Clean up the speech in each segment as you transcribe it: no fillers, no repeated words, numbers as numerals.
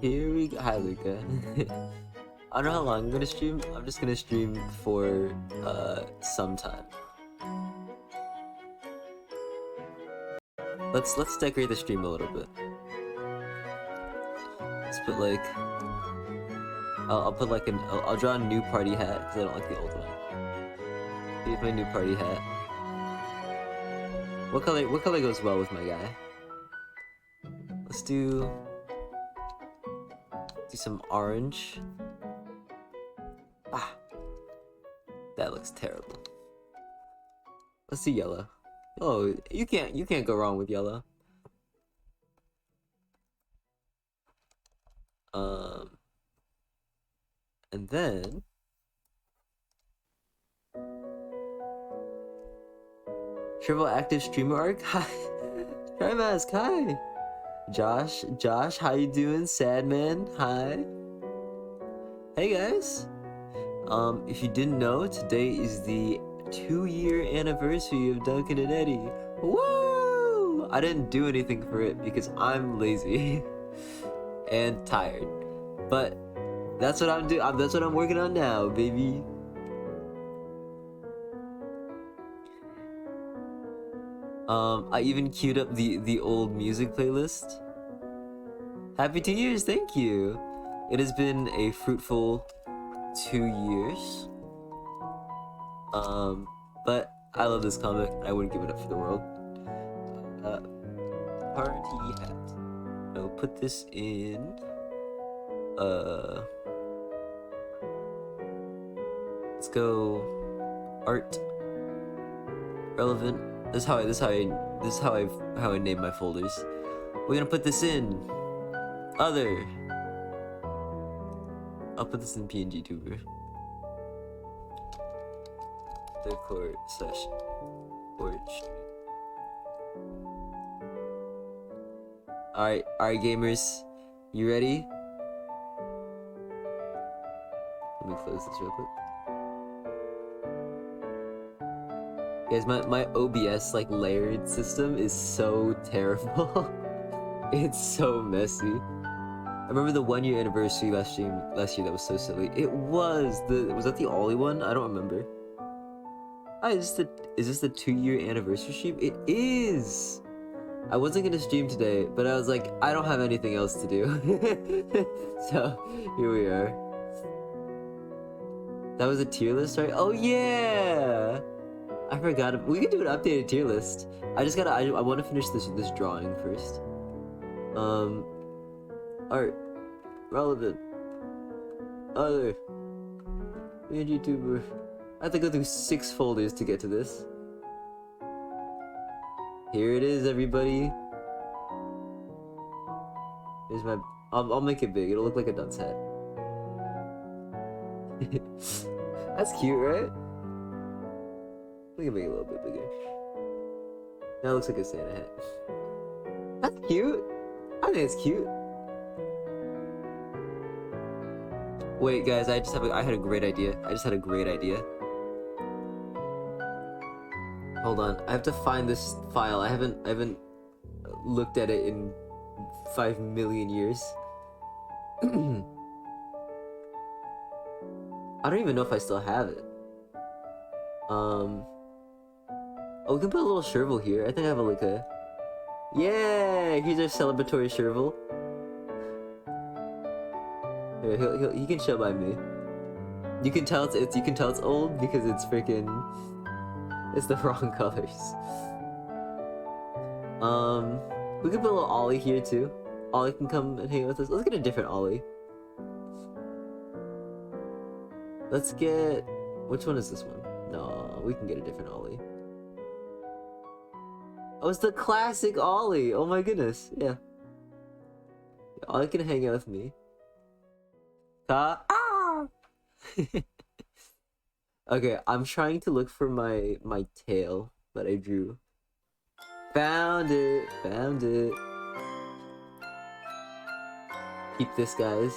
Here we go. Hi, Luca. I don't know how long I'm gonna stream. I'm just gonna stream for some time. Let's decorate the stream a little bit. Let's put like I'll put like I'll draw a new party hat because I don't like the old one. Here's my new party hat. What color goes well with my guy? Let's do some orange. Ah, that looks terrible. Let's do yellow. Oh, you can't go wrong with yellow. And then Triple active streamer arc. Hi, Trimask. Hi, Josh. How you doing, sad man? Hi. Hey guys. If you didn't know, today is the 2-year anniversary of Duncan and Eddie. Woo! I didn't do anything for it because I'm lazy and tired, but that's what I'm doing. That's what I'm working on now, baby. I even queued up the old music playlist. Happy 2 years, thank you. It has been a fruitful 2 years. But I love this comic. I wouldn't give it up for the world. Party hat. I'll put this in. Let's go. Art. Relevant. This is how I name my folders. We're gonna put this in. Other. I'll put this in PNG tuber. Decor slash board stream. Alright gamers. You ready? Let me close this real quick. Guys, my OBS like layered system is so terrible. It's so messy. I remember the 1-year anniversary last year that was so silly. Was that the Ollie one? I don't remember. Hi, is this the 2-year anniversary stream? It is! I wasn't gonna stream today, but I was like, I don't have anything else to do. So, here we are. That was a tier list, right? Oh yeah! I forgot. We could do an updated tier list. I want to finish this drawing first. Art. Relevant. Other. And YouTuber. I have to go through 6 folders to get to this. Here it is, everybody. Here's my... I'll make it big. It'll look like a dunce hat. That's cute, right? We can make it a little bit bigger. Now it looks like a Santa hat. That's cute. I think it's cute. Wait, guys, I had a great idea. I just had a great idea. Hold on, I have to find this file. I haven't looked at it in 5 million years. I don't even know if I still have it. Oh, we can put a little Shervil here. I think I have a yeah, here's our celebratory Shervil. Here, he can chill by me. You can tell it's old because it's freaking. It's the wrong colors. We can put a little Ollie here too. Ollie can come and hang out with us. Let's get a different Ollie. Let's get... Which one is this one? No, we can get a different Ollie. Oh, it's the classic Ollie! Oh my goodness, yeah. Ollie can hang out with me. Okay, I'm trying to look for my tail that I drew. Found it! Found it! Keep this, guys.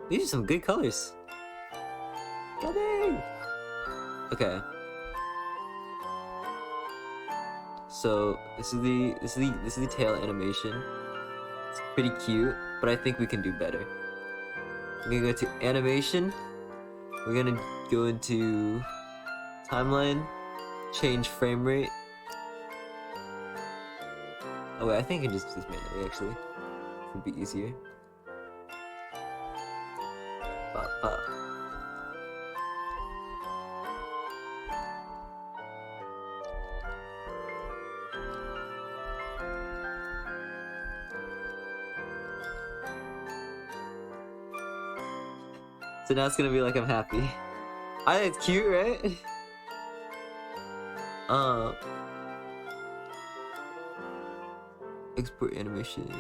These are some good colors. God dang! Okay. So this is the tail animation. It's pretty cute, but I think we can do better. We're gonna go to animation. We're gonna go into timeline, change frame rate. Oh wait, I think I can just do this manually actually. It would be easier. So now it's gonna be like I'm happy. It's cute, right? Export animation.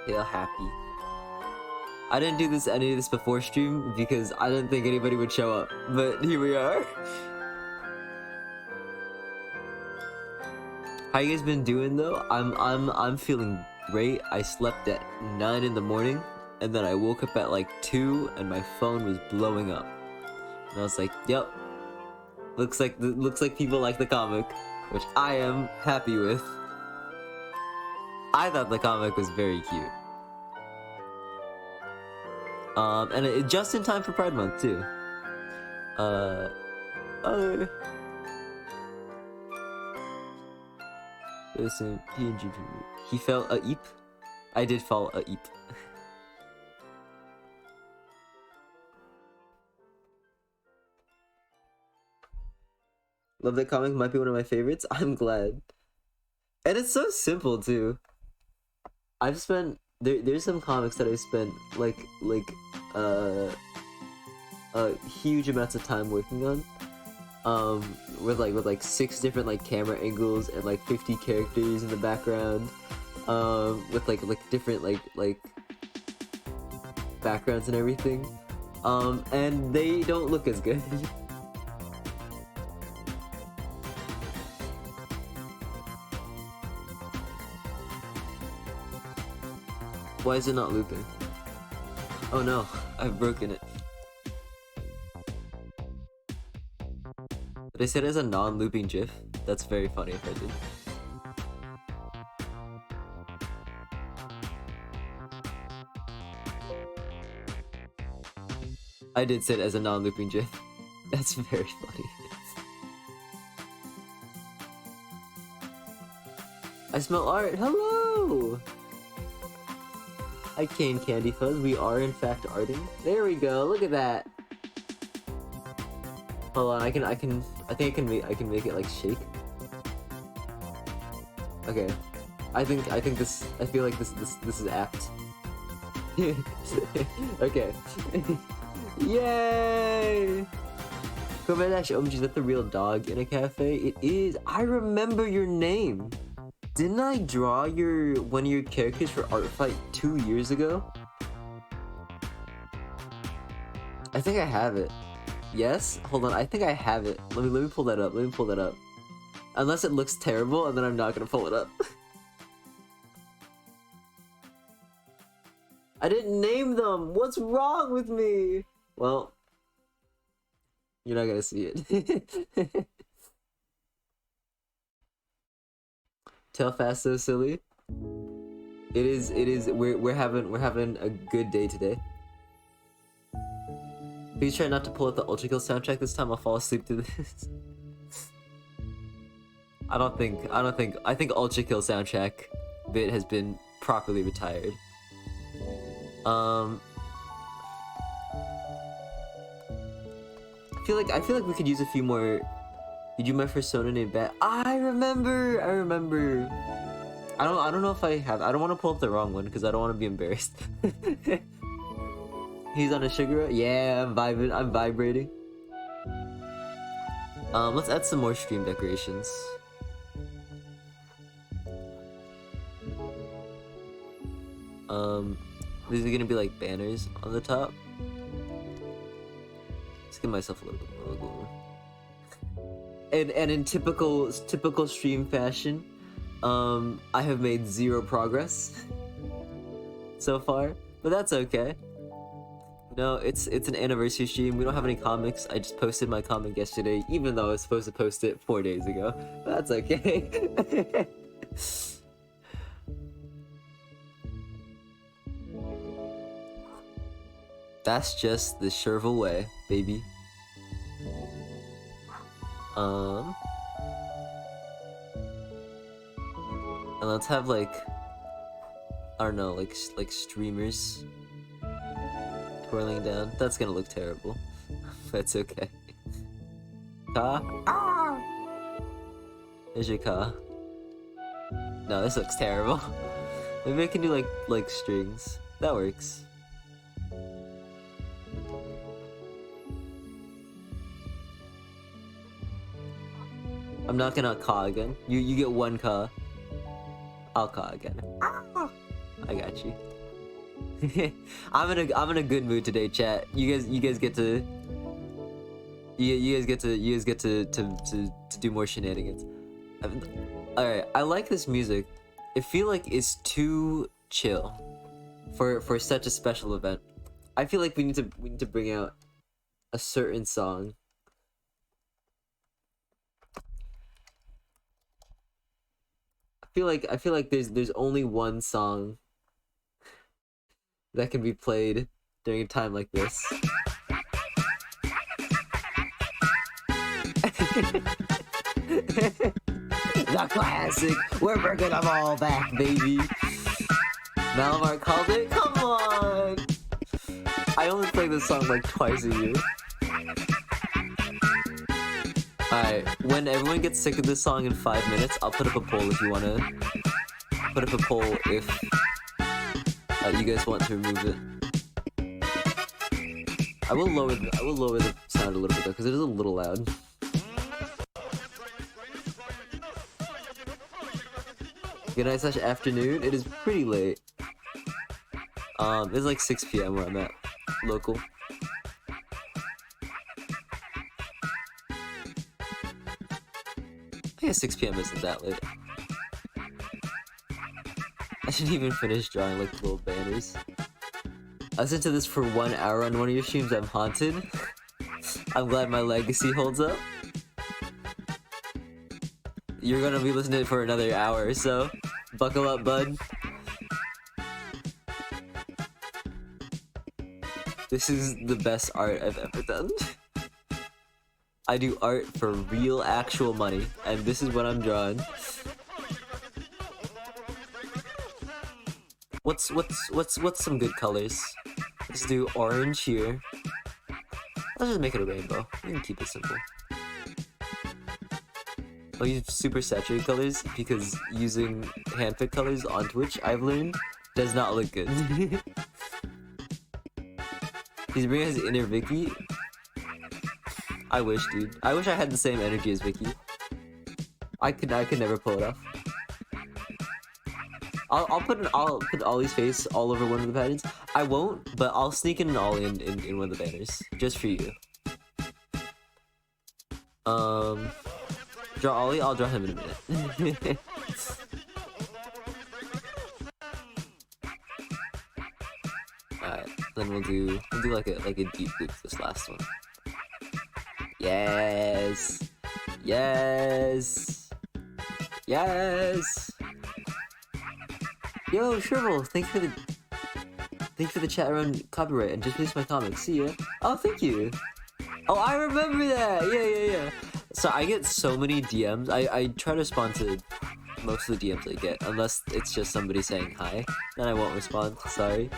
Yeah, happy. I didn't do any of this before stream because I didn't think anybody would show up, but here we are. How you guys been doing though? I'm feeling great. I slept at 9 in the morning, and then I woke up at like 2, and my phone was blowing up. And I was like, "Yep, looks like people like the comic," which I am happy with. I thought the comic was very cute. And just in time for Pride Month too. Listen, he fell a eep. I did fall a eep. Love that comic, might be one of my favorites. I'm glad. And it's so simple too. I've spent there's some comics that I've spent like huge amounts of time working on. With like 6 different like camera angles and like 50 characters in the background. With like different like backgrounds and everything. And they don't look as good. Why is it not looping? Oh no, I've broken it. Did I say it as a non-looping GIF? That's very funny if I did. I did say it as a non-looping GIF. That's very funny. I smell art. Hello! Hi, Cane Candy Fuzz. We are in fact arting. There we go. Look at that. Hold on. I think I can make it like shake. Okay. I feel like this is apt. Okay. Yay! Kobe-OMG, is that the real dog in a cafe? It is. I remember your name. Didn't I draw one of your characters for Art Fight 2 years ago? I think I have it. Yes? Hold on, I think I have it. Let me pull that up. Unless it looks terrible, and then I'm not gonna pull it up. I didn't name them! What's wrong with me? Well, you're not gonna see it. Tell fast, so silly. It is. We're having a good day today. Please try not to pull up the Ultra Kill soundtrack this time. I'll fall asleep to this. I think Ultra Kill soundtrack bit has been properly retired. I feel like we could use a few more. Did you my persona named Bat? I remember. I don't know if I have. I don't want to pull up the wrong one because I don't want to be embarrassed. He's on a sugar. Yeah, I'm vibing. I'm vibrating. Let's add some more stream decorations. These are gonna be like banners on the top. Let's give myself a little bit more logo. And in typical stream fashion, I have made 0 progress so far, but that's okay. No, it's an anniversary stream. We don't have any comics. I just posted my comic yesterday, even though I was supposed to post it 4 days ago. That's okay. That's just the Sherville way, baby. And let's have like, I don't know, like streamers twirling down. That's gonna look terrible. That's okay. Ka? Ah! There's your ka. No, this looks terrible. Maybe I can do like strings. That works. I'm not gonna ka again. You get 1 ka. I'll ka again. Ah! I got you. I'm in a good mood today, chat. You guys get to do more shenanigans. All right, I like this music. I feel like it's too chill for such a special event. I feel like we need to bring out a certain song. I feel like there's only one song that can be played during a time like this. The classic. We're bringing them all back, baby. Malamar called it. Come on. I only play this song like twice a year. Alright, when everyone gets sick of this song in 5 minutes, I'll put up a poll if you wanna put up a poll if you guys want to remove it. I will lower the sound a little bit though, because it is a little loud. Good night / afternoon. It is pretty late. It's like 6 PM where I'm at. Local. I guess 6 PM isn't that late. I should even finish drawing like little banners. I listened to this for 1 hour on one of your streams. I'm haunted. I'm glad my legacy holds up. You're gonna be listening to it for another hour or so. Buckle up, bud. This is the best art I've ever done. I do art for real, actual money, and this is what I'm drawing. What's some good colors? Let's do orange here. Let's just make it a rainbow. We can keep it simple. I'll use super saturated colors because using handpicked colors on Twitch, I've learned, does not look good. He's bringing his inner Vicky. I wish, dude. I wish I had the same energy as Vicky. I could never pull it off. I'll put Ollie's face all over one of the patterns. I won't, but I'll sneak in an Ollie in one of the banners just for you. Draw Ollie. I'll draw him in a minute. Alright, then we'll do like a deep loop for this last one. Yes. Yes. Yes. Yo, Sherville, thank you for the chat around copyright and just released my comic. See ya. Oh, thank you. Oh, I remember that. Yeah. So I get so many DMs. I try to respond to most of the DMs I get, unless it's just somebody saying hi. Then I won't respond. Sorry.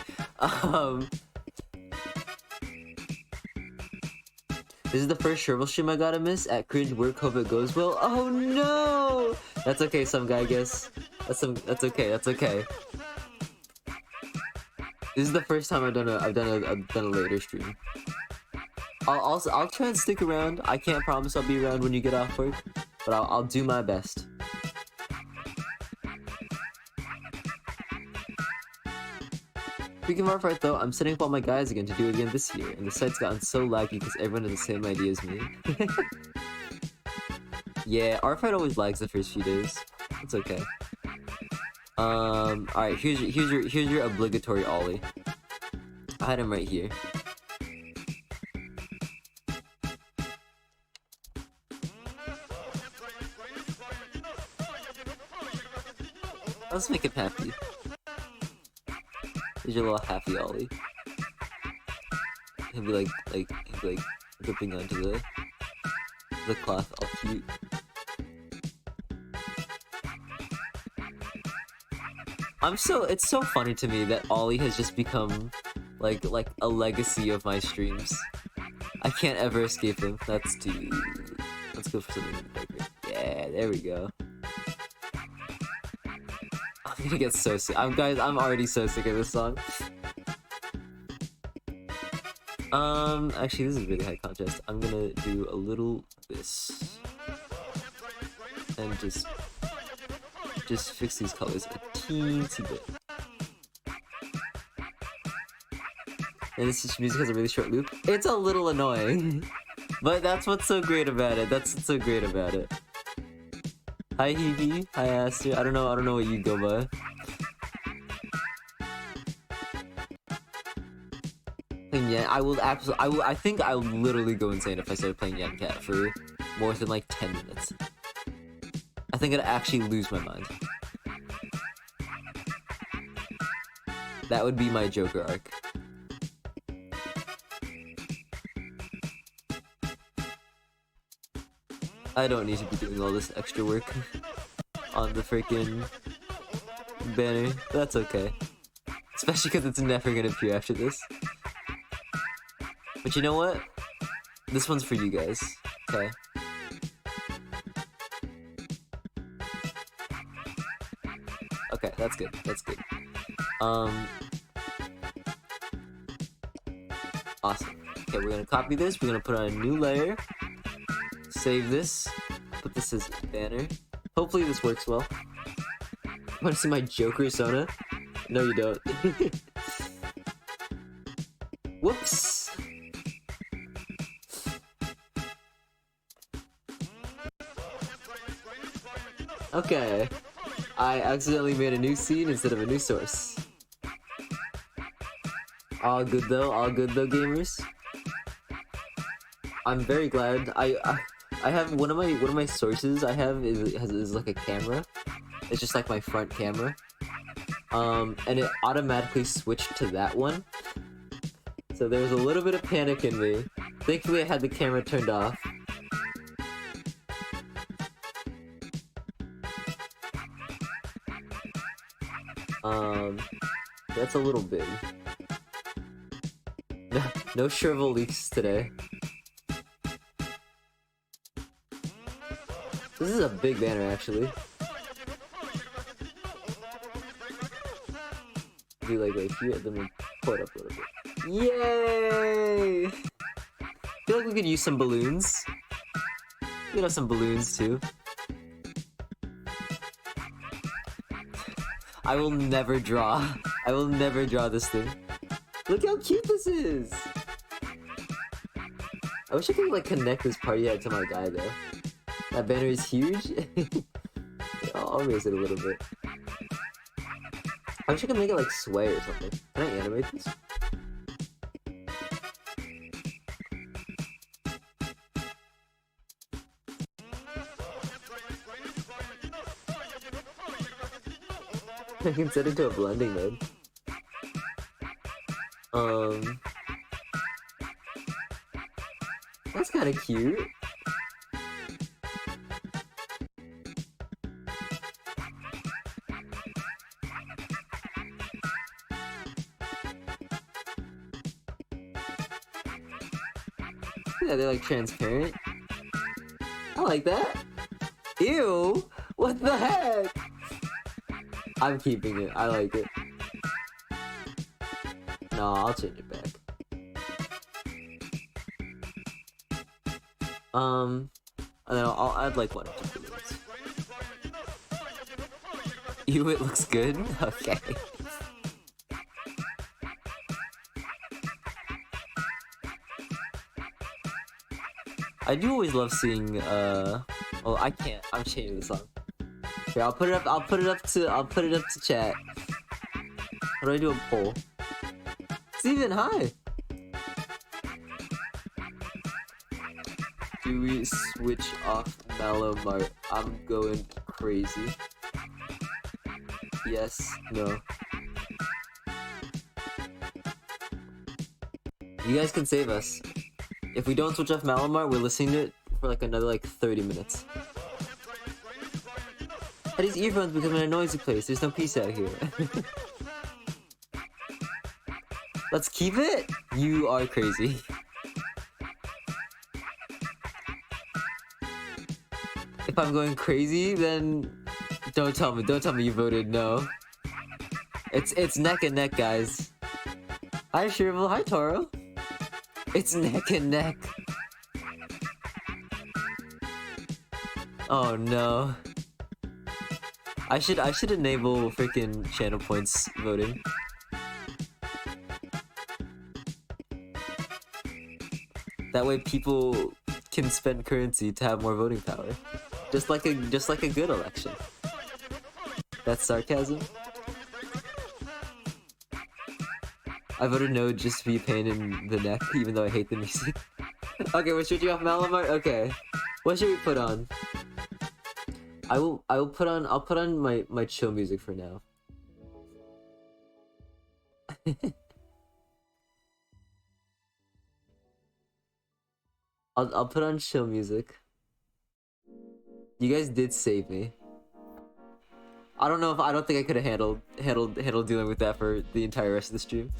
This is the first Sherville stream I gotta miss. At cringe work, hope it goes well. Oh no! That's okay, some guy, I guess. That's okay. That's okay. This is the first time I've done a later stream. I'll try and stick around. I can't promise I'll be around when you get off work, but I'll do my best. Speaking of Art though, I'm setting up all my guys again to do it again this year, and the site's gotten so laggy because everyone has the same idea as me. Yeah, Art always lags the first few days. It's okay. Alright, here's your obligatory Ollie. I had him right here. Let's make him happy. Here's your little happy Ollie. He'll be like dripping onto the cloth, all cute. It's so funny to me that Ollie has just become like a legacy of my streams. I can't ever escape him. Let's go for something bigger. Yeah, there we go. I'm gonna get so sick. Guys, I'm already so sick of this song. Actually, this is really high contrast. I'm gonna do a little this. And just fix these colors a teensy bit. And this music has a really short loop. It's a little annoying. But that's what's so great about it. That's what's so great about it. Hi Hebe. Hi Aster. I don't know what you go by. Yeah, I think I would literally go insane if I started playing Yan Cat for more than like 10 minutes. I think I'd actually lose my mind. That would be my Joker arc. I don't need to be doing all this extra work on the freaking banner. That's okay. Especially because it's never gonna appear after this. But you know what? This one's for you guys, okay? Okay, that's good. That's good. Awesome. Okay, we're gonna copy this. We're gonna put on a new layer. Save this. Put this as banner. Hopefully this works well. Want to see my Joker Sona? No, you don't. Whoops. Okay. I accidentally made a new scene instead of a new source. All good though, gamers. I'm very glad. I have one of my sources I have is like a camera. It's just like my front camera. And it automatically switched to that one. So there was a little bit of panic in me. Thankfully I had the camera turned off. That's a little big. No shrivel leaks today. This is a big banner, actually. Do like right here, then we'll pull it up a little bit. Yay! I feel like we could use some balloons. We could have some balloons too. I will never draw. I will never draw this thing. Look how cute this is! I wish I could like connect this party hat to my guy though. That banner is huge. Yeah, I'll raise it a little bit. I wish I could make it like sway or something. Can I animate this? I can set it to a blending mode. That's kind of cute. Yeah, they're like transparent. I like that. Ew! What the heck? I'm keeping it. I like it. No, I'll change it back. And then I'll add like one or two balloons. Ew, it looks good? Okay. I do always love seeing, well, I can't. I'm changing the song. Okay, I'll put it up to chat. How do I do a poll? Steven, hi! Do we switch off Mallow Mart? I'm going crazy. Yes. No. You guys can save us. If we don't switch off Malamar, we're listening to it for like another like 30 minutes. How these earphones become in a noisy place? There's no peace out here. Let's keep it? You are crazy. If I'm going crazy, then don't tell me. Don't tell me you voted no. It's neck and neck, guys. Hi Shrivel, hi Toro. It's neck and neck. Oh no. I should enable freaking channel points voting. That way people can spend currency to have more voting power. Just like a good election. That's sarcasm. I voted no just to be a pain in the neck, even though I hate the music. Okay, we're switching off Malamar? Okay. What should we put on? I'll put on my chill music for now. I'll put on chill music. You guys did save me. I don't think I could have handled dealing with that for the entire rest of the stream.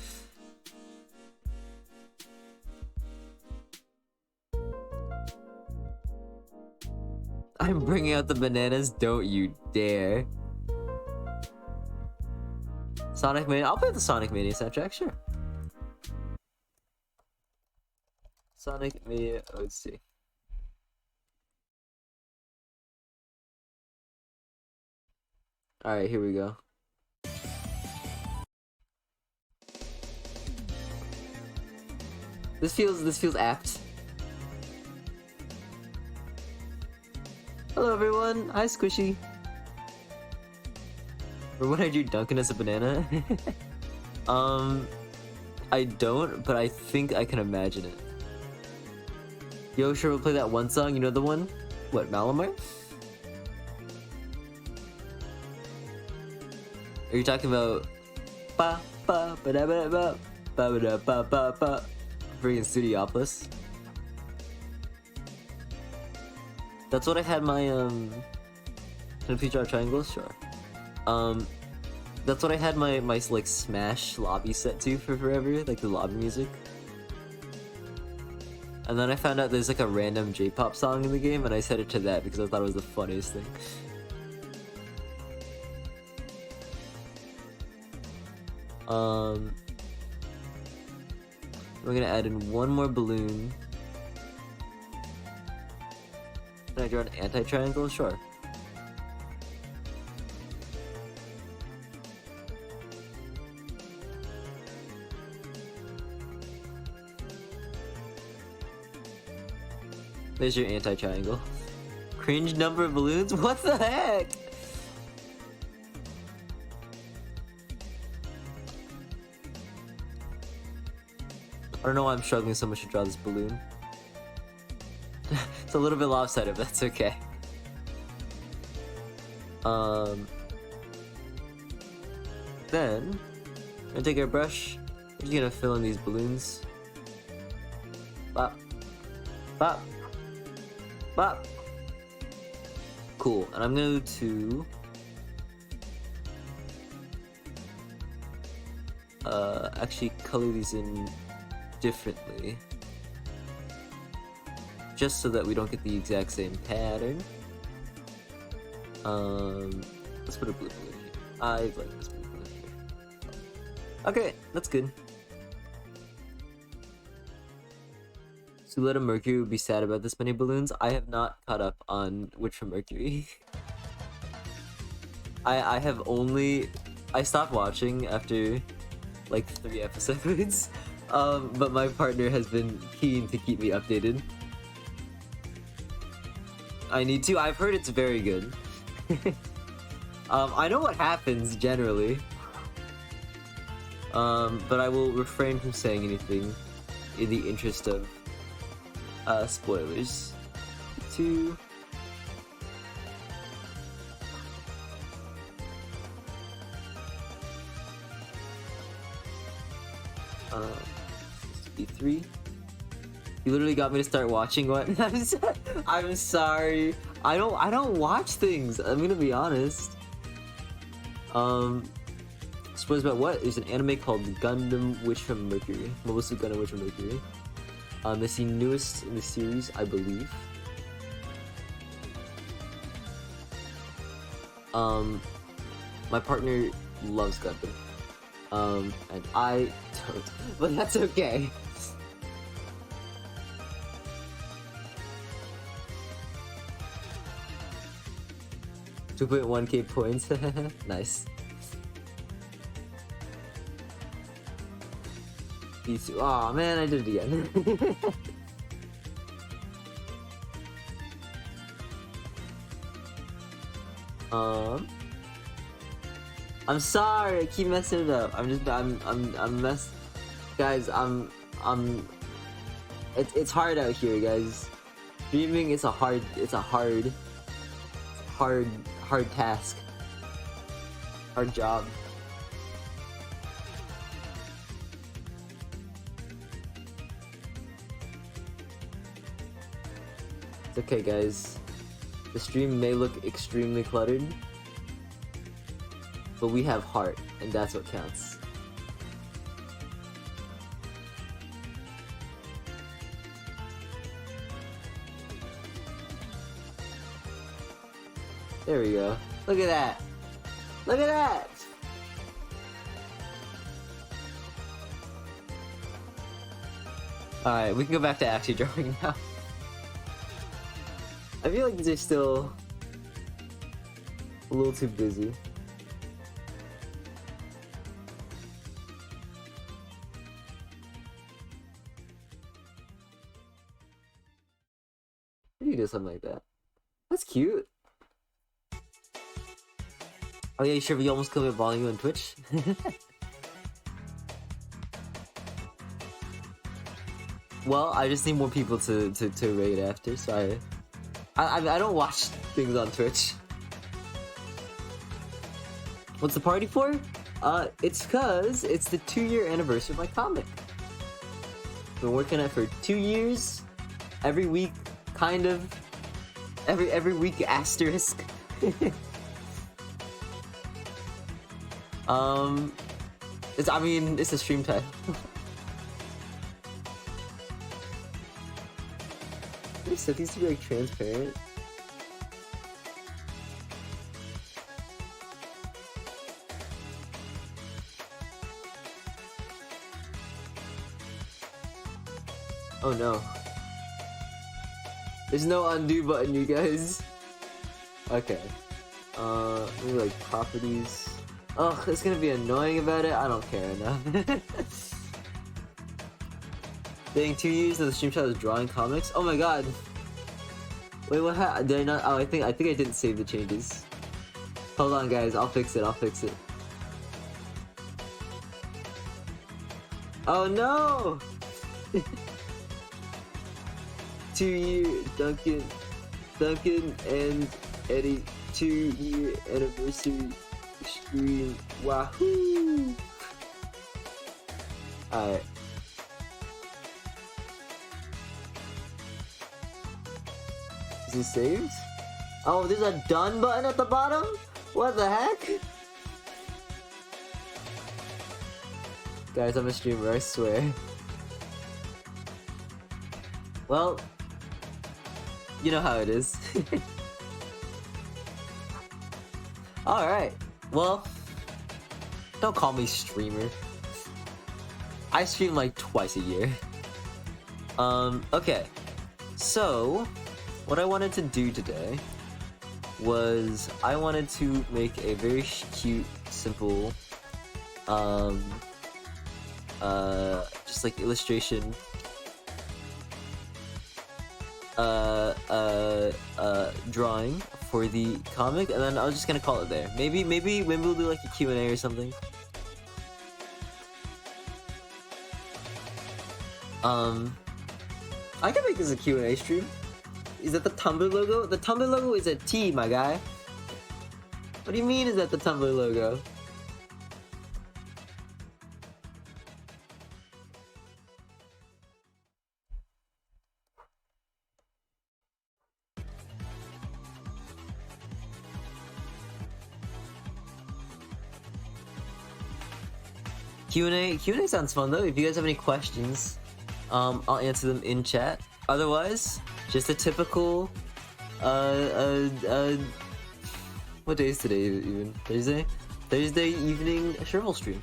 I'm bringing out the bananas, don't you dare. Sonic Mania, I'll play the Sonic Mania soundtrack, sure. Sonic Mania OC. Alright, here we go. This feels apt. Hello everyone, hi Squishy. Or what are you dunking as a banana? I don't, but I think I can imagine it. Yo, sure, we'll play that one song, you know the one? What, Malamar? Are you talking about ba ba ba da ba ba ba ba da ba ba ba freaking Studiopolis? That's what I had my can I please draw triangles? Sure. That's what I had my like Smash lobby set to for forever, like the lobby music. And then I found out there's like a random J-pop song in the game, and I set it to that because I thought it was the funniest thing. We're gonna add in one more balloon. Can I draw an anti-triangle? Sure. There's your anti-triangle. Cringe number of balloons? What the heck? I don't know why I'm struggling so much to draw this balloon. It's a little bit lopsided, but that's okay. Then, I'm gonna take our brush. We're just gonna fill in these balloons. Bop. Bop. Bop. Cool, and I'm going to actually color these in differently, just so that we don't get the exact same pattern. Let's put a blue balloon here. I like this blue balloon here. Okay, that's good. Suletta Mercury would be sad about this many balloons. I have not caught up on Witch from Mercury. I have only... I stopped watching after like 3 episodes. But my partner has been keen to keep me updated. I need to. I've heard it's very good. I know what happens generally. But I will refrain from saying anything in the interest of spoilers. 2. E3. You literally got me to start watching what? I'm sorry. I don't watch things. I'm gonna be honest. Spoilers about what? There's an anime called Gundam Witch from Mercury. Mobile Suit Gundam Witch from Mercury. It's the newest in the series, I believe. My partner loves Gundam. And I don't, but that's okay. 2.1k points. Nice. Oh man, I did it again. I'm sorry, I keep messing it up. I'm guys, it's hard out here, guys. Streaming is a hard task. Hard job. It's okay, guys. The stream may look extremely cluttered, but we have heart, and that's what counts. There we go. Look at that! Look at that! Alright, we can go back to actually drawing now. I feel like these are still a little too busy. You do something like that. That's cute. Oh yeah, you sure you almost killed me at volume on Twitch? Well, I just need more people to raid after, sorry. I don't watch things on Twitch. What's the party for? It's cause it's the 2-year anniversary of my comic. Been working on it for 2 years. Every week, kind of. Every week asterisk. It's a stream title. They said these to be like transparent. Oh no. There's no undo button, you guys. Okay. Maybe like properties. Ugh, it's gonna be annoying about it. I don't care enough. Dang, 2 years of the stream chat was drawing comics. Oh my god. Wait, what happened? Did I not? Oh, I think I didn't save the changes. Hold on, guys. I'll fix it. Oh no! 2 year Duncan and Eddie 2-year anniversary stream. Wahoo! Alright. Is it saved? Oh, there's a done button at the bottom? What the heck? Guys, I'm a streamer, I swear. Well, you know how it is. Alright, well, don't call me streamer. I stream like twice a year. Okay. So, what I wanted to do today was I wanted to make a very cute, simple, just like illustration, drawing for the comic, and then I was just gonna call it there. Maybe we'll do like a Q&A or something. I can make this a Q&A stream. Is that the Tumblr logo? The Tumblr logo is a T, my guy. What do you mean is that the Tumblr logo? Q&A sounds fun though. If you guys have any questions, I'll answer them in chat. Otherwise, just a typical, what day is today even? Thursday? Thursday evening Shrivel stream.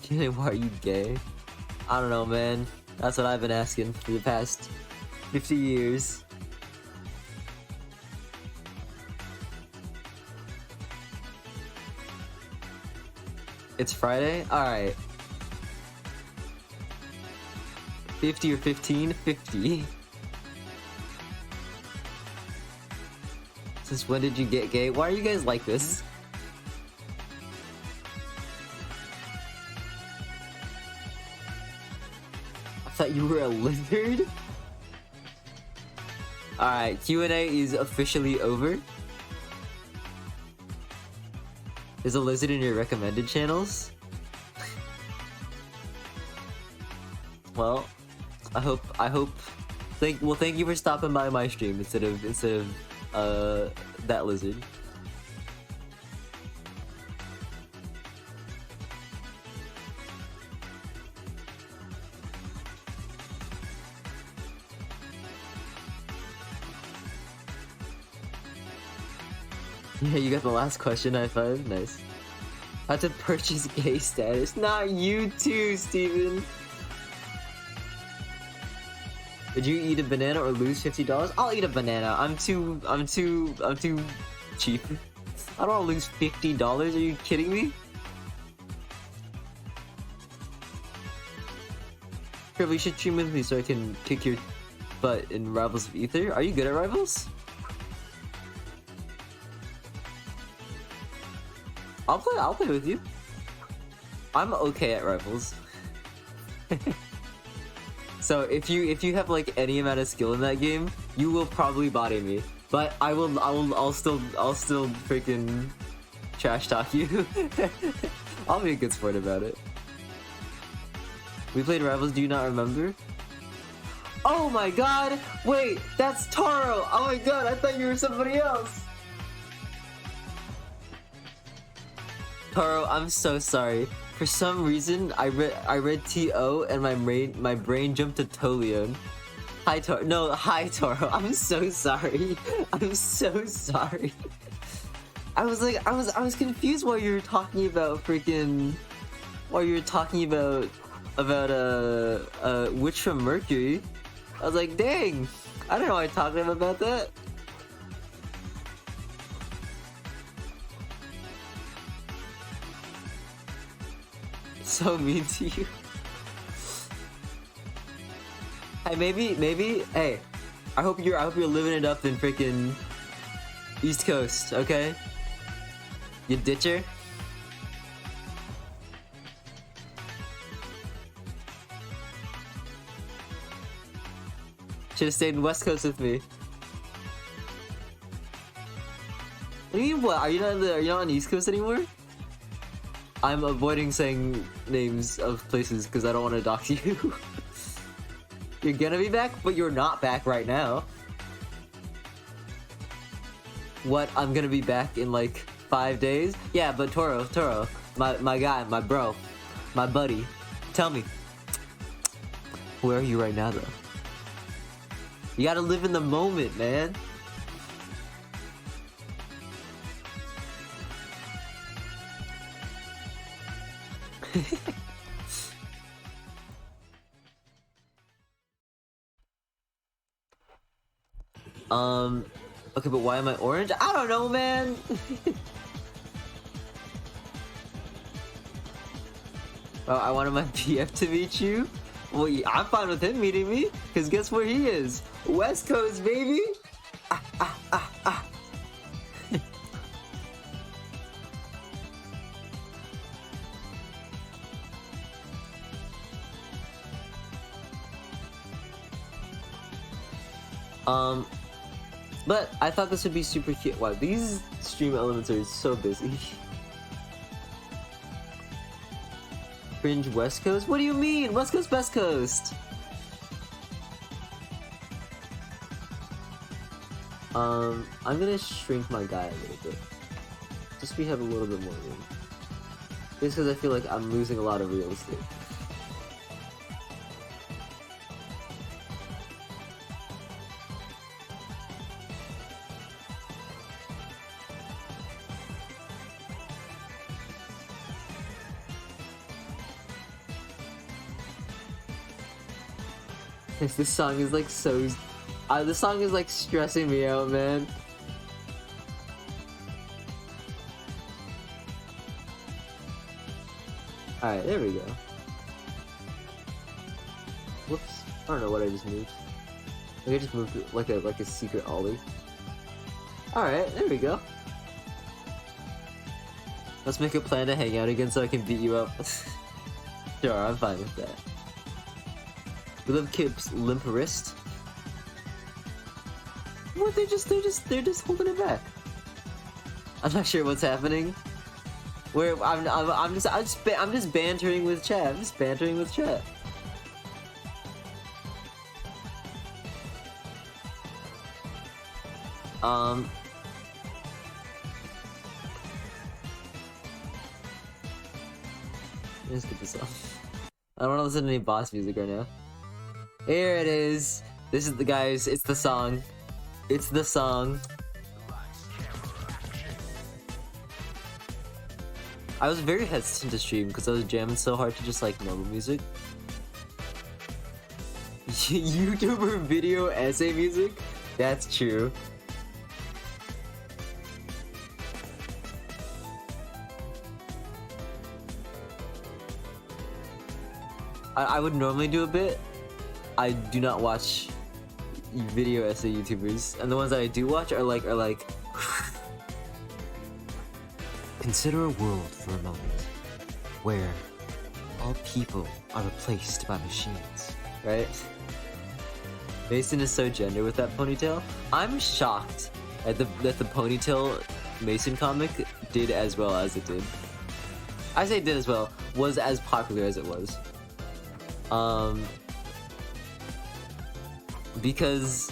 Q&A, why are you gay? I don't know, man. That's what I've been asking for the past 50 years. It's Friday? Alright. 50 or 15? 50. Since when did you get gay? Why are you guys like this? I thought you were a lizard? Alright, Q&A is officially over. Is a lizard in your recommended channels? Well, I hope thank you for stopping by my stream instead of that lizard. Yeah, you got the last question, high five. Nice. How to purchase gay status? Not you too, Steven. Would you eat a banana or lose $50? I'll eat a banana. I'm too cheap. I don't want to lose $50. Are you kidding me? Trevor, you should stream with me so I can kick your butt in Rivals of Ether. Are you good at Rivals? I'll play with you. I'm okay at Rivals. So if you have like any amount of skill in that game, you will probably body me. But I'll still freaking trash talk you. I'll be a good sport about it. We played Rivals, do you not remember? Oh my god! Wait, that's Taro! Oh my god, I thought you were somebody else! Taro, I'm so sorry. For some reason, I read T-O and my brain jumped to Toleon. Hi Taro. No, hi Taro. I'm so sorry. I'm so sorry. I was confused while you were talking about freaking. While you were talking about Witch from Mercury. I was like, dang, I don't know why I talked to him about that. So mean to you. Hey, maybe. Hey, I hope you're living it up in freaking East Coast, okay? You ditcher. Should have stayed in West Coast with me. What do you mean? What? Are you not on the East Coast anymore? I'm avoiding saying names of places because I don't want to dox you. You're gonna be back, but you're not back right now. What? I'm gonna be back in like 5 days? Yeah, but Toro, my guy, my bro, my buddy, tell me, where are you right now though? You gotta live in the moment, man. Okay, but why am I orange? I don't know, man. Oh, I wanted my PF to meet you. Well, yeah, I'm fine with him meeting me, because guess where he is? West Coast, baby! But I thought this would be super cute. Wow, these stream elements are so busy. Cringe West Coast? What do you mean? West Coast, Best Coast! I'm gonna shrink my guy a little bit. Just we have a little bit more room. Just because I feel like I'm losing a lot of real estate. This song is like so... this song is like stressing me out, man. Alright, there we go. Whoops. I don't know what I just moved. Like I just moved like a secret ollie. Alright, there we go. Let's make a plan to hang out again so I can beat you up. Sure, I'm fine with that. We love Kip's limp wrist. What? They're just holding it back. I'm not sure what's happening. I'm just bantering with chat. I'm just bantering with chat. Let's get this off. I don't want to listen to any boss music right now. Here it is. This is the guys. It's the song. It's the song. I was very hesitant to stream because I was jamming so hard to just like normal music. YouTuber video essay music? That's true. I would normally do a bit. I do not watch video essay YouTubers, and the ones that I do watch are like consider a world for a moment where all people are replaced by machines, right? Mason is so gender with that ponytail. I'm shocked at that the ponytail Mason comic did as well as it did. I say did as well, was as popular as it was. Because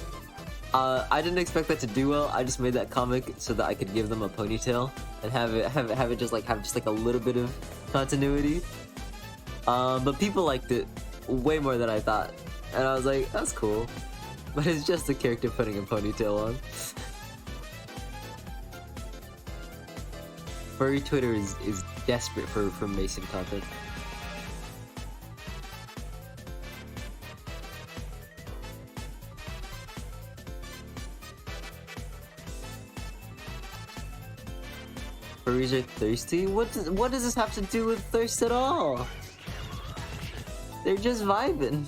I didn't expect that to do well. I just made that comic so that I could give them a ponytail and have it just like a little bit of continuity. But people liked it way more than I thought, and I was like, that's cool. But it's just a character putting a ponytail on. Furry Twitter is desperate for Mason content. Furries are thirsty? What does this have to do with thirst at all? They're just vibing.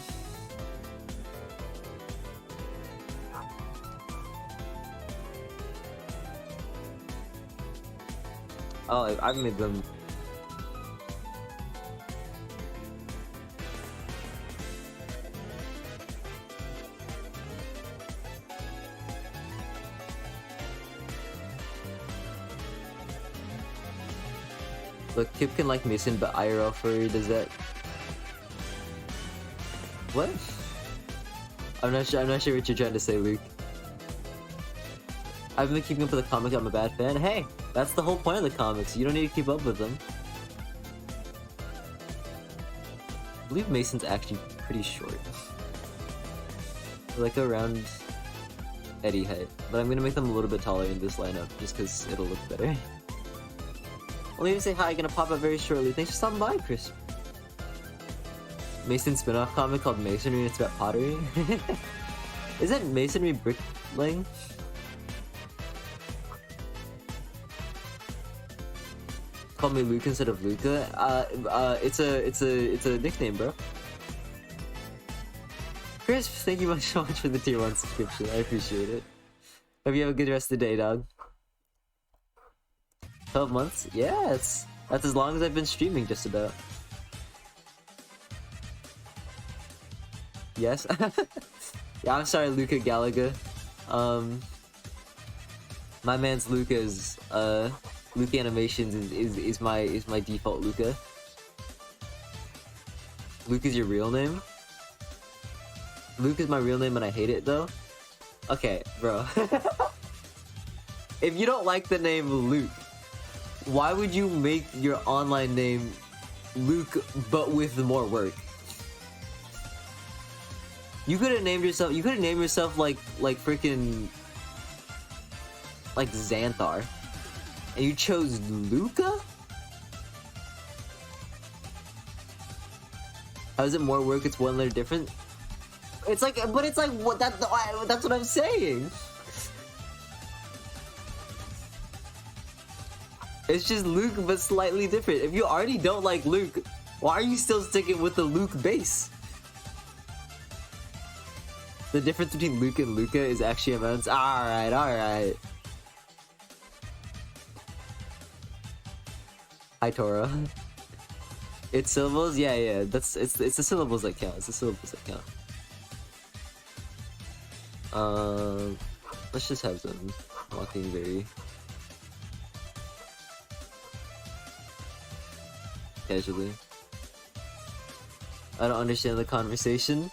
Oh, I've made them. Look, Kip can like Mason, but IRL furry does that. What? I'm not sure what you're trying to say, Luke. I've been keeping up with the comic, I'm a bad fan. Hey, that's the whole point of the comics. You don't need to keep up with them. I believe Mason's actually pretty short. Like around Eddie height. But I'm gonna make them a little bit taller in this lineup, just because it'll look better. I'll even say hi, gonna pop up very shortly. Thanks for stopping by, Chris. Mason spin-off comic called Masonry and it's about pottery. Is that Masonry bricklaying? Call me Luke instead of Luca. It's a nickname, bro. Chris, thank you so much for the tier 1 subscription. I appreciate it. Hope you have a good rest of the day, dog. 12 months? Yeah, that's as long as I've been streaming, just about. Yes? Yeah, I'm sorry, Luca Gallagher. My man's Luca's, Luca Animations is my default Luca. Luke is your real name? Luke is my real name and I hate it, though? Okay, bro. If you don't like the name Luke, Why would you make your online name Luke, but with more work? You could have named yourself. You could have named yourself like freaking like Xanthar, and you chose Luca. How is it more work? It's one letter different. It's like, but it's like what that's what I'm saying. It's just Luke, but slightly different. If you already don't like Luke, why are you still sticking with the Luke base? The difference between Luke and Luca is actually immense. Alright, alright. Hi, Tora. It's syllables? Yeah, yeah. It's the syllables that count. It's the syllables that count. Let's just have them walking very casually. I don't understand the conversation.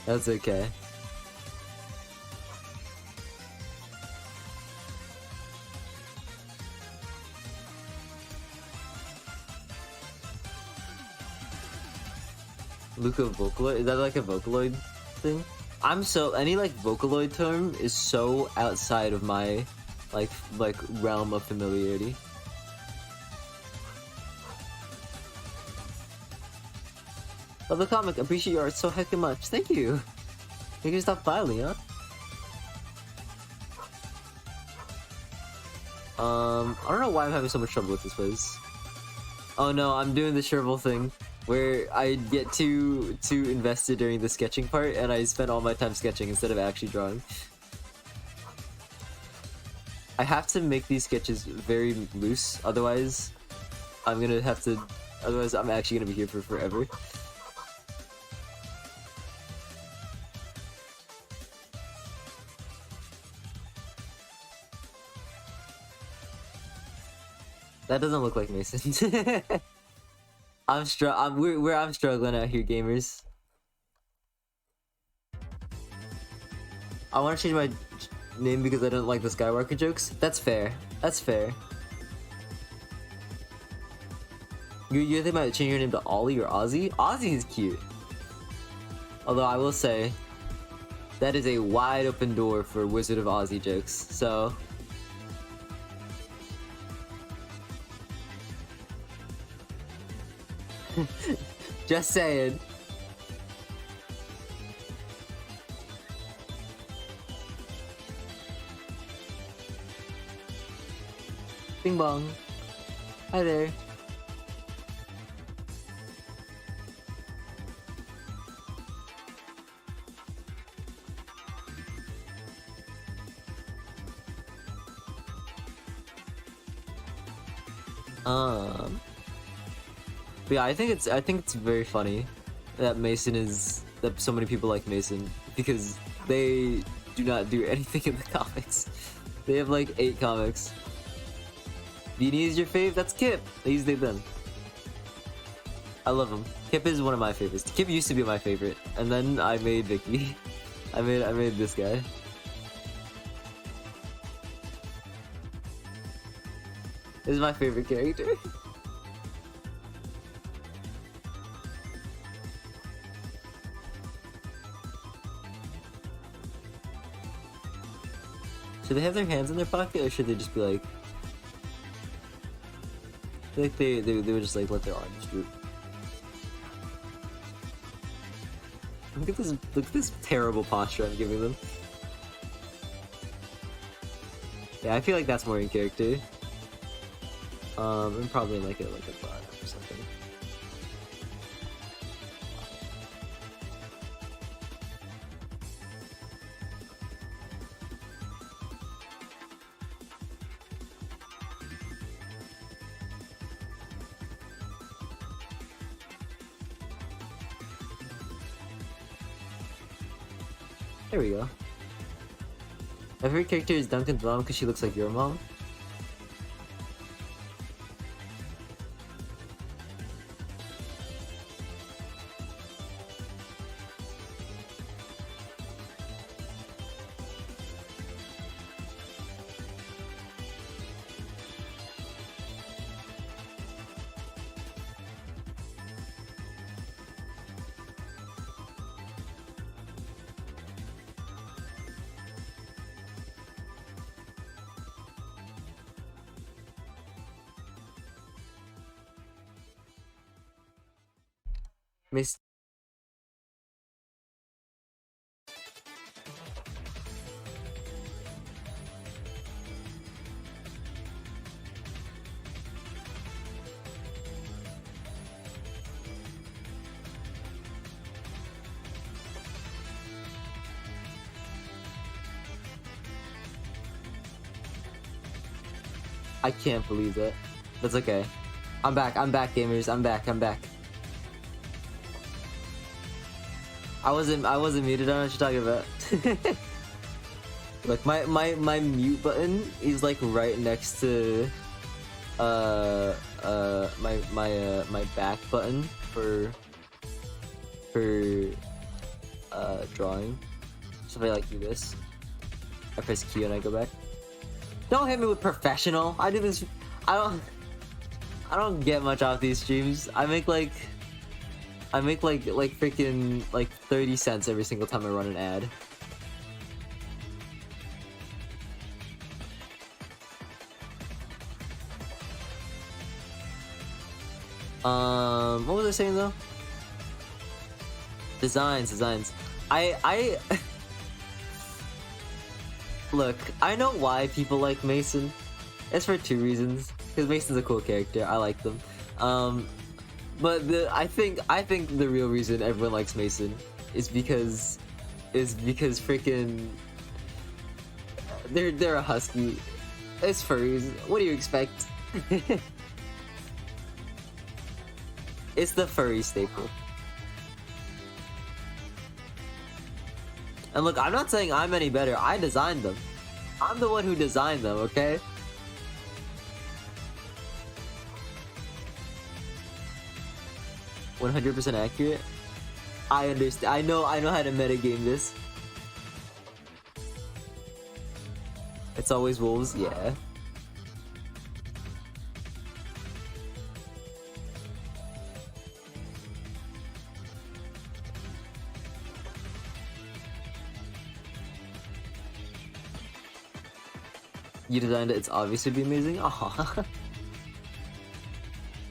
That's okay. Luca Vocaloid? Is that like a Vocaloid thing? Any like Vocaloid term is so outside of my like realm of familiarity. Love the comic, appreciate your art so heckin' much. Thank you. You can stop by, Leon. I don't know why I'm having so much trouble with this place. Oh no, I'm doing the Sherville thing where I get too invested during the sketching part and I spend all my time sketching instead of actually drawing. I have to make these sketches very loose, otherwise I'm actually gonna be here for forever. That doesn't look like Mason. I'm struggling out here, gamers. I want to change my name because I don't like the Skywalker jokes. That's fair. That's fair. You think about changing your name to Ollie or Ozzy? Ozzy is cute. Although I will say, that is a wide open door for Wizard of Ozzy jokes. So. Just saying. Bing bong. Hi there. But yeah, I think it's very funny that that so many people like Mason because they do not do anything in the comics. They have like 8 comics. Beanie is your fave? That's Kip. I used it then. I love him. Kip is one of my favorites. Kip used to be my favorite, and then I made Vicky. I made this guy. This is my favorite character. Should they have their hands in their pocket, or should they just be like... I feel like they would just like let their arms droop. Look at this terrible posture I'm giving them. Yeah, I feel like that's more in character. And probably like a bun or something. There we go. My favorite character is Duncan's mom because she looks like your mom. I can't believe that. That's okay. I'm back, gamers. I'm back. I wasn't muted. I don't know what you're talking about. Look, my mute button is like right next to my back button for drawing. So if I like do this, I press Q and I go back. Don't hit me with professional. I do this. I don't get much off these streams. I make like freaking like 30 cents every single time I run an ad. What was I saying though? Designs. I look, I know why people like Mason. It's for two reasons. Because Mason's a cool character. I like them. But I think the real reason everyone likes Mason is because freaking they're a husky. It's furries. What do you expect? It's the furry staple. And look, I'm not saying I'm any better. I designed them. I'm the one who designed them, okay? "100% accurate." I understand. I know how to metagame this. It's always wolves, yeah. You designed it, it's obvious to be amazing. Aw.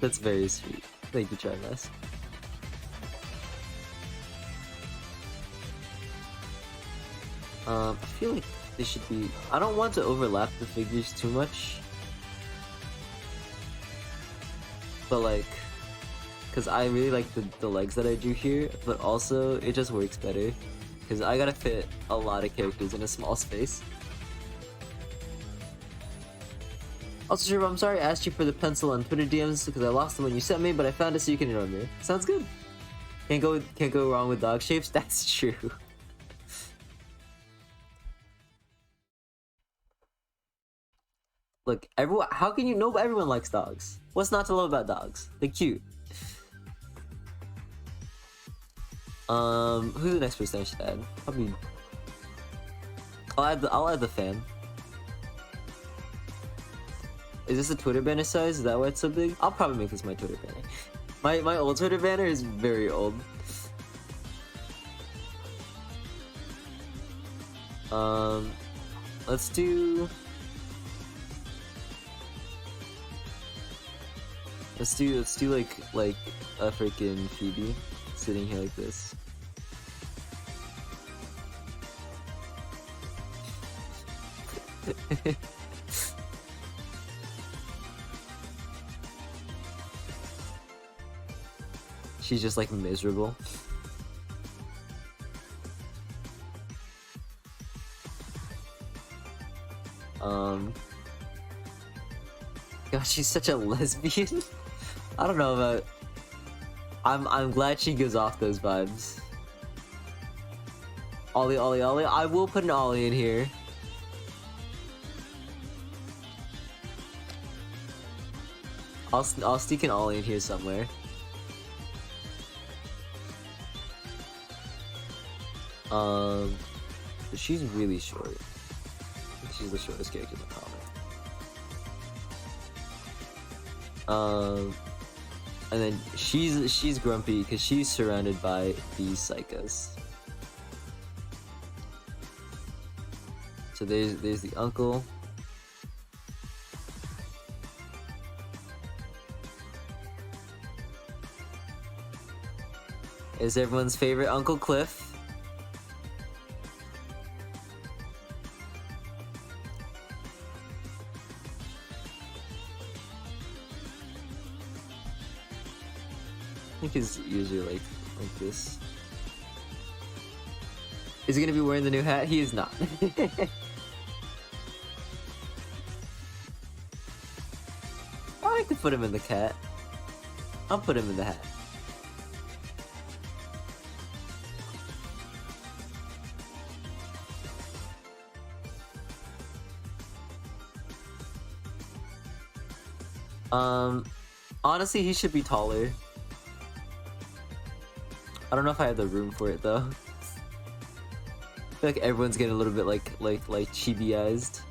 That's very sweet. Thank you, Charles. I feel like they should be... I don't want to overlap the figures too much. But like... Because I really like the legs that I drew here, but also it just works better. Because I gotta fit a lot of characters in a small space. Also, sure, I'm sorry I asked you for the pencil on Twitter DMs because I lost them when you sent me, but I found it so you can remember. Sounds good. Can't go wrong with dog shapes. That's true. Look, everyone. How can you know? Everyone likes dogs. What's not to love about dogs? They're cute. Who's the next person I should add? Probably. I'll add the fan. Is this a Twitter banner size? Is that why it's so big? I'll probably make this my Twitter banner. My old Twitter banner is very old. Let's do like a freaking Phoebe sitting here like this. She's just like miserable. God, she's such a lesbian. I don't know about. I'm glad she gives off those vibes. Ollie, Ollie, Ollie. I will put an Ollie in here. I'll stick an Ollie in here somewhere. She's really short. I think she's the shortest character in the comic. And then she's grumpy because she's surrounded by these psychos. So there's the uncle. Is everyone's favorite Uncle Cliff. I think his ears are like this. Is he gonna be wearing the new hat? He is not. could put him in the cat. I'll put him in the hat. Honestly, he should be taller. I don't know if I have the room for it though. I feel like everyone's getting a little bit like chibi-ized.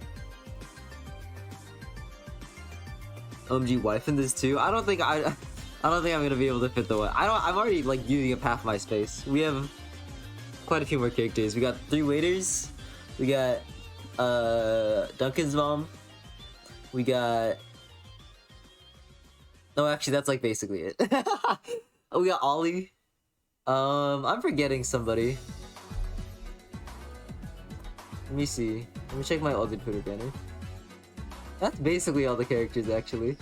OMG wife in this too. I don't think I'm gonna be able to fit the one. I'm already like using up half my space. We have quite a few more characters. We got 3 waiters. We got Duncan's mom. We got no, actually that's like basically it. We got Ollie. I'm forgetting somebody. Let me see. Let me check my other Twitter banner. That's basically all the characters, actually.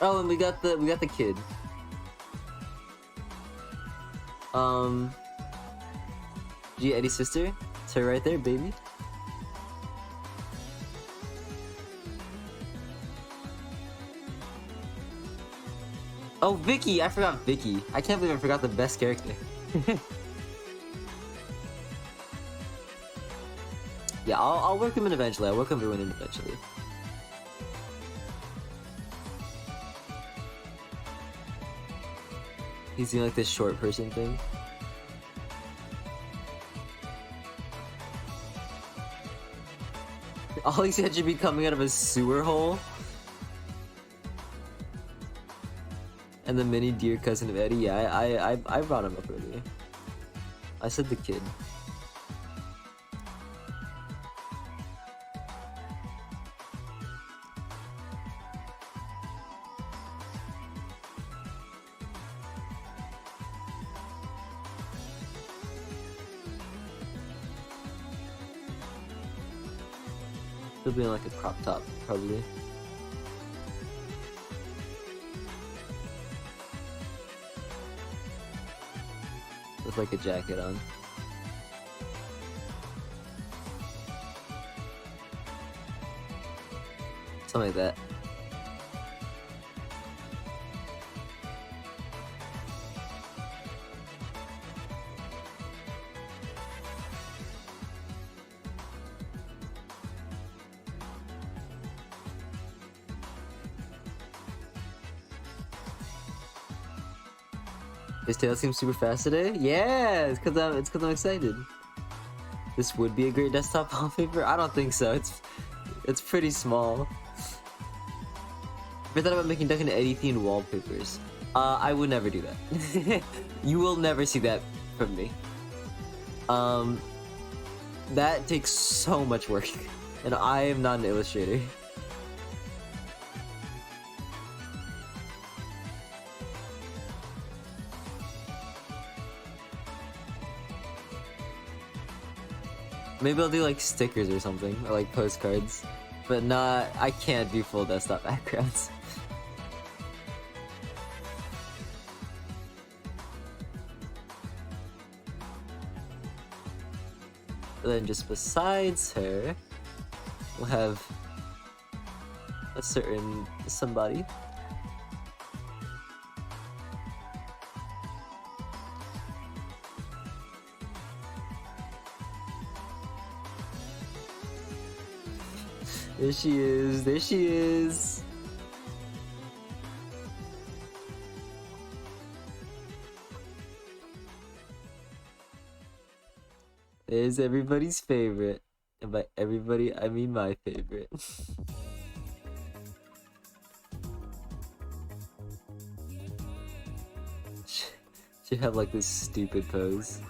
Oh, and we got the kid. G Eddie's sister. It's her right there, baby. Oh, Vicky! I forgot Vicky. I can't believe I forgot the best character. Yeah, I'll work him in eventually. I'll work everyone in eventually. He's doing like this short person thing. All these heads should be coming out of a sewer hole. And the mini dear cousin of Eddie. Yeah, I brought him up earlier. I said the kid. He'll be in like a crop top, probably. With like a jacket on. Something like that. His tail seems super fast today? Yeah, it's cause I'm excited. This would be a great desktop wallpaper? I don't think so. It's pretty small. Ever thought about making Duck and Eddie themed wallpapers? I would never do that. You will never see that from me. That takes so much work, and I am not an illustrator. Maybe I'll do like stickers or something, or like postcards, but I can't do full desktop backgrounds. And then just besides her, we'll have a certain somebody. There she is, there she is. There's everybody's favorite. And by everybody, I mean my favorite. She had like this stupid pose.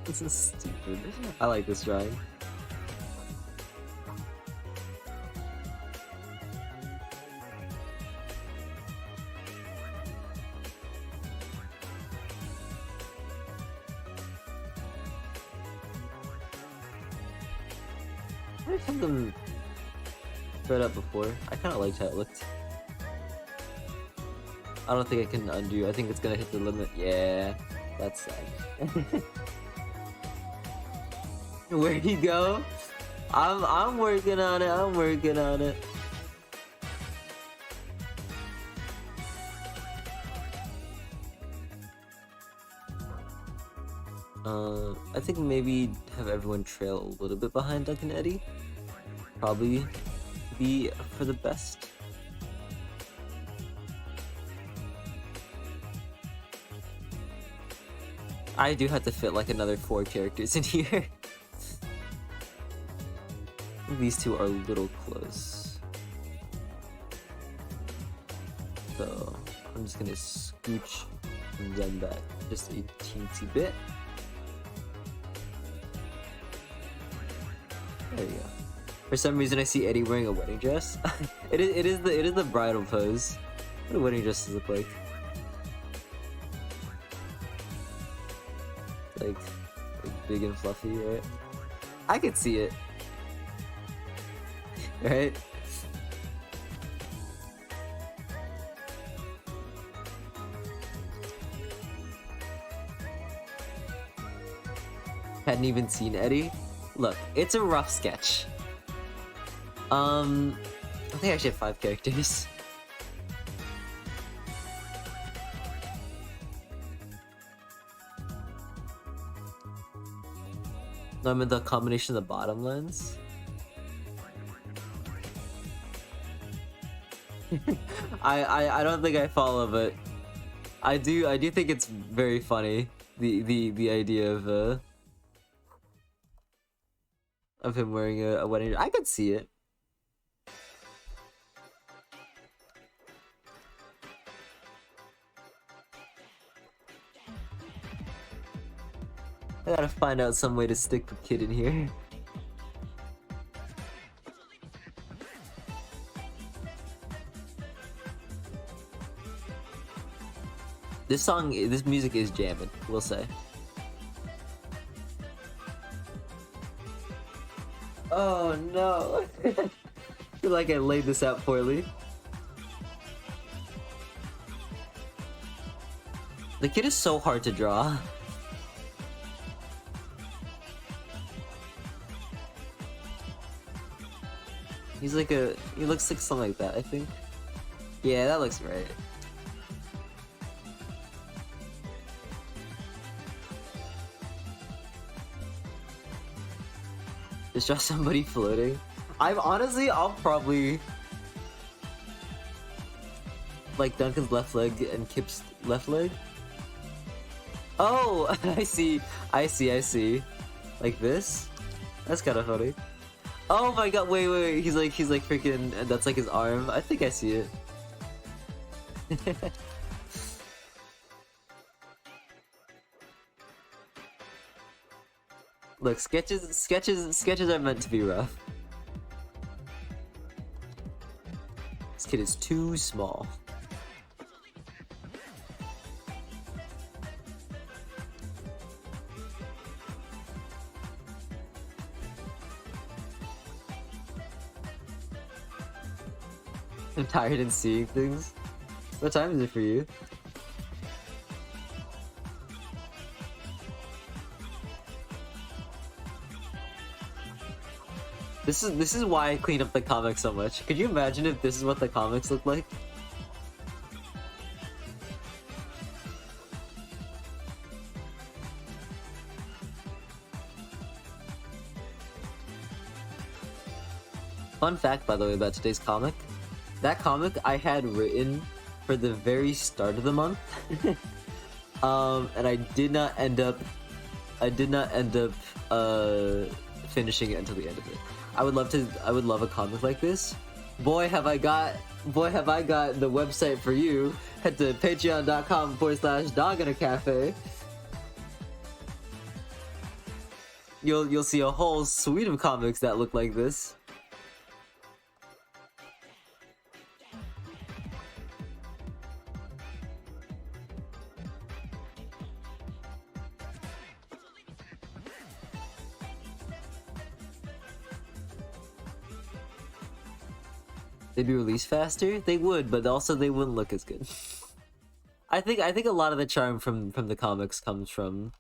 This is stupid. I like this drawing. I have them spread up before? I kind of liked how it looked. I don't think I can undo. I think it's gonna hit the limit. Yeah, that's sad. Where'd he go? I'm working on it. I'm working on it. I think maybe have everyone trail a little bit behind Duncan and Eddie. Probably be for the best. I do have to fit like another 4 characters in here. These two are a little close. So I'm just gonna scooch them back just a teensy bit. There you go. For some reason I see Eddie wearing a wedding dress. it is the bridal pose. What do wedding dresses look like? Like big and fluffy, right? I could see it. Right? Hadn't even seen Eddie. Look, it's a rough sketch. I think I actually have 5 characters. No, I mean the combination of the bottom lens. I don't think I follow, but I do think it's very funny the idea of him wearing a wedding. I could see it. I gotta find out some way to stick the kid in here. This music is jamming, we'll say. Oh no! I feel like I laid this out poorly. The kid is so hard to draw. He's like he looks like something like that, I think. Yeah, that looks right. Just draw somebody floating. I'll probably like Duncan's left leg and Kip's left leg. Oh, I see. Like this? That's kind of funny. Oh my god, wait. He's like freaking, and that's like his arm. I think I see it. Look, sketches are meant to be rough. This kid is too small. I'm tired and seeing things. What time is it for you? This is why I clean up the comics so much. Could you imagine if this is what the comics look like? Fun fact, by the way, about today's comic. That comic I had written for the very start of the month. And I did not end up finishing it until the end of it. I would love a comic like this. Boy have I got the website for you. Head to patreon.com/Doginacafe. You'll see a whole suite of comics that look like this. They'd be released faster? They would, but also they wouldn't look as good. I think a lot of the charm from the comics comes from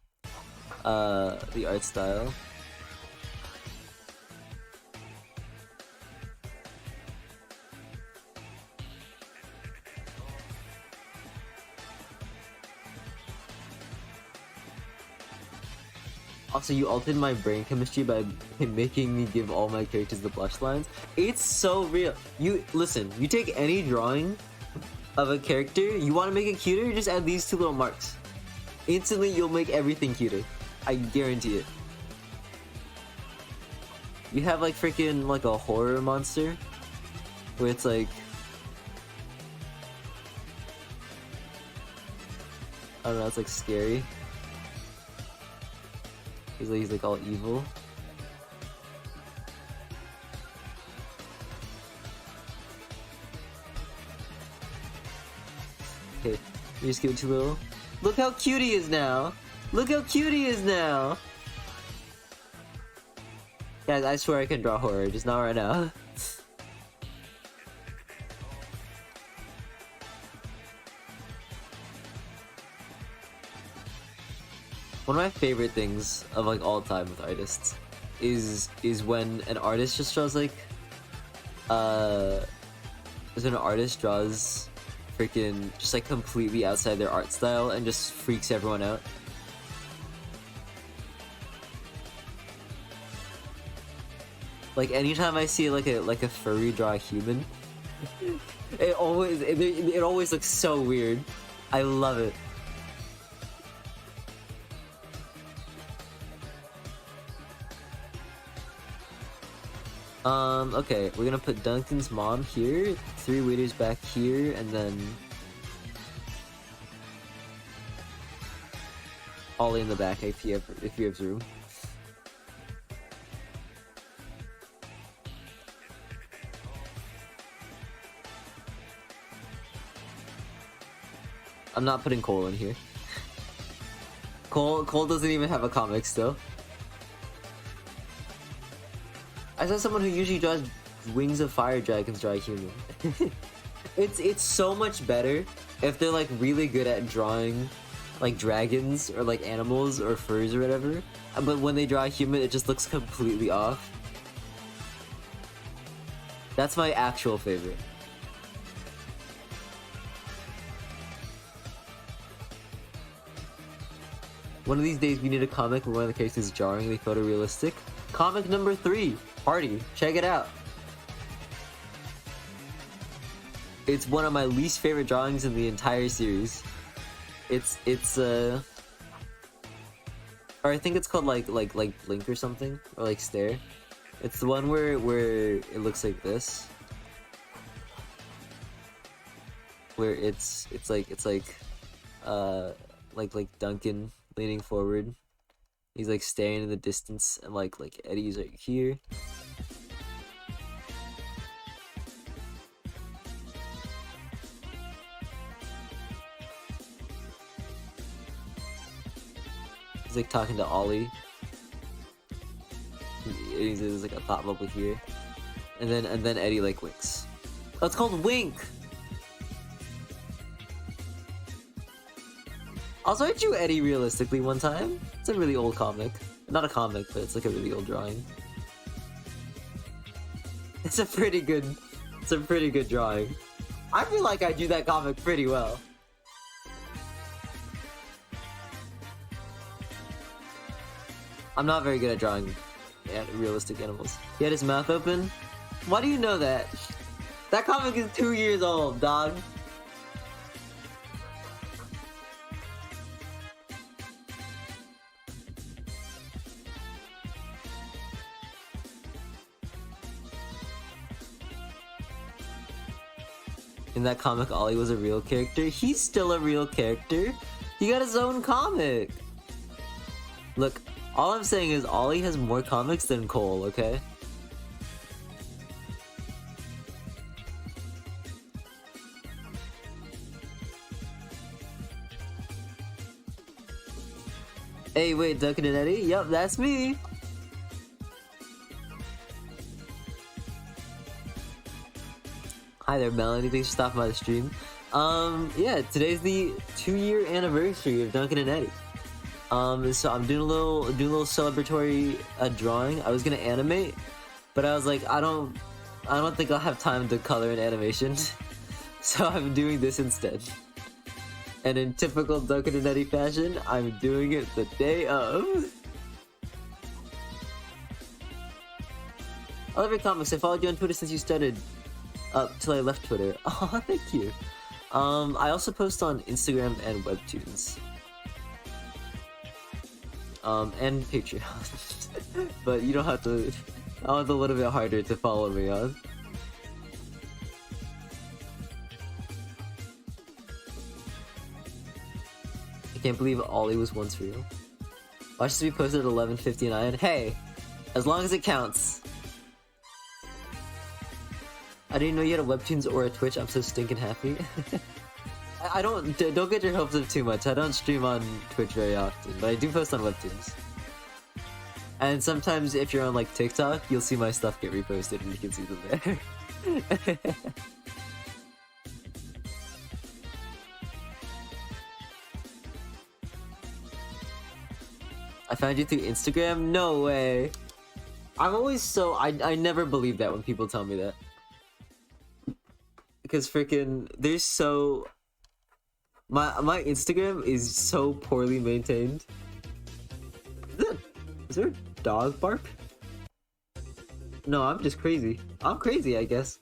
the art style. Also, you altered my brain chemistry by making me give all my characters the blush lines. It's so real. You listen, you take any drawing of a character, you want to make it cuter, just add these two little marks. Instantly, you'll make everything cuter. I guarantee it. You have like freaking like a horror monster where it's like, I don't know, it's like scary. He's like all evil. Okay, you just give it too little. Look how cute he is now! Look how cute he is now! Guys, I swear I can draw horror, just not right now. One of my favorite things of like all time with artists is when an artist just draws like is when an artist draws freaking just like completely outside their art style and just freaks everyone out. Like anytime I see like a furry draw a human, it always looks so weird. I love it. Okay, we're gonna put Duncan's mom here, 3 waiters back here, and then Ollie in the back if you have room. I'm not putting Cole in here. Cole doesn't even have a comic still. I saw someone who usually draws Wings of Fire dragons draw a human. It's so much better if they're like really good at drawing like dragons or like animals or furs or whatever. But when they draw a human, it just looks completely off. That's my actual favorite. One of these days we need a comic where one of the characters is jarringly photorealistic. Comic number 3, Party. Check it out. It's one of my least favorite drawings in the entire series. It's or I think it's called like Blink or something, or like Stare. It's the one where it looks like this. Where it's like Duncan leaning forward. He's like staring in the distance, and like Eddie's right here. He's like talking to Ollie. There's like a thought bubble here, and then Eddie like winks. Oh, it's called Wink. Also, I drew Eddie realistically one time. It's a really old comic. Not a comic, but it's like a really old drawing. It's a pretty good drawing. I feel like I do that comic pretty well. I'm not very good at drawing realistic animals. He had his mouth open? Why do you know that? That comic is 2 years old, dog. In that comic, Ollie was a real character. He's still a real character. He got his own comic. Look, all I'm saying is Ollie has more comics than Cole, okay? Hey, wait, Duncan and Eddie? Yup, that's me. Hi there, Melanie. Thanks for stopping by the stream. Yeah, today's the 2-year anniversary of Duncan and Eddie. So I'm doing a little celebratory drawing. I was gonna animate, but I was like, I don't think I'll have time to color an animation, so I'm doing this instead. And in typical Duncan and Eddie fashion, I'm doing it the day of. I love your comics. I followed you on Twitter since you started, up till I left Twitter. Oh, thank you. I also post on Instagram and Webtoons. And Patreon. But you don't have to. I want a little bit harder to follow me on. I can't believe Ollie was once real. Watch this be posted at 11:59. Hey, as long as it counts. I didn't know you had a Webtoons or a Twitch. I'm so stinking happy. I don't get your hopes up too much. I don't stream on Twitch very often, but I do post on Webtoons. And sometimes if you're on like TikTok, you'll see my stuff get reposted and you can see them there. I found you through Instagram? No way. I'm always so I never believe that when people tell me that. Because freaking there's so my Instagram is so poorly maintained. Is there a dog bark? No, I'm just crazy. I'm crazy, I guess.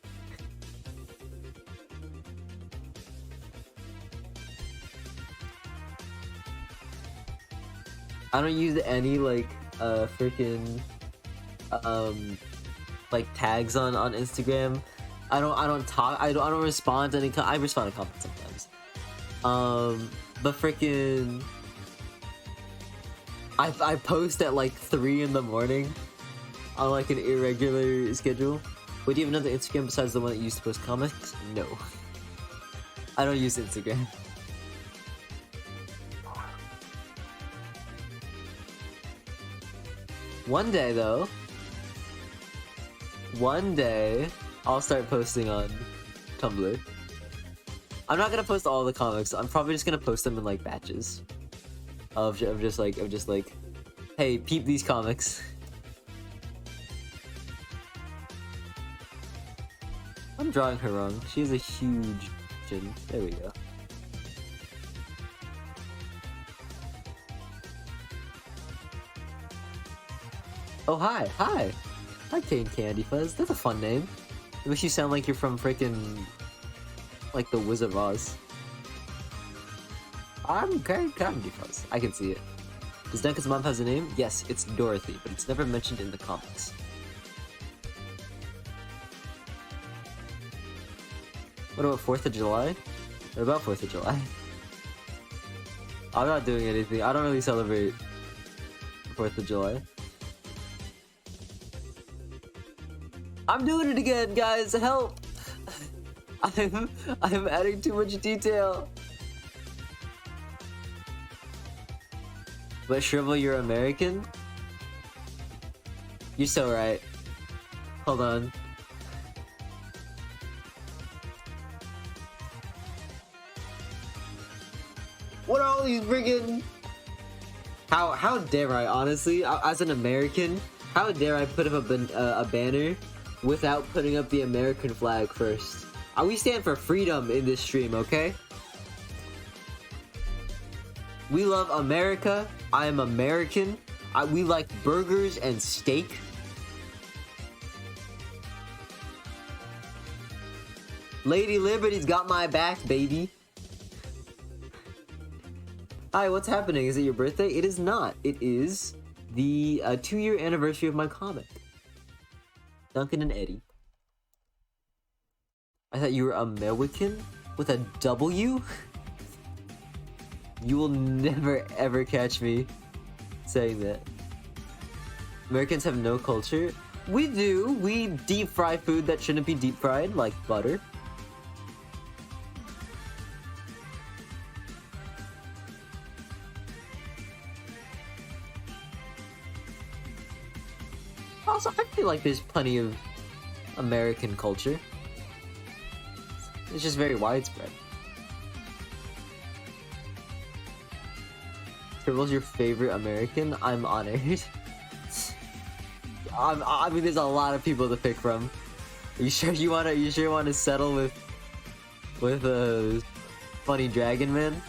I don't use any like freaking like tags on Instagram. I don't talk. I don't respond to any. I respond to comments sometimes. But freaking, I post at like 3 in the morning on like an irregular schedule. Wait, do you have another Instagram besides the one that you used to post comics? No, I don't use Instagram. One day though, I'll start posting on Tumblr. I'm not gonna post all the comics. I'm probably just gonna post them in like batches of just like, hey, peep these comics. I'm drawing her wrong. She has a huge chin. There we go. Oh, hi, Kane Candy Fuzz. That's a fun name. It makes you sound like you're from freaking like the Wizard of Oz. I'm Candy Fuzz. I can see it. Does Duncan's mom has a name? Yes, it's Dorothy, but it's never mentioned in the comics. What about 4th of July? What about 4th of July? I'm not doing anything. I don't really celebrate 4th of July. I'm doing it again, guys! Help! I'm adding too much detail. But Shrivel, you're American? You're so right. Hold on. What are all these friggin'... How dare I, honestly, as an American, how dare I put up a banner without putting up the American flag first? We stand for freedom in this stream, okay? We love America. I am American. We like burgers and steak. Lady Liberty's got my back, baby. Hi, what's happening? Is it your birthday? It is not. It is the 2-year anniversary of my comic. Duncan and Eddie. I thought you were American with a W? You will never ever catch me saying that. Americans have no culture. We do. We deep fry food that shouldn't be deep fried, like butter. Also, I feel like there's plenty of American culture. It's just very widespread. Tribble's your favorite American? I'm honored. I mean, there's a lot of people to pick from. Are you sure you wanna settle with a funny dragon man?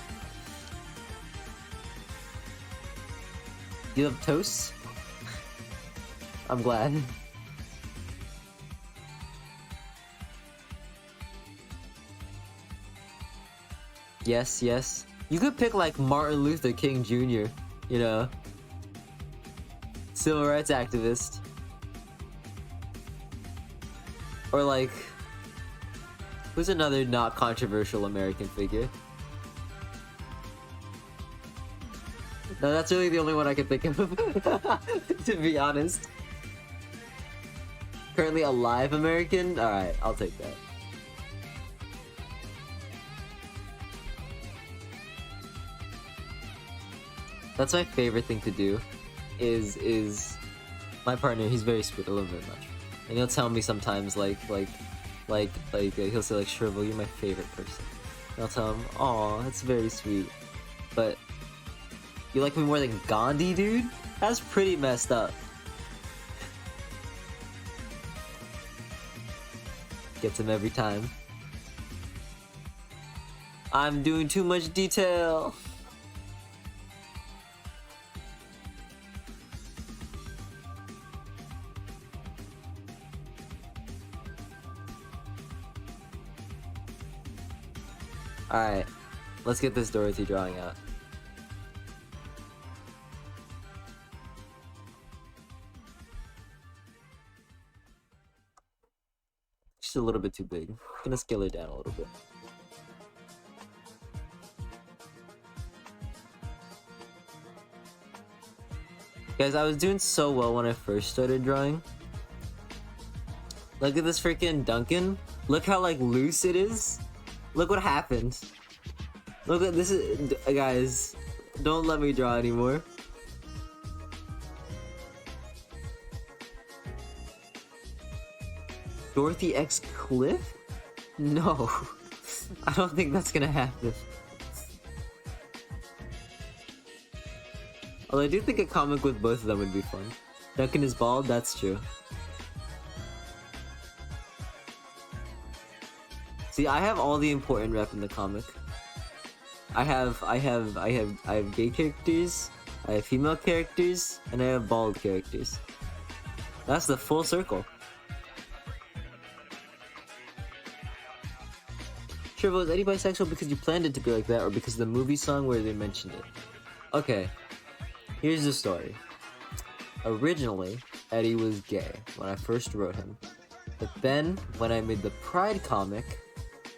You love toast? I'm glad. Yes, yes. You could pick like Martin Luther King Jr., you know? Civil rights activist. Or like, who's another not controversial American figure? No, that's really the only one I can think of, to be honest. Currently alive American? Alright, I'll take that. That's my favorite thing to do, is my partner, he's very sweet, I love him very much. And he'll tell me sometimes like he'll say like, Shrivel, you're my favorite person. And I'll tell him, aw, that's very sweet. But you like me more than Gandhi, dude? That's pretty messed up. Gets him every time. I'm doing too much detail. Alright, let's get this Dorothy drawing out. She's a little bit too big. I'm gonna scale her down a little bit. Guys, I was doing so well when I first started drawing. Look at this freaking Duncan. Look how like loose it is. Look what happened. Look at this is, guys, don't let me draw anymore. Dorothy X Cliff? No. I don't think that's gonna happen. Although I do think a comic with both of them would be fun. Duncan is bald, that's true. See, I have all the important rep in the comic. I have gay characters, I have female characters, and I have bald characters. That's the full circle. Sure, was Eddie bisexual because you planned it to be like that, or because of the movie song where they mentioned it? Okay, here's the story. Originally, Eddie was gay when I first wrote him. But then, when I made the Pride comic,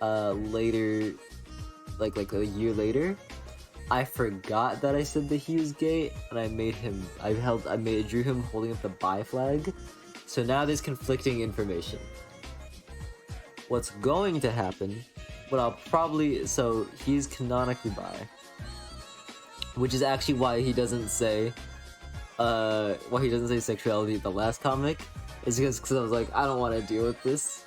later, like a year later, I forgot that I said that he was gay, and I made him, drew him holding up the bi flag. So now there's conflicting information. What's going to happen, so he's canonically bi. Which is actually why he doesn't say sexuality in the last comic, is because I was like, I don't want to deal with this.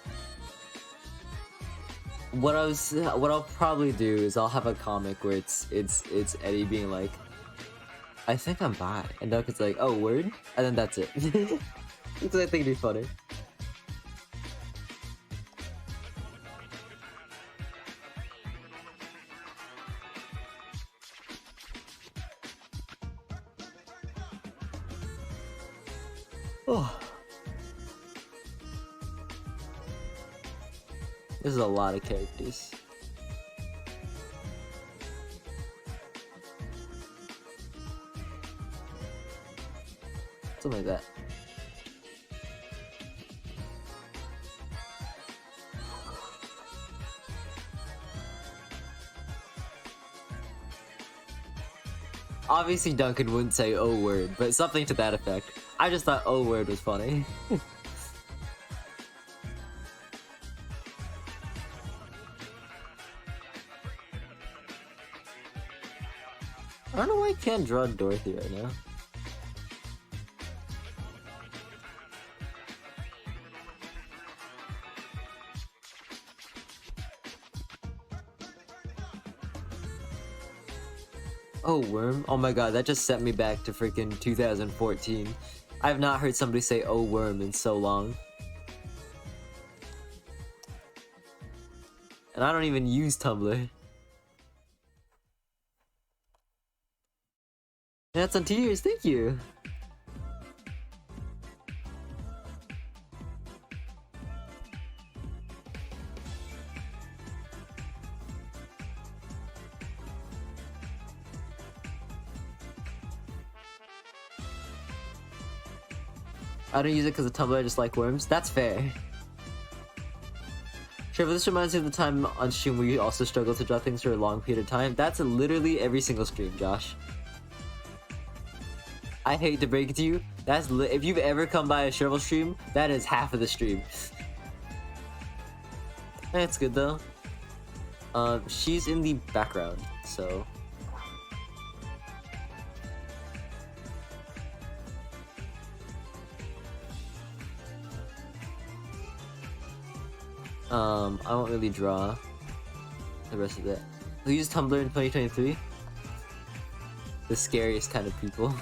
What I'll probably do is I'll have a comic where it's Eddie being like, I think I'm bi, and Duncan's like, oh word, and then that's it. Because I think it'd be funny. Oh. This is a lot of characters. Something like that. Obviously Duncan wouldn't say oh word, but something to that effect. I just thought oh word was funny. I don't know why I can't draw Dorothy right now. Oh, worm? Oh my god, that just sent me back to freaking 2014. I have not heard somebody say oh worm in so long. And I don't even use Tumblr. That's on tears, thank you. I don't use it because of Tumblr, I just like worms. That's fair. Trevor, this reminds me of the time on stream where you also struggle to draw things for a long period of time. That's literally every single stream, Josh. I hate to break it to you. That's if you've ever come by a Shovel stream, that is half of the stream. That's good though. She's in the background, so. I won't really draw the rest of it. Who used Tumblr in 2023? The scariest kind of people.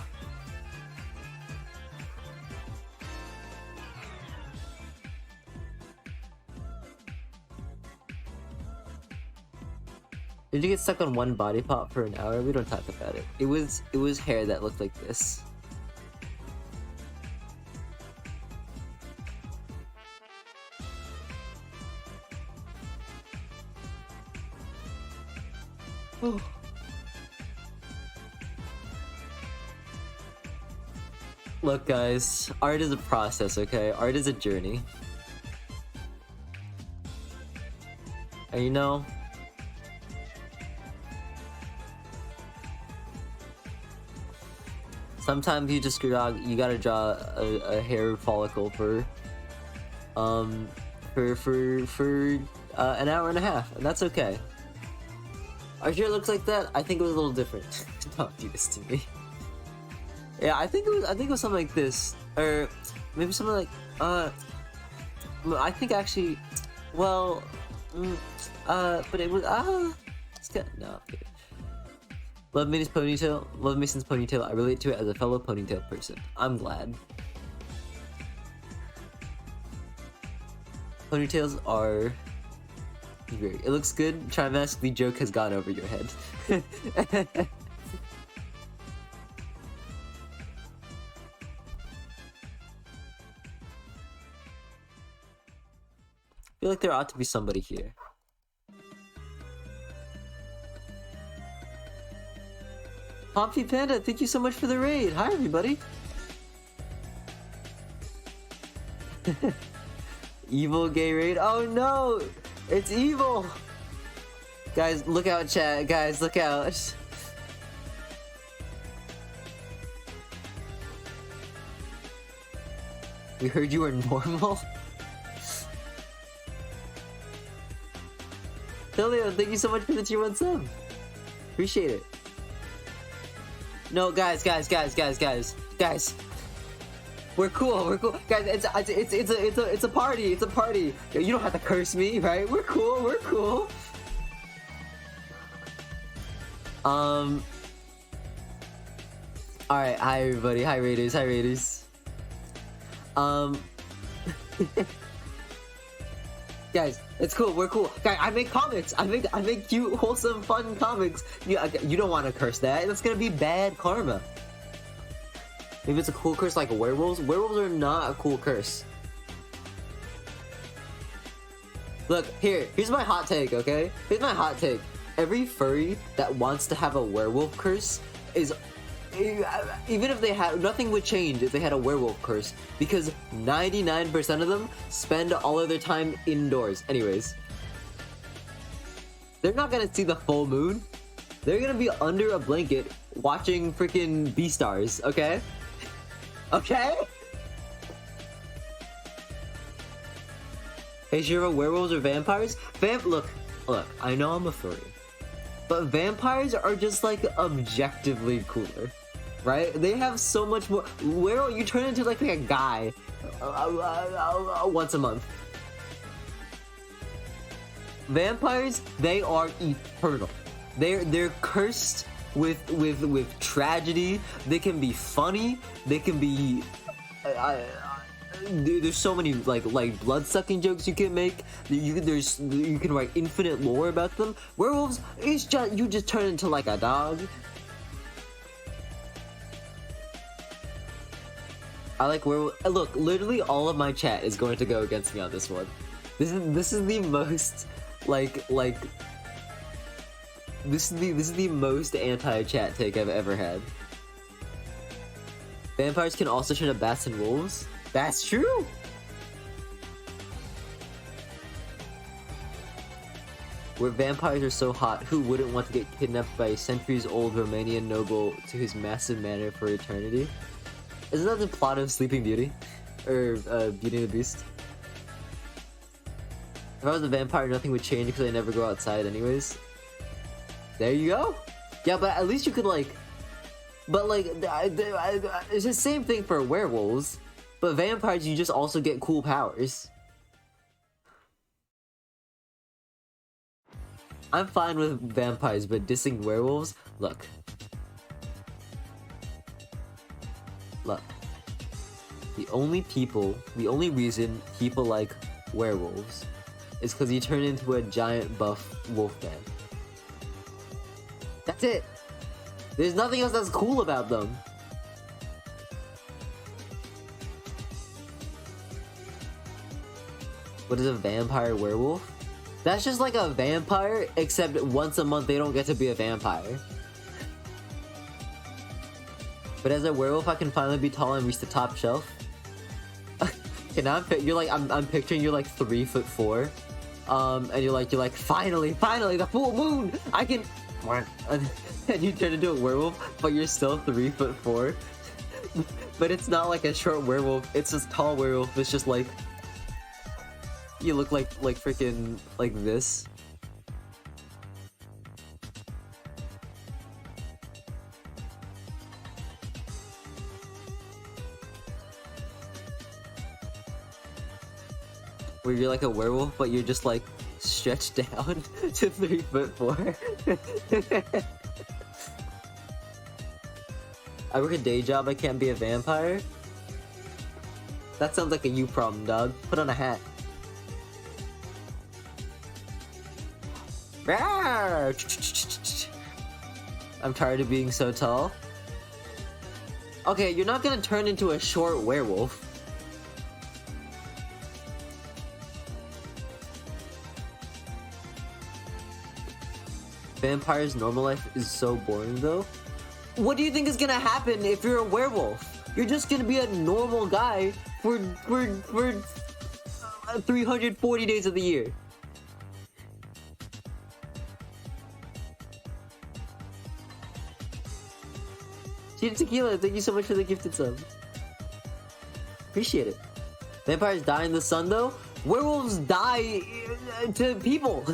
Did you get stuck on one body pop for an hour? We don't talk about it. It was hair that looked like this. Oh. Look guys, art is a process, okay? Art is a journey. And you know, sometimes you gotta draw a hair follicle for an hour and a half, and that's okay. Our hair looks like that. I think it was a little different. Don't do this to me. Yeah, I think it was something like this, or maybe something like I think actually, well, but it was it's good. No. Okay. Love Mason's ponytail. Love Mason's ponytail. I relate to it as a fellow ponytail person. I'm glad. Ponytails are great. It looks good. Trimask, the joke has gone over your head. I feel like there ought to be somebody here. Pompey Panda, thank you so much for the raid. Hi, everybody. Evil gay raid. Oh no, it's evil. Guys, look out, chat. Guys, look out. We heard you were normal. Helio, thank you so much for the tier 1 sub. Appreciate it. No, guys. We're cool. Guys, it's a party. It's a party. You don't have to curse me, right? We're cool. Alright, hi everybody. Hi Raiders. Guys, it's cool. We're cool. Guys, I make comics. I make cute, wholesome, fun comics. You don't want to curse that. That's gonna be bad karma. Maybe it's a cool curse like werewolves. Werewolves are not a cool curse. Look, here's my hot take, okay? Here's my hot take. Every furry that wants to have a werewolf curse is... Even if they had... Nothing would change if they had a werewolf curse. Because 99% of them spend all of their time indoors. Anyways. They're not gonna see the full moon. They're gonna be under a blanket watching freaking Beastars, okay? Okay? Hey, Shiro, werewolves or vampires? Look, I know I'm a furry. But vampires are just like objectively cooler. Right? They have so much more. Werewolf, you turn into like a guy once a month. Vampires, they are eternal. They're cursed with tragedy. They can be funny. They can be. There's so many like blood-sucking jokes you can make. You can write infinite lore about them. Werewolves, it's just you just turn into like a dog. I like werewolf. Look, literally all of my chat is going to go against me on this one. This is the most this is the most anti-chat take I've ever had. Vampires can also turn to bats and wolves. That's true! Where vampires are so hot, who wouldn't want to get kidnapped by a centuries-old Romanian noble to his massive manor for eternity? Isn't that the plot of Sleeping Beauty? Or, Beauty and the Beast? If I was a vampire, nothing would change because I never go outside anyways. There you go! Yeah, but at least you could, like... But, like, it's the same thing for werewolves. But vampires, you just also get cool powers. I'm fine with vampires, but dissing werewolves? Look. Look. The only reason people like werewolves is because you turn into a giant buff wolf man. That's it. There's nothing else that's cool about them. What is a vampire werewolf? That's just like a vampire, except once a month they don't get to be a vampire. But as a werewolf, I can finally be tall and reach the top shelf. Okay, now I'm picturing you're like 3'4", and you're like finally the full moon. I can, and you turn into a werewolf, but you're still 3'4". But it's not like a short werewolf. It's this tall werewolf. It's just like. You look like freaking like this. Where you're like a werewolf, but you're just like stretched down to 3'4". I work a day job, I can't be a vampire? That sounds like a you problem, dog. Put on a hat. I'm tired of being so tall. Okay, you're not gonna turn into a short werewolf. Vampires' normal life is so boring though. What do you think is gonna happen if you're a werewolf? You're just gonna be a normal guy for 340 days of the year. Cheetah Tequila, thank you so much for the gifted sub. Appreciate it. Vampires die in the sun though? Werewolves die to people.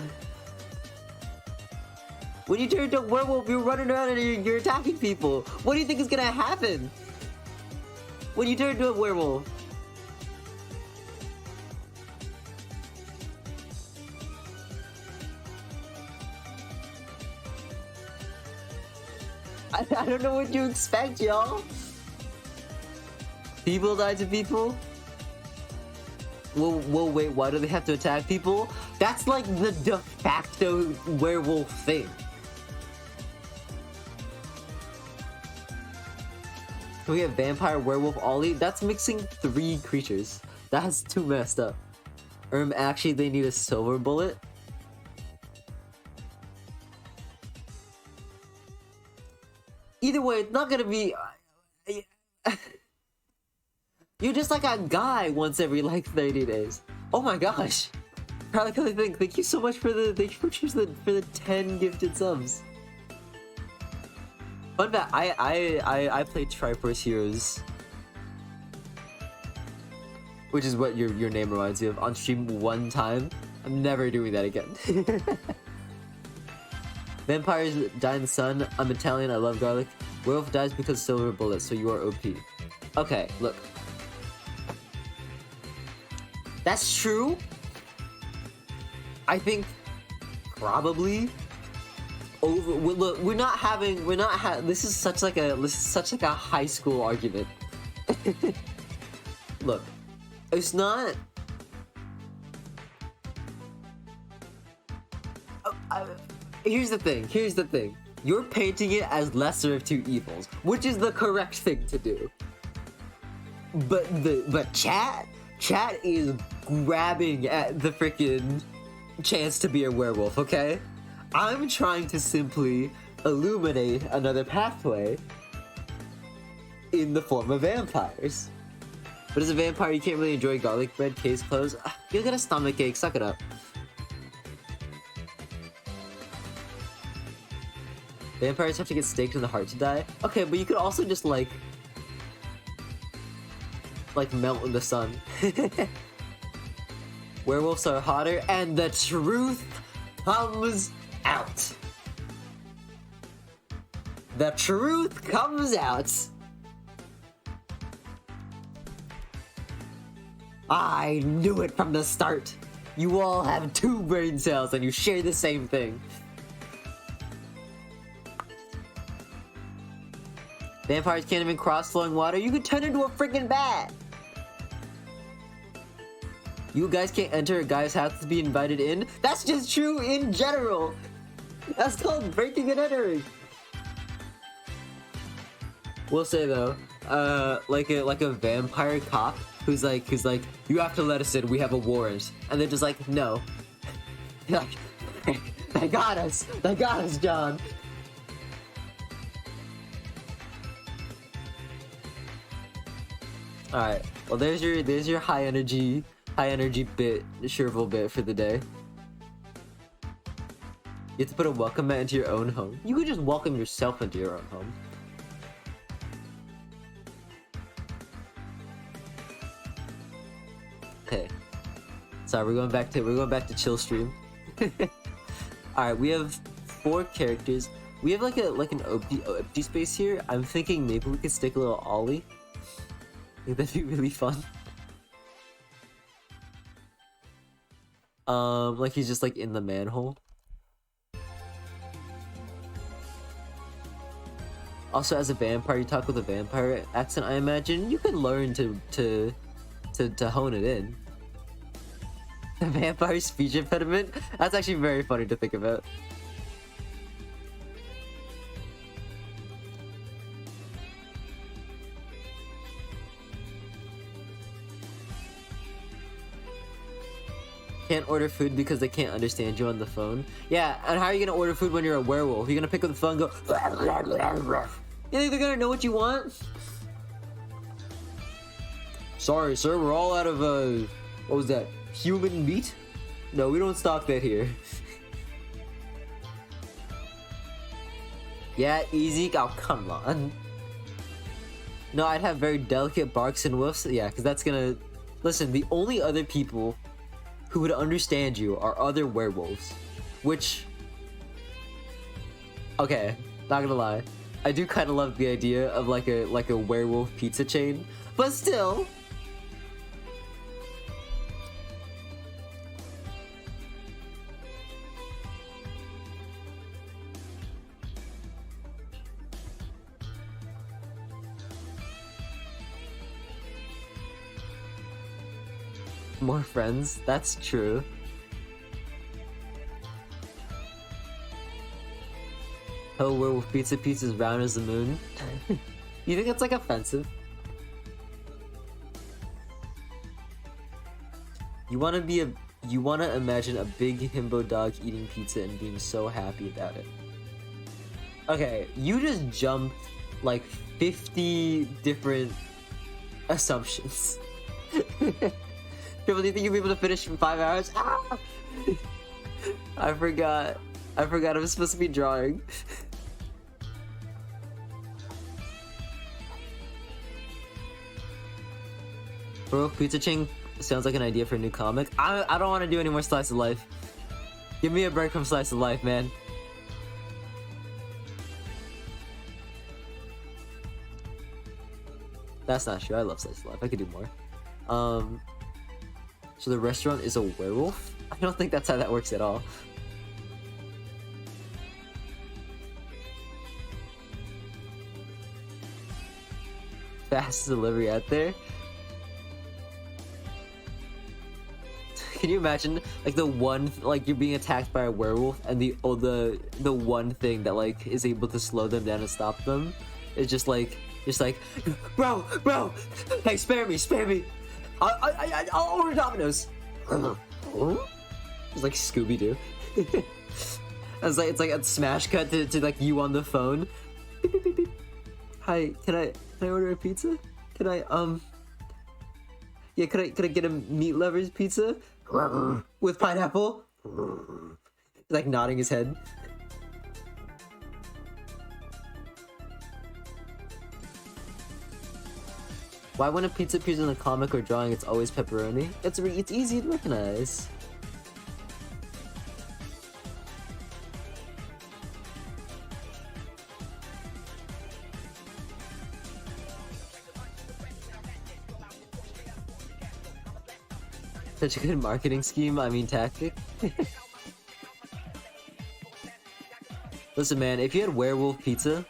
When you turn into a werewolf, you're running around and you're attacking people. What do you think is gonna happen when you turn into a werewolf? I don't know what you expect, y'all. People die to people? Well, wait, why do they have to attack people? That's like the de facto werewolf thing. Can we have vampire, werewolf, ollie? That's mixing 3 creatures. That's too messed up. Actually, they need a silver bullet. Either way, it's not gonna be... You're just like a guy once every like 30 days. Oh my gosh. Probably thank you so much for the 10 gifted subs. Fun fact, I played Triforce Heroes, which is what your name reminds me of, on stream one time. I'm never doing that again. Vampires die in the sun. I'm Italian, I love garlic. Werewolf dies because silver bullets, so you are OP. Okay, look. That's true. I think probably Look, this is such like a high school argument. Look, it's not. Here's the thing. You're painting it as lesser of two evils, which is the correct thing to do. But chat is grabbing at the freaking chance to be a werewolf, okay? I'm trying to simply illuminate another pathway in the form of vampires. But as a vampire, you can't really enjoy garlic bread, case closed. You'll get a stomachache, suck it up. Vampires have to get staked in the heart to die? Okay, but you could also just like melt in the sun. Werewolves are hotter, and the truth comes out. The truth comes out. I knew it from the start. You all have two brain cells and you share the same thing. Vampires can't even cross flowing water. You could turn into a freaking bat. You guys can't enter a guy's house to be invited in. That's just true in general. That's called breaking and entering. We'll say though, like a vampire cop who's like, you have to let us in. We have a warrant, and they're just like, no. Like, they got us, John. All right. Well, there's your high energy bit, Sherville bit for the day. You have to put a welcome mat into your own home. You could just welcome yourself into your own home. Okay. Sorry, we're going back to chill stream. All right, we have 4 characters. We have like an empty space here. I'm thinking maybe we could stick a little Ollie. I think that'd be really fun. Like he's just like in the manhole. Also, as a vampire, you talk with a vampire accent. I imagine you can learn to hone it in. The vampire speech impediment. That's actually very funny to think about. Can't order food because they can't understand you on the phone. Yeah, and how are you gonna order food when you're a werewolf? You're gonna pick up the phone and go. You think they're gonna know what you want? Sorry, sir, we're all out of what was that? Human meat? No, we don't stock that here. Yeah, easy. Oh, come on. No, I'd have very delicate barks and woofs. Yeah, because that's gonna. Listen, the only other people who would understand you are other werewolves, which, okay, not gonna lie, I do kind of love the idea of like a werewolf pizza chain, but still. More friends, that's true. Oh, werewolf pizza's round as the moon. You think it's like offensive? You wanna imagine a big himbo dog eating pizza and being so happy about it. Okay, you just jumped like 50 different assumptions. People, do you think you'll be able to finish in 5 hours? Ah! I forgot I was supposed to be drawing. Bro, pizza chain sounds like an idea for a new comic. I don't want to do any more Slice of Life. Give me a break from Slice of Life, man. That's not true. I love Slice of Life. I could do more. So the restaurant is a werewolf? I don't think that's how that works at all. fastest delivery out there. Can you imagine like the one like you're being attacked by a werewolf and the one thing that like is able to slow them down and stop them is just like bro, hey, spare me, I'll order Domino's. It's like Scooby-Doo. It's like a smash cut to like you on the phone. Beep, beep, beep, beep. Hi, can I order a pizza? Can I yeah, could I get a meat lovers pizza with pineapple? Like nodding his head. Why when a pizza appears in a comic or drawing, it's always pepperoni? It's easy to recognize. Such a good marketing scheme, I mean tactic. Listen man, if you had werewolf pizza,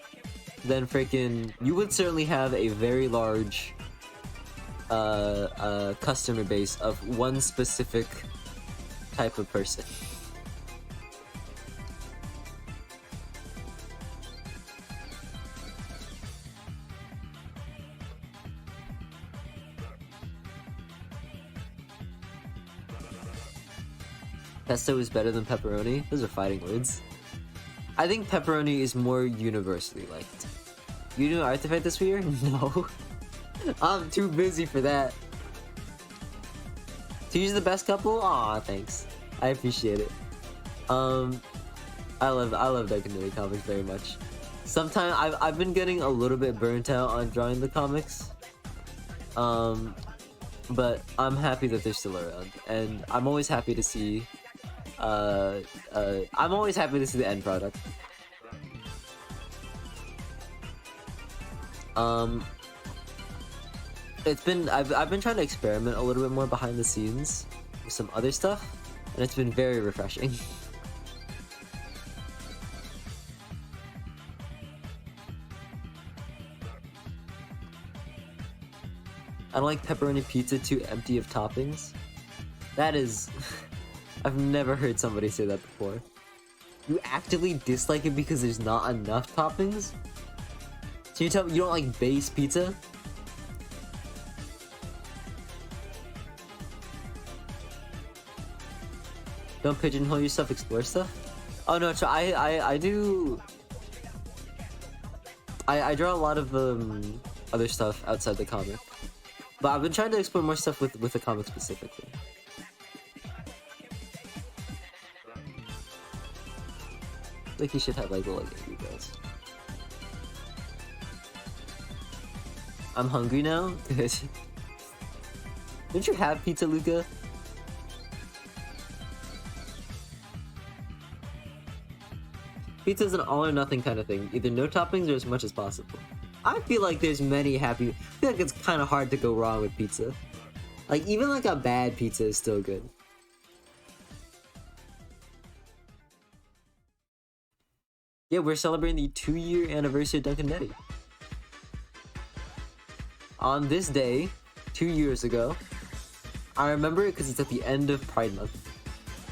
then freaking you would certainly have a very large customer base of one specific type of person. Pesto is better than pepperoni? Those are fighting words. I think pepperoni is more universally liked. You do Artifact this year? No. I'm too busy for that. Two's the best couple? Aw, thanks. I appreciate it. I love Doginacafe comics very much. Sometimes I've been getting a little bit burnt out on drawing the comics. But I'm happy that they're still around, and I'm always happy to see I'm always happy to see the end product. I've been trying to experiment a little bit more behind the scenes with some other stuff, and it's been very refreshing. I don't like pepperoni pizza too empty of toppings. That is... I've never heard somebody say that before. You actively dislike it because there's not enough toppings? So you tell me you don't like base pizza? Don't pigeonhole yourself, explore stuff? Oh no, so I do... I draw a lot of other stuff outside the comic. But I've been trying to explore more stuff with the comic specifically. Like you should have like little angry guys. I'm hungry now? Good. Didn't you have pizza, Luca? Pizza's an all or nothing kind of thing. Either no toppings or as much as possible. I feel like there's many happy... I feel like it's kind of hard to go wrong with pizza. Like, even like a bad pizza is still good. Yeah, we're celebrating the 2-year anniversary of Doginacafe. On this day, 2 years ago, I remember it because it's at the end of Pride Month.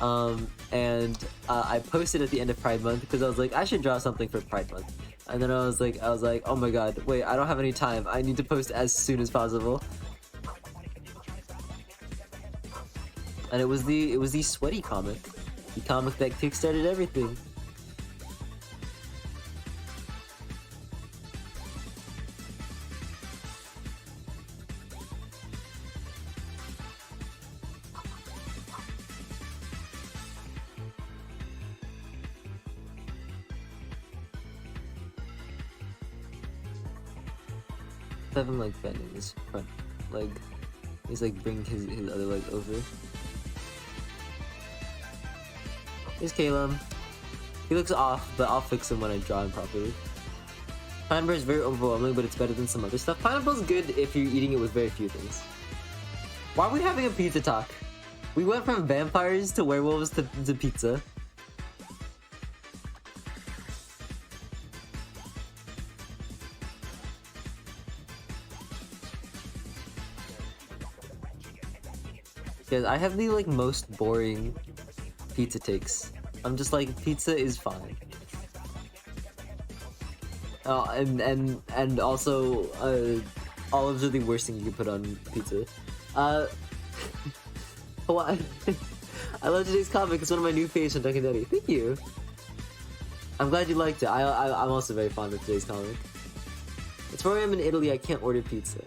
I posted at the end of Pride Month because I was like, I should draw something for Pride Month. And then I was like, oh my god, wait, I don't have any time. I need to post as soon as possible. And it was the sweaty comic. The comic that kickstarted everything. Have him like bending his front leg. He's like bringing his other leg over. Here's Caleb. He looks off, but I'll fix him when I draw him properly. Pineapple is very overwhelming, but it's better than some other stuff. Pineapple's good if you're eating it with very few things. Why are we having a pizza talk? We went from vampires to werewolves to pizza. Guys, I have the like most boring pizza takes. I'm just like, pizza is fine. And also, olives are the worst thing you can put on pizza. What? I love today's comic. It's one of my new faves from Doginacafe. Thank you. I'm glad you liked it. I'm also very fond of today's comic. It's where I am in Italy. I can't order pizza.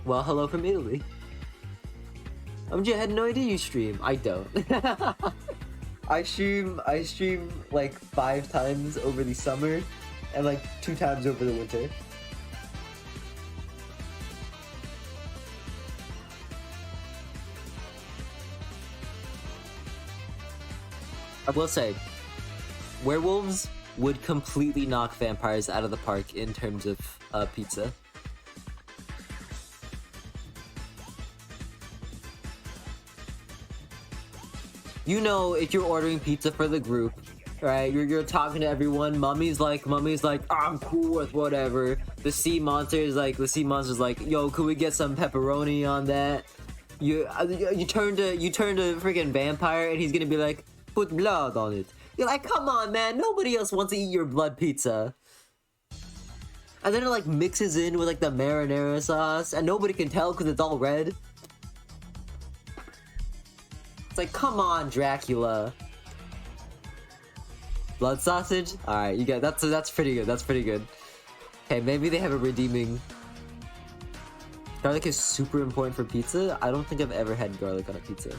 Well, hello from Italy. I had no idea you stream. I don't. I stream like 5 times over the summer and like 2 times over the winter. I will say, werewolves would completely knock vampires out of the park in terms of pizza. You know, if you're ordering pizza for the group, right? You're talking to everyone. Mummy's like, I'm cool with whatever. The sea monster's like, yo, could we get some pepperoni on that? You turn to freaking vampire, and he's gonna be like, put blood on it. You're like, come on, man. Nobody else wants to eat your blood pizza. And then it like mixes in with like the marinara sauce, and nobody can tell because it's all red. It's like, come on, Dracula. Blood sausage? Alright, you got that's pretty good. That's pretty good. Okay, maybe they have a redeeming. Garlic is super important for pizza. I don't think I've ever had garlic on a pizza.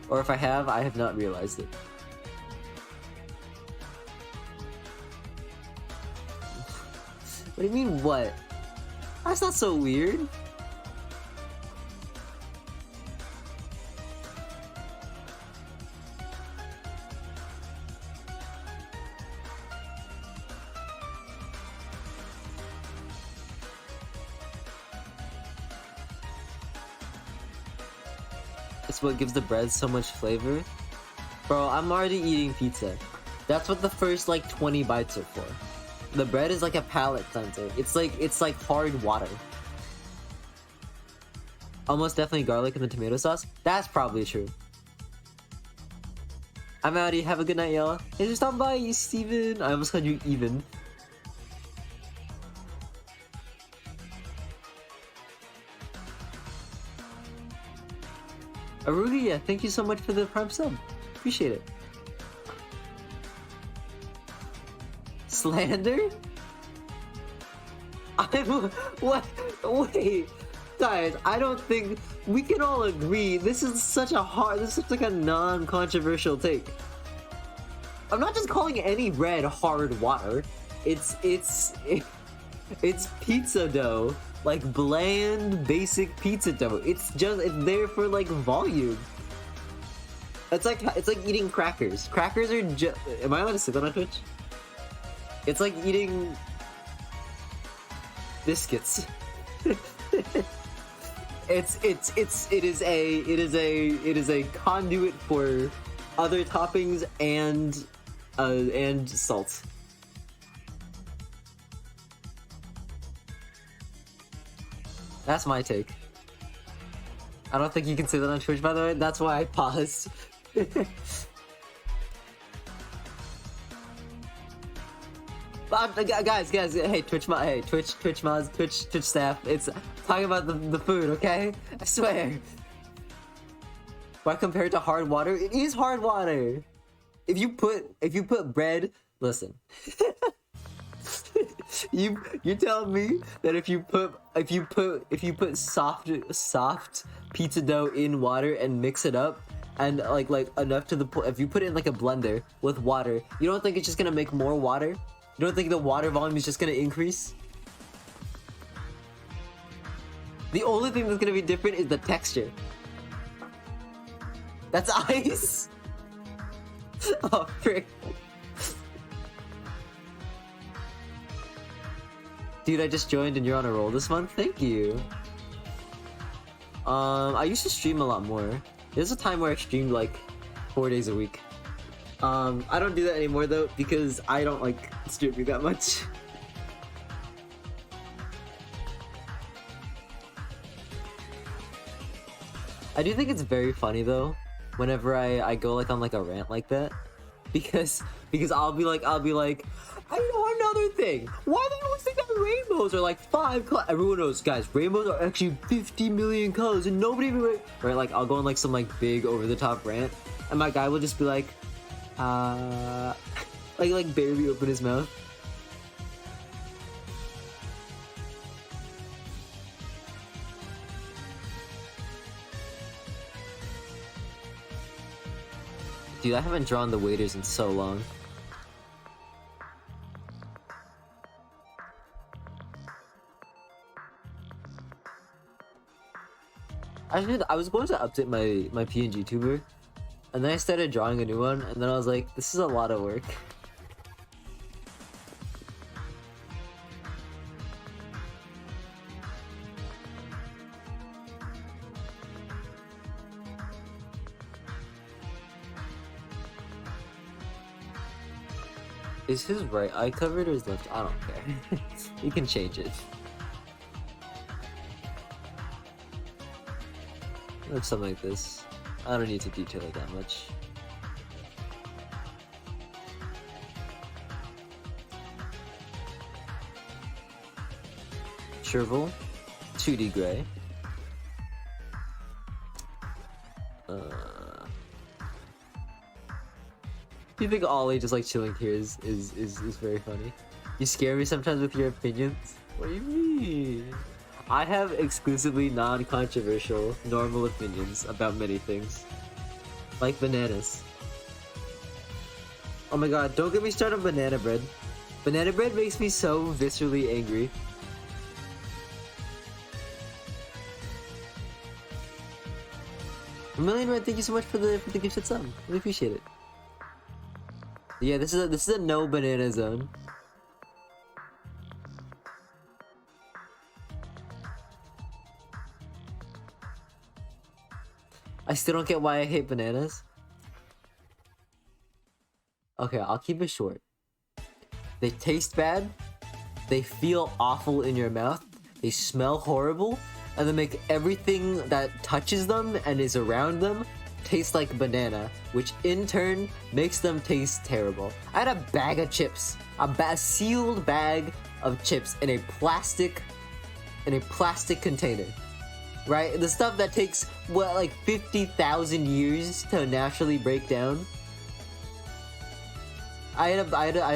Or if I have not realized it. What do you mean, what? That's not so weird. It's what gives the bread so much flavor. Bro, I'm already eating pizza. That's what the first like 20 bites are for. The bread is like a palate cleanser. It's like hard water. Almost definitely garlic in the tomato sauce. That's probably true. I'm outie. Have a good night, y'all. Hey, just stop by, you Steven. I almost called you even. Arulia, thank you so much for the Prime sub. Appreciate it. Slander? What? Wait. Guys, I don't think we can all agree this is such like a non-controversial take. I'm not just calling any bread hard water. It's pizza dough. Like bland, basic pizza dough. It's there for like volume. It's like eating crackers. Crackers are just. Am I allowed to say that on Twitch? It's like eating biscuits. It is a conduit for other toppings and salt. That's my take. I don't think you can say that on Twitch, by the way. That's why I paused. But, guys, hey, Twitch mods, Twitch staff. It's talking about the food, okay? I swear. Why compare it to hard water? It is hard water. If you put bread, listen. You tell me that if you put soft pizza dough in water and mix it up and like enough to the point, if you put it in like a blender with water, you don't think it's just gonna make more water? You don't think the water volume is just gonna increase? The only thing that's gonna be different is the texture. That's ice. Oh frick. Dude, I just joined and you're on a roll this month? Thank you. I used to stream a lot more. There's a time where I streamed like 4 days a week. I don't do that anymore though, because I don't like streaming that much. I do think it's very funny though, whenever I go like on like a rant like that, because I'll be like, I know another thing. Why do they always think that rainbows are like 5 colors? Everyone knows, guys, rainbows are actually 50 million colors, and nobody even right. Like I'll go on like some like big over the top rant, and my guy will just be like, like barely open his mouth. Dude, I haven't drawn the waiters in so long. I was going to update my PNG tuber, and then I started drawing a new one, and then I was like, this is a lot of work. Is his right eye covered or his left? I don't care. You can change it. Or something like this. I don't need to detail it that much. Shrivel, 2D gray. You think Ollie just like chilling here is very funny. You scare me sometimes with your opinions. What do you mean? I have exclusively non-controversial, normal opinions about many things. Like bananas. Oh my god, don't get me started on banana bread. Banana bread makes me so viscerally angry. Million Red, thank you so much for the gifted sub. Really appreciate it. Yeah, this is a no banana zone. I still don't get why I hate bananas. Okay, I'll keep it short. They taste bad, they feel awful in your mouth, they smell horrible, and they make everything that touches them and is around them taste like banana, which in turn makes them taste terrible. I had a bag of chips, a sealed bag of chips in a plastic container. Right? The stuff that takes, what, like 50,000 years to naturally break down? I had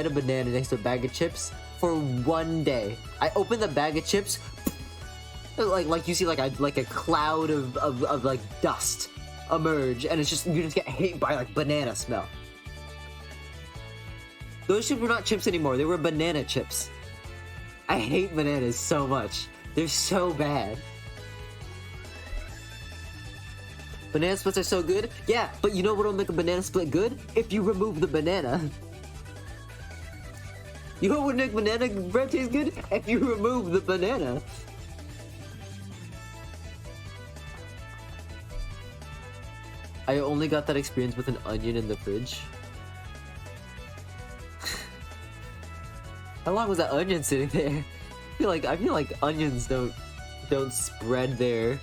a banana next to a bag of chips for 1 day. I opened the bag of chips, like you see like a cloud of like dust emerge, and it's just, you just get hit by like banana smell. Those chips were not chips anymore, they were banana chips. I hate bananas so much. They're so bad. Banana splits are so good? Yeah, but you know what'll make a banana split good? If you remove the banana. You know what would make banana bread taste good? If you remove the banana. I only got that experience with an onion in the fridge. How long was that onion sitting there? I feel like onions don't spread their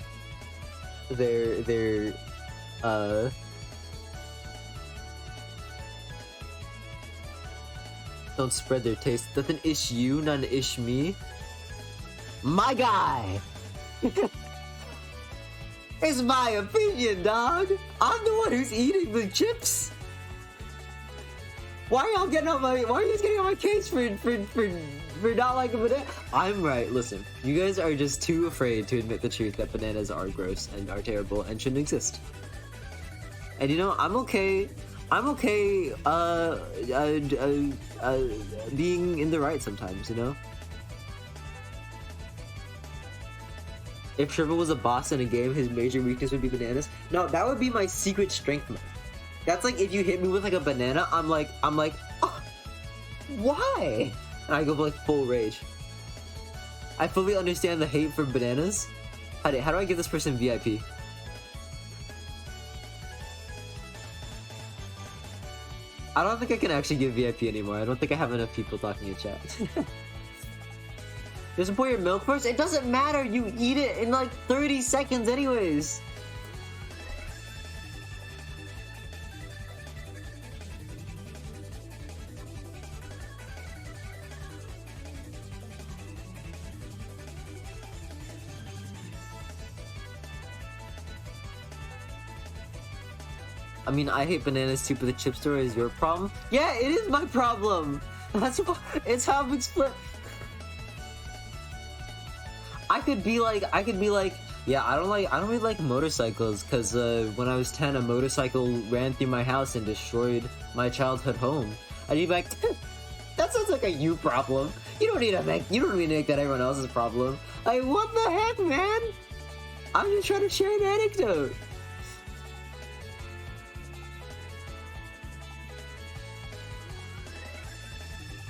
don't spread their taste. That's an ish you, not an ish me. My guy! It's my opinion, dog! I'm the one who's eating the chips! Why are you guys getting on my case for not liking banana? I'm right, listen. You guys are just too afraid to admit the truth that bananas are gross and are terrible and shouldn't exist. And you know, I'm okay being in the right sometimes, you know? If Shrivel was a boss in a game, his major weakness would be bananas. No, that would be my secret strength mode. That's like if you hit me with like a banana, I'm like, oh, why? And I go like full rage. I fully understand the hate for bananas. How do I give this person VIP? I don't think I can actually give VIP anymore. I don't think I have enough people talking in chat. Just pour your milk first? It doesn't matter, you eat it in like 30 seconds anyways. I mean, I hate bananas too, but the chip store is your problem? Yeah, it is my problem! That's what- it's how I'm explaining. I could be like, yeah, I don't really like motorcycles, cause when I was 10, a motorcycle ran through my house and destroyed my childhood home. I'd be like, that sounds like a you problem. You don't need to make that everyone else's problem. Like, what the heck, man? I'm just trying to share an anecdote.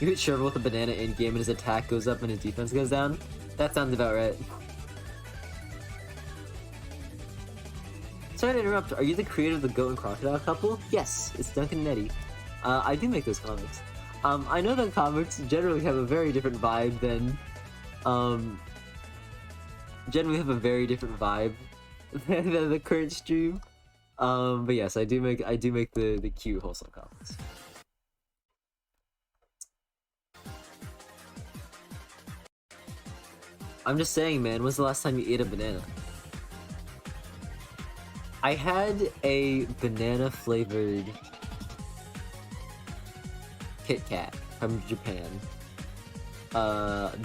You hit Sherville with a banana in-game and his attack goes up and his defense goes down? That sounds about right. Sorry to interrupt, are you the creator of the Goat and Crocodile couple? Yes, it's Duncan and Eddie. I do make those comics. I know that comics generally have a very different vibe than, than the current stream. But yes, I do make the cute, wholesome comics. I'm just saying, man, when's the last time you ate a banana? I had a banana-flavored Kit Kat from Japan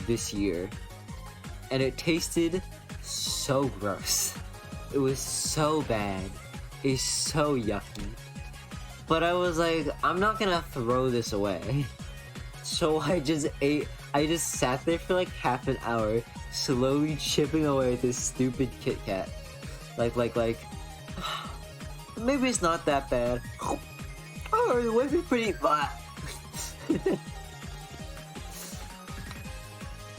this year, and it tasted so gross. It was so bad. It's so yucky. But I was like, I'm not gonna throw this away. So I just sat there for like half an hour, slowly chipping away at this stupid Kit Kat. Like, maybe it's not that bad. Oh, it would be pretty bad.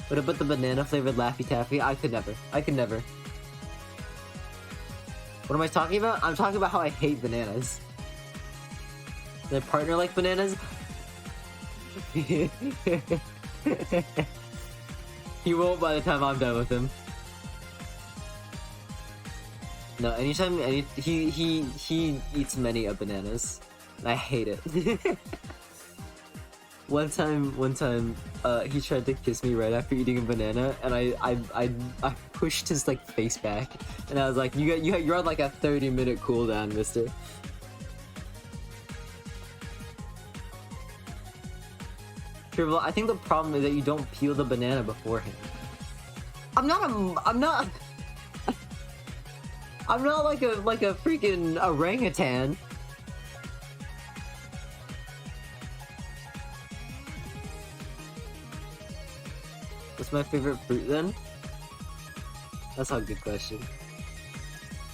What about the banana flavored Laffy Taffy? I could never. What am I talking about? I'm talking about how I hate bananas. My partner like bananas? He won't by the time I'm done with him. No, anytime he eats many of bananas. And I hate it. One time, he tried to kiss me right after eating a banana, and I pushed his like face back, and I was like, you're on like a 30-minute cooldown, mister. Triple, I think the problem is that you don't peel the banana beforehand. I'm not like a freaking orangutan. What's my favorite fruit then? That's a good question.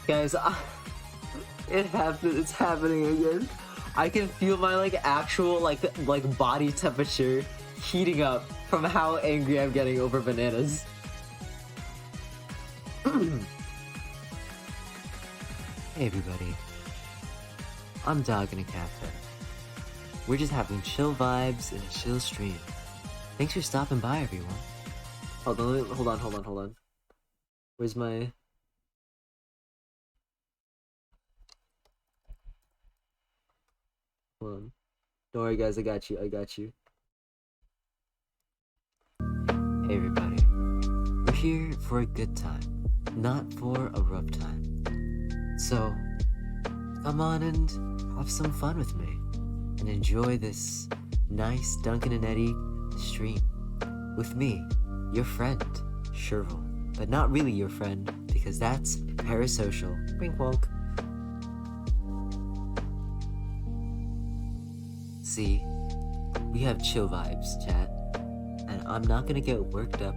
Guys, it's happening again. I can feel my like actual like body temperature heating up from how angry I'm getting over bananas. Hey everybody, I'm Doginacafe. We're just having chill vibes and a chill stream. Thanks for stopping by, everyone. Hold on. Where's my... Hold on. Don't worry guys, I got you. Hey everybody. We're here for a good time, not for a rough time. So, come on and have some fun with me, and enjoy this nice Duncan and Eddie stream. With me, your friend, Sherville. But not really your friend, because that's parasocial. Wink wonk. See, we have chill vibes, chat. And I'm not gonna get worked up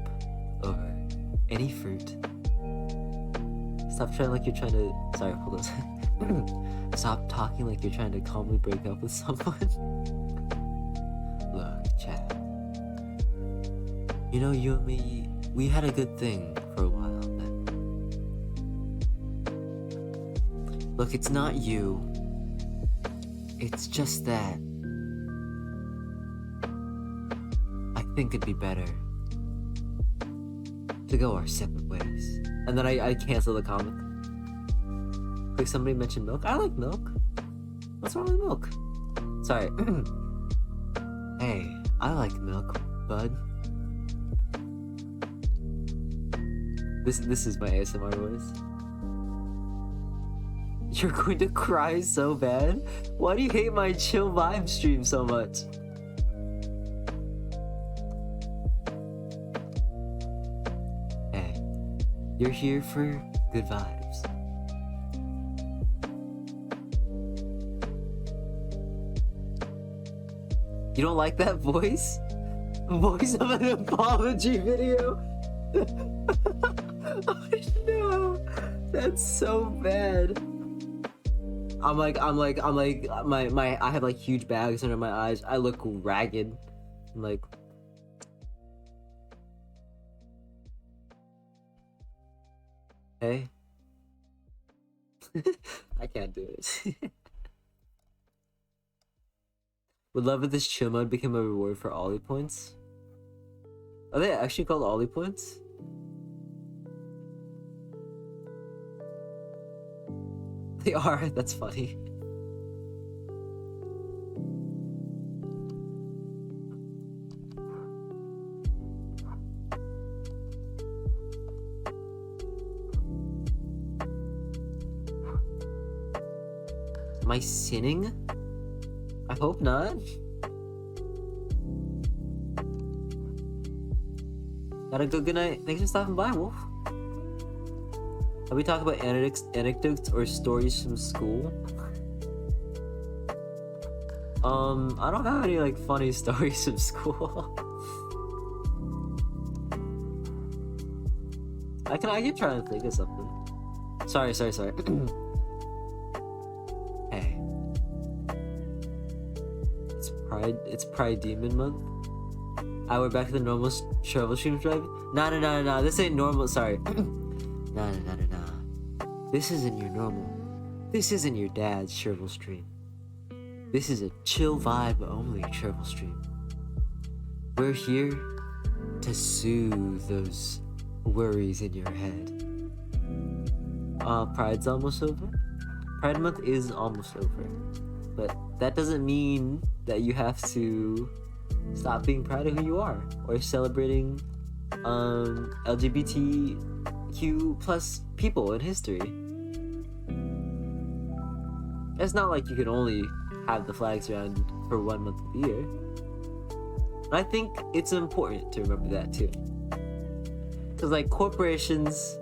over any fruit. Stop trying like you're trying to... Sorry, hold on. Stop talking like you're trying to calmly break up with someone. Look, chat. You know, you and me, we had a good thing for a while, but... Look, it's not you. It's just that... I think it'd be better to go our separate ways. And then I cancel the comic. Like somebody mentioned milk. I like milk. What's wrong with milk? Sorry. Hey, I like milk, bud. This is my ASMR voice. You're going to cry so bad? Why do you hate my chill vibe stream so much? Hey, you're here for good vibes. You don't like that voice? Voice of an apology video? Oh no, that's so bad. I have like huge bags under my eyes. I look ragged. I'm like, hey, I can't do it. Would love if this chill mode became a reward for Ollie points. Are they actually called Ollie points? They are, that's funny. Am I sinning? I hope not. Gotta go, good night. Thanks for stopping by, Wolf. Have we talked about anecdotes or stories from school? I don't have any like funny stories from school. I can try and think of something. Sorry. Hey. It's Pride Demon month. We're back to the normal travel stream drive. No, this ain't normal, sorry. No. This isn't your normal. This isn't your dad's travel stream. This is a chill vibe only travel stream. We're here to soothe those worries in your head. Pride's almost over. Pride month is almost over. But that doesn't mean that you have to stop being proud of who you are or celebrating LGBTQ plus people in history. It's not like you can only have the flags around for 1 month of the year. And I think it's important to remember that too. Because like corporations,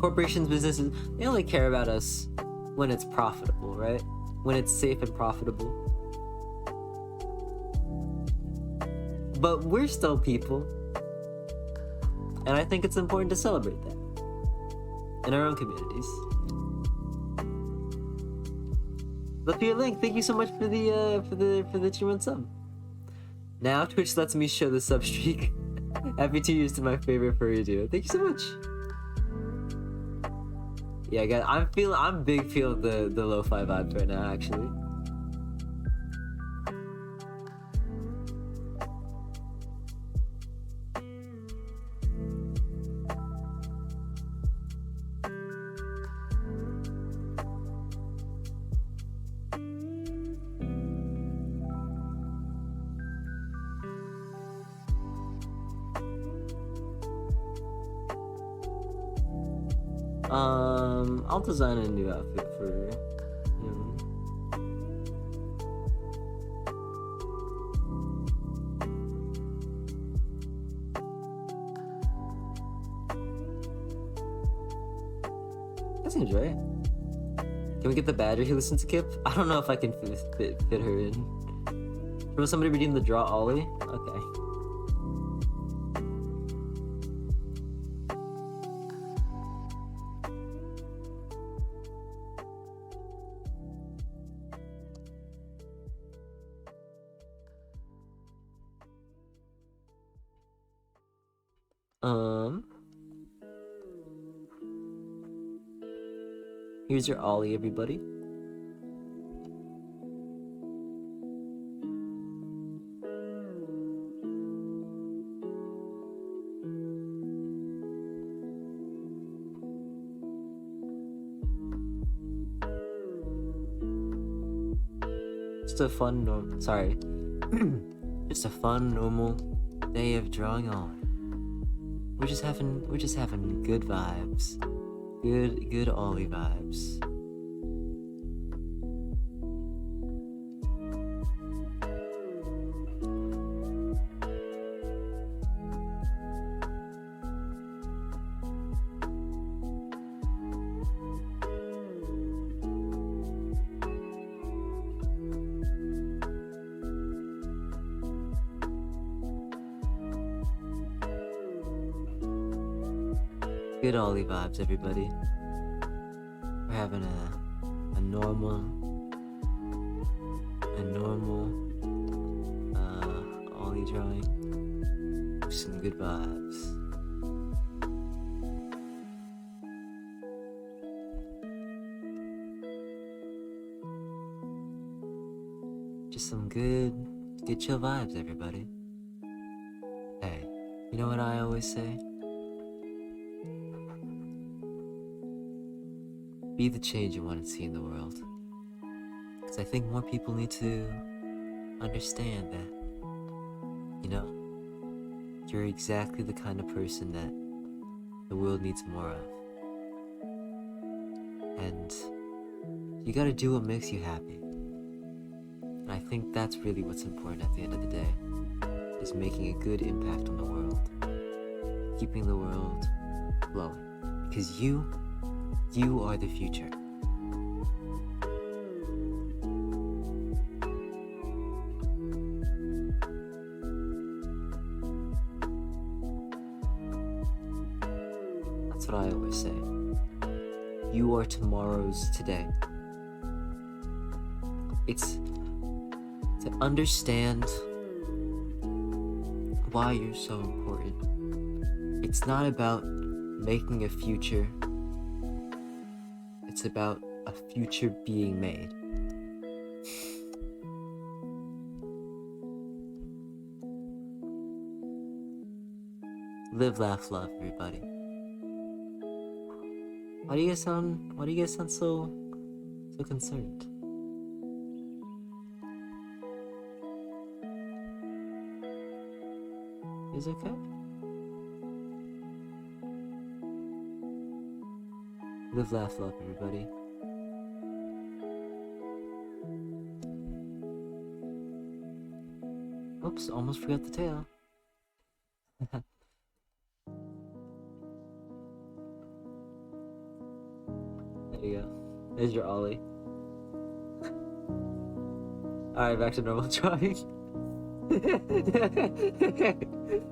corporations, businesses, they only care about us when it's profitable, right? When it's safe and profitable. But we're still people. And I think it's important to celebrate that in our own communities. Lapia Link, thank you so much for the 2-month sub. Now Twitch lets me show the sub streak. Happy 2 years to my favorite furry duo. Thank you so much. Yeah, guys, I'm big feeling the lo-fi vibes right now, actually. I'll design a new outfit for him. That seems right. Can we get the badger who listens to Kip? I don't know if I can fit her in. Will somebody redeem the draw Ollie? Okay. Here's your Ollie, everybody. Just a fun, just a fun, normal day of drawing on. we're just having good vibes. Good Ollie vibes. Good Ollie vibes, everybody. We're having a normal Ollie drawing. Some good vibes. Just some good chill vibes, everybody. Hey, you know what I always say? Be the change you want to see in the world. Because I think more people need to understand that, you know, you're exactly the kind of person that the world needs more of. And you gotta do what makes you happy. And I think that's really what's important at the end of the day, is making a good impact on the world. Keeping the world flowing. Because you are the future. That's what I always say. You are tomorrow's today. It's to understand why you're so important. It's not about making a future. It's about a future being made. Live, laugh, love, everybody. Why do you guys sound so concerned? Is it okay? Live, laugh, love, everybody. Oops, almost forgot the tail. There you go. There's your Ollie. Alright, back to normal drawing.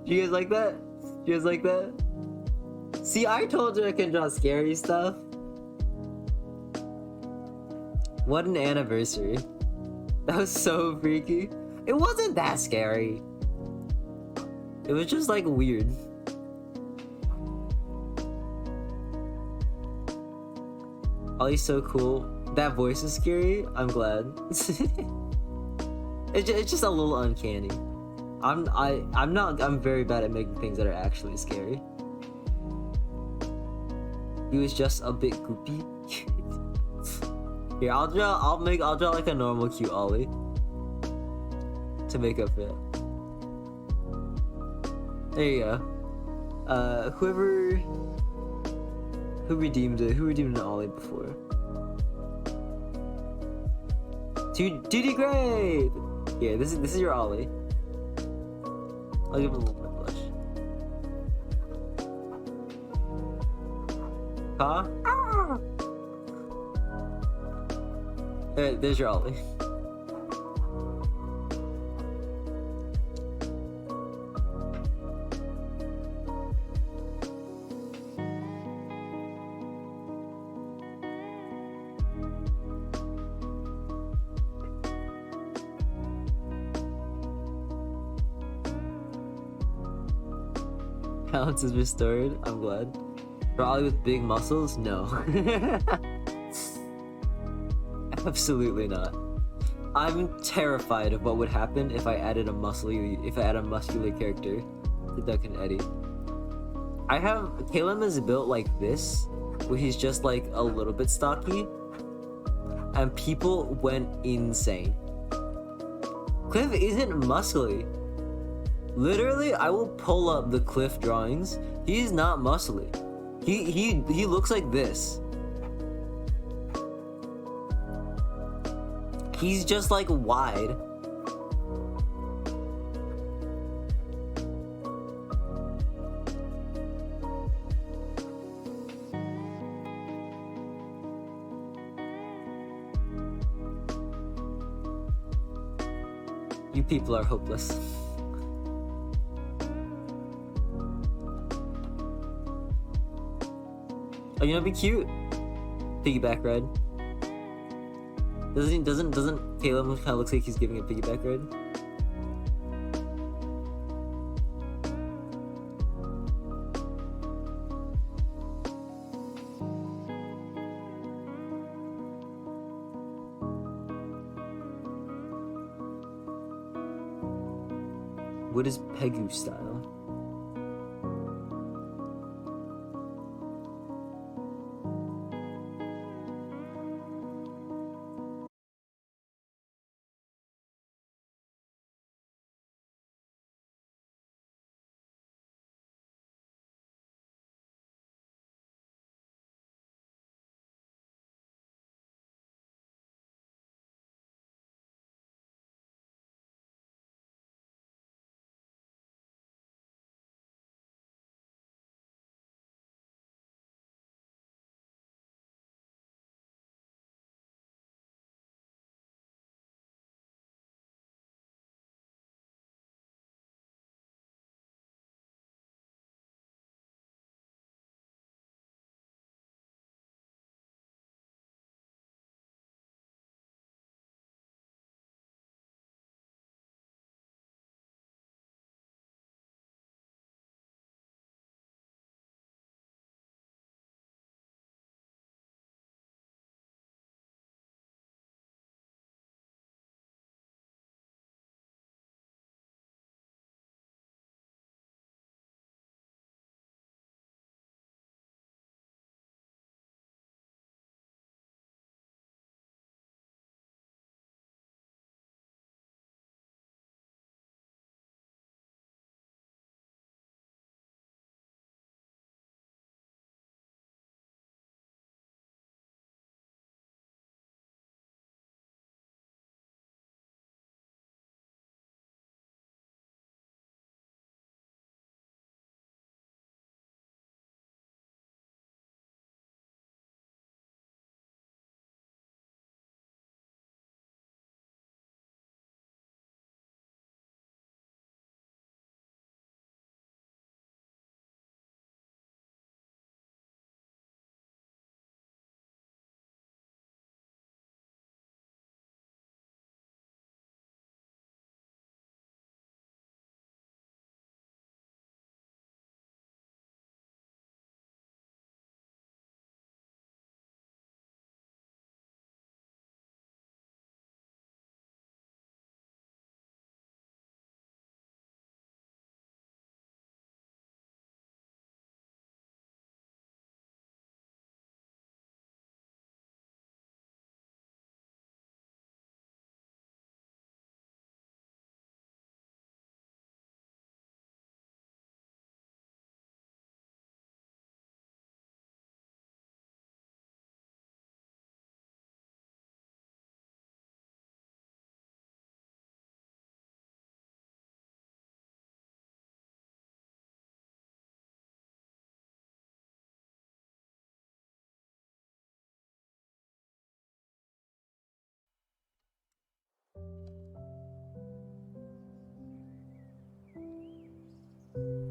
Do you guys like that? Do you guys like that? See, I told you I can draw scary stuff. What an anniversary. That was so freaky. It wasn't that scary. It was just like weird. Ollie's so cool. That voice is scary. I'm glad. It's just a little uncanny. I'm very bad at making things that are actually scary. He was just a bit goopy. Here, I'll draw like a normal cute Ollie to make up for it. There you go. Who redeemed an Ollie before? Duty great. Yeah, this is your Ollie. I'll give him a little bit of blush. Huh? Ah! There's your Ollie. Balance is restored. I'm glad. For Ollie with big muscles? No. Absolutely not. I'm terrified of what would happen if I added a muscular character to Duck and Eddie. Caleb is built like this, where he's just like a little bit stocky, and people went insane. Cliff isn't muscly. Literally, I will pull up the Cliff drawings. He's not muscly. He looks like this. He's just like wide. You people are hopeless. Oh, you know, be cute. Piggyback ride. Doesn't Caleb kind of looks like he's giving a piggyback ride? What is Pegu style?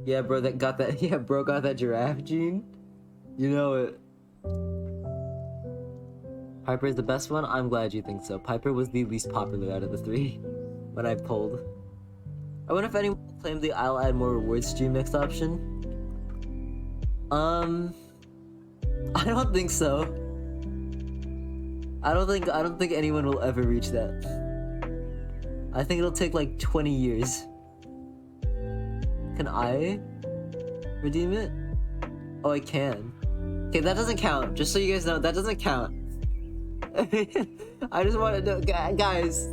Yeah, bro, that got that. Yeah, bro, got that giraffe gene. You know it. Piper is the best one? I'm glad you think so. Piper was the least popular out of the three when I pulled. I wonder if anyone claimed the I'll add more rewards stream next option. I don't think so. I don't think anyone will ever reach that. I think it'll take like 20 years. Can I redeem it? Oh, I can. Okay, that doesn't count. Just so you guys know, that doesn't count. I just want to know, guys.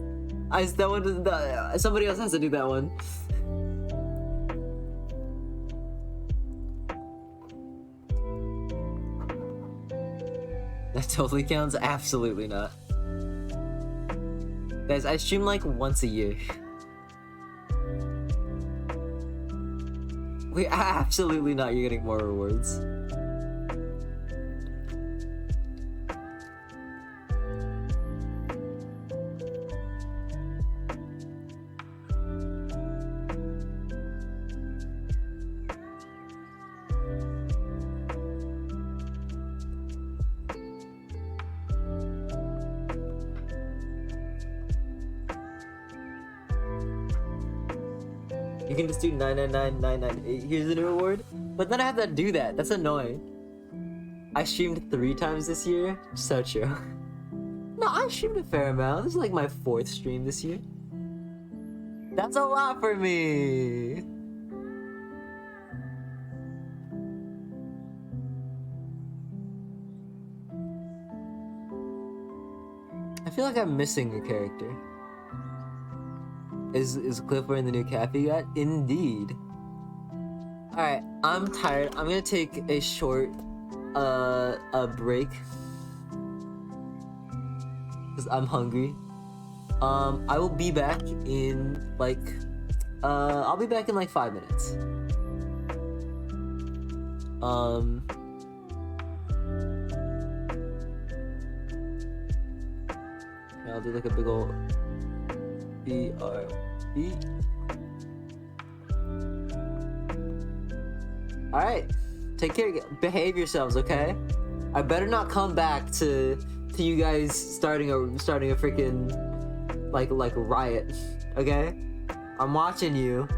That one. Somebody else has to do that one. That totally counts? Absolutely not. Guys, I stream like once a year. Wait, absolutely not. You're getting more rewards. You can just do 999,998. Here's the new reward. But then I have to do that. That's annoying. I streamed 3 times this year. So true. No, I streamed a fair amount. This is like my 4th stream this year. That's a lot for me. I feel like I'm missing a character. Is Cliff wearing the new cafe yet? Indeed. Alright, I'm tired. I'm gonna take a short a break. Because I'm hungry. I will be back in like I'll be back in like 5 minutes. I'll do like a big ol' BRB. Alright. Take care. Behave yourselves, okay? I better not come back to you guys starting a freaking like riot, okay? I'm watching you.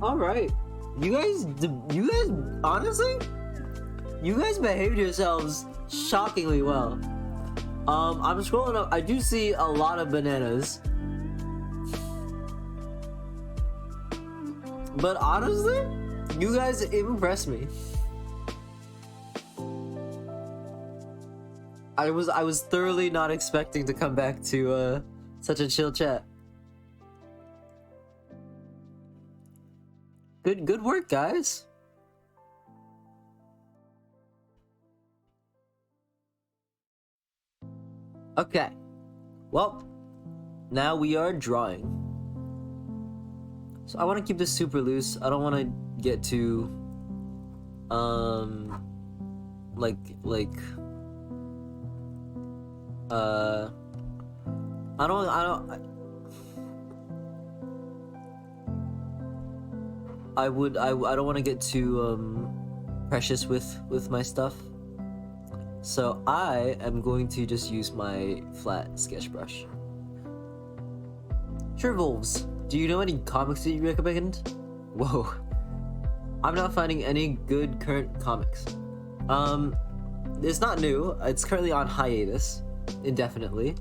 All right, you guys, honestly, you guys behaved yourselves shockingly well. I'm scrolling up. I do see a lot of bananas, but honestly, you guys impressed me. I was thoroughly not expecting to come back to such a chill chat. Good work, guys. Okay. Well, now we are drawing. So I want to keep this super loose. I don't want to get too like I don't want to get too precious with my stuff. So I am going to just use my flat sketch brush. Sure, Wolves, do you know any comics that you recommend? Whoa. I'm not finding any good current comics. It's not new. It's currently on hiatus, indefinitely.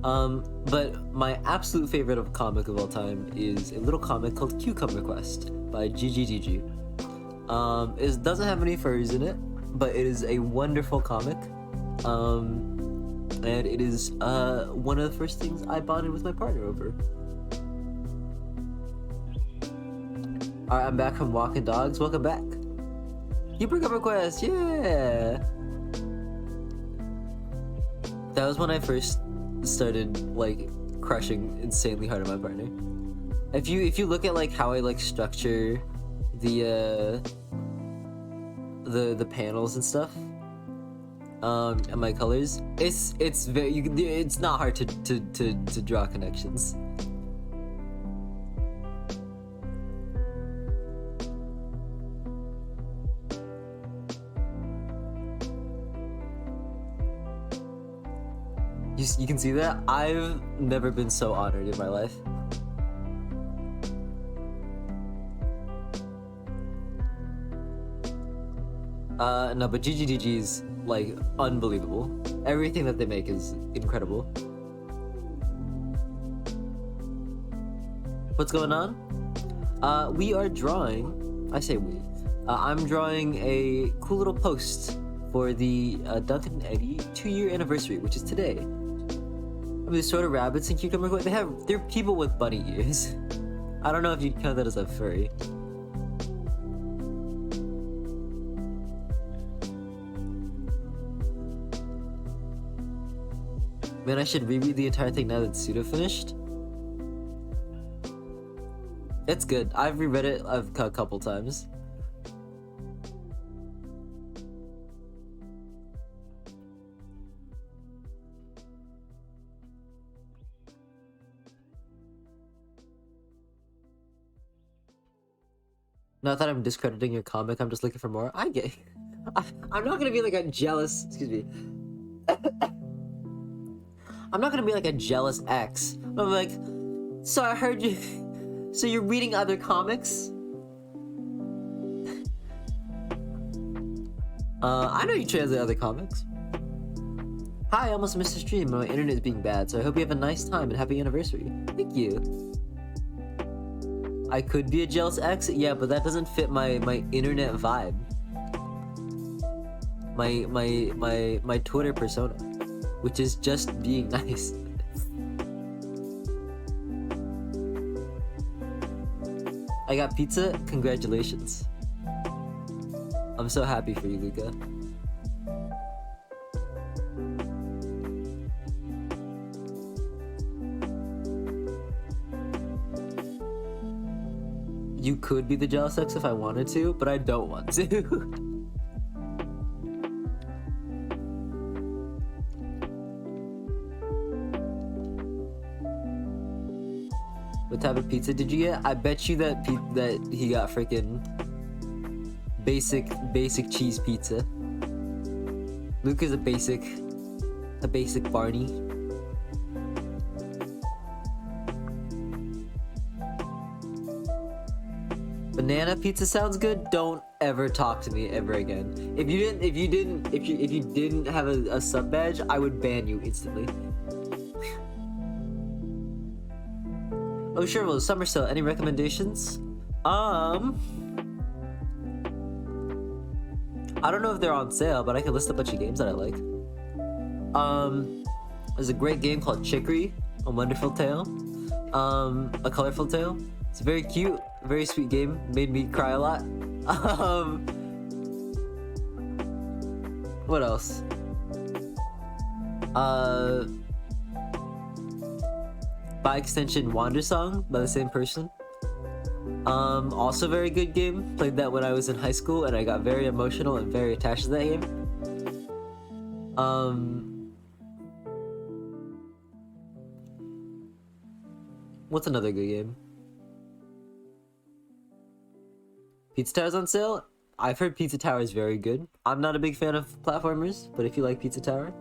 But my absolute favorite of comic of all time is a little comic called Cucumber Quest by GGGG. It doesn't have any furries in it, but it is a wonderful comic. And it is one of the first things I bonded with my partner over. Alright, I'm back from walking dogs. Welcome back. Cucumber Quest, yeah! That was when I first started like crushing insanely hard on my partner. If you look at like how I like structure the panels and stuff, and my colors, it's very it's not hard to draw connections. You can see that? I've never been so honored in my life. No, but GGGG is like unbelievable. Everything that they make is incredible. What's going on? We are drawing, I say we, I'm drawing a cool little post for the Duncan and Eddie 2-year anniversary, which is today. I mean, there's sort of rabbits and cucumber. They're people with bunny ears. I don't know if you'd count that as a furry. Man, I should reread the entire thing now that it's pseudo finished. It's good. I've reread it a couple times. Not that I'm discrediting your comic, I'm just looking for more. I get I'm not gonna be like a jealous, excuse me. I'm not gonna be like a jealous ex. I'm like, so I heard you, so you're reading other comics? I know you translate other comics. Hi, I almost missed the stream, my internet is being bad, so I hope you have a nice time and happy anniversary. Thank you. I could be a jealous ex, yeah, but that doesn't fit my internet vibe. My Twitter persona, which is just being nice. I got pizza. Congratulations. I'm so happy for you, Luca. You could be the jealous ex if I wanted to, but I don't want to. What type of pizza did you get? I bet you that he got freaking basic cheese pizza. Luke is a basic Barney. Banana pizza sounds good. Don't ever talk to me ever again. If you didn't have a sub badge, I would ban you instantly. Oh sure, well, summer sale. Any recommendations? I don't know if they're on sale, but I can list a bunch of games that I like. There's a great game called Chicory, A Wonderful Tale, A Colorful Tale. It's very cute, very sweet game. Made me cry a lot. What else? By extension, Wander Song by the same person. Also very good game. Played that when I was in high school, and I got very emotional and very attached to that game. What's another good game? Pizza Tower's on sale? I've heard Pizza Tower is very good. I'm not a big fan of platformers, but if you like Pizza Tower.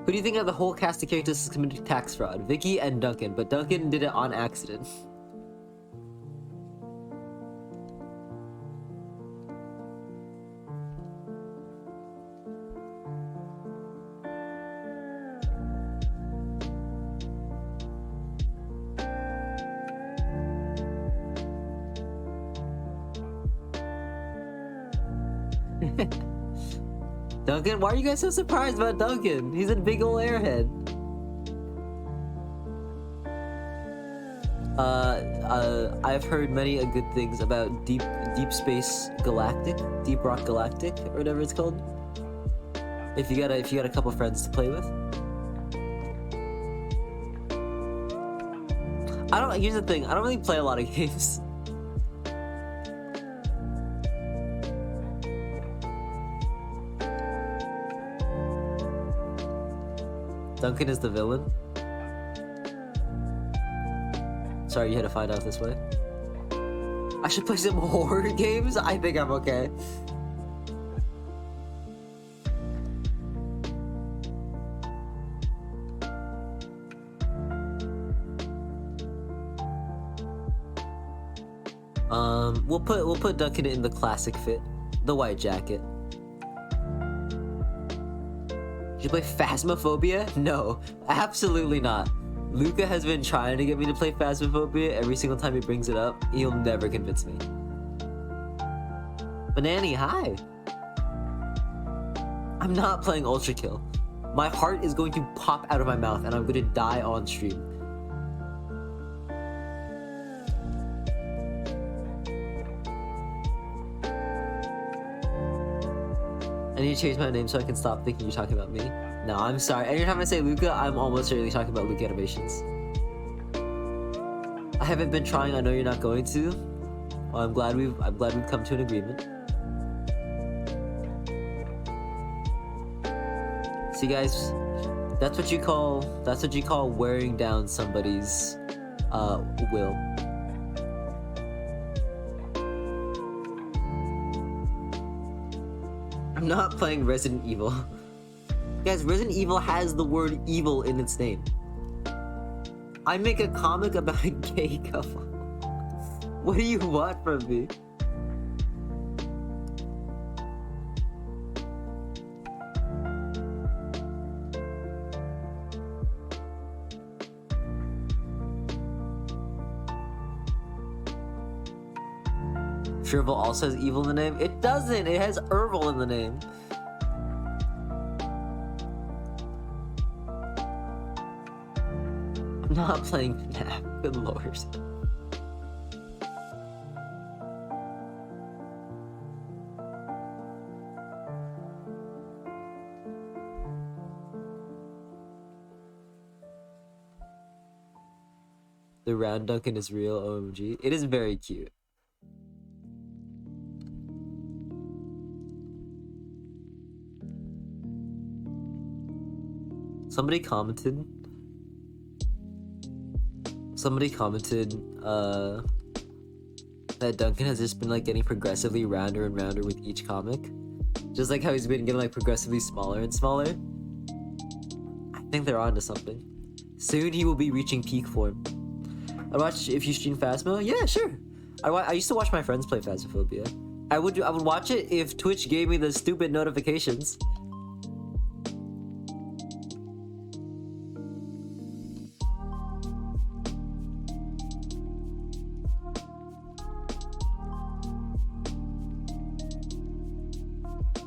Who do you think of the whole cast of characters committed tax fraud? Vicky and Duncan, but Duncan did it on accident. Duncan? Why are you guys so surprised about Duncan? He's a big ol' airhead. I've heard many good things about Deep Rock Galactic, or whatever it's called. If you got a couple friends to play with. Here's the thing, I don't really play a lot of games. Duncan is the villain. Sorry, you had to find out this way. I should play some horror games? I think I'm okay. We'll put Duncan in the classic fit. The white jacket. Did you play Phasmophobia? No, absolutely not. Luca has been trying to get me to play Phasmophobia. Every single time he brings it up, he'll never convince me. Banani, hi! I'm not playing Ultra Kill. My heart is going to pop out of my mouth and I'm going to die on stream. I need to change my name so I can stop thinking you're talking about me. No, I'm sorry. Every time I say Luca, I'm almost certainly talking about Luca Animations. I haven't been trying. I know you're not going to. Well, I'm glad we've come to an agreement. See, guys, that's what you call wearing down somebody's will. I'm not playing Resident Evil. Guys, Resident Evil has the word evil in its name. I make a comic about a gay couple. What do you want from me? Sherville also has evil in the name? It doesn't! It has Ervil in the name. I'm not playing FNAF. Good lord. The round Duncan is real, OMG. It is very cute. Somebody commented that Duncan has just been like getting progressively rounder and rounder with each comic. Just like how he's been getting like progressively smaller and smaller. I think they're onto something. Soon he will be reaching peak form. I'd watch if you stream Phasmo. Yeah, sure. I used to watch my friends play Phasmophobia. I would watch it if Twitch gave me the stupid notifications.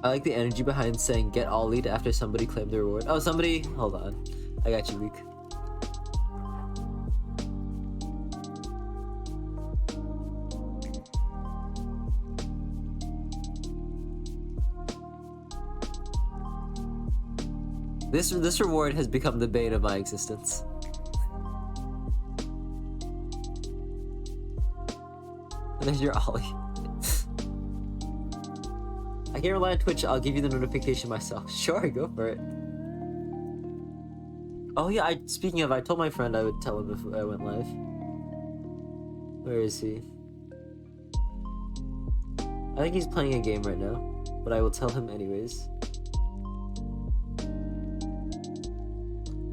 I like the energy behind saying get ollied after somebody claimed the reward. Oh, somebody, hold on. I got you, Luke. This reward has become the bane of my existence. There's your ollie. I can't rely on Twitch. I'll give you the notification myself. Sure, go for it. Oh yeah, speaking of, I told my friend I would tell him if I went live. Where is he? I think he's playing a game right now, but I will tell him anyways.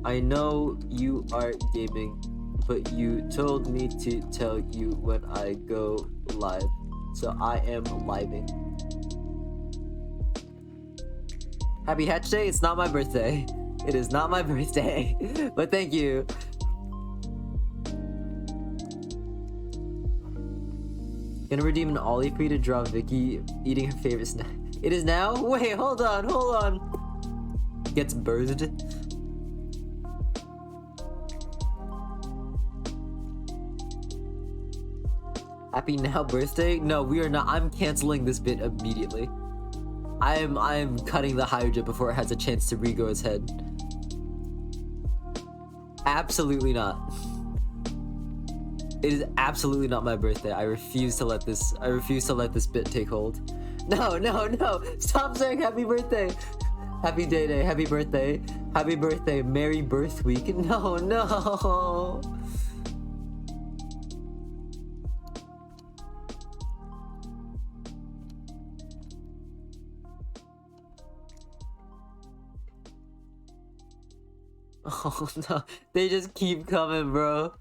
I know you are gaming, but you told me to tell you when I go live, so I am living. Happy Hatch Day? It's not my birthday. It is not my birthday, but thank you. Gonna redeem an ollie for you to draw Vicky eating her favorite snack. It is now? Wait, hold on. Gets birthed. Happy now birthday? No, we are not. I'm canceling this bit immediately. I'm cutting the Hydra before it has a chance to regrow its head. Absolutely not. It is absolutely not my birthday. I refuse to let this bit take hold. No. Stop saying happy birthday. Happy day. Happy birthday. Happy birthday. Merry birth week. No. Oh no, they just keep coming, bro.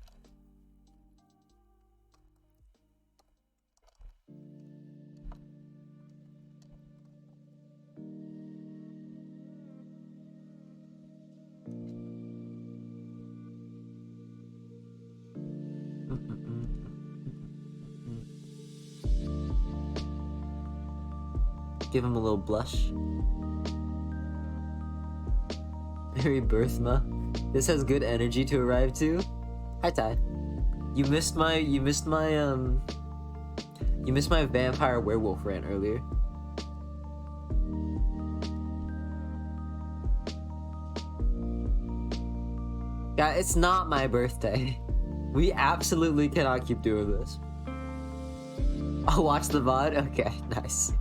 Give him a little blush. Merry birth, ma. This has good energy to arrive to. Hi, Ty. You missed my vampire werewolf rant earlier. Yeah, it's not my birthday. We absolutely cannot keep doing this. I'll watch the VOD? Okay, nice.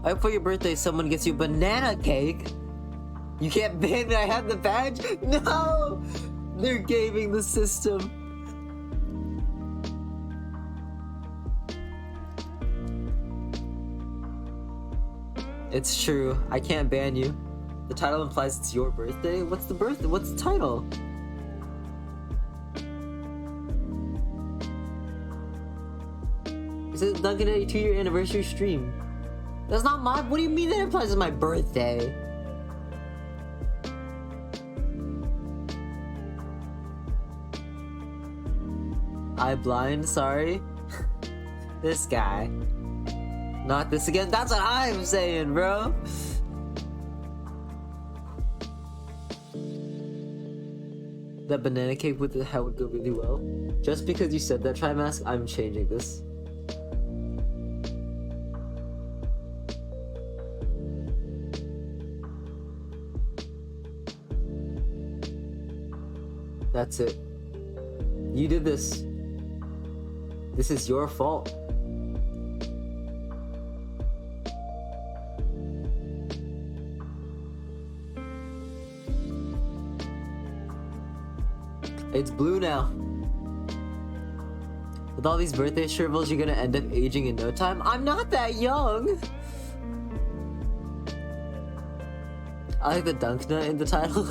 I hope for your birthday someone gets you banana cake. You can't ban me, I have the badge? No! They're gaming the system. It's true, I can't ban you. The title implies it's your birthday? What's the birthday? What's the title? It says Doginacafe 2-year anniversary stream. That's not my. What do you mean that implies it's my birthday? I blind, sorry. This guy. Not this again. That's what I'm saying, bro. That banana cake with the hat would go really well. Just because you said that, Trimask, I'm changing this. That's it. You did this. This is your fault. It's blue now. With all these birthday shrivels, you're gonna end up aging in no time. I'm not that young. I like the Dunkna in the title.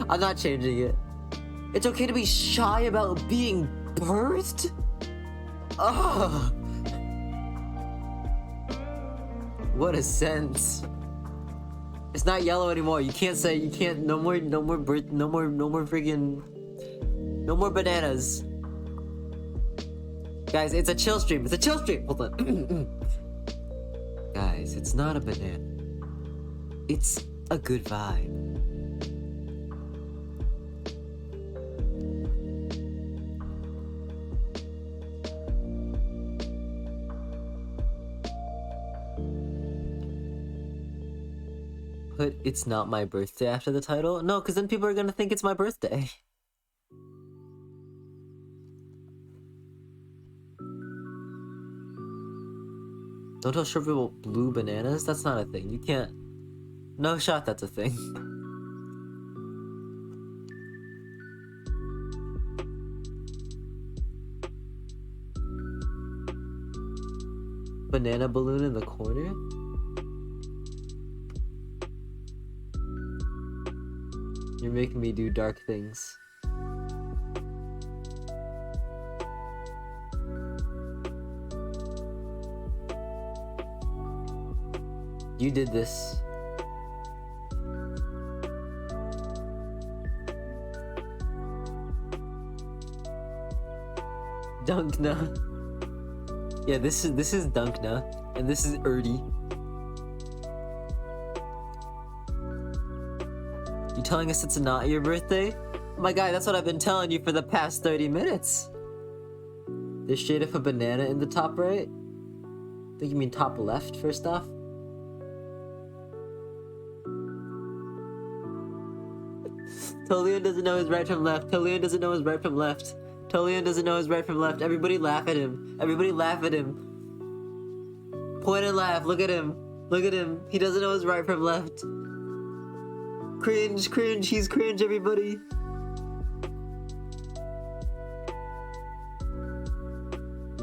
I'm not changing it. It's okay to be shy about being birthed? Ugh. What a sense. It's not yellow anymore. You can't say, you can't, no more bananas. Guys, it's a chill stream. It's a chill stream. Hold on. Guys, it's not a banana. It's a good vibe. Put "it's not my birthday" after the title? No, because then people are gonna think it's my birthday. Don't tell sure people blue bananas? That's not a thing. You can't. No shot that's a thing. Banana balloon in the corner? You're making me do dark things. You did this. Dunkna. Yeah, this is Dunkna, and this is Erdy. You telling us it's not your birthday? My guy, that's what I've been telling you for the past 30 minutes. There's shade of a banana in the top right. I think you mean top left, first off. Tolian doesn't know his right from left. Tolian doesn't know his right from left. Tolian doesn't know his right from left. Everybody laugh at him. Everybody laugh at him. Point and laugh. Look at him. Look at him. He doesn't know his right from left. Cringe, cringe. He's cringe, everybody.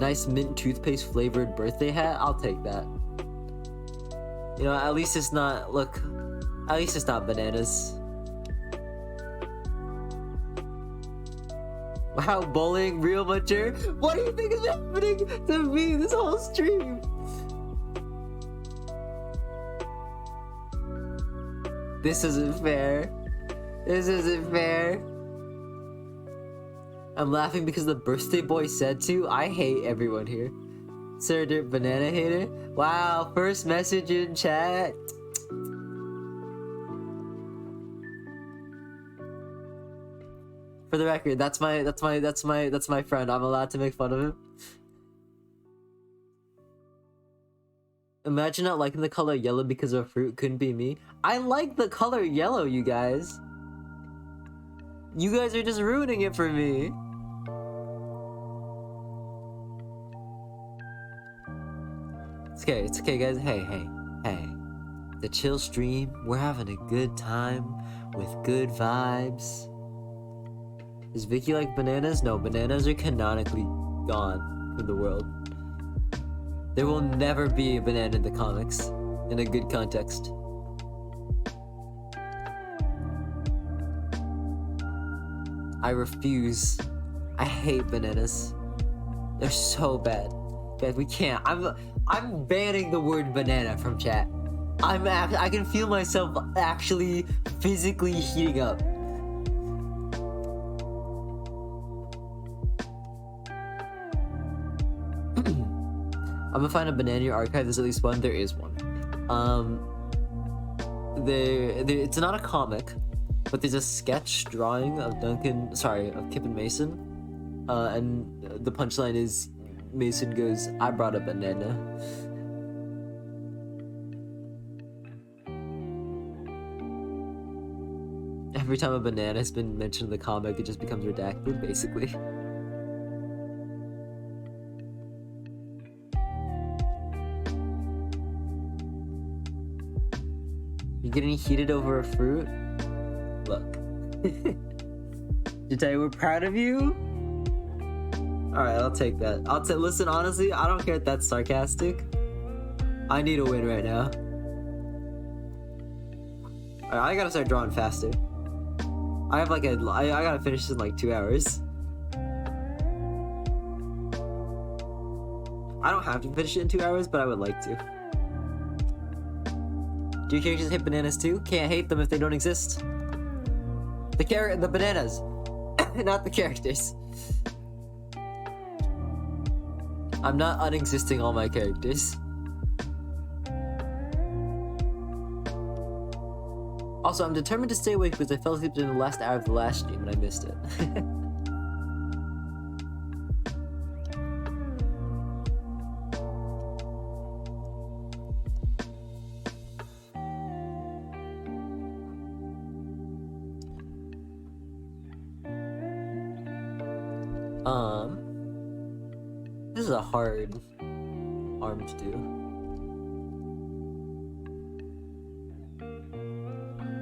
Nice mint toothpaste flavored birthday hat. I'll take that. You know, at least it's not, look, at least it's not bananas. Wow, bowling, real mature. What do you think is happening to me this whole stream? This isn't fair. This isn't fair. I'm laughing because the birthday boy said to. I hate everyone here. Sir Dirt Banana Hater. Wow, first message in chat. For the record, that's my friend. I'm allowed to make fun of him. Imagine not liking the color yellow because of fruit. Couldn't be me. I like the color yellow, you guys. You guys are just ruining it for me. It's okay, guys. Hey. The chill stream. We're having a good time with good vibes. Does Vicky like bananas? No, bananas are canonically gone from the world. There will never be a banana in the comics in a good context. I refuse. I hate bananas. They're so bad. Guys, we can't. I'm banning the word banana from chat. I can feel myself actually physically heating up. I'm gonna find a banana in your archive. There's at least one. There is one. It's not a comic, but there's a sketch drawing of Kip and Mason. And the punchline is Mason goes, "I brought a banana." Every time a banana has been mentioned in the comic, it just becomes redacted, basically. You're getting heated over a fruit? Look. Did I tell you we're proud of you? Alright, I'll take that. Listen, honestly, I don't care if that's sarcastic. I need a win right now. Alright, I gotta start drawing faster. I have like I gotta finish this in like 2 hours. I don't have to finish it in 2 hours, but I would like to. Do your characters hate bananas too? Can't hate them if they don't exist. The bananas, not the characters. I'm not unexisting all my characters. Also, I'm determined to stay awake because I fell asleep during the last hour of the last stream and I missed it. This is a hard arm to do.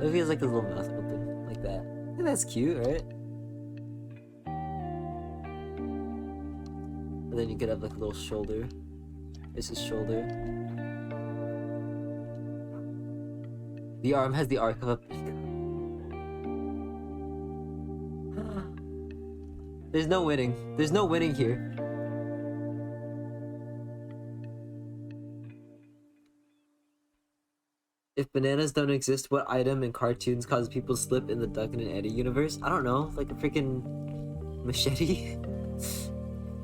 It feels like a little mouth open, like that. I think that's cute, right? And then you could have like a little shoulder. This is shoulder. The arm has the arc of a peacock. There's no winning. There's no winning here. If bananas don't exist, what item in cartoons causes people to slip in the Duck and Eddie universe? I don't know, like a freaking machete?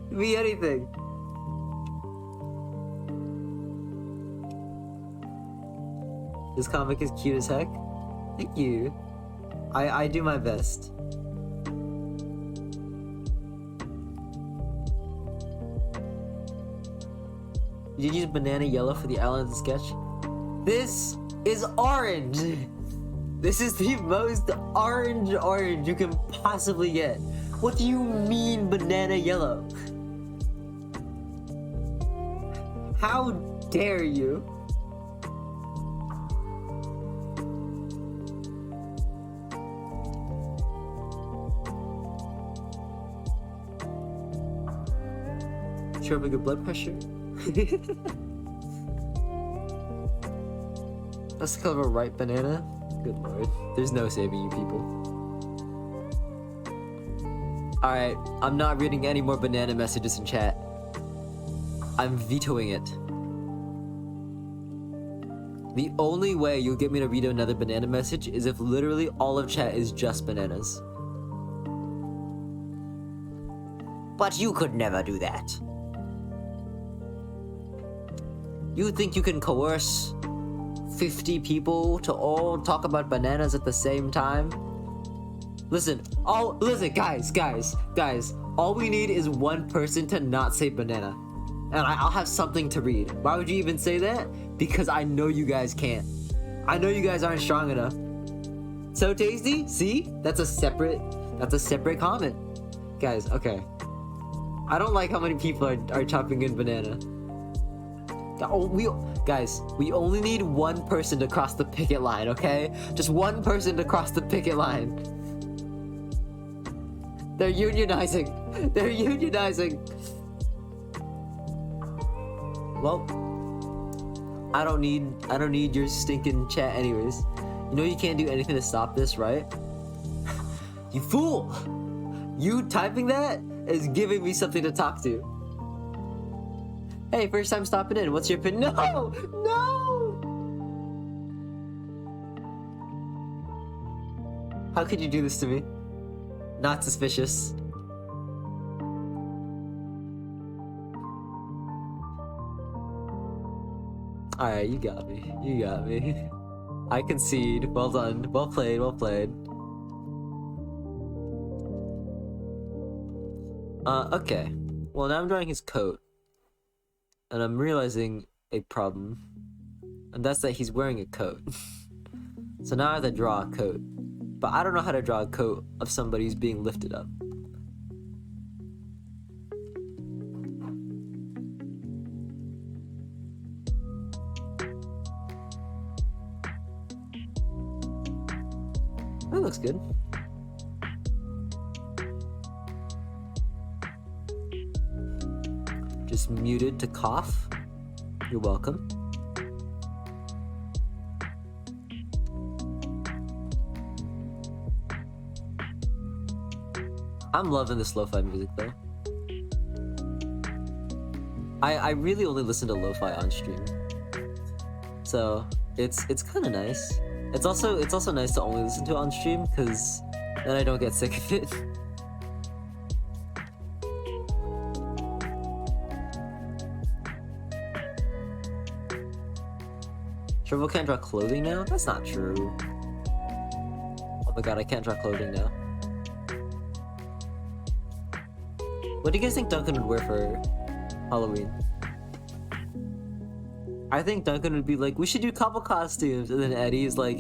Could be anything. This comic is cute as heck. Thank you. I do my best. Did you use banana yellow for the island sketch? This is orange. This is the most orange you can possibly get. What do you mean banana yellow? How dare you? Sure have a good blood pressure. That's the color of a ripe banana? Good lord. There's no saving you people. Alright, I'm not reading any more banana messages in chat. I'm vetoing it. The only way you'll get me to read another banana message is if literally all of chat is just bananas. But you could never do that. You think you can coerce 50 people to all talk about bananas at the same time? Listen, guys. All we need is one person to not say banana. And I'll have something to read. Why would you even say that? Because I know you guys can't. I know you guys aren't strong enough. So tasty? See? That's a separate comment. Guys, okay. I don't like how many people are chopping in banana. Guys, we only need one person to cross the picket line, okay? Just one person to cross the picket line. They're unionizing. They're unionizing. Well, I don't need your stinking chat anyways. You know you can't do anything to stop this, right? You fool! You typing that is giving me something to talk to. Hey, first time stopping in. What's your opinion? No! No! How could you do this to me? Not suspicious. Alright, you got me. You got me. I concede. Well done. Well played, well played. Okay. Well, now I'm drawing his coat. And I'm realizing a problem. And that's that he's wearing a coat. So now I have to draw a coat. But I don't know how to draw a coat of somebody who's being lifted up. That looks good. Just muted to cough. You're welcome. I'm loving this lo-fi music though. I really only listen to lo-fi on stream, so it's kind of nice. It's also nice to only listen to it on stream because then I don't get sick of it. Shrivel can't draw clothing now? That's not true. Oh my god, I can't draw clothing now. What do you guys think Duncan would wear for Halloween? I think Duncan would be like, we should do couple costumes, and then Eddie is like,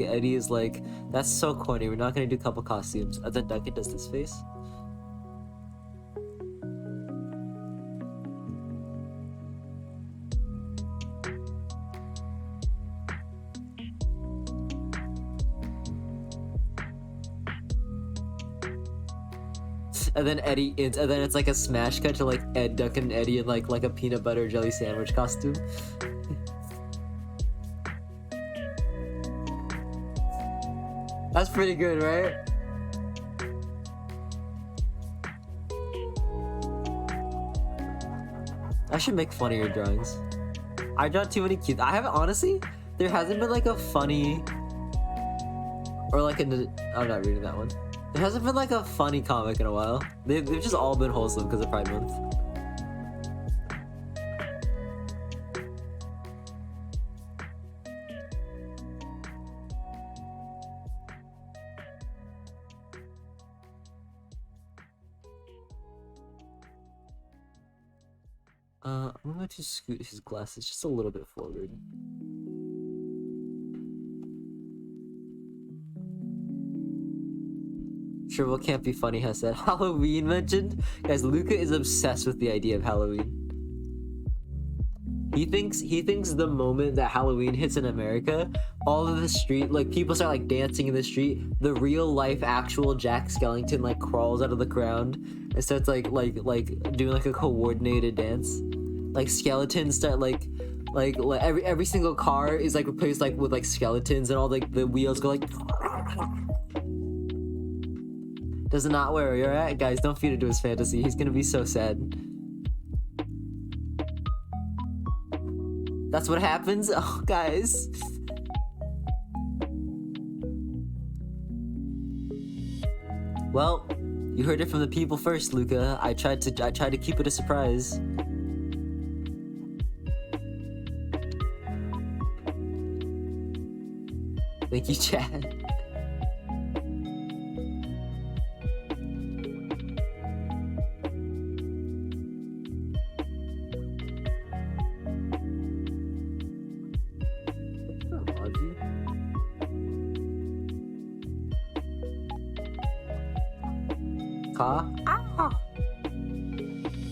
that's so corny, we're not gonna do couple costumes. And then Duncan does this face. And then and then it's like a smash cut to like Ed, Duncan, and Eddie in like a peanut butter jelly sandwich costume. That's pretty good, right? I should make funnier drawings. I draw too many cute. I haven't, honestly, there hasn't been like a funny or like I'm not reading that one. There hasn't been like a funny comic in a while. They've just all been wholesome because of Pride Month. I'm going to scoot his glasses just a little bit forward. Sure, what can't be funny has said Halloween mentioned. Guys, Luca is obsessed with the idea of Halloween. He thinks the moment that Halloween hits in America, all of the street, like people start like dancing in the street, the real life actual Jack Skellington like crawls out of the ground and starts like doing like a coordinated dance. Like skeletons start like every single car is like replaced like with like skeletons, and all like the wheels go like. Does not where you're at, guys. Don't feed into his fantasy. He's gonna be so sad. That's what happens. Oh, guys. Well, you heard it from the people first, Luca. I tried to keep it a surprise. Thank you, Chad.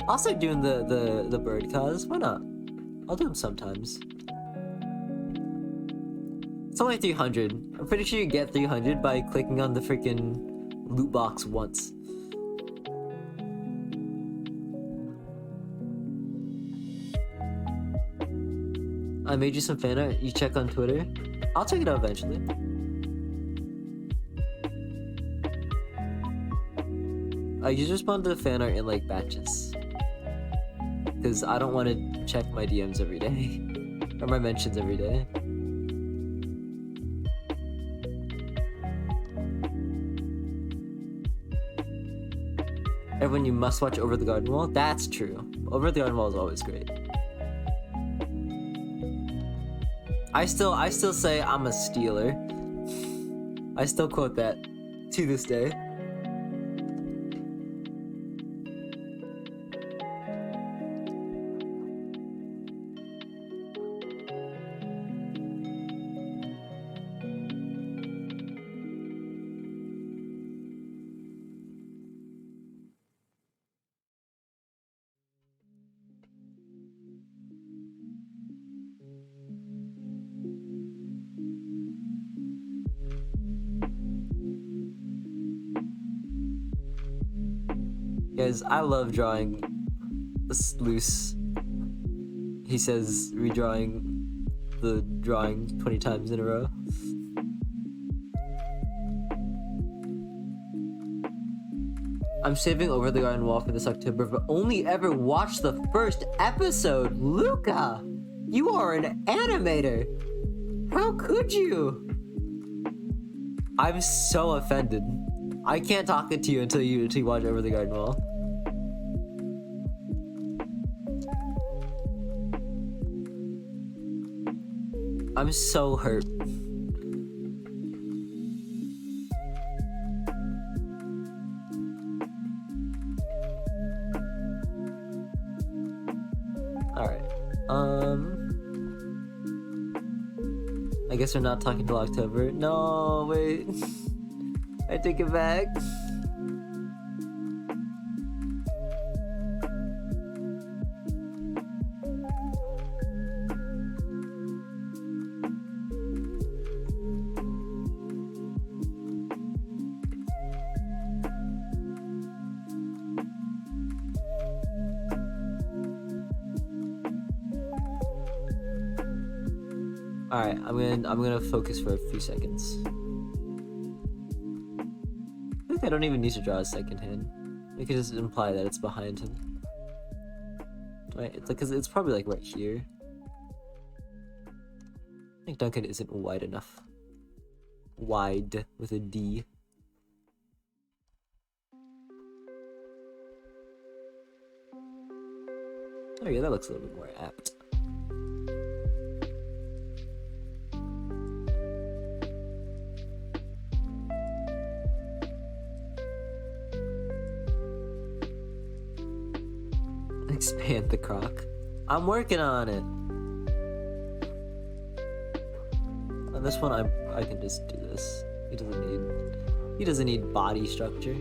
I'll start doing the bird cause. Why not? I'll do them sometimes. It's only 300. I'm pretty sure you get 300 by clicking on the freaking loot box once. I made you some fan art. You check on Twitter. I'll check it out eventually. I usually respond to the fan art in like batches, because I don't want to check my DMs every day or my mentions every day. Everyone, you must watch Over the Garden Wall. That's true. Over the Garden Wall is always great. I still say I'm a stealer. I still quote that to this day. Guys, I love drawing this loose. He says redrawing the drawing 20 times in a row. I'm saving Over the Garden Wall for this October, but only ever watched the first episode. Luca, you are an animator. How could you? I'm so offended. I can't talk it to you until you watch Over the Garden Wall. I'm so hurt. Alright. I guess we're not talking till October. No, wait. I take it back. Alright, I'm gonna focus for a few seconds. I think I don't even need to draw a second hand. We could just imply that it's behind him. Right, it's like, cause it's probably like right here. I think Duncan isn't wide enough. Wide with a D. Oh yeah, that looks a little bit more apt. Expand the croc. I'm working on it. On this one, I can just do this. He doesn't need body structure.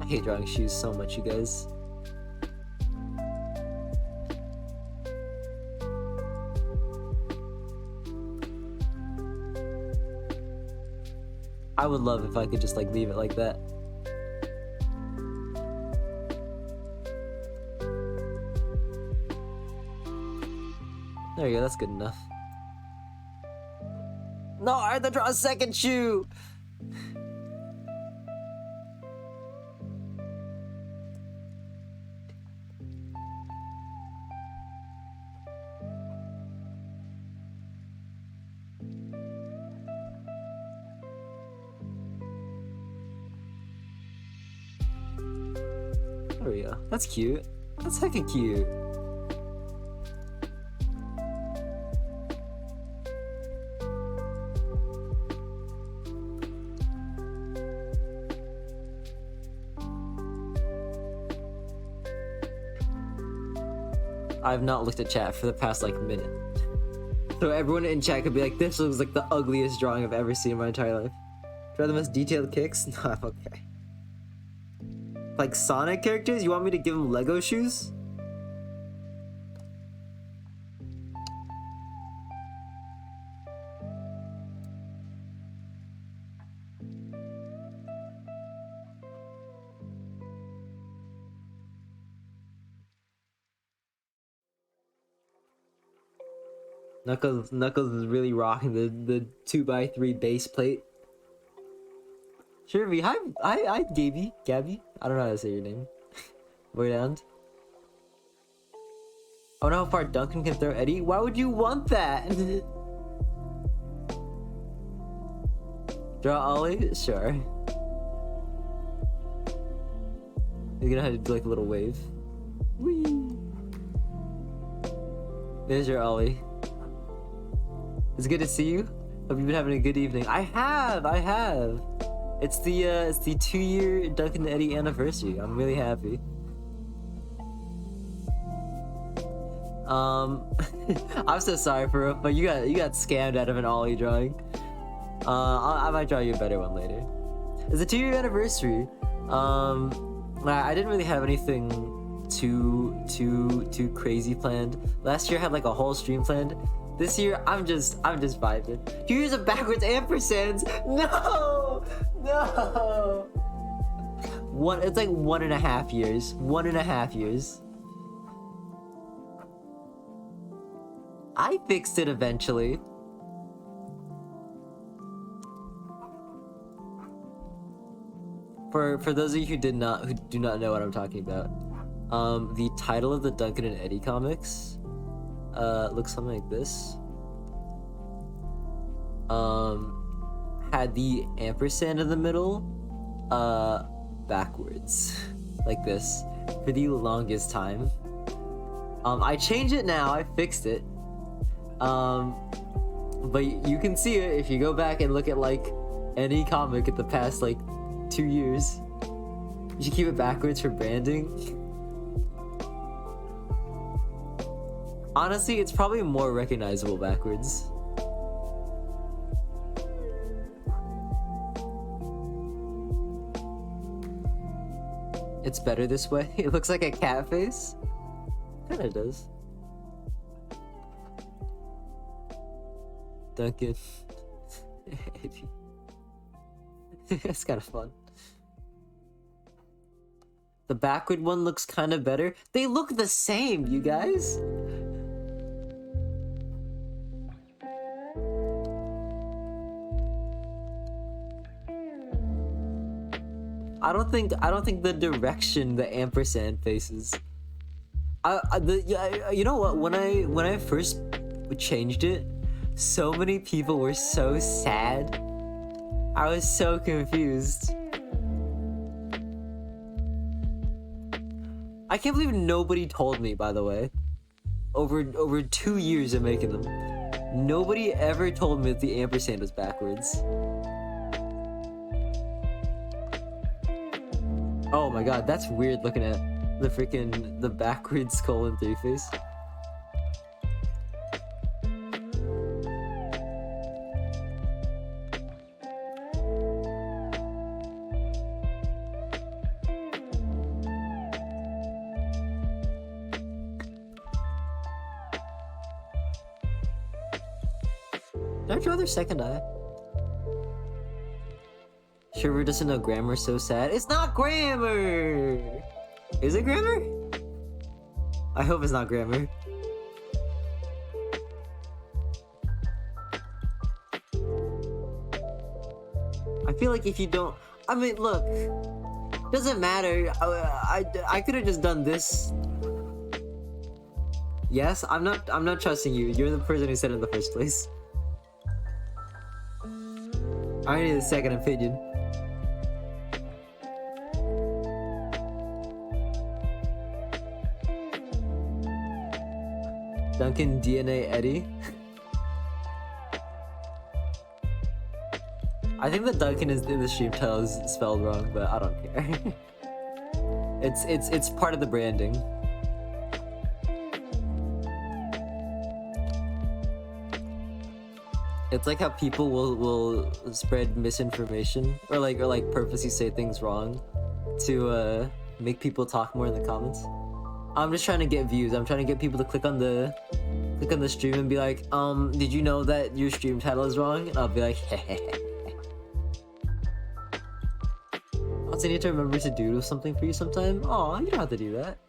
I hate drawing shoes so much, you guys. I would love if I could just like leave it like that. There you go, that's good enough. No, I had to draw a second shoe! There we go. That's cute. That's hecka cute. I've not looked at chat for the past like minute. So everyone in chat could be like, this looks like the ugliest drawing I've ever seen in my entire life. Draw the most detailed kicks? No, I'm okay. Like Sonic characters? You want me to give them Lego shoes? Knuckles is really rocking the 2x3 base plate. Shirley, hi, Gabby. I don't know how to say your name. Way down. I wonder how far Duncan can throw Eddie. Why would you want that? Draw Ollie? Sure. You're gonna have to do like a little wave. Whee! There's your Ollie. It's good to see you. Hope you've been having a good evening. I have. It's the 2-year Duncan and Eddie anniversary. I'm really happy. I'm so sorry for but you got scammed out of an Ollie drawing. I might draw you a better one later. It's a 2-year anniversary. I didn't really have anything too crazy planned. Last year I had like a whole stream planned. This year I'm just vibing. Here's a backwards ampersands. No. It's like 1.5 years. 1.5 years. I fixed it eventually. For those of you who do not know what I'm talking about, the title of the Duncan and Eddie comics looks something like this. Had the ampersand in the middle backwards like this for the longest time. I changed it now, I fixed it. But you can see it if you go back and look at like any comic in the past like 2 years. You should keep it backwards for branding. Honestly, it's probably more recognizable backwards. It's better this way. It looks like a cat face. Kinda does. Duncan. That's kind of fun. The backward one looks kind of better. They look the same, you guys. I don't think the direction the ampersand faces. You know what? When I first changed it, so many people were so sad. I was so confused. I can't believe nobody told me, by the way. Over 2 years of making them, nobody ever told me that the ampersand was backwards. Oh my god, that's weird looking at the backwards colon 3 face. Did I draw their second eye? Shiver doesn't know grammar, so sad. It's not grammar! Is it grammar? I hope it's not grammar. I feel like if you don't... I mean, look. Doesn't matter. I could have just done this. Yes, I'm not trusting you. You're the person who said it in the first place. I need a second opinion. Duncan DNA Eddie. I think the Duncan is in the stream title is spelled wrong, but I don't care. It's part of the branding. It's like how people will spread misinformation or like purposely say things wrong to make people talk more in the comments. I'm just trying to get views. I'm trying to get people to click on the stream and be like, did you know that your stream title is wrong? And I'll be like, hehehe. I also need to remember to do something for you sometime. Aw, you don't have to do that.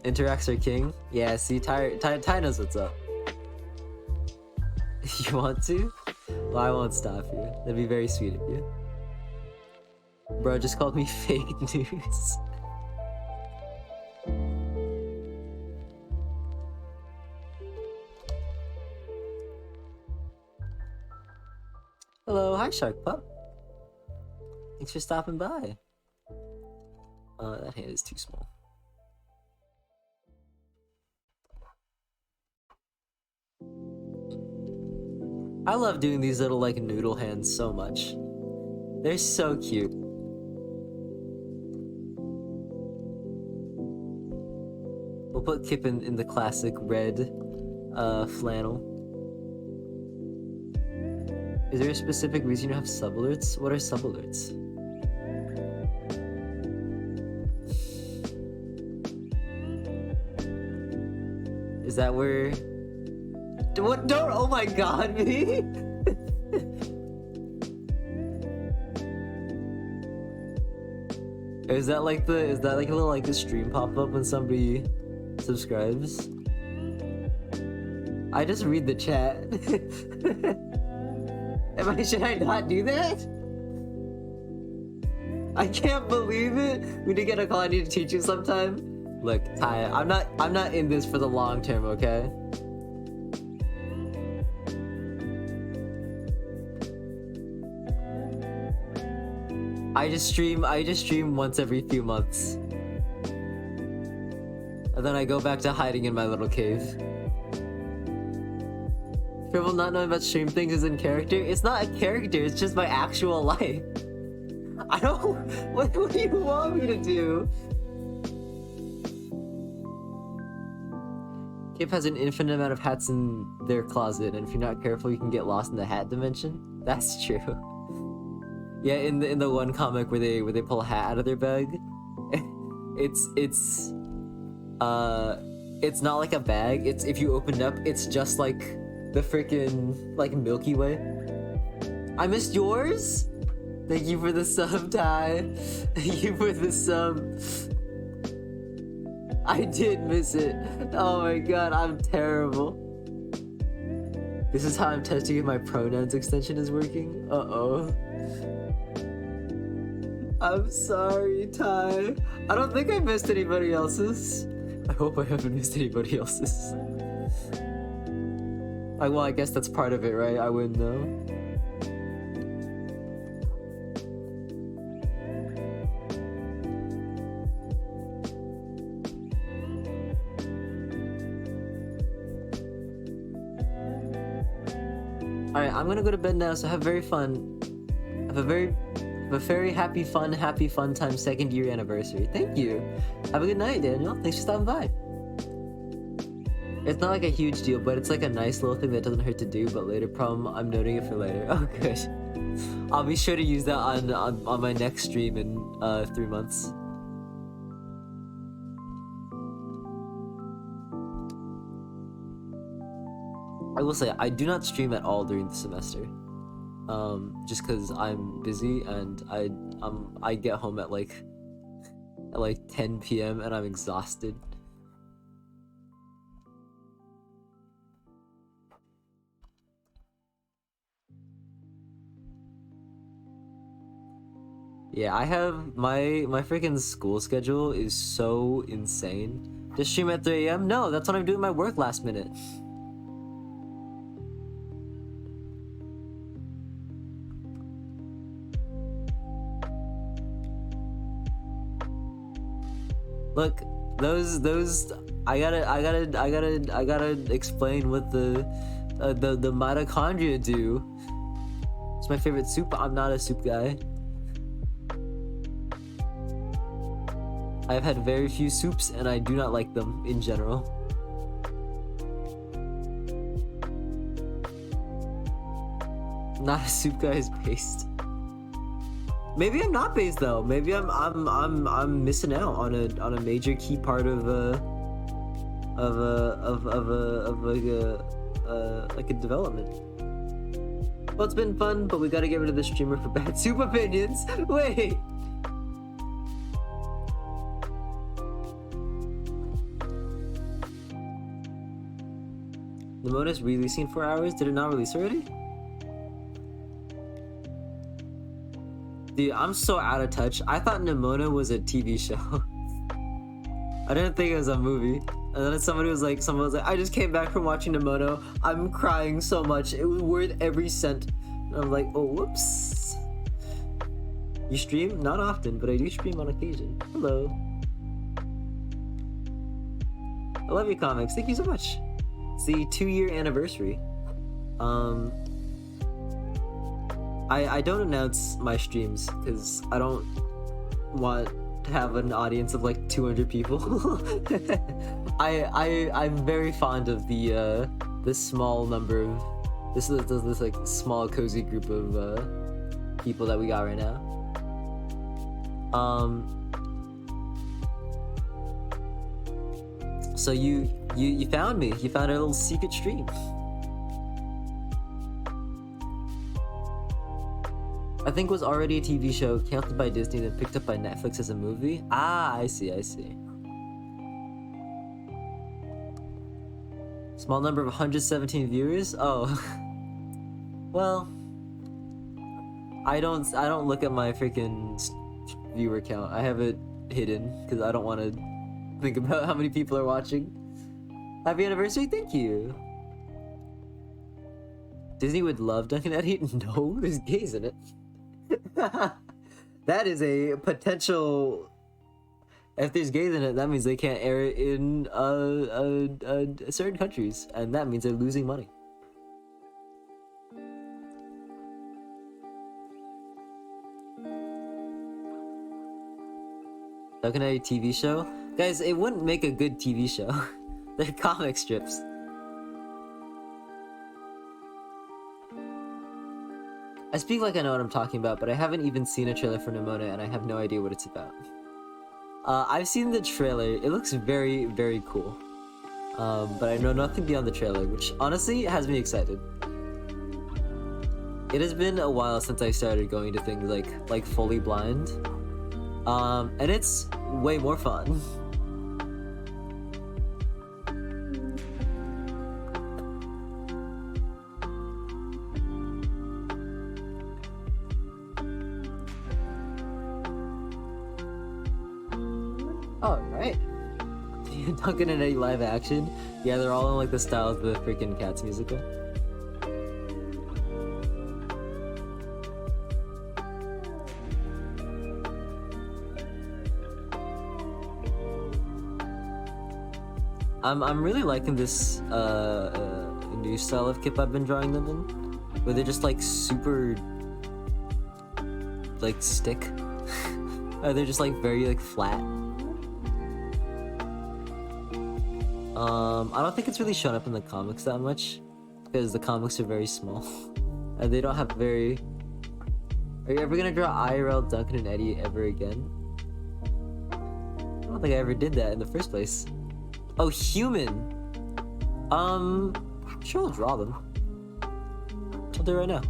Interacts are king. Yeah, see, Ty knows what's up. You want to? Well, I won't stop you. That'd be very sweet of you. Bro just called me fake news. Hello, hi Shark Pup. Thanks for stopping by. That hand is too small. I love doing these little like noodle hands so much. They're so cute. We'll put Kip in the classic red flannel. Is there a specific reason you have subalerts? What are subalerts? Is that where... What? Don't... Oh my god, me! Is that like a little like the stream pop up when somebody subscribes? I just read the chat. Should I not do that? I can't believe it. We did get a call. I need to teach you sometime. Look, Ty, I'm not in this for the long term, okay? I just stream once every few months. And then I go back to hiding in my little cave. Trouble not knowing about stream things is in character. It's not a character, it's just my actual life. I don't... What do you want me to do? Cape has an infinite amount of hats in their closet, and if you're not careful, you can get lost in the hat dimension. That's true. Yeah, in the one comic where they pull a hat out of their bag, it's not like a bag. It's, if you open it up, it's just like the freaking like Milky Way. I missed yours. Thank you for the sub, Ty. Thank you for the sub. I did miss it. Oh my god, I'm terrible. This is how I'm testing if my pronouns extension is working. Uh-oh. I'm sorry, Ty. I don't think I missed anybody else's. I hope I haven't missed anybody else's. Well, I guess that's part of it, right? I wouldn't know. Alright, I'm gonna go to bed now, so have very fun. Have a very happy fun time 2nd year anniversary. Thank you. Have a good night, Daniel. Thanks for stopping by. It's not like a huge deal, but it's like a nice little thing that doesn't hurt to do, but later problem, I'm noting it for later. Oh, good. I'll be sure to use that on my next stream in 3 months. I will say, I do not stream at all during the semester. Just because I'm busy and I get home at like 10 p.m. and I'm exhausted. Yeah, I have my freaking school schedule is so insane. Just stream at 3 a.m.? No, that's when I'm doing my work last minute. Look, those I gotta explain what the mitochondria do. It's my favorite soup. I'm not a soup guy. I've had very few soups and I do not like them in general. Not a soup guy is based. Maybe I'm not based though. Maybe I'm missing out on a major key part of like a development. Well, it's been fun, but we gotta get rid of the streamer for bad soup opinions. Wait. Nemona's releasing 4 hours? Did it not release already? Dude, I'm so out of touch. I thought Nimona was a TV show. I didn't think it was a movie. And then someone was like, I just came back from watching Nimona. I'm crying so much. It was worth every cent. And I'm like, oh, whoops. You stream? Not often, but I do stream on occasion. Hello. I love your comics. Thank you so much. It's the 2-year anniversary. I don't announce my streams because I don't want to have an audience of like 200 people. I'm very fond of this small number of this like small cozy group of people that we got right now. So you found me. You found our little secret stream. I think it was already a TV show, canceled by Disney, then picked up by Netflix as a movie. Ah, I see. Small number of 117 viewers? Oh. Well, I don't look at my freaking viewer count. I have it hidden because I don't want to think about how many people are watching. Happy anniversary, thank you. Disney would love Duncan Eddy? No, there's gays in it. That is a potential. If there's gays in it, that means they can't air it in certain countries, and that means they're losing money. Duncan Eddy TV show? Guys, it wouldn't make a good TV show. They're comic strips. I speak like I know what I'm talking about, but I haven't even seen a trailer for Nimona, and I have no idea what it's about. I've seen the trailer. It looks very, very cool. But I know nothing beyond the trailer, which honestly has me excited. It has been a while since I started going to things like Fully Blind. And it's way more fun. Alright. Duncan and Eddy live action? Yeah, they're all in like the style of the freaking Cats musical. I'm really liking this new style of Kip I've been drawing them in, where they're just like super like stick. Or they're just like very like flat. I don't think it's really shown up in the comics that much, because the comics are very small. And they don't have very... Are you ever gonna draw IRL Duncan and Eddy ever again? I don't think I ever did that in the first place. Oh, human! I'm sure I'll draw them. I'll do it right now.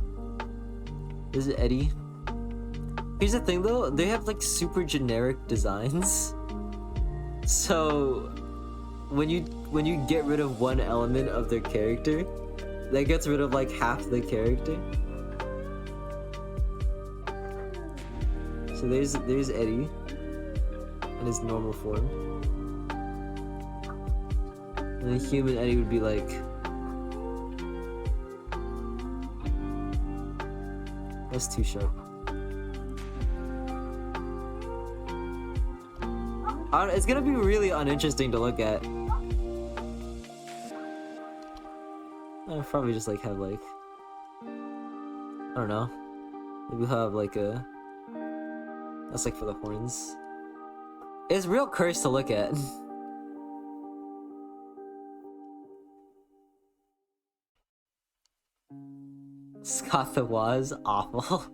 This is Eddy. Here's the thing though, they have like super generic designs. So when you get rid of one element of their character, that gets rid of like half the character. So there's Eddy in his normal form. And the human Eddy would be like... That's too sharp. It's gonna be really uninteresting to look at. I'll probably just like have like... I don't know. Maybe we'll have like a... That's like for the horns. It's real cursed to look at. Scott the Waz, awful.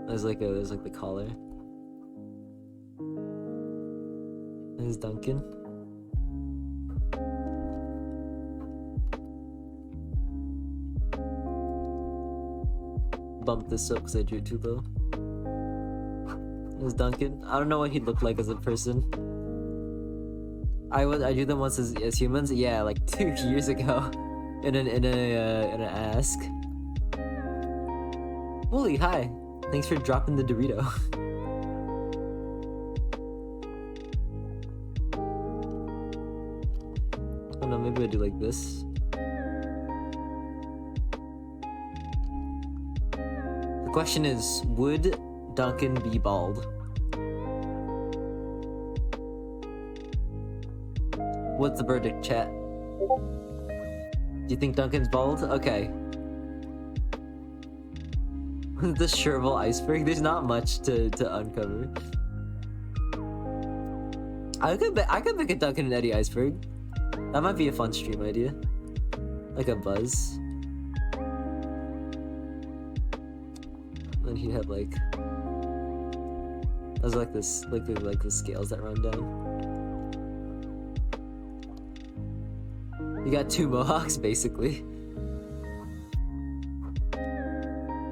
There's like the collar. There's Duncan. Bump this up because I drew it too low. There's Duncan. I don't know what he'd look like as a person. I drew them once as humans. Yeah, like 2 years ago, in an ask. Wooly, hi. Thanks for dropping the Dorito. Oh no, maybe I do like this. The question is, would Duncan be bald? What's the verdict, chat? Do you think Duncan's bald? Okay. The Sherville iceberg? There's not much to uncover. I could make a Duncan and Eddy iceberg. That might be a fun stream idea. Like a buzz. Then he'd have like... There's like this, like the scales that run down. You got 2 mohawks, basically.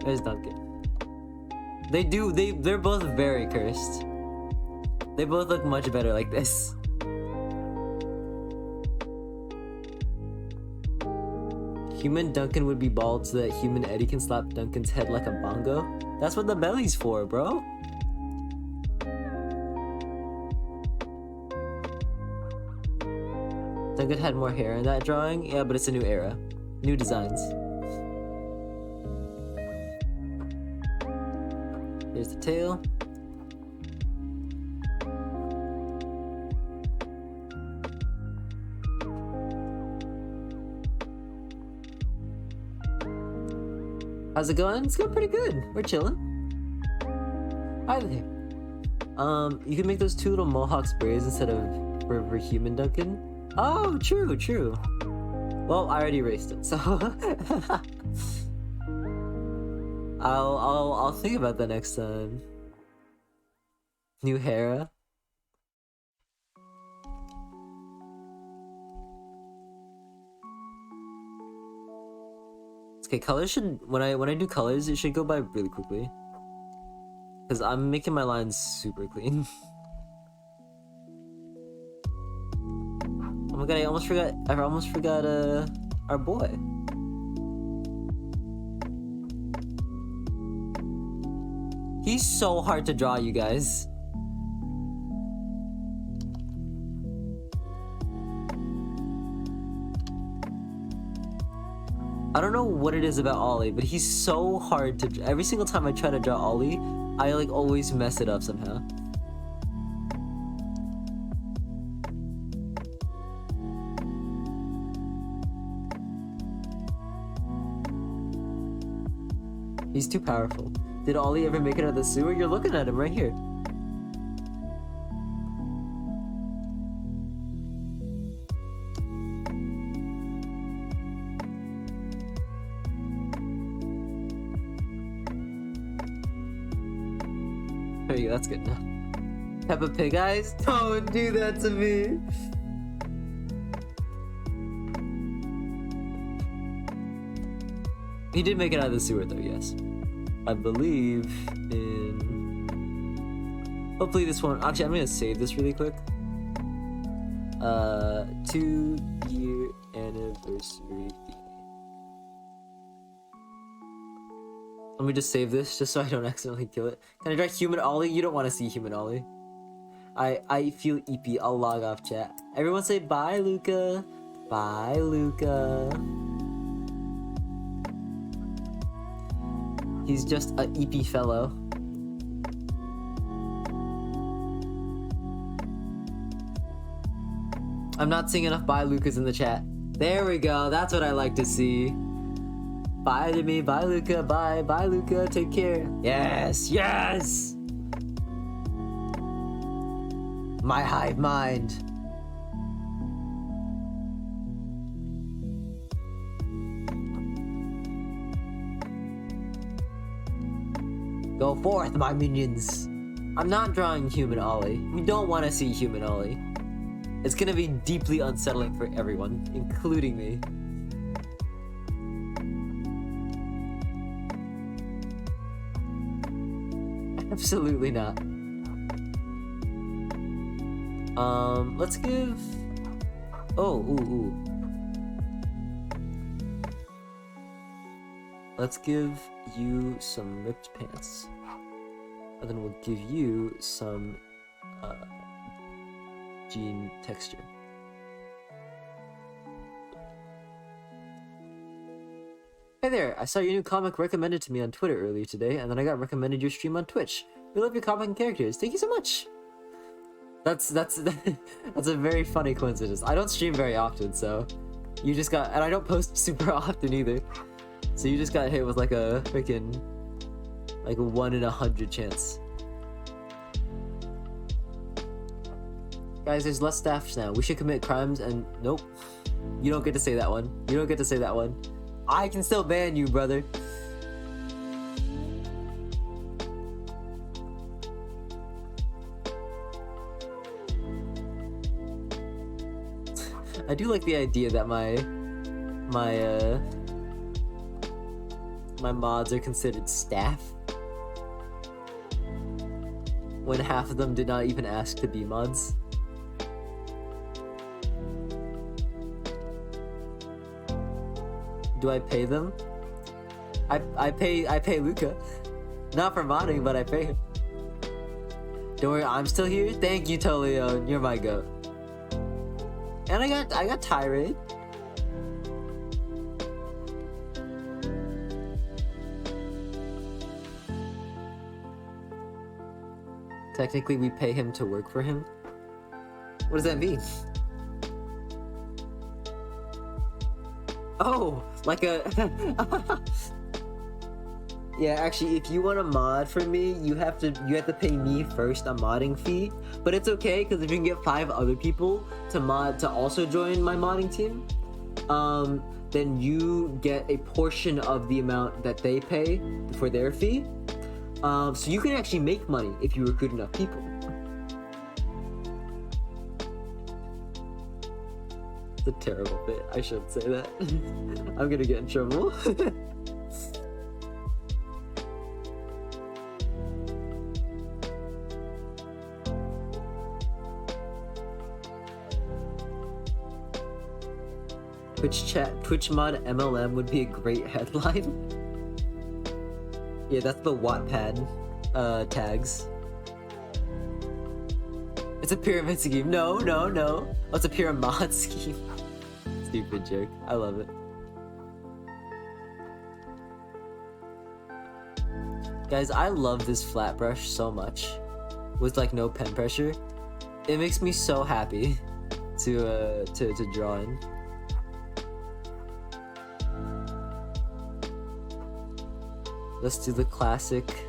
There's Duncan. They're both very cursed. They both look much better like this. Human Duncan would be bald so that Human Eddie can slap Duncan's head like a bongo. That's what the belly's for, bro. Duncan had more hair in that drawing. Yeah, but it's a new era. New designs. Here's the tail. How's it going? It's going pretty good. We're chilling. Hi there. You can make those two little mohawk sprays instead of for Human Duncan. Oh, true, true. Well, I already erased it, so I'll think about that next time. New Hera. Okay, colors should when I do colors, it should go by really quickly. Cause I'm making my lines super clean. Oh my god, I almost forgot our boy. He's so hard to draw, you guys. I don't know what it is about Ollie, but he's so hard to... Every single time I try to draw Ollie, I like always mess it up somehow. He's too powerful. Did Ollie ever make it out of the sewer? You're looking at him right here. There you go, that's good enough. Peppa Pig eyes? Don't do that to me! He did make it out of the sewer though, yes. I believe in... Hopefully this one... Actually, I'm gonna save this really quick. 2-year anniversary. Let me just save this, just so I don't accidentally kill it. Can I draw Human Ollie? You don't want to see Human Ollie. I feel eepy. I'll log off chat. Everyone say bye, Luca. Bye, Luca. He's just a eepy fellow. I'm not seeing enough bye Lucas in the chat. There we go. That's what I like to see. Bye to me, bye Luca, bye Luca, take care. Yes, yes! My hive mind. Go forth, my minions. I'm not drawing Human Ollie. We don't want to see Human Ollie. It's gonna be deeply unsettling for everyone, including me. Absolutely not. Let's give... Oh, ooh. Let's give you some ripped pants. And then we'll give you some, jean texture. Hey there, I saw your new comic recommended to me on Twitter earlier today, and then I got recommended your stream on Twitch. We love your comic and characters. Thank you so much. That's a very funny coincidence. I don't stream very often, so you just got, and I don't post super often either. So you just got hit with like a freaking, like a 1 in 100 chance. Guys, there's less staff now. We should commit crimes and nope. You don't get to say that one. You don't get to say that one. I can still ban you, brother. I do like the idea that my mods are considered staff. when half of them did not even ask to be mods. Do I pay them? I pay Luca. Not for modding, but I pay him. Don't worry, I'm still here. Thank you, Tolio. You're my goat. And I got Tirade. Technically, we pay him to work for him. What does that mean? Oh, like a... Yeah, actually, if you want to mod for me, you have to pay me first a modding fee. But it's okay, because if you can get 5 other people to also join my modding team, then you get a portion of the amount that they pay for their fee. So you can actually make money if you recruit enough people. It's a terrible bit. I shouldn't say that. I'm gonna get in trouble. Twitch mod MLM would be a great headline. Yeah, that's the Wattpad tags. It's a pyramid scheme. No. Oh, it's a pyramid scheme. Stupid joke. I love it. Guys, I love this flat brush so much. With like no pen pressure. It makes me so happy to draw in. Let's do the classic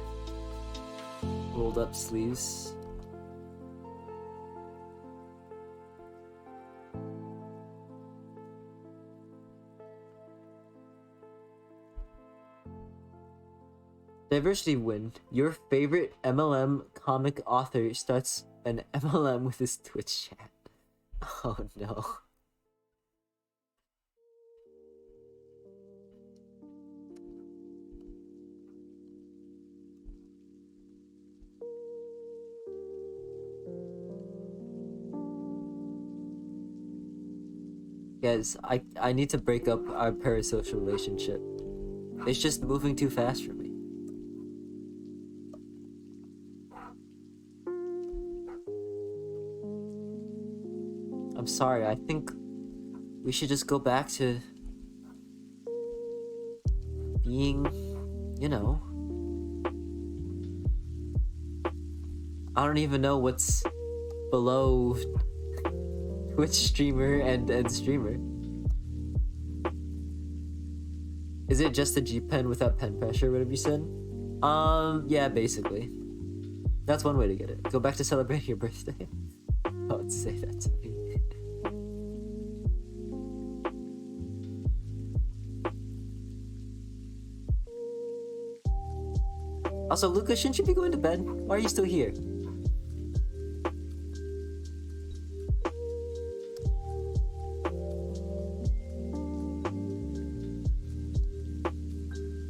rolled up sleeves. Diversity win. Your favorite MLM comic author starts an MLM with his Twitch chat. Oh no. Guys, I need to break up our parasocial relationship. It's just moving too fast for me. I'm sorry, I think we should just go back to being, you know... I don't even know what's below Twitch streamer and streamer. Is it just a G pen without pen pressure, whatever you said? Yeah, basically. That's one way to get it. Go back to celebrating your birthday. Don't say that to me. Also, Luca, shouldn't you be going to bed? Why are you still here?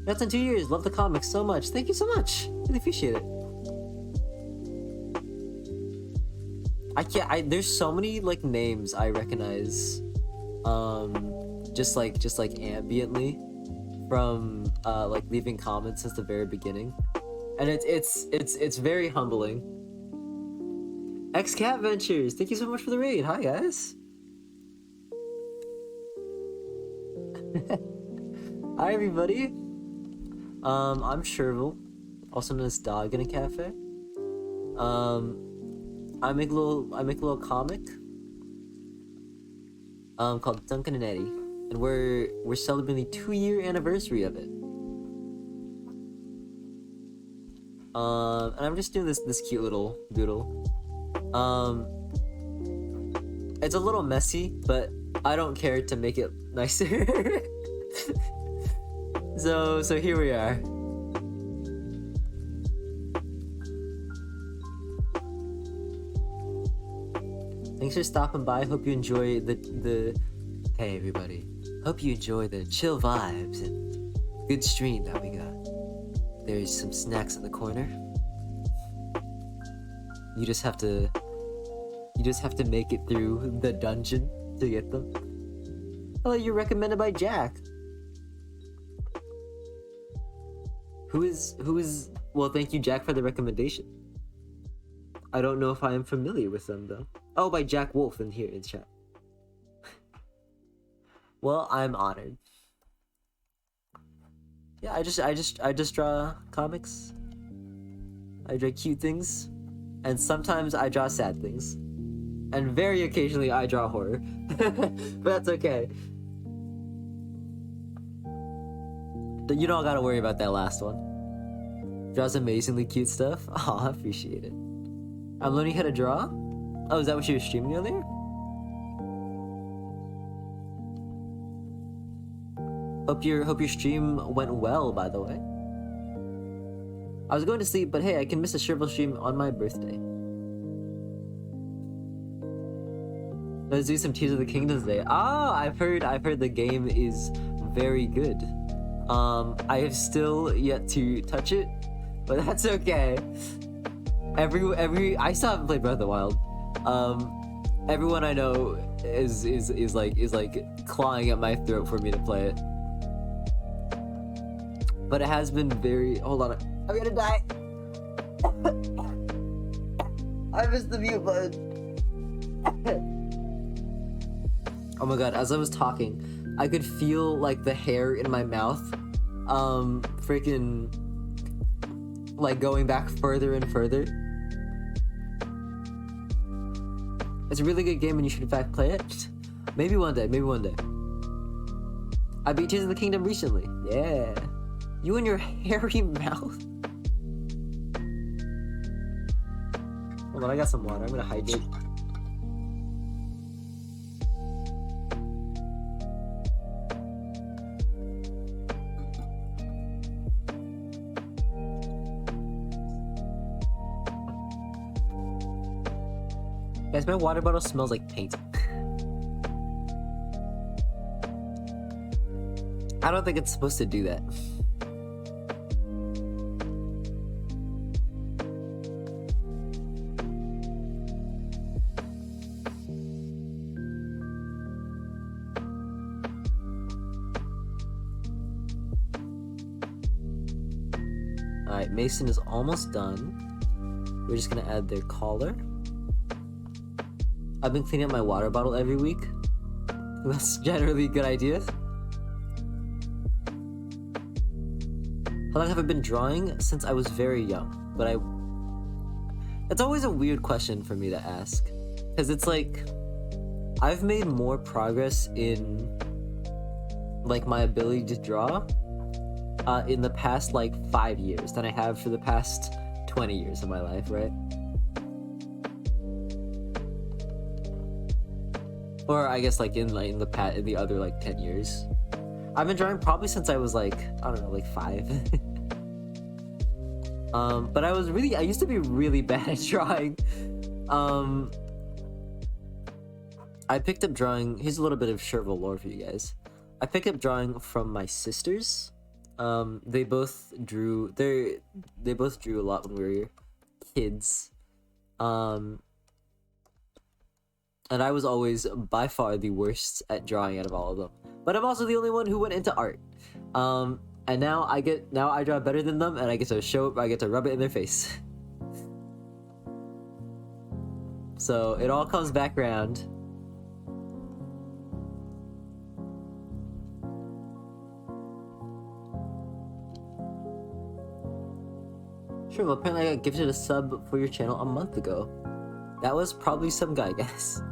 That's in 2 years. Love the comics so much. Thank you so much. Really appreciate it. There's so many like names I recognize, just like ambiently from like leaving comments since the very beginning, and it's very humbling. X Cat Ventures, thank you so much for the raid. Hi guys. Hi everybody. I'm Sherville, also known as Doginacafe. I make a little comic called Duncan and Eddie, and we're celebrating the 2-year anniversary of it. And I'm just doing this cute little doodle. It's a little messy, but I don't care to make it nicer. So here we are. Thanks for stopping by. Hope you enjoy the hey everybody. Hope you enjoy the chill vibes and good stream that we got. There's some snacks in the corner. You just have to make it through the dungeon to get them. Oh, you're recommended by Jack. Who is well, thank you, Jack, for the recommendation. I don't know if I am familiar with them though. Oh, by Jack Wolf in here in chat. Well, I'm honored. Yeah, I just draw comics. I draw cute things, and sometimes I draw sad things, and very occasionally I draw horror. But that's okay. You don't gotta worry about that last one. Draws amazingly cute stuff. Oh, I appreciate it. I'm learning how to draw. Oh, is that what you were streaming earlier? Hope your stream went well, by the way. I was going to sleep, but hey, I can miss a Sherville stream on my birthday. Let's do some Tears of the Kingdom today. Oh, I've heard the game is very good. I have still yet to touch it, but that's okay. I still haven't played Breath of the Wild. Everyone I know is like clawing at my throat for me to play it. But it has been very. Hold on, I'm gonna die. I missed the mute button. Oh my god! As I was talking, I could feel like the hair in my mouth, freaking, like going back further and further. It's a really good game, and you should in fact play it. Maybe one day. Maybe one day. I beat Tears of the Kingdom recently. Yeah. You and your hairy mouth. Hold on, I got some water. I'm gonna hydrate. Guys, my water bottle smells like paint. I don't think it's supposed to do that. Alright, Mason is almost done. We're just gonna add their collar. I've been cleaning up my water bottle every week. That's generally a good idea. How long have I been drawing? Since I was very young. But it's always a weird question for me to ask. Because it's like, I've made more progress in like my ability to draw in the past like 5 years than I have for the past 20 years of my life, right? Or I guess like in the other like 10 years. I've been drawing probably since I was like, I don't know, like 5. But I used to be really bad at drawing. I picked up drawing, here's a little bit of Sherville lore for you guys. I picked up drawing from my sisters. They both drew a lot when we were kids. And I was always by far the worst at drawing out of all of them. But I'm also the only one who went into art. And now I draw better than them, and I get to rub it in their face. So it all comes back around. Sure, well, apparently I got gifted a sub for your channel a month ago. That was probably some guy, guys.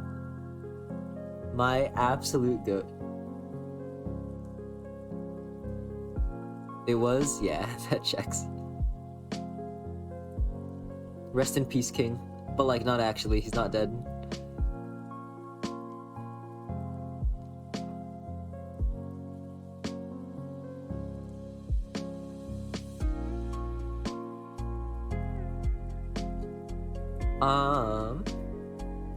My absolute goat. It was? Yeah, that checks. Rest in peace, King. But like, not actually, he's not dead.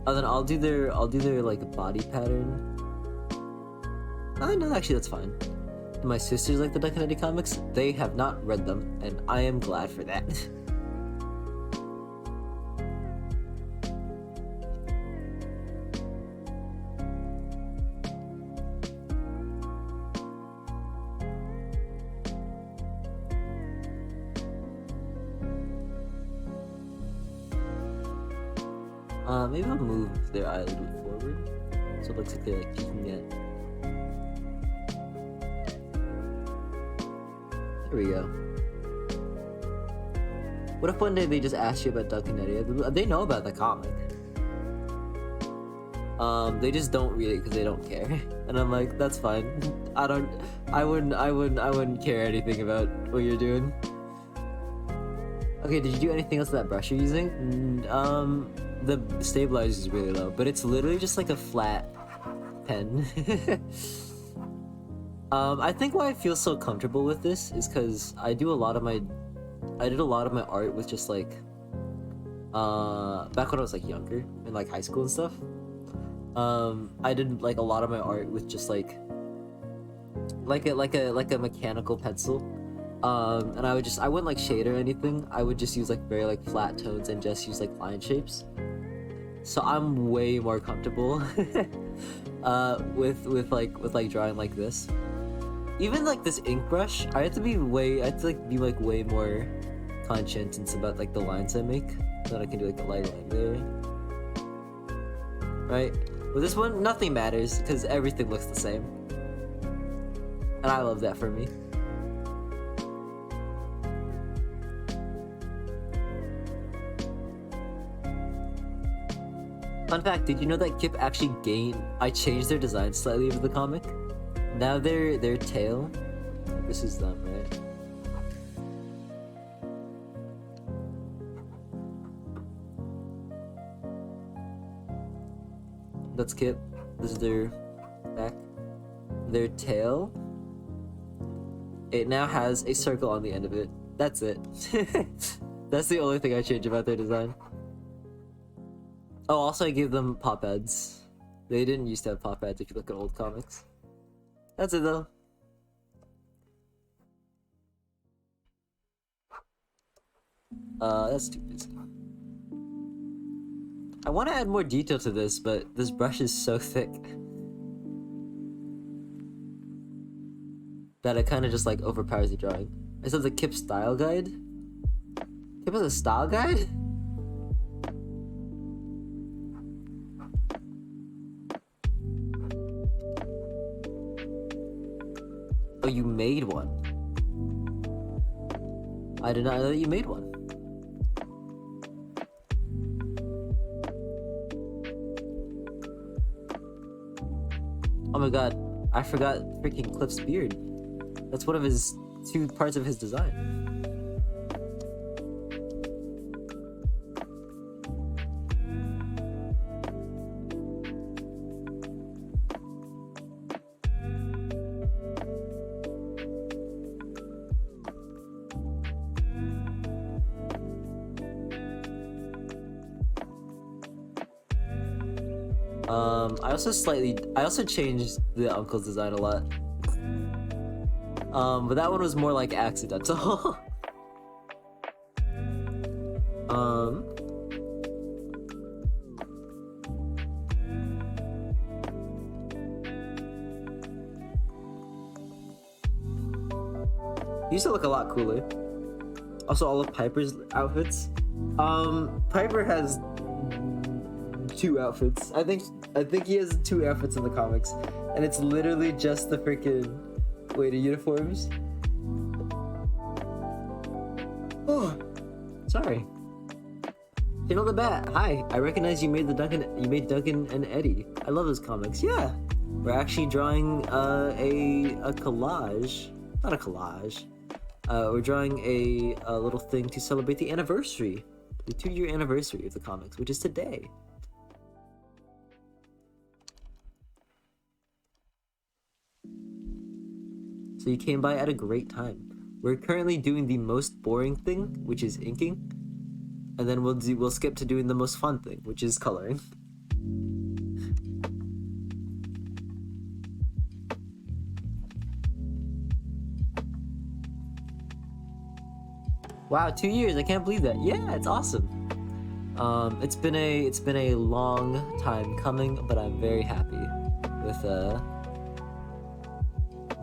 Oh, then I'll do their like body pattern. Oh no, actually that's fine. My sisters like the Doginacafe comics. They have not read them, and I am glad for that. Maybe I'll move their eye a little bit forward, so it looks like they're like peeking at. There we go. What if one day they just ask you about Doginacafe? They know about the comic. They just don't read it because they don't care. And I'm like, that's fine. I wouldn't care anything about what you're doing. Okay, did you do anything else with that brush you're using? The stabilizer is really low, but it's literally just like a flat pen. I think why I feel so comfortable with this is because I did a lot of my art with just like, back when I was like younger, in like high school and stuff. I did like a lot of my art with just like a mechanical pencil. And I wouldn't like shade or anything. I would just use like very like flat tones and just use like line shapes. So I'm way more comfortable with like drawing like this. Even like this ink brush, I have to be way more conscientious about like the lines I make, so that I can do like a light line there. Right? With this one, nothing matters because everything looks the same. And I love that for me. Fun fact, did you know that Kip actually I changed their design slightly over the comic? Now their tail, this is them, right? That's Kip. This is their back. Their tail, it now has a circle on the end of it. That's it. That's the only thing I changed about their design. Oh, also I gave them pop ads. They didn't used to have pop ads if you look at old comics. That's it though. That's too busy. I want to add more detail to this, but this brush is so thick that it kind of just like overpowers the drawing. It says a Kip style guide. Kip has a style guide? Oh, you made one. I did not know that you made one. Oh my god, I forgot freaking Cliff's beard. That's one of his 2 parts of his design. I also changed the uncle's design a lot. But that one was more like accidental. He used to look a lot cooler. Also, all of Piper's outfits. Piper has 2 outfits. I think he has 2 outfits in the comics, and it's literally just the freaking waiter uniforms. Oh, sorry. Hit on the bat. Hi, I recognize you made Duncan and Eddie. I love those comics. Yeah, we're actually drawing a collage. Not a collage. We're drawing a little thing to celebrate the anniversary, the 2-year anniversary of the comics, which is today. So you came by at a great time. We're currently doing the most boring thing, which is inking, and then we'll skip to doing the most fun thing, which is coloring. Wow, 2 years! I can't believe that. Yeah, it's awesome. It's been a long time coming, but I'm very happy with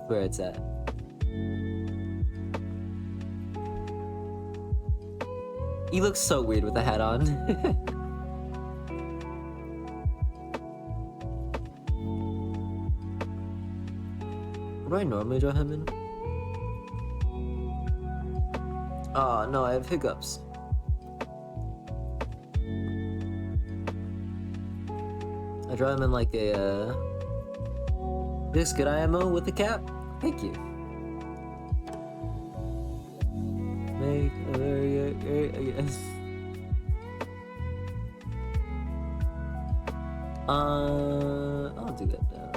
where it's at. He looks so weird with the hat on. do I normally draw him in? Oh no, I have hiccups. I draw him in like a this good IMO with the cap. Thank you. Make a very I'll do that now.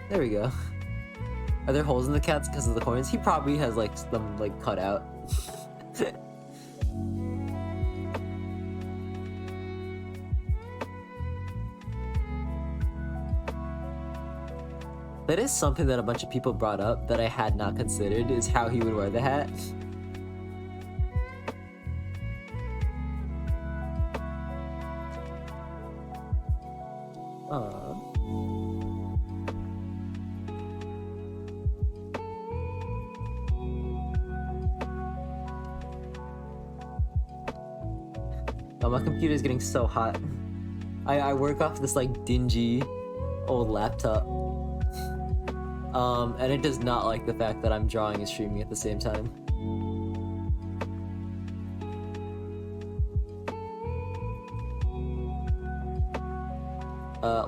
There we go. Are there holes in the cats because of the horns? He probably has like them like cut out. That is something that a bunch of people brought up that I had not considered, is how he would wear the hat. Oh, my computer is getting so hot. I work off this like dingy old laptop. And it does not like the fact that I'm drawing and streaming at the same time.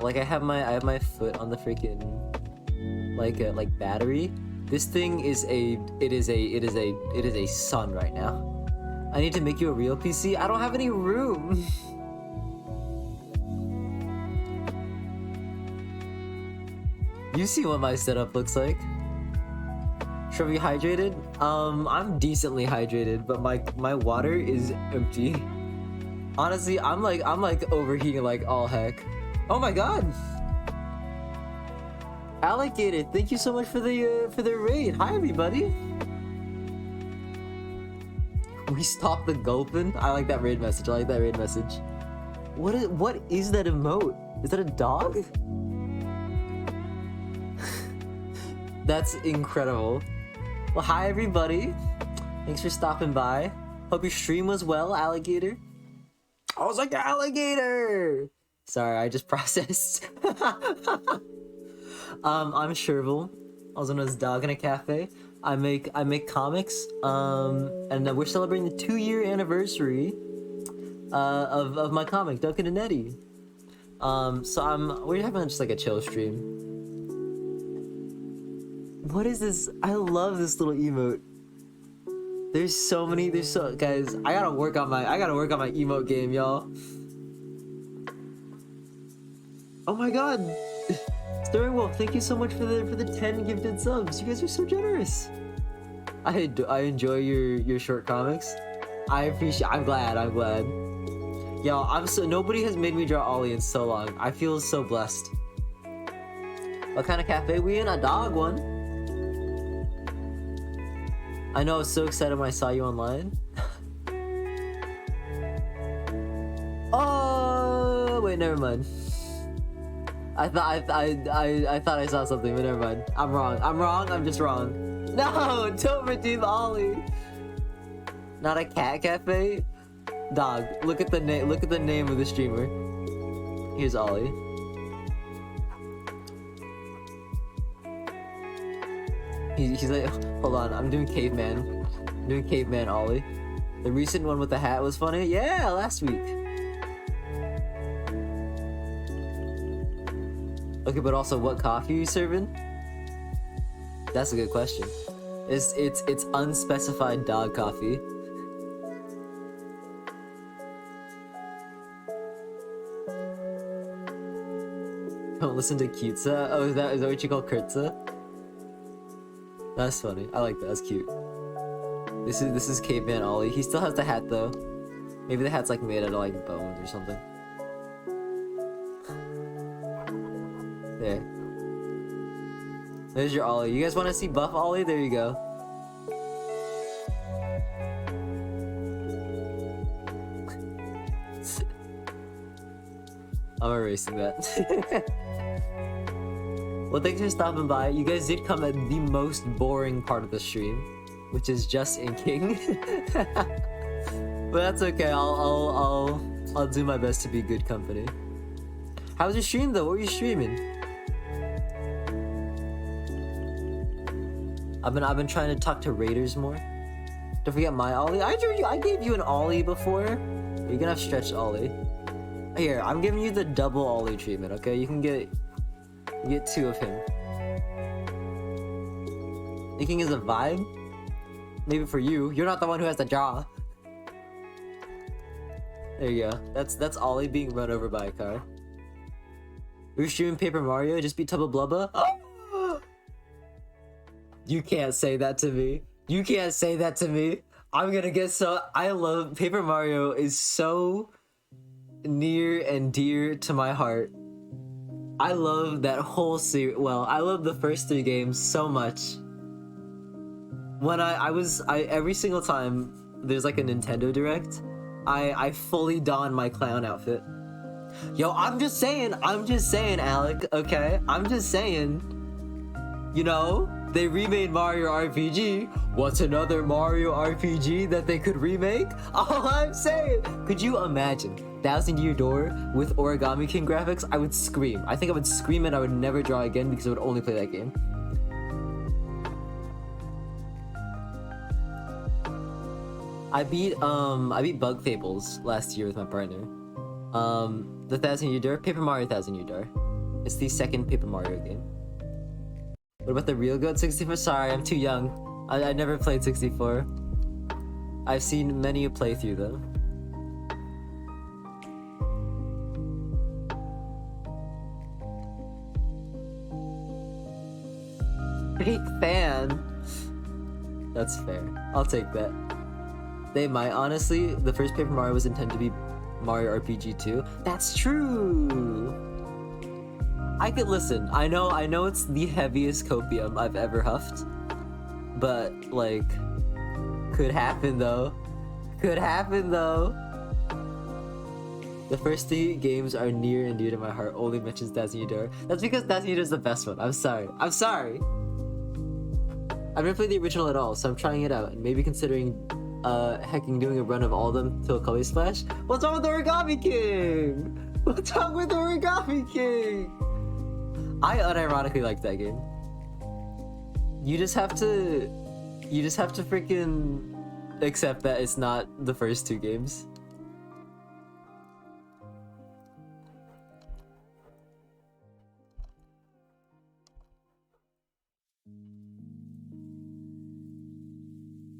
Like I have my foot on the freaking like battery. This thing is a sun right now. I need to make you a real PC. I don't have any room. You see what my setup looks like. Should be hydrated? I'm decently hydrated, but my water is empty. Honestly, I'm like overheating like all heck. Oh my god! Alligator, thank you so much for the raid. Hi everybody. We stopped the gulpin. I like that raid message. I like that raid message. What is that emote? Is that a dog? That's incredible. Well, hi everybody. Thanks for stopping by. Hope your stream was well, alligator. I was like, alligator! Sorry, I just processed. I'm Sherville, also known as Doginacafe. I make comics, and we're celebrating the 2-year anniversary of my comic, Duncan and Eddie. So we're having just like a chill stream. What is this? I love this little emote. There's so guys, I gotta work on my emote game, y'all. Oh my god. Stirring Wolf, thank you so much for the 10 gifted subs. You guys are so generous. I enjoy your short comics. I'm glad. Y'all, nobody has made me draw Ollie in so long. I feel so blessed. What kind of cafe we in? A dog one. I know, I was so excited when I saw you online. Oh wait, never mind. I thought I saw something, but never mind. I'm wrong. I'm just wrong. No, don't redeem Ollie. Not a cat cafe. Dog, look at the name. Look at the name of the streamer. Here's Ollie. He's like, hold on, I'm doing caveman. I'm doing caveman Ollie. The recent one with the hat was funny. Yeah, last week. Okay, but also, what coffee are you serving? That's a good question. It's unspecified dog coffee. Don't listen to Kutza. Oh, is that what you call Kurtza? That's funny. I like that. That's cute. This is Caveman Ollie. He still has the hat though. Maybe the hat's like made out of like bones or something. There. There's your Ollie. You guys want to see buff Ollie? There you go. I'm erasing that. Well, thanks for stopping by. You guys did come at the most boring part of the stream, which is just inking. But that's okay. I'll do my best to be good company. How was your stream though? What were you streaming? I've been trying to talk to raiders more. Don't forget my ollie. I gave you an ollie before. You're gonna have stretched ollie. Here, I'm giving you the double ollie treatment, okay? You can get 2 of him. Thinking is a vibe? Maybe for you. You're not the one who has the jaw. There you go. That's ollie being run over by a car. We're streaming Paper Mario, just beat Tubba Blubba. Oh! You can't say that to me. You can't say that to me. I'm gonna get so... I love... Paper Mario is so near and dear to my heart. I love that whole series. Well, I love the first 3 games so much. When I every single time there's like a Nintendo Direct, I fully don my clown outfit. Yo, I'm just saying, Alec, okay? I'm just saying, you know, they remade Mario RPG. What's another Mario RPG that they could remake? All I'm saying, could you imagine 1000 Year Door with Origami King graphics? I would scream. I think I would scream and I would never draw again because I would only play that game. I beat Bug Fables last year with my partner. The 1000 Year Door, Paper Mario 1000 Year Door. It's the second Paper Mario game. What about the real GOAT 64? Sorry, I'm too young. I never played 64. I've seen many a playthrough though. Big fan. That's fair. I'll take that. They might, honestly. The first Paper Mario was intended to be Mario RPG 2. That's true. I could listen. I know it's the heaviest copium I've ever huffed. But, like, could happen though. Could happen though. The first 3 games are near and dear to my heart. Only mentions 1000 Year Door. That's because 1000 Year Door is the best one. I'm sorry. I'm sorry. I've never played the original at all, so I'm trying it out and maybe considering hecking doing a run of all of them till Color Splash. What's wrong with Origami King? What's wrong with Origami King? I unironically like that game. You just have to freaking accept that it's not the first 2 games.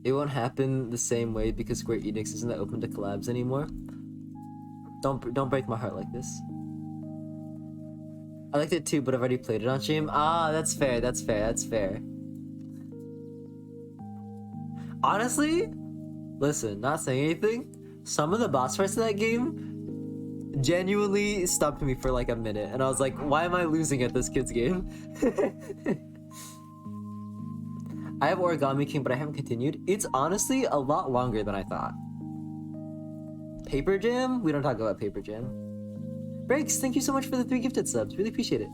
It won't happen the same way because Square Enix isn't that open to collabs anymore. Don't break my heart like this. I liked it too, but I've already played it on stream. Ah, that's fair, that's fair, that's fair. Honestly, listen, not saying anything, some of the boss fights in that game genuinely stumped me for like a minute, and I was like, why am I losing at this kid's game? I have Origami King, but I haven't continued. It's honestly a lot longer than I thought. Paper Jam? We don't talk about Paper Jam. Breaks, thank you so much for the 3 gifted subs. Really appreciate it.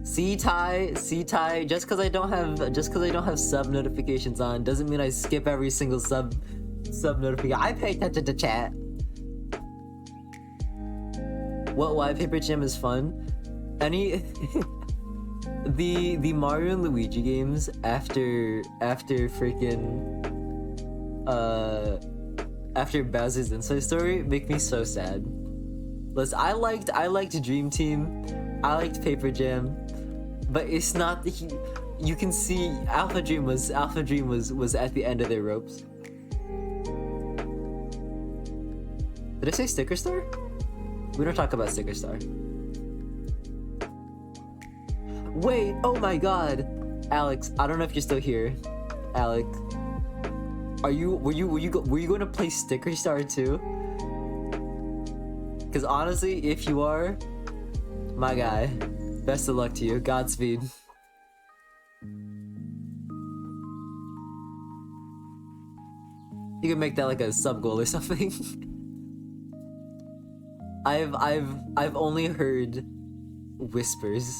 C-Tie, just because I don't have sub notifications on doesn't mean I skip every single sub notification. I pay attention to chat. Why Paper Jam is fun? The Mario and Luigi games after Bowser's Inside Story make me so sad. Listen, I liked Dream Team, I liked Paper Jam, but it's not you can see Alpha Dream was at the end of their ropes. Did I say Sticker Star? We don't talk about Sticker Star. Wait, oh my god. Alex, I don't know if you're still here. Alec, were you going to play Sticker Star too? Because honestly, if you are, my guy, best of luck to you. Godspeed. You can make that like a sub goal or something. I've only heard whispers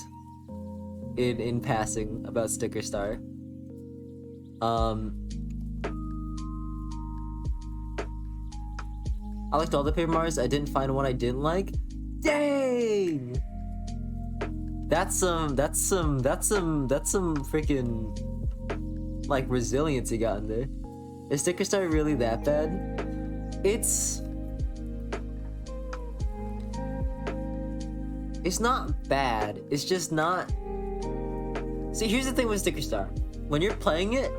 in passing about Sticker Star. I liked all the Paper Marios. I didn't find one I didn't like. Dang! That's some freaking like resilience you got in there. Is Sticker Star really that bad? It's not bad. It's just not. See, here's the thing with Sticker Star. When you're playing it,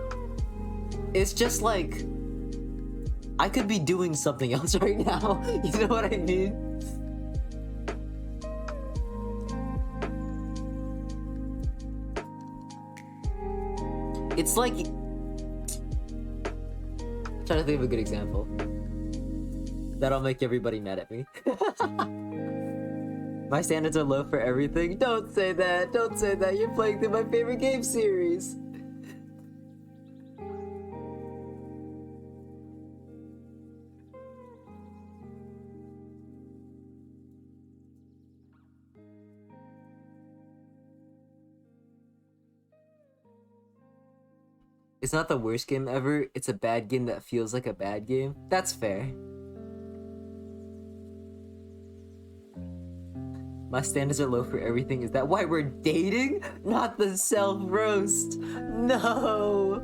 it's just like I could be doing something else right now. You know what I mean? It's like, I'm trying to think of a good example that'll make everybody mad at me. My standards are low for everything. Don't say that. Don't say that. You're playing through my favorite game series. It's not the worst game ever. It's a bad game that feels like a bad game. That's fair. My standards are low for everything. Is that why we're dating? Not the self-roast. No.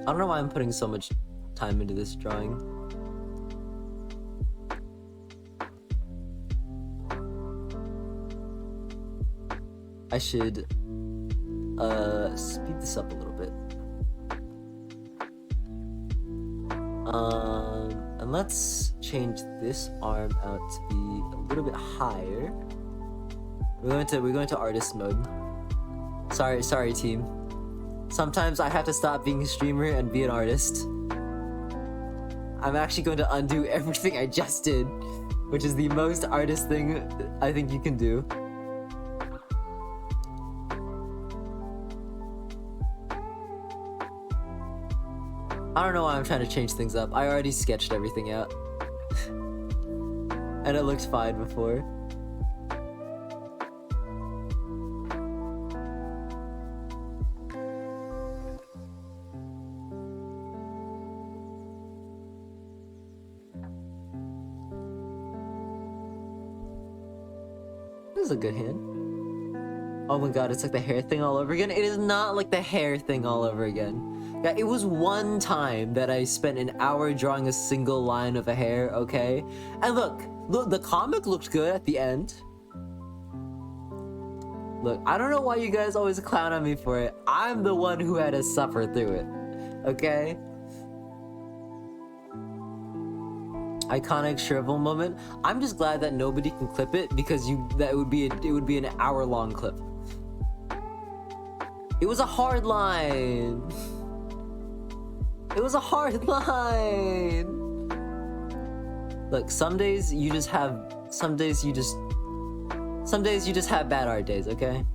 I don't know why I'm putting so much time into this drawing. I should speed this up a little bit. And let's change this arm out to be a little bit higher. We're going to artist mode. Sorry team. Sometimes I have to stop being a streamer and be an artist. I'm actually going to undo everything I just did, which is the most artist thing I think you can do. I don't know why I'm trying to change things up. I already sketched everything out. And it looked fine before. This is a good hand. Oh my god, it's like the hair thing all over again. It is not like the hair thing all over again. Yeah, it was one time that I spent an hour drawing a single line of a hair, okay? And look, the comic looked good at the end. Look, I don't know why you guys always clown on me for it. I'm the one who had to suffer through it, okay? Iconic shrivel moment. I'm just glad that nobody can clip it because it would be an hour-long clip. It was a hard line. It was a hard line. Look, some days you just have bad art days, okay?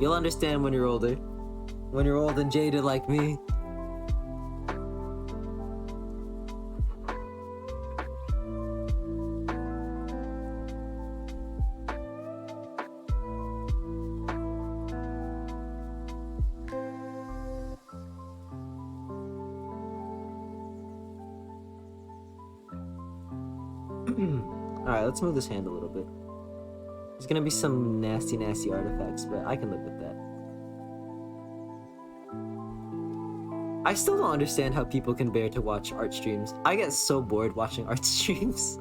You'll understand when you're older. When you're old and jaded like me. Alright, let's move this hand a little bit. There's gonna be some nasty artifacts, but I can live with that. I still don't understand how people can bear to watch art streams. I get so bored watching art streams.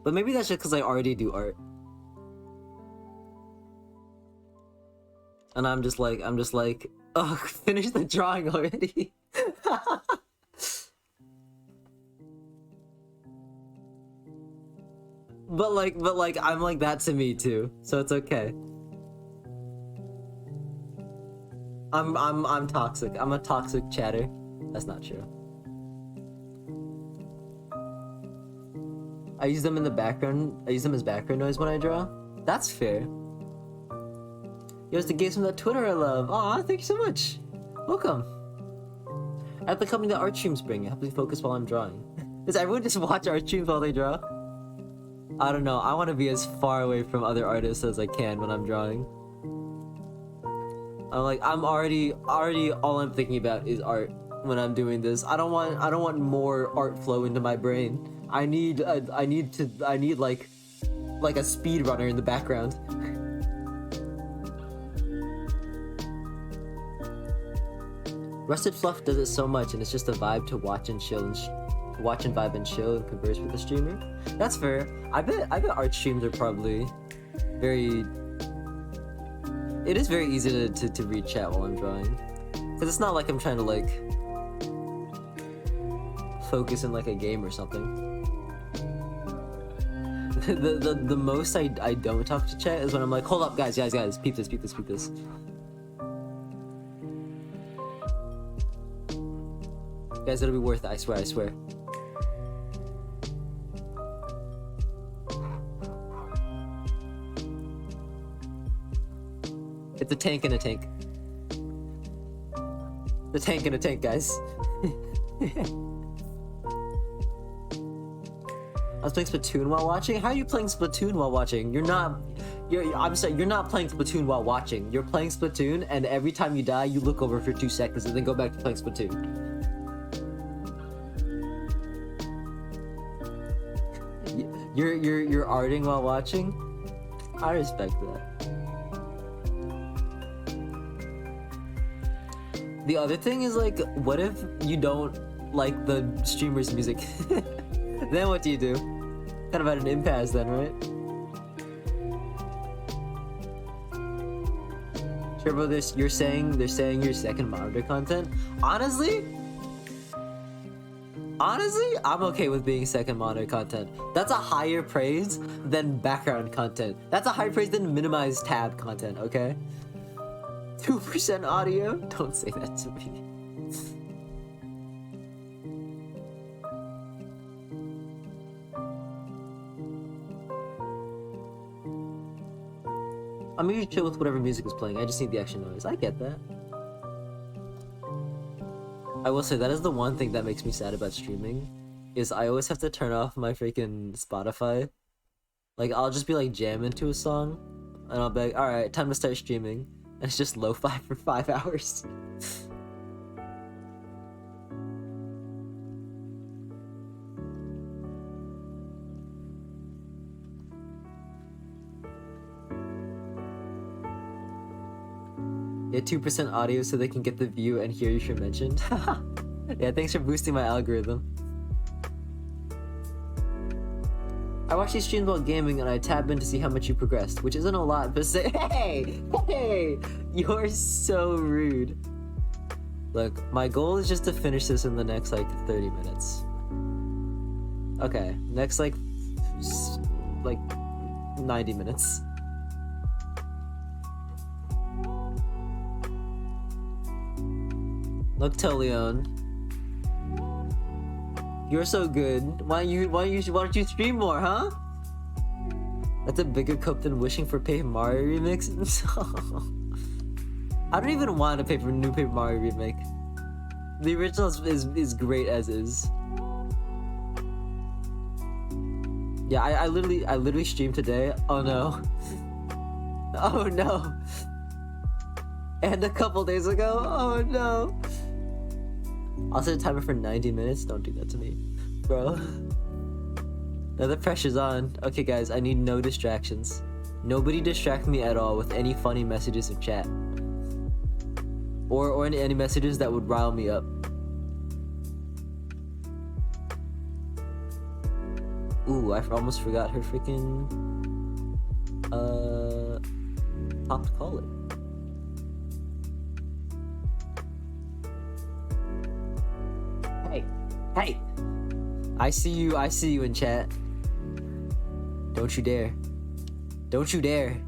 But maybe that's just because I already do art. And I'm just like, ugh, finish the drawing already. But like, I'm like that to me too, so it's okay. I'm toxic. I'm a toxic chatter. That's not true. I use them in the background. I use them as background noise when I draw. That's fair. Yo, it's the games from that Twitter I love. Aw, thank you so much. Welcome. I have the company that art streams bring. It helps me focus while I'm drawing. Does everyone just watch art streams while they draw? I don't know. I want to be as far away from other artists as I can when I'm drawing. I'm already all I'm thinking about is art when I'm doing this. I don't want more art flow into my brain. I need like a speedrunner in the background. Rusted Fluff does it so much, and it's just a vibe to watch and chill and watch and vibe and chill and converse with the streamer. That's fair. I bet art streams are probably very. It is very easy to read chat while I'm drawing, because it's not like I'm trying to like focus in like a game or something. The most I don't talk to chat is when I'm like, hold up, guys, peep this. Guys, it'll be worth it, I swear. It's a tank in a tank. The tank in a tank, guys. I was playing Splatoon while watching? How are you playing Splatoon while watching? I'm sorry, you're not playing Splatoon while watching. You're playing Splatoon, and every time you die, you look over for 2 seconds and then go back to playing Splatoon. You're arting while watching? I respect that. The other thing is, like, what if you don't like the streamer's music? Then what do you do? Kind of at an impasse then, right? Turbo, they're saying your second monitor content. Honestly, I'm okay with being second monitor content. That's a higher praise than background content. That's a higher praise than minimized tab content, okay? 2% audio? Don't say that to me. I'm usually chill with whatever music is playing. I just need the extra noise. I get that. I will say that is the one thing that makes me sad about streaming, is I always have to turn off my freaking Spotify. Like, I'll just be like jamming to a song, and I'll be like, alright, time to start streaming. And it's just lo-fi for 5 hours. Yeah, 2% audio so they can get the view and hear you mentioned. Yeah, thanks for boosting my algorithm. I watch these streams while gaming and I tab in to see how much you progressed, which isn't a lot, but say, hey, you're so rude. Look, my goal is just to finish this in the next like 30 minutes. Okay, next like 90 minutes. Look, Tolion, you're so good. Why don't you stream more, huh? That's a bigger cope than wishing for Paper Mario remix. I don't even want a new Paper Mario remake. The original is great as is. Yeah, I literally streamed today. Oh no. Oh no. And a couple days ago. Oh no. I'll set a timer for 90 minutes. Don't do that to me, bro. Now the pressure's on. Okay, guys, I need no distractions. Nobody distract me at all with any funny messages in chat. Or any messages that would rile me up. Ooh, I almost forgot her freaking popped collar. Hey! I see you in chat. Don't you dare. Don't you dare.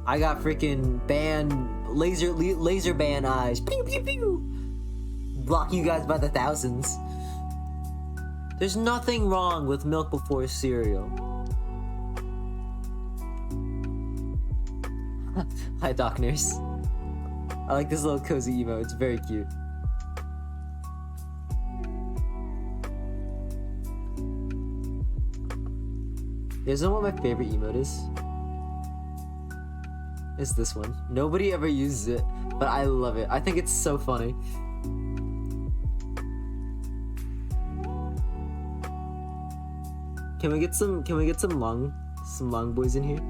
I got freaking laser band eyes. Pew pew pew! Block you guys by the thousands. There's nothing wrong with milk before cereal. Hi, Doc Nurse. I like this little cozy emo. It's very cute. You guys know what my favorite emote is? is this one. Nobody ever uses it, but I love it. I think it's so funny. Can we get some long boys in here?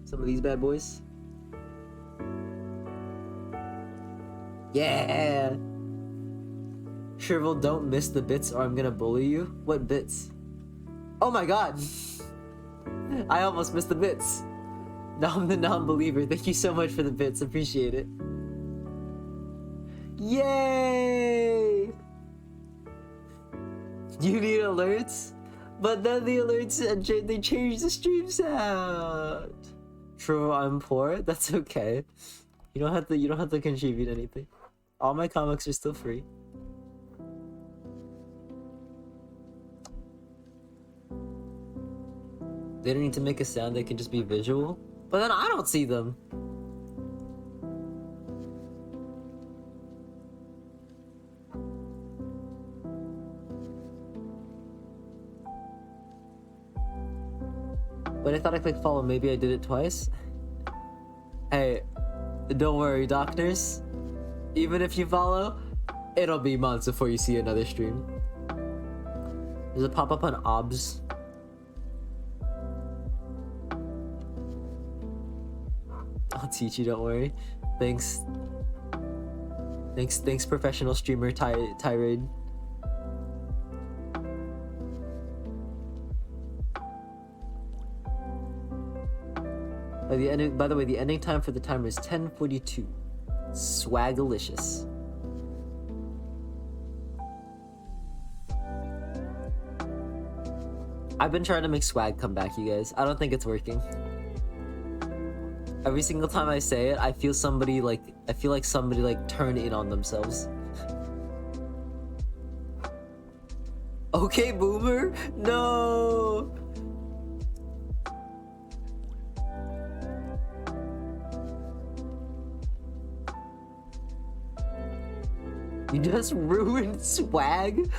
Some of these bad boys. Yeah. Shrivel, don't miss the bits or I'm gonna bully you. What bits? Oh my god. I almost missed the bits. Now I'm the non-believer. Thank you so much for the bits. Appreciate it. Yay! You need alerts? But then the alerts, they changed the stream sound. True, I'm poor. That's okay. You don't have to contribute anything. All my comics are still free. They don't need to make a sound, they can just be visual. But then I don't see them. But I thought I clicked follow, maybe I did it twice. Hey, don't worry, doctors. Even if you follow, it'll be months before you see another stream. There's a pop-up on OBS. I'll teach you, don't worry. Thanks, professional streamer tirade. By the way, the ending time for the timer is 10:42. Swagalicious. I've been trying to make swag come back, you guys. I don't think it's working. Every single time I say it, I feel like somebody turn in on themselves. Okay, boomer. No. You just ruined swag?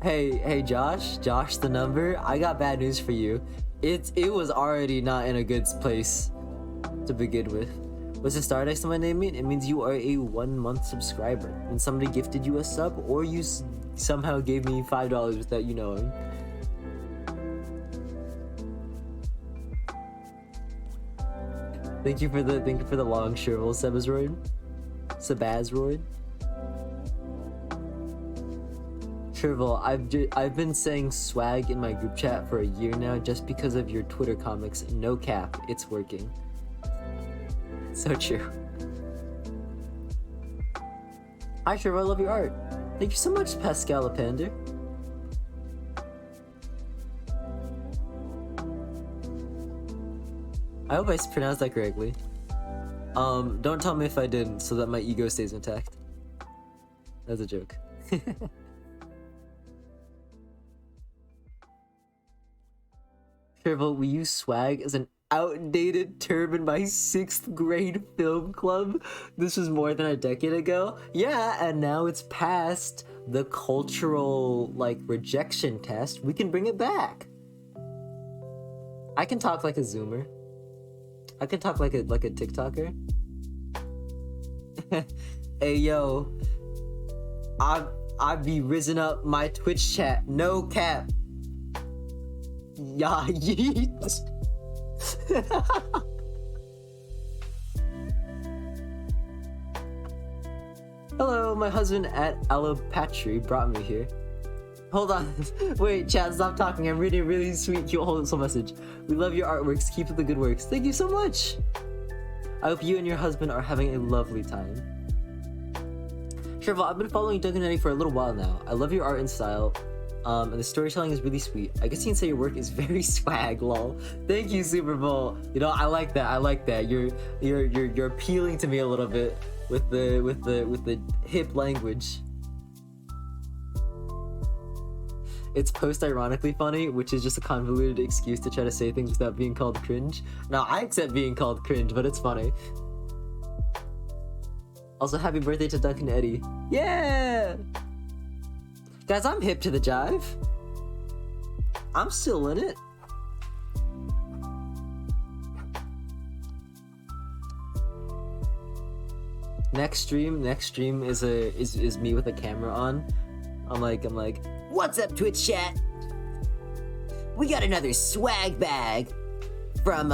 Hey, Josh, the number, I got bad news for you. It was already not in a good place to begin with. What's the star next to my name mean? It means you are a 1-month subscriber. When somebody gifted you a sub, or you somehow gave me $5 without you knowing. Thank you for the long shrivel, Sebazroid. Shrivel, I've been saying swag in my group chat for a year now just because of your Twitter comics. No cap, it's working. So true. Hi Shrivel, I love your art. Thank you so much, Pascal Pander. I hope I pronounced that correctly. Don't tell me if I didn't, so that my ego stays intact. That's a joke. Shrivel, we use swag as an outdated term in my 6th grade film club. This was more than a decade ago. Yeah, and now it's past the cultural, rejection test. We can bring it back. I can talk like a Zoomer. I can talk like a TikToker. Hey, yo. I be rizzing up my Twitch chat. No cap. Yeah, yeet. Hello, my husband at Allopatry brought me here. Hold on. Wait, chat, stop talking. I'm reading a really sweet, cute, wholesome message. We love your artworks. Keep up the good works. Thank you so much. I hope you and your husband are having a lovely time. Shrivel, I've been following Doginacafe for a little while now. I love your art and style. And the storytelling is really sweet. I guess you can say your work is very swag, lol. Thank you, Super Bowl. You know, I like that. You're appealing to me a little bit with the hip language. It's post-ironically funny, which is just a convoluted excuse to try to say things without being called cringe. Now, I accept being called cringe, but it's funny. Also, happy birthday to Duncan Eddy. Yeah! Guys, I'm hip to the jive. I'm still in it. Next stream is me with a camera on. I'm like, what's up, Twitch chat? We got another swag bag from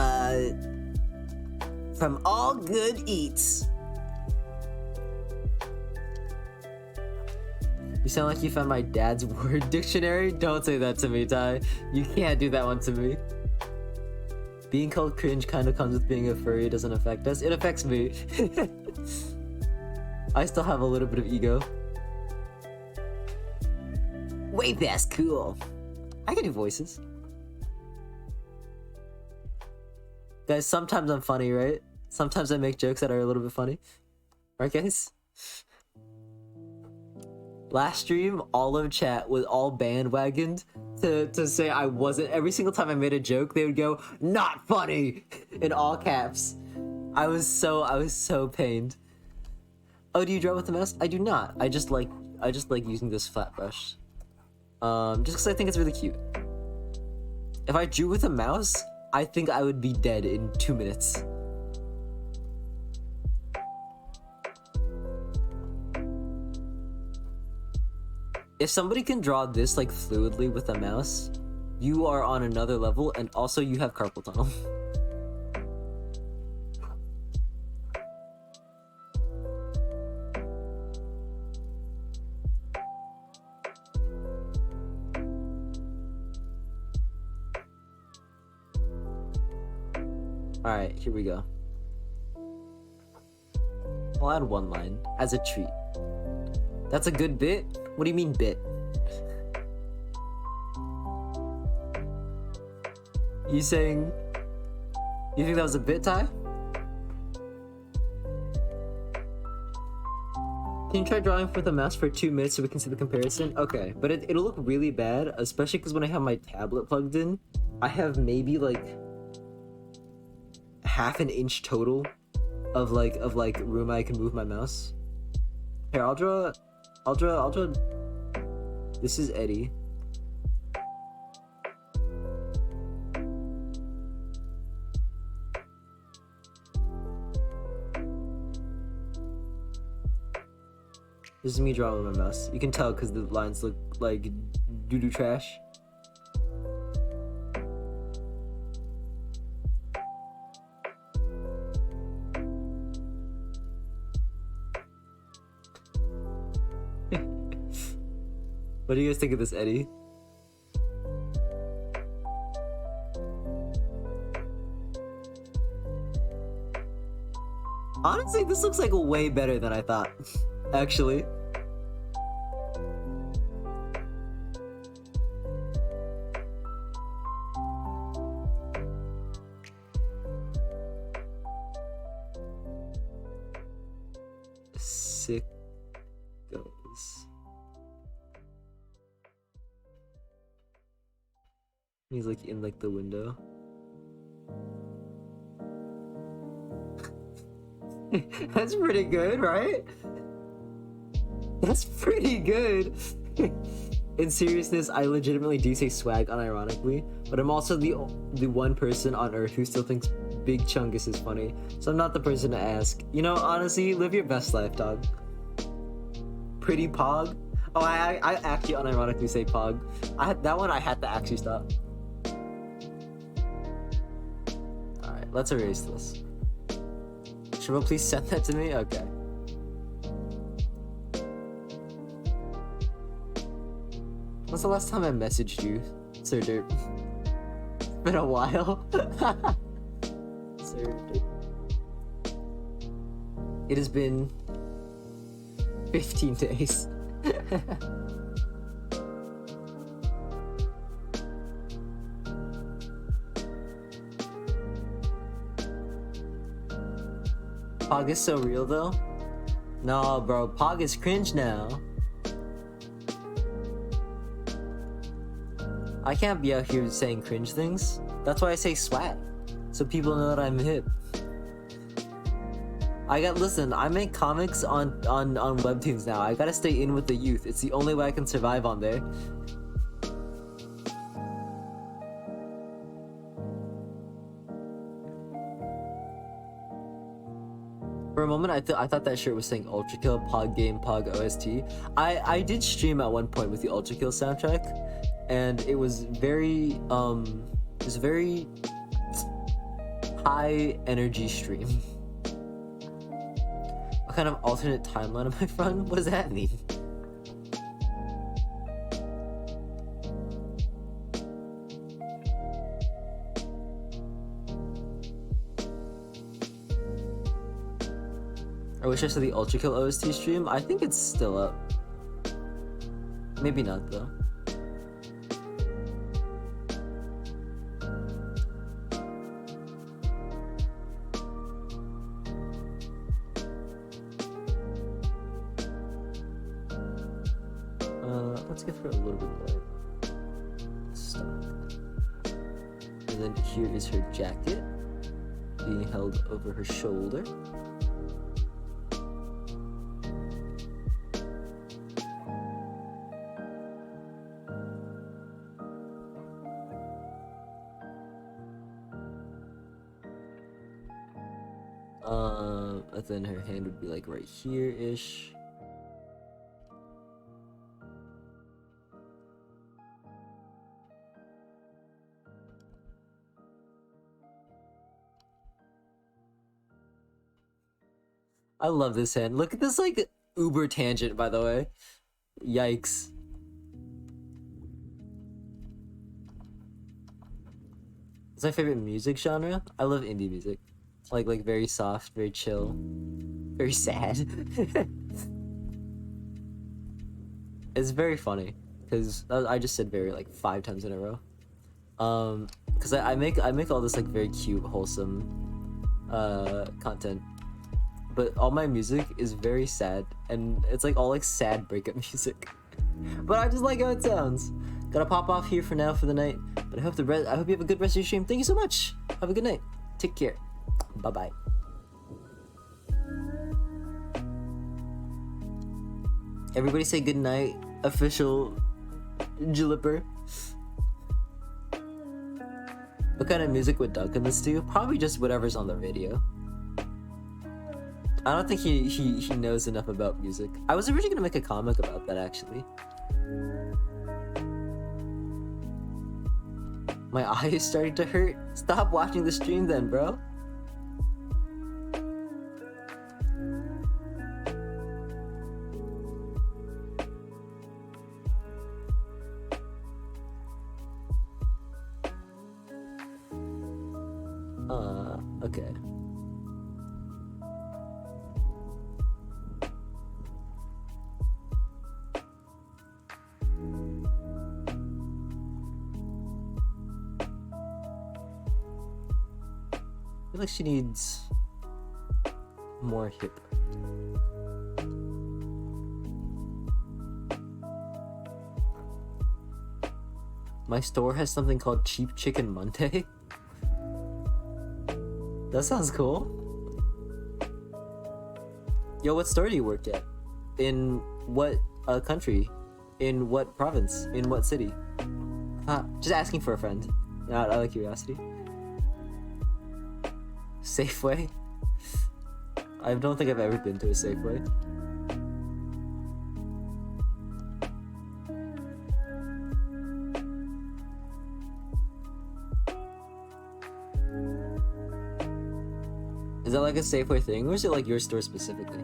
All Good Eats. You sound like you found my dad's word dictionary. Don't say that to me, Ty. You can't do that one to me. Being called cringe kind of comes with being a furry. It doesn't affect us. It affects me. I still have a little bit of ego. Way past cool. I can do voices. Guys, sometimes I'm funny, right? Sometimes I make jokes that are a little bit funny. Right, guys? Last stream, all of chat was all bandwagoned to say I wasn't. Every single time I made a joke, they would go, "Not funny!" in all caps. I was so pained. Oh, do you draw with the mouse? I do not. I just like using this flat brush. Just because I think it's really cute. If I drew with a mouse, I think I would be dead in 2 minutes. If somebody can draw this like fluidly with a mouse, you are on another level, and also you have carpal tunnel. Alright, here we go. I'll add one line as a treat. That's a good bit? What do you mean bit? You saying... You think that was a bit, Ty? Can you try drawing with a mouse for 2 minutes so we can see the comparison? Okay, but it'll look really bad, especially because when I have my tablet plugged in, I have maybe like half an inch total of room I can move my mouse. Here, I'll draw. This is Eddie. This is me drawing with my mouse. You can tell because the lines look like doo-doo trash. What do you guys think of this, Eddie? Honestly, this looks like way better than I thought. Actually. Sick goes. He's like in like the window. That's pretty good, right? That's pretty good. In seriousness, I legitimately do say swag unironically, but I'm also the one person on earth who still thinks Big Chungus is funny, so I'm not the person to ask. You know, honestly, live your best life, dog. Pretty Pog? Oh, I actually unironically say Pog. That one I had to actually stop. Alright, let's erase this. Shrivel, please send that to me? Okay. When's the last time I messaged you, Sir Dirt? It's been a while. Sir Dirt. It has been 15 days. Pog is so real though? No, bro, Pog is cringe now. I can't be out here saying cringe things. That's why I say swag, so people know that I'm hip. Listen, I make comics on webtoons now. I gotta stay in with the youth. It's the only way I can survive on there. For a moment, I thought that shirt was saying Ultra Kill, Pog Game, Pog OST. I did stream at one point with the Ultra Kill soundtrack, and it was very high energy stream. What kind of alternate timeline am I from? What does that mean? I wish I saw the Ultra Kill OST stream. I think it's still up. Maybe not though. Let's give her a little bit more stock. And then here is her jacket being held over her shoulder. And then her hand would be like right here-ish. I love this hand. Look at this like uber tangent, by the way. Yikes. It's my favorite music genre. I love indie music. Like very soft, very chill, very sad. It's very funny because I just said very like 5 times in a row. Because I make all this like very cute, wholesome content, but all my music is very sad, and it's like all like sad breakup music. But I just like how it sounds. Gotta pop off here for now for the night, but I hope you have a good rest of your stream. Thank you so much. Have a good night. Take care. Bye-bye. Everybody say good night, official Jilipper. What kind of music would Duncan listen to? Probably just whatever's on the radio. I don't think he knows enough about music. I was originally gonna make a comic about that actually. My eye is starting to hurt. Stop watching the stream then, bro. Okay. I feel like she needs more hip. My store has something called Cheap Chicken Monday. That sounds cool. Yo, what store do you work at? In what country? In what province? In what city? Just asking for a friend. Out of curiosity. Safeway? I don't think I've ever been to a Safeway. Is that like a Safeway thing, or is it like your store specifically?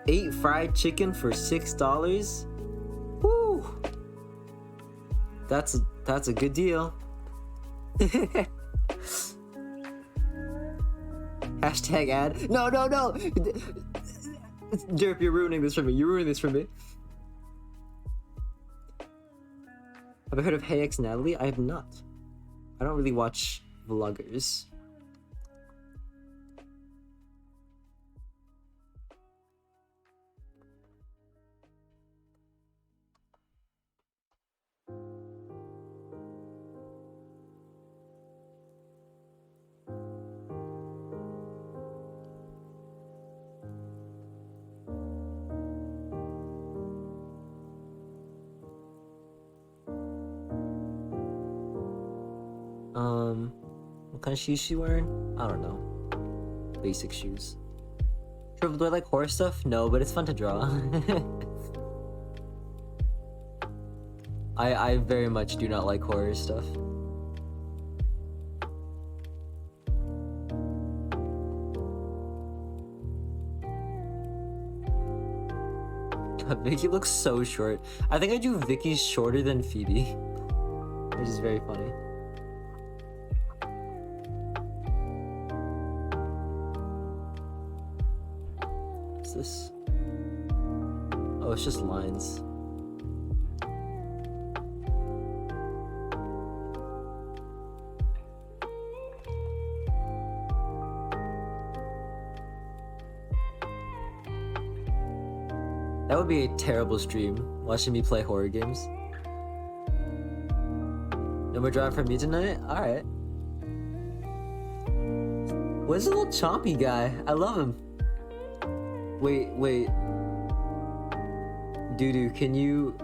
$8 fried chicken for $6? Woo! That's a good deal. Hashtag ad. No. Derp, you're ruining this for me. Have I heard of Hey X Natalie? I have not. I don't really watch vloggers. What kind of shoes she wearing? I don't know. Basic shoes. Do I like horror stuff? No, but it's fun to draw. I very much do not like horror stuff. Vicky looks so short. I think I drew Vicky shorter than Phoebe, which is very funny. What's this? Oh, it's just lines. That would be a terrible stream, watching me play horror games. No more drive from me tonight? Alright. Where's the little chompy guy? I love him. Wait. Doo-doo, can you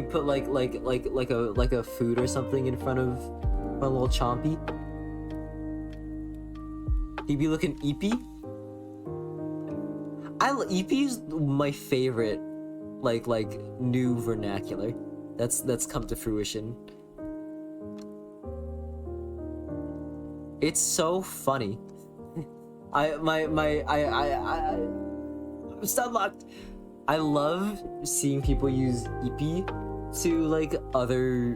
put like a food or something in front of a little chompy? He be looking eepy? EP is my favorite, like new vernacular that's come to fruition. It's so funny. I'm stun locked. I love seeing people use EP to like other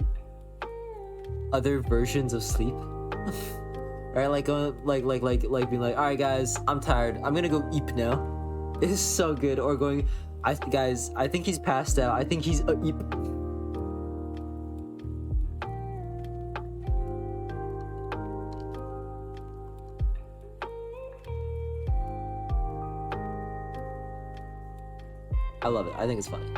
versions of sleep. Right, like being like, all right guys, I'm tired. I'm gonna go eep now. It's so good. Or going, guys, I think he's passed out. I think he's eep. I love it. I think it's funny.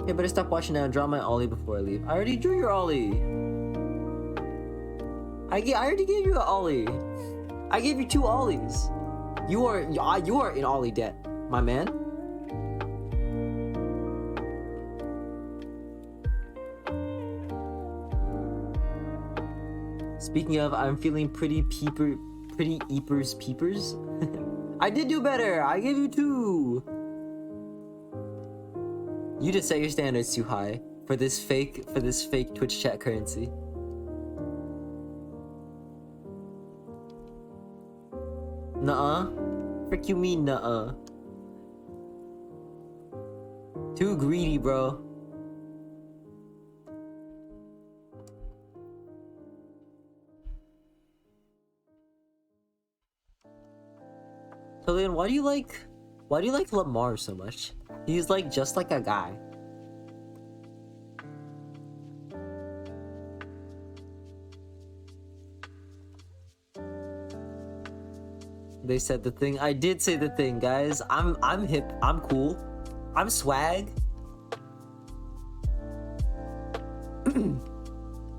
Okay, better stop watching now and draw my ollie before I leave. I already drew your ollie. I already gave you an ollie. I gave you 2 ollies. You are in ollie debt, my man. Speaking of, I'm feeling pretty eepers peepers. I did do better. I gave you 2. You just set your standards too high for this fake Twitch chat currency. Nuh-uh. Frick you mean nuh-uh. Too greedy, bro. Lillian, why do you like Lamar so much? He's like just like a guy. They said the thing. I did say the thing, guys. I'm hip. I'm cool. I'm swag.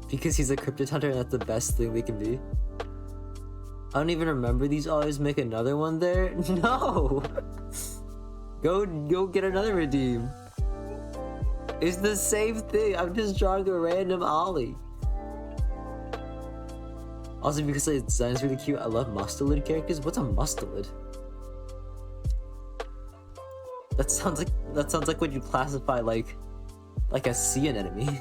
Because he's a cryptid hunter and that's the best thing they can be. I don't even remember these. Always make another one there. No. Go get another redeem. It's the same thing. I'm just drawing a random ollie. Also, because the design is really cute, I love mustelid characters. What's a mustelid? That sounds like what you classify like a sea anemone.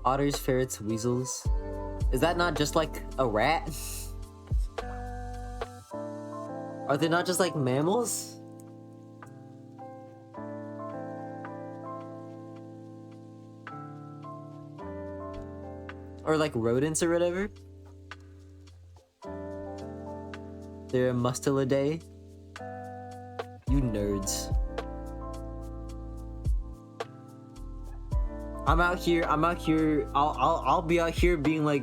Otters, ferrets, weasels. Is that not just like a rat? Are they not just like mammals? Or like rodents or whatever? They're a mustelidae? You nerds. I'm out here. I'll be out here being like,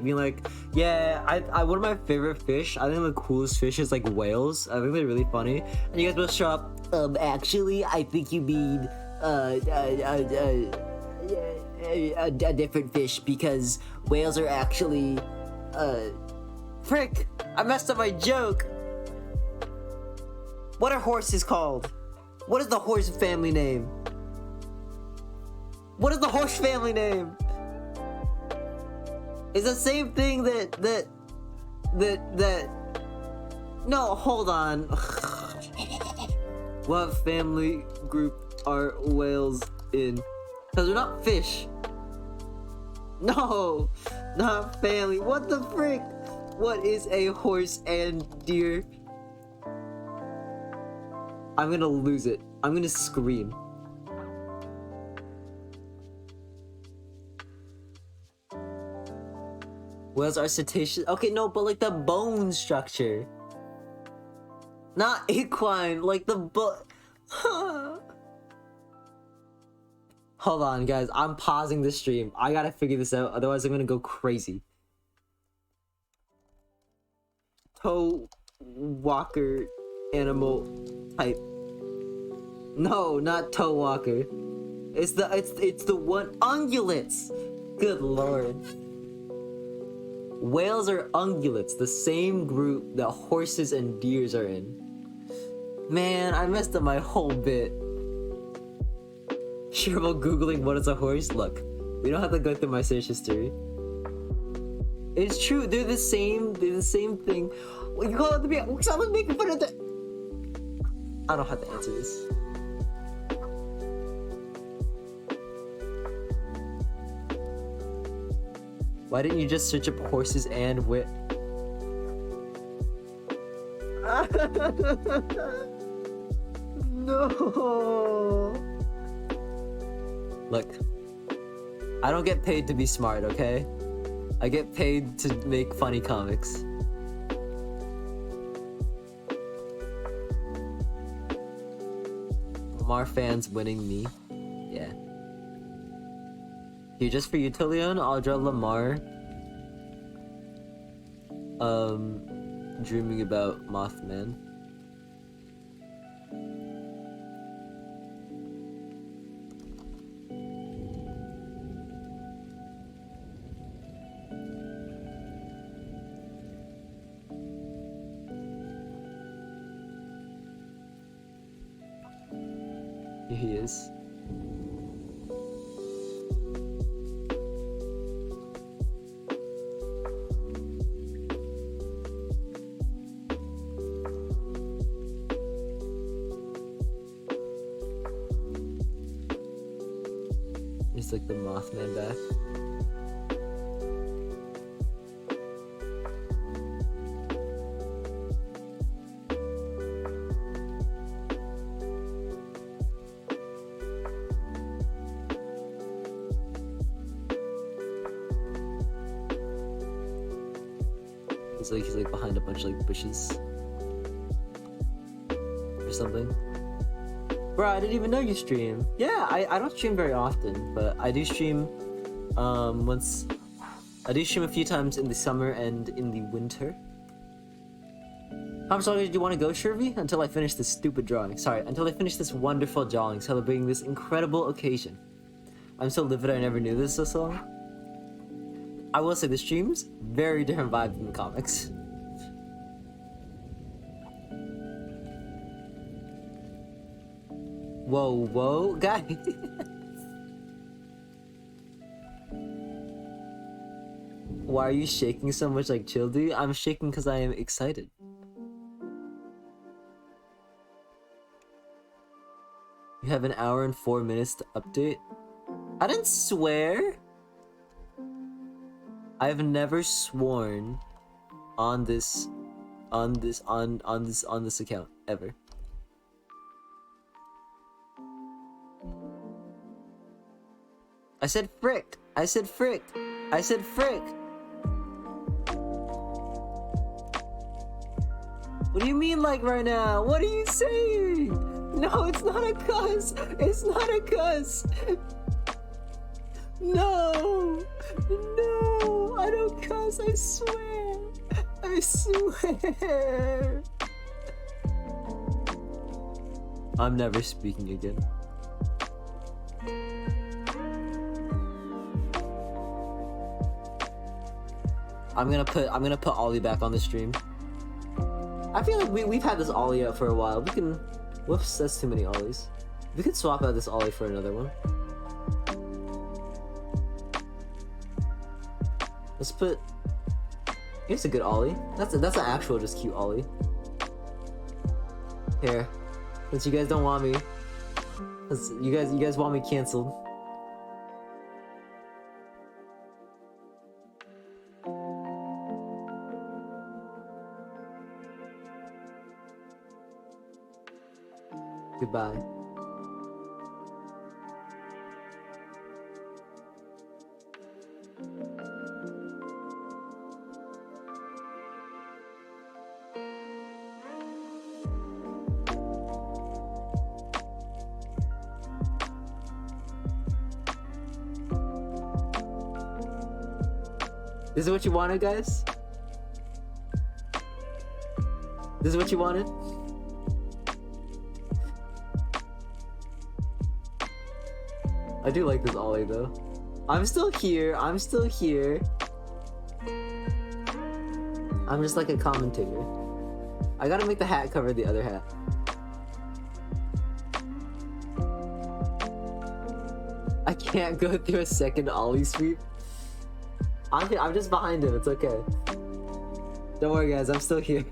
yeah. I one of my favorite fish. I think the coolest fish is like whales. I think they're really funny. And you guys will show up. Actually, I think you mean a different fish because whales are actually frick, I messed up my joke. What are horses called? What is the horse family name? What is the horse family name? It's the same thing that no, hold on. What family group are whales in? Because they're not fish. No, not family. What the frick? What is a horse and deer? I'm gonna lose it. I'm gonna scream. Whales are cetaceans. Okay, no, but like the bone structure. Not equine, like the Hold on, guys. I'm pausing the stream. I gotta figure this out, otherwise I'm gonna go crazy. Toe walker animal type. No, not toe walker. It's the one ungulates. Good lord. Whales are ungulates, the same group that horses and deers are in. Man, I messed up my whole bit. Sure about googling what is a horse? Look, we don't have to go through my search history. It's true, they're the same thing. You call it the someone's making fun of the. I don't have to answer this. Why didn't you just search up horses and wit? No. Look, I don't get paid to be smart, okay? I get paid to make funny comics. Lamar fans winning me. Yeah. Here, just for you, Tilion, I'll draw Lamar. Dreaming about Mothman. Here he is. He's like the Mothman back. He's like behind a bunch of like bushes or something. Bro, I didn't even know you stream. Yeah, I don't stream very often, but I do stream once. I do stream a few times in the summer and in the winter. How much longer do you want to go, Shirvy? Until I finish this stupid drawing. Sorry, until I finish this wonderful drawing celebrating this incredible occasion. I'm so livid I never knew this so long. I will say the streams, very different vibe than the comics. Whoa, guys. Why are you shaking so much like chill, dude? I'm shaking because I am excited. You have an hour and 4 minutes to update. I didn't swear. I've never sworn on this account ever. I said frick. I said frick. I said frick. What do you mean like right now? What are you saying? No, it's not a cuss. It's not a cuss. No. No, I don't cuss. I swear. I swear. I'm never speaking again. I'm gonna put Ollie back on the stream. I feel like we've had this Ollie out for a while. We can... Whoops, that's too many Ollies. We could swap out this Ollie for another one. Let's put... Here's a good Ollie. That's an actual just cute Ollie. Here. Since you guys don't want me. Since you guys want me canceled. Goodbye. This is what you wanted, guys? This is what you wanted? I do like this Ollie though. I'm still here. I'm still here. I'm just like a commentator. I gotta make the hat cover the other hat. I can't go through a second Ollie sweep. I'm just behind him. It's okay. Don't worry, guys. I'm still here.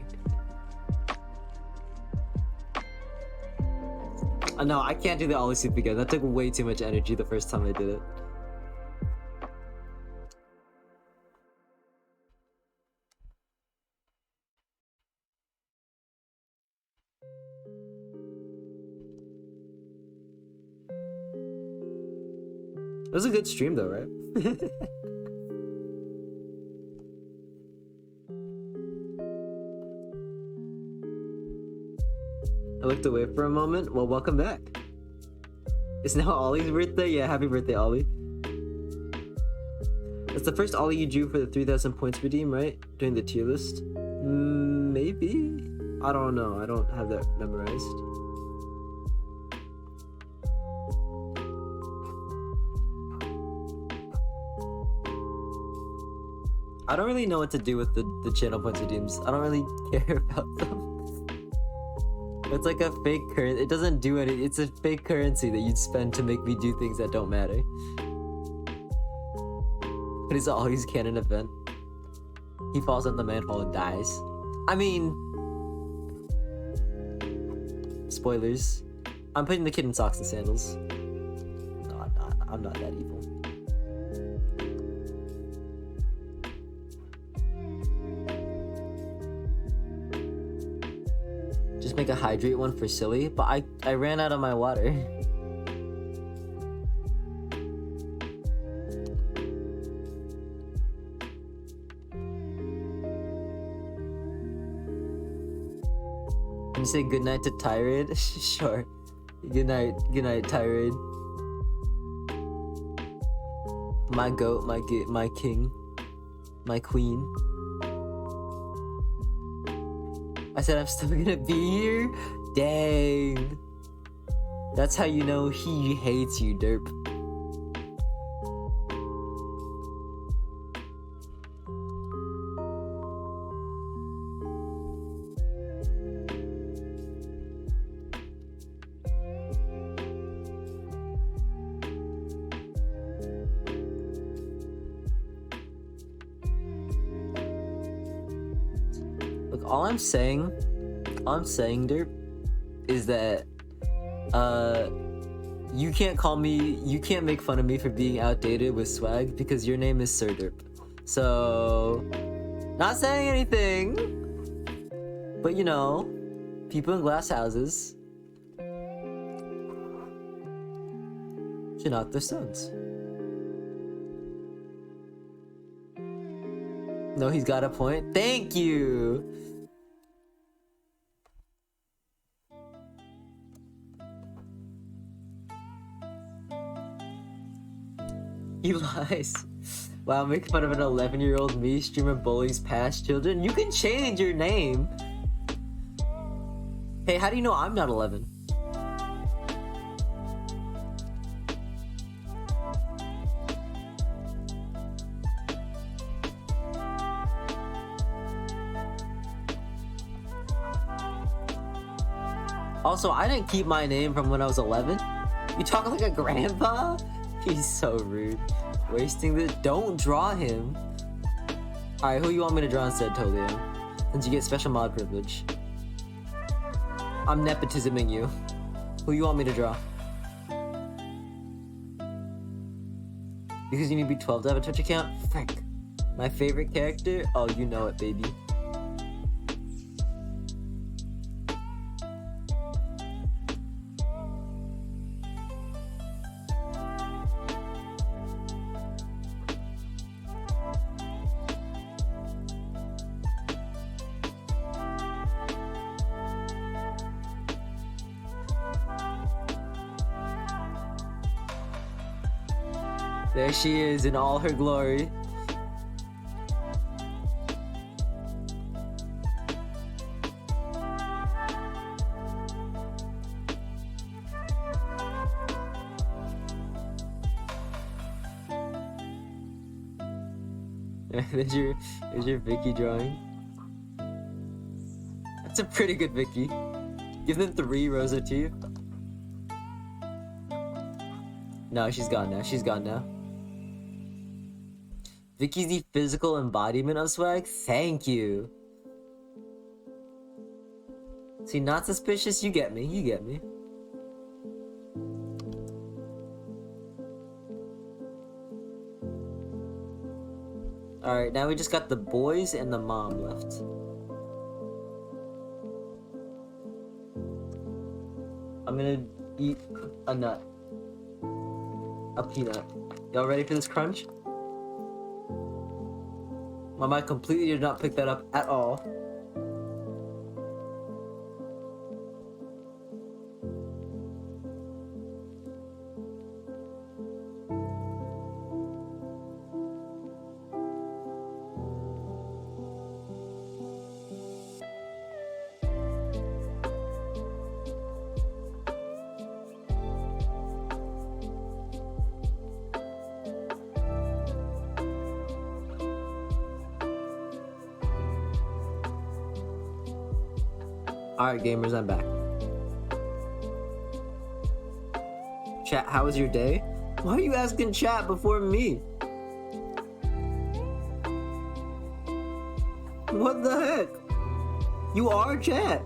No, I can't do the Ollie sweep again. That took way too much energy the first time I did it. It was a good stream though, right? I looked away for a moment. Well, welcome back. It's now Ollie's birthday? Yeah, happy birthday, Ollie. That's the first Ollie you drew for the 3,000 points redeem, right? During the tier list? Maybe? I don't know. I don't have that memorized. I don't really know what to do with the channel points redeems. I don't really care about them. It's like a fake currency. It doesn't do any. It's a fake currency that you'd spend to make me do things that don't matter. But it's always canon event. He falls in the manhole and dies. I mean, spoilers. I'm putting the kid in socks and sandals. No, I'm not. I'm not that evil. Just make a hydrate one for silly, but I ran out of my water. Can you say goodnight to Tirade? Sure. Good night, Tirade. My goat, my king, my queen. I said I'm still gonna be here? Dang. That's how you know he hates you, derp. Look, all I'm saying, derp, is that you can't make fun of me for being outdated with swag because your name is Sir Derp. So, not saying anything, but you know, people in glass houses should knock their stones. No, he's got a point. Thank you! He lies. Wow, making fun of an 11-year-old me streamer bullies past children. You can change your name. Hey, how do you know I'm not 11? Also, I didn't keep my name from when I was 11. You talk like a grandpa? He's so rude. Wasting the... Don't draw him. Alright, who you want me to draw instead, Tolian? Since you get special mod privilege. I'm nepotisming you. Who you want me to draw? Because you need to be 12 to have a Twitch account? Frick. My favorite character? Oh, you know it, baby. There she is in all her glory. There's your Vicky drawing. That's a pretty good Vicky. Give them 3 rows of teeth. No, she's gone now. She's gone now. Vicky's the physical embodiment of swag? Thank you. See, not suspicious? You get me. You get me. Alright, now we just got the boys and the mom left. I'm gonna eat a nut. A peanut. Y'all ready for this crunch? My mic completely did not pick that up at all. Alright, gamers, I'm back. Chat, how was your day? Why are you asking chat before me? What the heck? You are chat.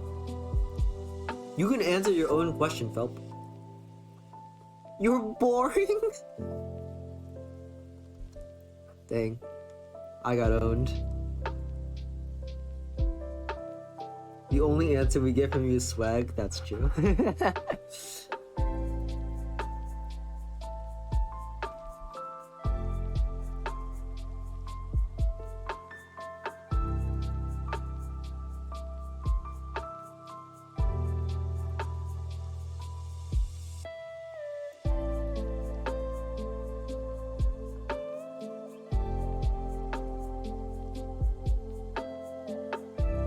You can answer your own question, Phelp. You're boring? Dang. I got owned. The only answer we get from you is swag. That's true.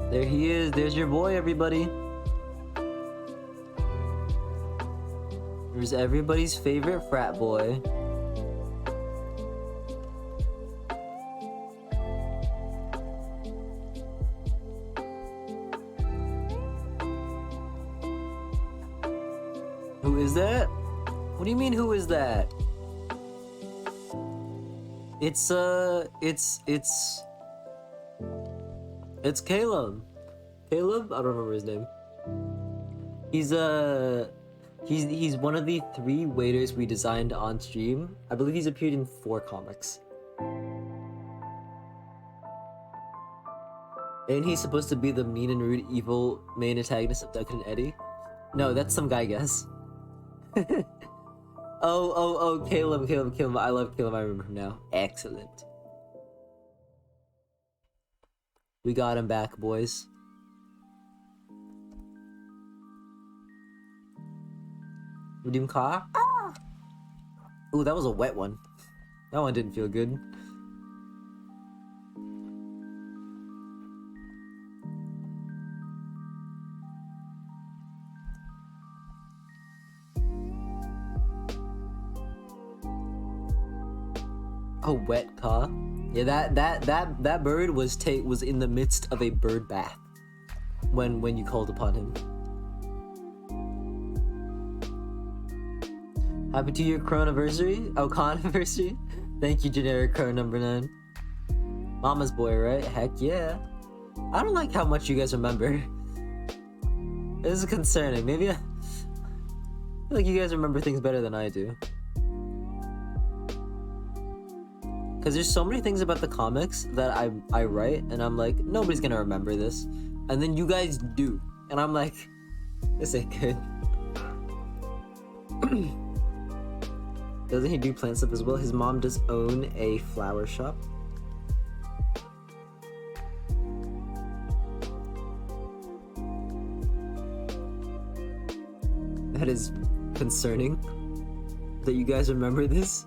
There he is. There's your boy, everybody. There's everybody's favorite frat boy. Who is that? What do you mean, who is that? It's Caleb. Caleb? I don't remember his name. He's one of the 3 waiters we designed on stream. I believe he's appeared in 4 comics. And he's supposed to be the mean and rude evil main antagonist of Duncan and Eddie. No, that's some guy, guess. Oh, Caleb. I love Caleb, I remember him now. Excellent. We got him back, boys. Redeem car? Ah! Ooh, that was a wet one. That one didn't feel good. A wet car? Yeah, that bird was in the midst of a bird bath when you called upon him. Happy 2-year chronoversary? Oh, conversary? Thank you, generic crow number 9. Mama's boy, right? Heck yeah. I don't like how much you guys remember. This is concerning. Maybe I feel like you guys remember things better than I do. Because there's so many things about the comics that I write, and I'm like, nobody's gonna remember this. And then you guys do. And I'm like, this ain't good. Doesn't he do plant stuff as well? His mom does own a flower shop. That is concerning that you guys remember this.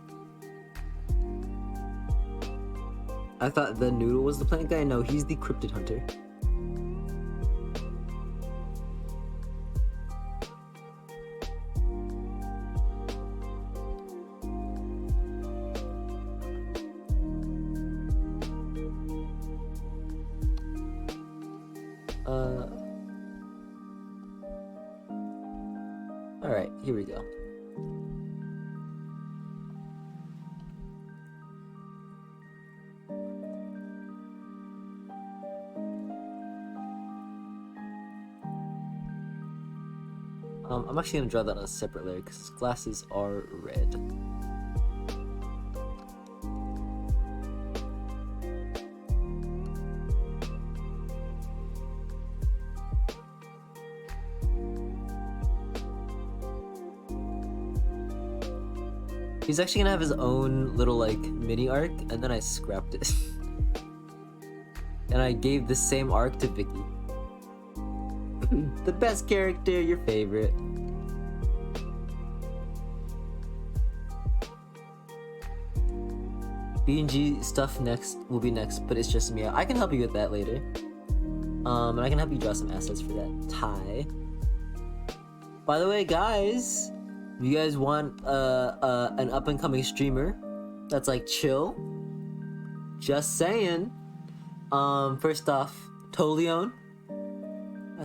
I thought the noodle was the plant guy. No, he's the cryptid hunter. Alright, here we go. I'm actually gonna draw that on a separate layer because his glasses are red. He's actually gonna have his own little like mini arc, and then I scrapped it. And I gave the same arc to Vicky. The best character, your favorite. B&G stuff next will be next, but it's just me. I can help you with that later. And I can help you draw some assets for that tie. By the way, guys, if you guys want an up-and-coming streamer that's like chill, just saying. First off, Toleon.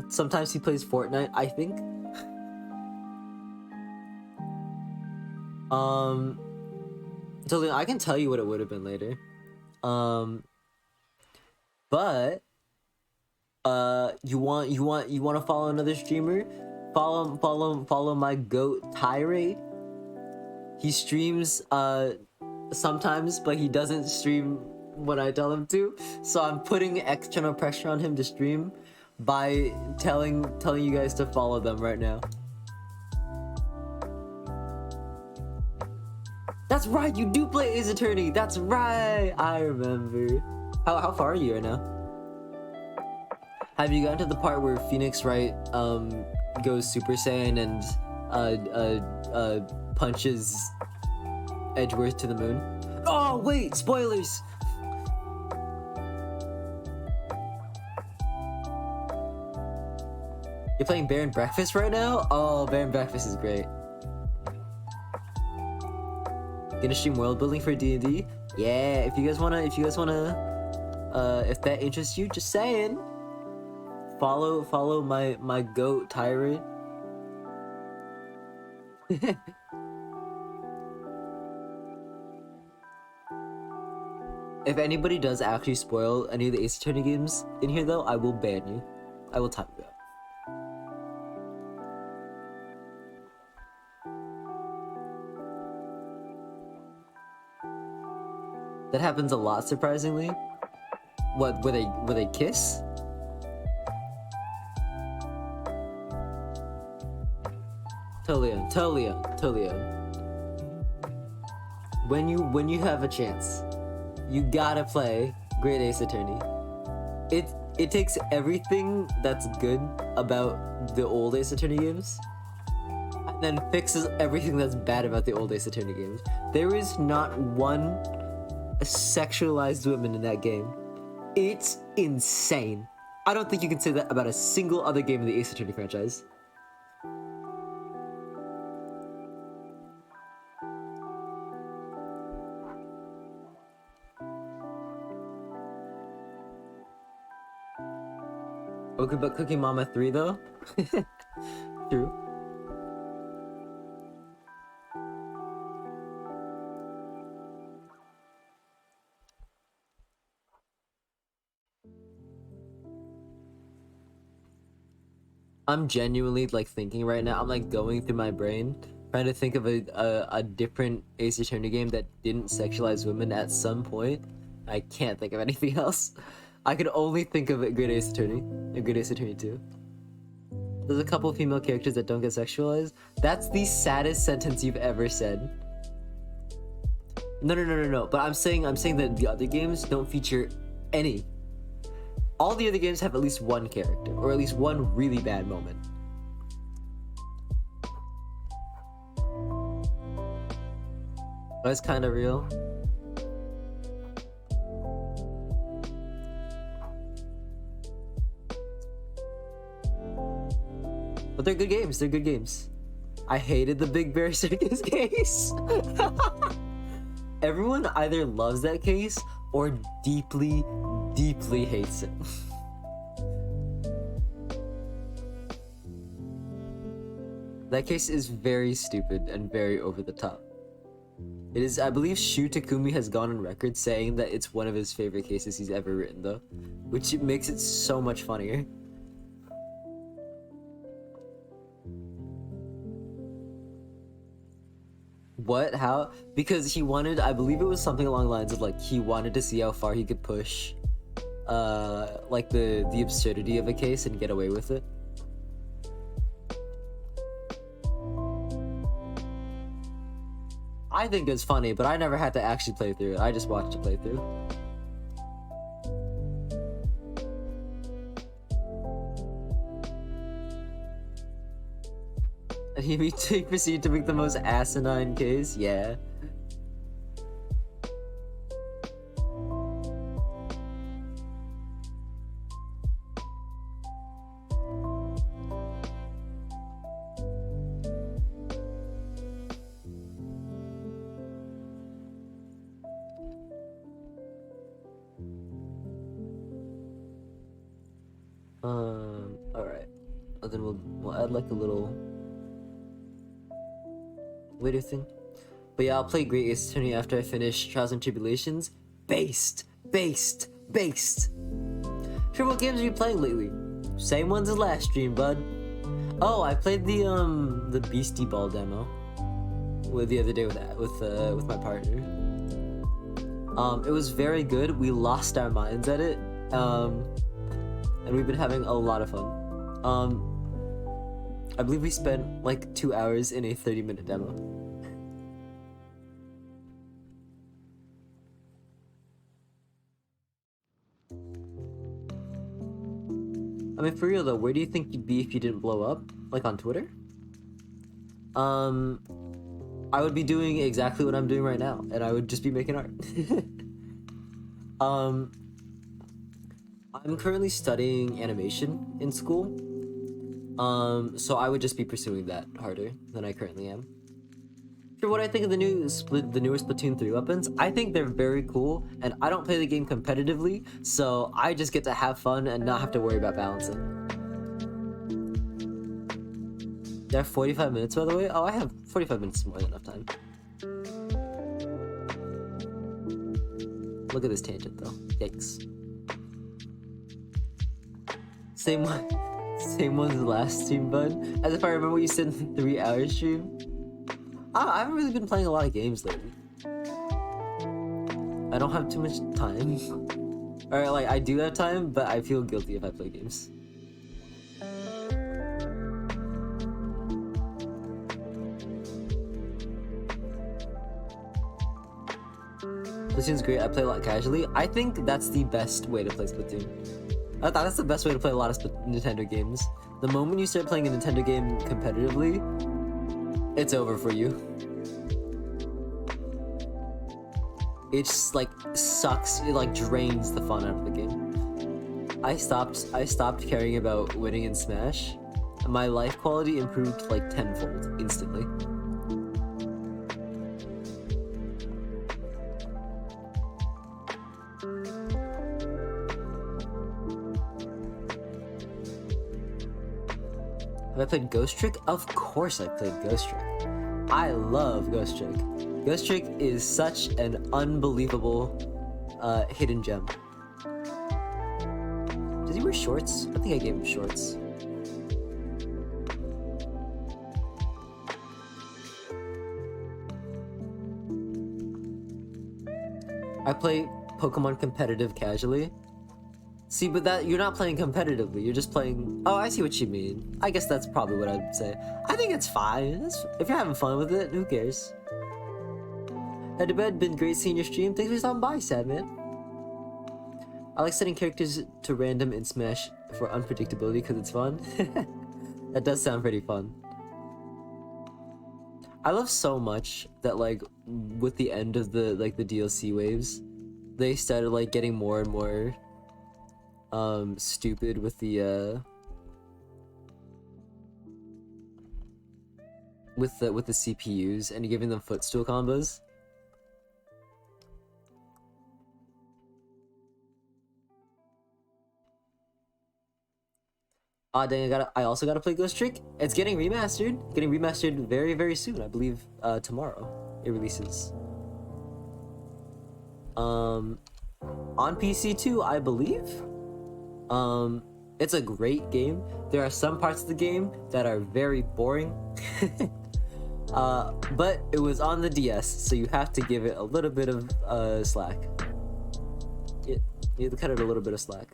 Sometimes he plays Fortnite, I think. Toleon, I can tell you what it would have been later. But you want to follow another streamer? Follow my goat Tirade. He streams sometimes, but he doesn't stream when I tell him to. So I'm putting external pressure on him to stream by telling you guys to follow them right now. That's right, you do play Ace Attorney. That's right, I remember. How far are you right now? Have you gotten to the part where Phoenix Wright goes Super Saiyan and punches Edgeworth to the moon? Oh wait, spoilers! You're playing Bear and Breakfast right now? Oh, Bear and Breakfast is great. Gonna stream world building for D&D? Yeah, if you guys wanna, if that interests you, just saying. Follow my goat Tirade. If anybody does actually spoil any of the Ace Attorney games in here though, I will ban you. I will time you out. That happens a lot, surprisingly. What, where they kiss? Toleon. When you have a chance, you gotta play Great Ace Attorney. It takes everything that's good about the old Ace Attorney games, and then fixes everything that's bad about the old Ace Attorney games. There is not one sexualized women in that game. It's insane. I don't think you can say that about a single other game in the Ace Attorney franchise. Okay, but Cookie Mama 3 though? True. I'm genuinely like thinking right now. I'm like going through my brain, trying to think of a different Ace Attorney game that didn't sexualize women at some point. I can't think of anything else. I could only think of a good Ace Attorney, a good Ace Attorney 2. There's a couple of female characters that don't get sexualized. That's the saddest sentence you've ever said. No. But I'm saying that the other games don't feature any. All the other games have at least one character, or at least one really bad moment. That's kind of real. But they're good games. They're good games. I hated the Big Bear Circus case. Everyone either loves that case or deeply, deeply hates it. That case is very stupid and very over the top. It is, I believe Shu Takumi has gone on record saying that it's one of his favorite cases he's ever written though, which makes it so much funnier. What? How? Because he wanted, I believe it was something along the lines of like, he wanted to see how far he could push like the absurdity of a case and get away with it. I think it's funny, but I never had to actually play through it. I just watched it play through. And he proceeded to make the most asinine case? Yeah. Alright. And then we'll add like a little later thing. But yeah, I'll play Great Ace Attorney after I finish Trials and Tribulations. Based. Sure, what games are you playing lately? Same ones as last stream, bud. Oh, I played the Beastie Ball demo the other day with my partner. It was very good. We lost our minds at it. And we've been having a lot of fun. I believe we spent like 2 hours in a 30-minute demo. I mean, for real though, where do you think you'd be if you didn't blow up? Like on Twitter? I would be doing exactly what I'm doing right now, and I would just be making art. I'm currently studying animation in school. So I would just be pursuing that harder than I currently am. For what I think of the newer Splatoon 3 weapons, I think they're very cool, and I don't play the game competitively, so I just get to have fun and not have to worry about balancing. Do I have 45 minutes, by the way? Oh, I have 45 minutes is more than enough time. Look at this tangent, though. Yikes. Same one as the last stream, bud. As if I remember what you said in the 3-hour stream. I haven't really been playing a lot of games lately. I don't have too much time. Or like, I do have time, but I feel guilty if I play games. Splatoon's great. I play a lot casually. I think that's the best way to play Splatoon. I thought that's the best way to play a lot of Nintendo games. The moment you start playing a Nintendo game competitively, it's over for you. It just like sucks. It like drains the fun out of the game. I stopped caring about winning in Smash, and my life quality improved like tenfold instantly. Have I played Ghost Trick? Of course I played Ghost Trick. I love Ghost Trick. Ghost Trick is such an unbelievable hidden gem. Does he wear shorts? I think I gave him shorts. I play Pokemon competitive casually. See, but that you're not playing competitively. You're just playing. Oh, I see what you mean. I guess that's probably what I'd say. I think it's fine. If you're having fun with it, who cares? Head to bed. Been great seeing your stream. Thanks for stopping by, sad man. I like setting characters to random in Smash for unpredictability because it's fun. That does sound pretty fun. I love so much that like with the end of the DLC waves, they started like getting more and more stupid with the CPUs and giving them footstool combos. Ah, dang! I also gotta play Ghost Trick. It's getting remastered. Getting remastered very, very soon. I believe tomorrow it releases. On PC too, I believe. It's a great game. There are some parts of the game that are very boring. But it was on the DS, so you have to give it a little bit of slack. You have to cut it a little bit of slack.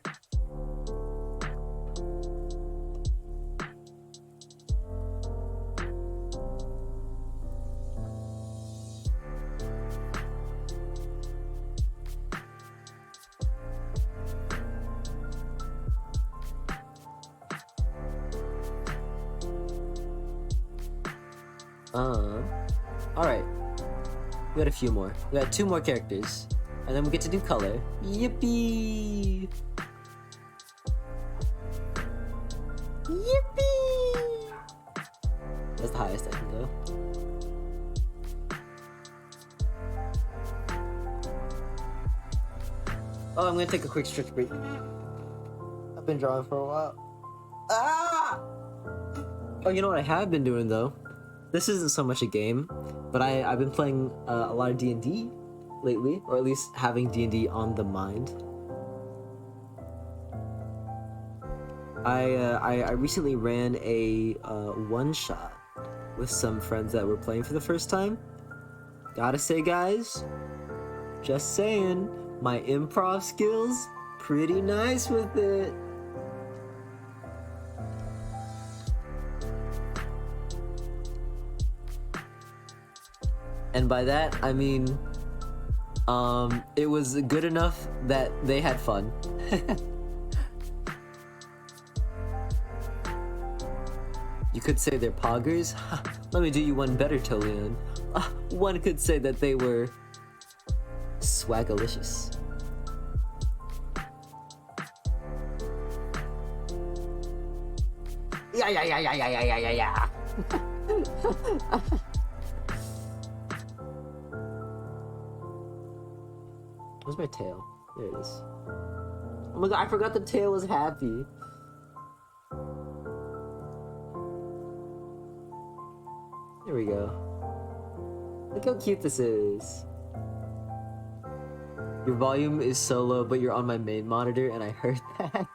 Alright. We got a few more. We got 2 more characters. And then we get to do color. Yippee! Yippee! That's the highest I can go. Oh, I'm gonna take a quick stretch break. I've been drawing for a while. Ah! Oh, you know what I have been doing though? This isn't so much a game, but I've been playing a lot of D&D lately, or at least having D&D on the mind. I recently ran a one-shot with some friends that were playing for the first time. Gotta say, guys, just saying, my improv skills, pretty nice with it. And by that, I mean, it was good enough that they had fun. You could say they're poggers. Let me do you one better, Tolian. One could say that they were swagalicious. Yeah. Where's my tail? There it is. Oh my god, I forgot the tail was happy. There we go. Look how cute this is. Your volume is so low, but you're on my main monitor, and I heard that.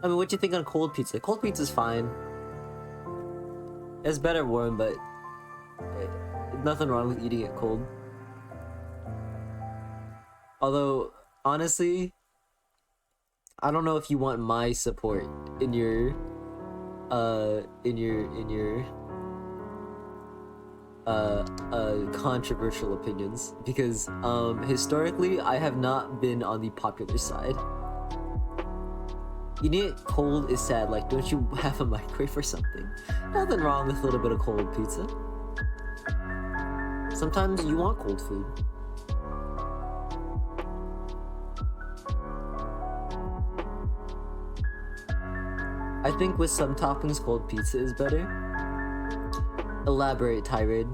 I mean, what do you think on cold pizza? Cold pizza's fine. It's better warm, but nothing wrong with eating it cold. Although, honestly, I don't know if you want my support in your controversial opinions, because historically I have not been on the popular side. Eating it cold is sad. Like, don't you have a microwave or something? Nothing wrong with a little bit of cold pizza. Sometimes you want cold food. I think with some toppings, cold pizza is better. Elaborate, Tirade.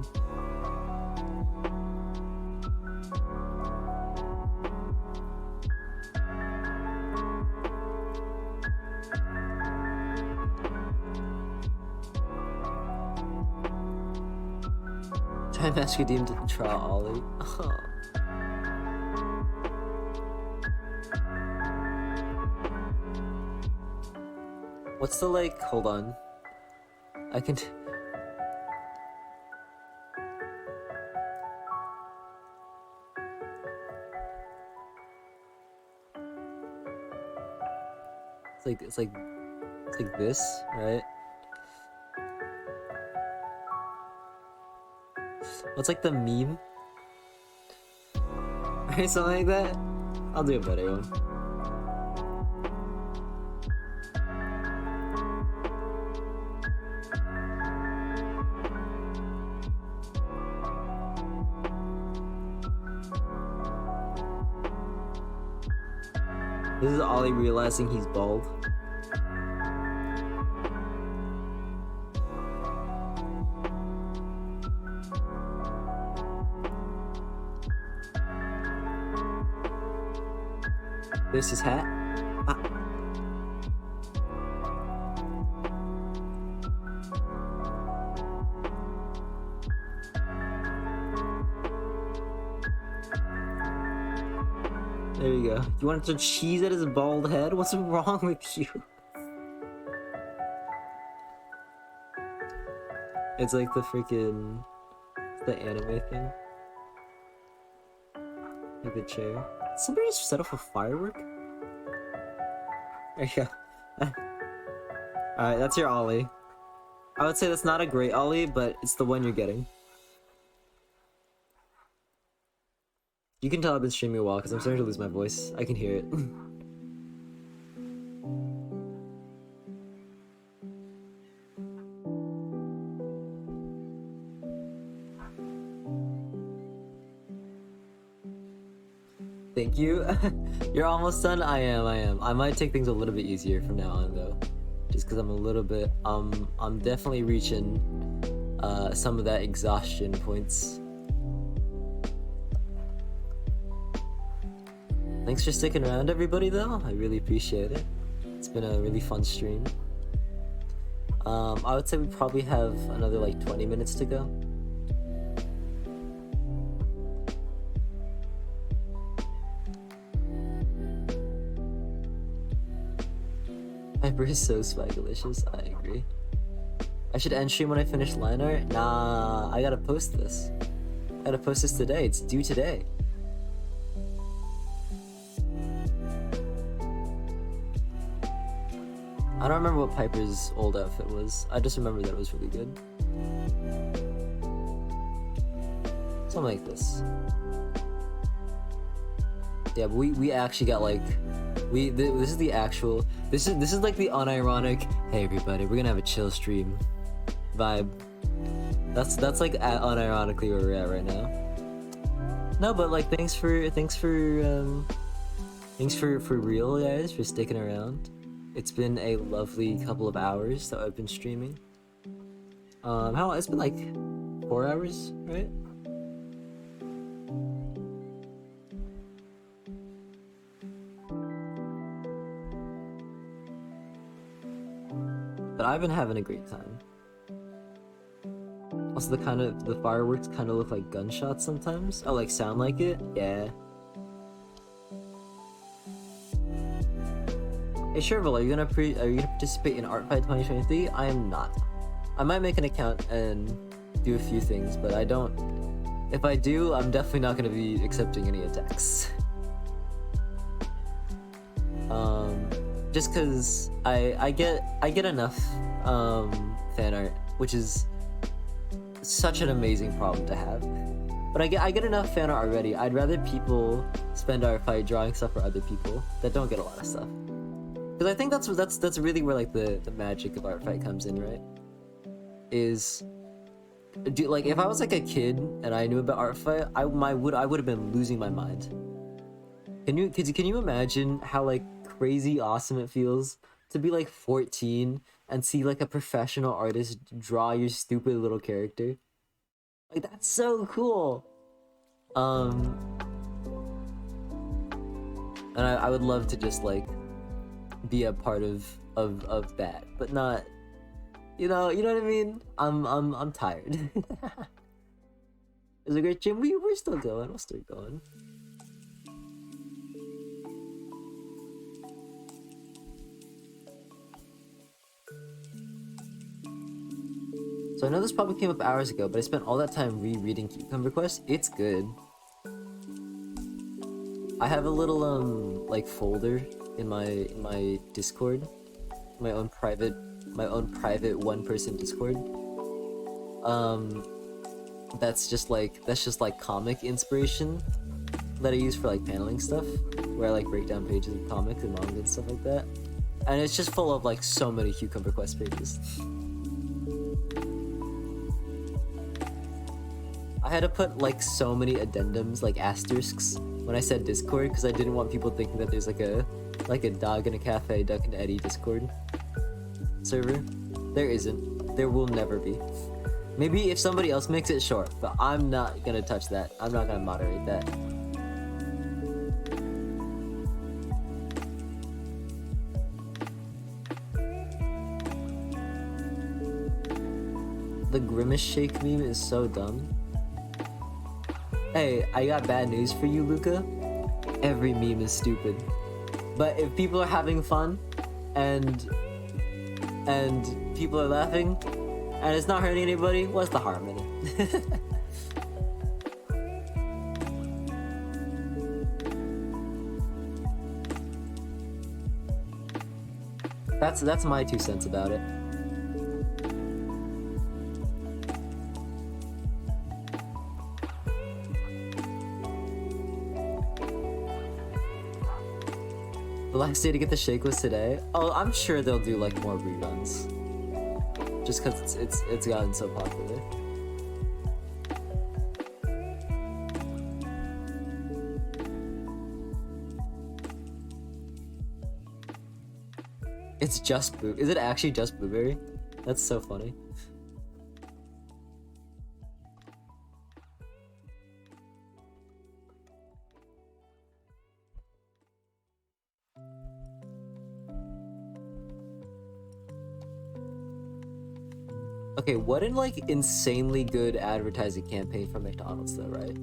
Try Master Deem to trial Ollie. Oh. What's the like? Hold on. I can. It's like this, right? What's like the meme? Right, something like that? I'll do a better one. This is Ollie realizing he's bald. There's his hat. Ah. There you go. You wanted to cheese at his bald head? What's wrong with you? It's like the freaking... the anime thing. Like the chair. Somebody just set off a firework? There you go. Alright, that's your Ollie. I would say that's not a great Ollie, but it's the one you're getting. You can tell I've been streaming a while because I'm starting to lose my voice. I can hear it. Thank you. You're almost done? I am. I might take things a little bit easier from now on though. Just because I'm a little bit, I'm definitely reaching some of that exhaustion points. Thanks for sticking around, everybody, though. I really appreciate it. It's been a really fun stream. I would say we probably have another like 20 minutes to go. Hyper is so swagalicious, I agree. I should end stream when I finish line art? Nah, I gotta post this. I gotta post this today, it's due today. I don't remember what Piper's old outfit was. I just remember that it was really good. Something like this. Yeah, but we actually got like, this is the actual, this is like the unironic, hey everybody, we're gonna have a chill stream vibe. That's like unironically where we're at right now. No, but like thanks for real guys for sticking around. It's been a lovely couple of hours that I've been streaming. How long? It's been like 4 hours, right? But I've been having a great time. Also, the fireworks kind of look like gunshots sometimes. Oh, like sound like it? Yeah. Hey Sherville, are you gonna participate in Art Fight 2023? I am not. I might make an account and do a few things, but I don't. If I do, I'm definitely not gonna be accepting any attacks. Just cause I get enough fan art, which is such an amazing problem to have. But I get enough fan art already. I'd rather people spend Art Fight drawing stuff for other people that don't get a lot of stuff. Because I think that's really where like the magic of Art Fight comes in, right? Is like if I was like a kid and I knew about Art Fight, I would have been losing my mind. Can you imagine how like crazy awesome it feels to be like 14 and see like a professional artist draw your stupid little character? Like that's so cool. And I would love to just like be a part of that, but not, you know what I mean? I'm tired. It was a great gym. We're still going. We'll still going. So I know this probably came up hours ago, but I spent all that time rereading Cucumber Quest. It's good. I have a little like folder in my Discord, my own private one-person Discord. That's just like comic inspiration that I use for like paneling stuff, where I like break down pages of comics and manga and stuff like that. And it's just full of like so many Cucumber Quest pages. I had to put like so many addendums, like asterisks, when I said Discord, because I didn't want people thinking that there's like a Doginacafe, Duck and Eddie Discord server. There isn't. There will never be. Maybe if somebody else makes it, sure, but I'm not gonna touch that. I'm not gonna moderate that. The Grimace Shake meme is so dumb. Hey, I got bad news for you, Luca. Every meme is stupid. But if people are having fun, and people are laughing, and it's not hurting anybody, what's the harm in it? That's my 2 cents about it. The last day to get the shake was today. Oh, I'm sure they'll do like more reruns. Just because it's gotten so popular. It's just Boo. Is it actually just Blueberry? That's so funny. Okay, what an like insanely good advertising campaign for McDonald's though, right?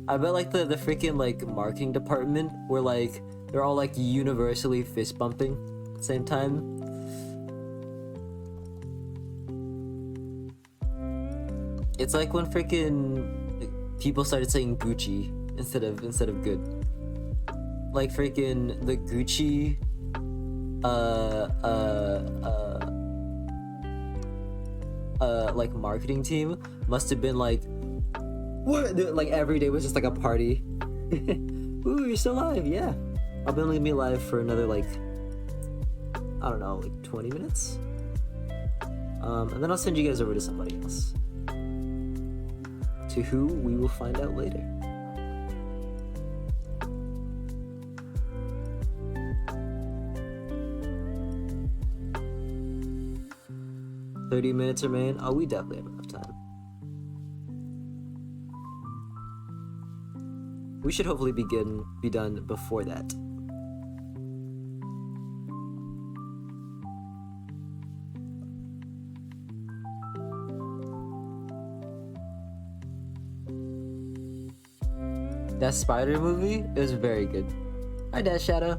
I bet like the freaking like marketing department were like they're all like universally fist bumping at the same time. It's like when freaking people started saying Gucci instead of good. Like freaking the Gucci like marketing team must have been like, what? Like every day was just like a party. Ooh, you're still alive, yeah. I'll be only be alive for another like, I don't know, like 20 minutes. And then I'll send you guys over to somebody else. To who we will find out later. "30 minutes remain." Oh, we definitely have enough time. We should hopefully be done before that. That spider movie, it was very good. Hi, Dash Shadow.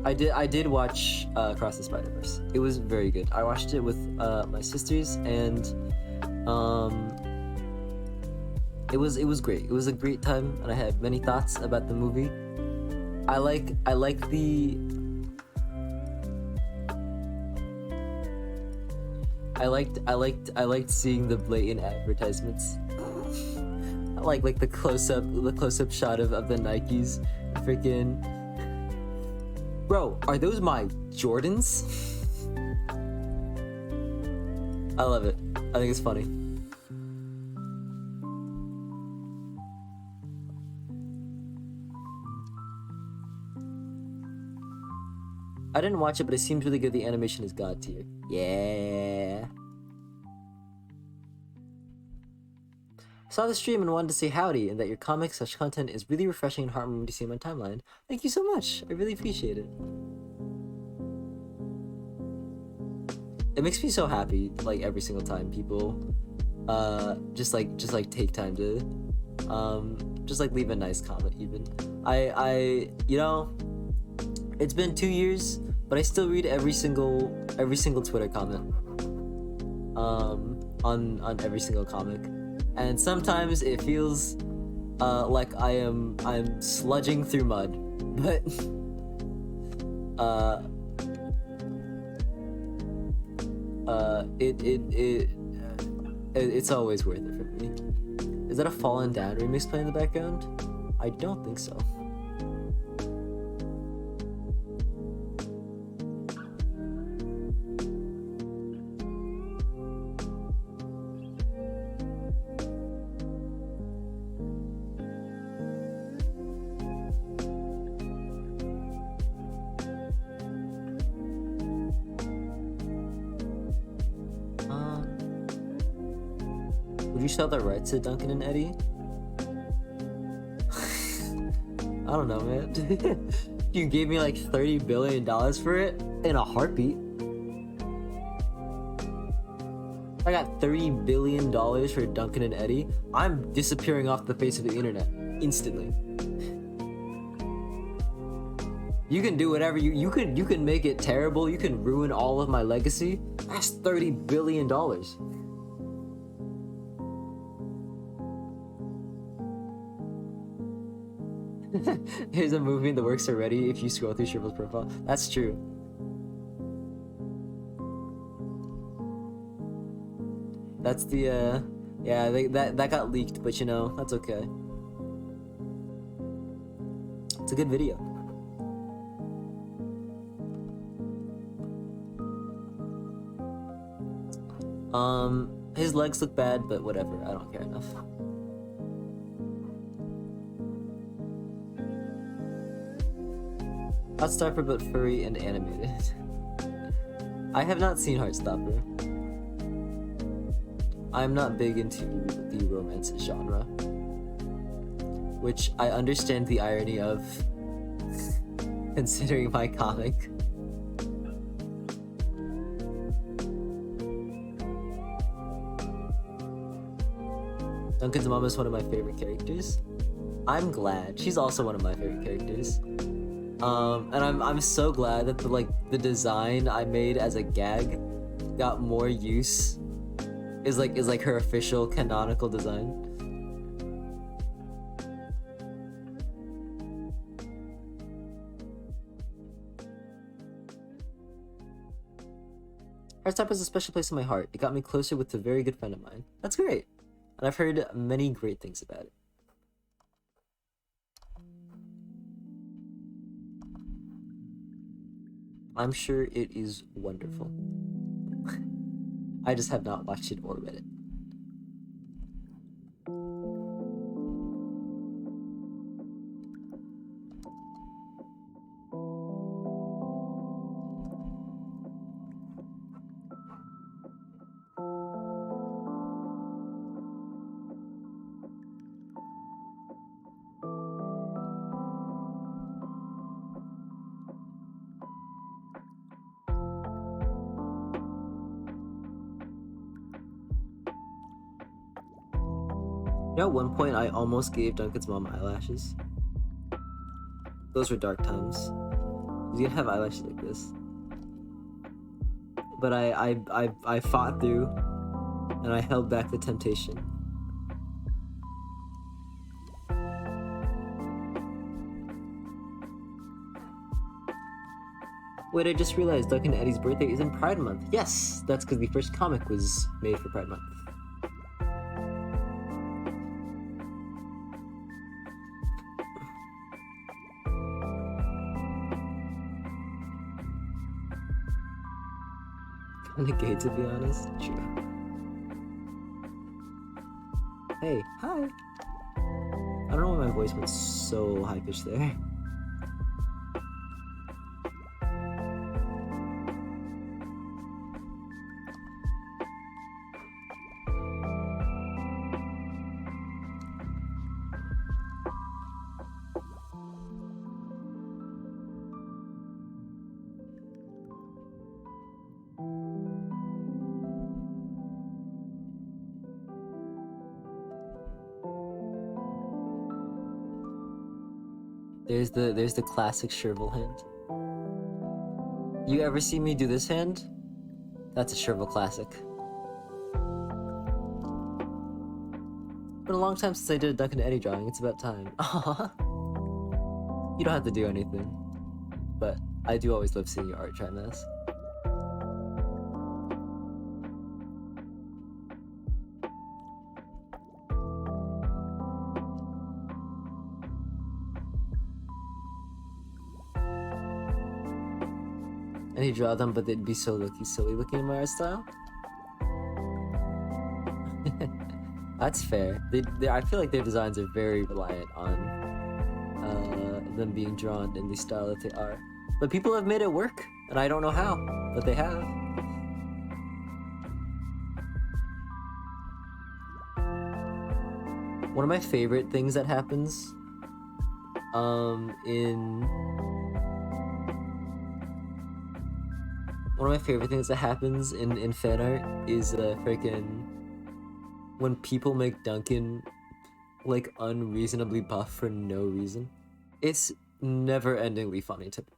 I did watch Across the Spider-Verse. It was very good. I watched it with my sisters, and it was great. It was a great time, and I had many thoughts about the movie. I liked seeing the blatant advertisements. I like the close-up shot of the Nikes. Freaking, bro, are those my Jordans? I love it. I think it's funny. I didn't watch it, but it seems really good. The animation is god tier. Yeah. Saw the stream and wanted to say howdy, and that your comic/content is really refreshing and heartwarming to see on my timeline. Thank you so much. I really appreciate it. It makes me so happy, like every single time people just take time to just like leave a nice comment. Even I you know, it's been 2 years, but I still read every single Twitter comment on every single comic. And sometimes it feels like I'm sludging through mud, but uh, it's always worth it for me. Is that a Fallen Down remix playing in the background? I don't think so. Would you sell the rights to Duncan and Eddie? I don't know, man. You gave me like $30 billion for it in a heartbeat. I got $30 billion for Duncan and Eddie. I'm disappearing off the face of the internet instantly. You can do whatever you can make it terrible. You can ruin all of my legacy. That's $30 billion. Here's a movie in the works already if you scroll through Shrivel's profile. That's true. That's the yeah, that got leaked, but you know, that's okay. It's a good video. His legs look bad, but whatever, I don't care enough. Heartstopper, but furry and animated. I have not seen Heartstopper. I'm not big into the romance genre, which I understand the irony of, considering my comic. Duncan's mom is one of my favorite characters. I'm glad. She's also one of my favorite characters. And I'm so glad that the design I made as a gag got more use. Is like her official canonical design. Heartstopper is a special place in my heart. It got me closer with a very good friend of mine. That's great. And I've heard many great things about it. I'm sure it is wonderful. I just have not watched it or read it. You know, at one point I almost gave Duncan's mom eyelashes. Those were dark times. He's gonna have eyelashes like this. But I fought through, and I held back the temptation. Wait, I just realized Duncan and Eddie's birthday is in Pride Month. Yes, that's because the first comic was made for Pride Month. Kinda gay, to be honest. True. Hey, hi. I don't know why my voice went so high pitched there. There's the classic Shrivel hand. You ever see me do this hand? That's a Shrivel classic. Been a long time since I did a Duncan and Eddie drawing. It's about time. Aww. You don't have to do anything. but I do always love seeing your art, Trimas. And you draw them, but they'd be so silly looking in my art style. That's fair. I feel like their designs are very reliant on them being drawn in the style that they are. But people have made it work, and I don't know how, but they have. One of my favorite things that happens one of my favorite things that happens in fan art is freaking when people make Duncan like unreasonably buff for no reason. It's never-endingly funny to me.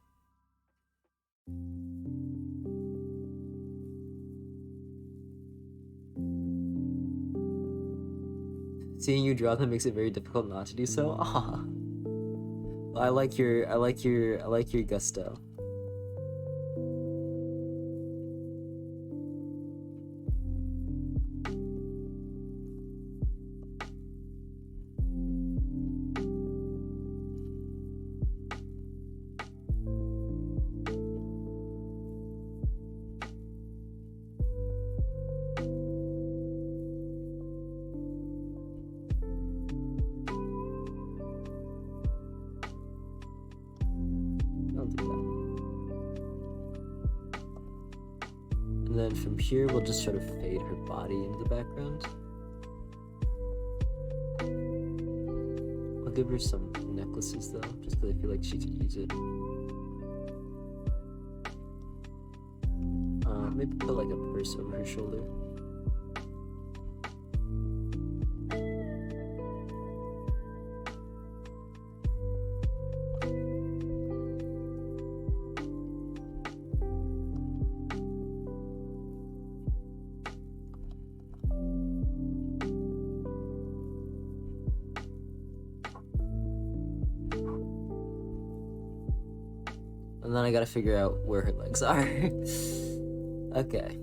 Seeing you draw them makes it very difficult not to do so. Ah, I like your gusto. And then from here, we'll just sort of fade her body into the background. I'll give her some necklaces though, just because I feel like she could use it. Maybe put like a purse over her shoulder. And then I gotta figure out where her legs are. Okay.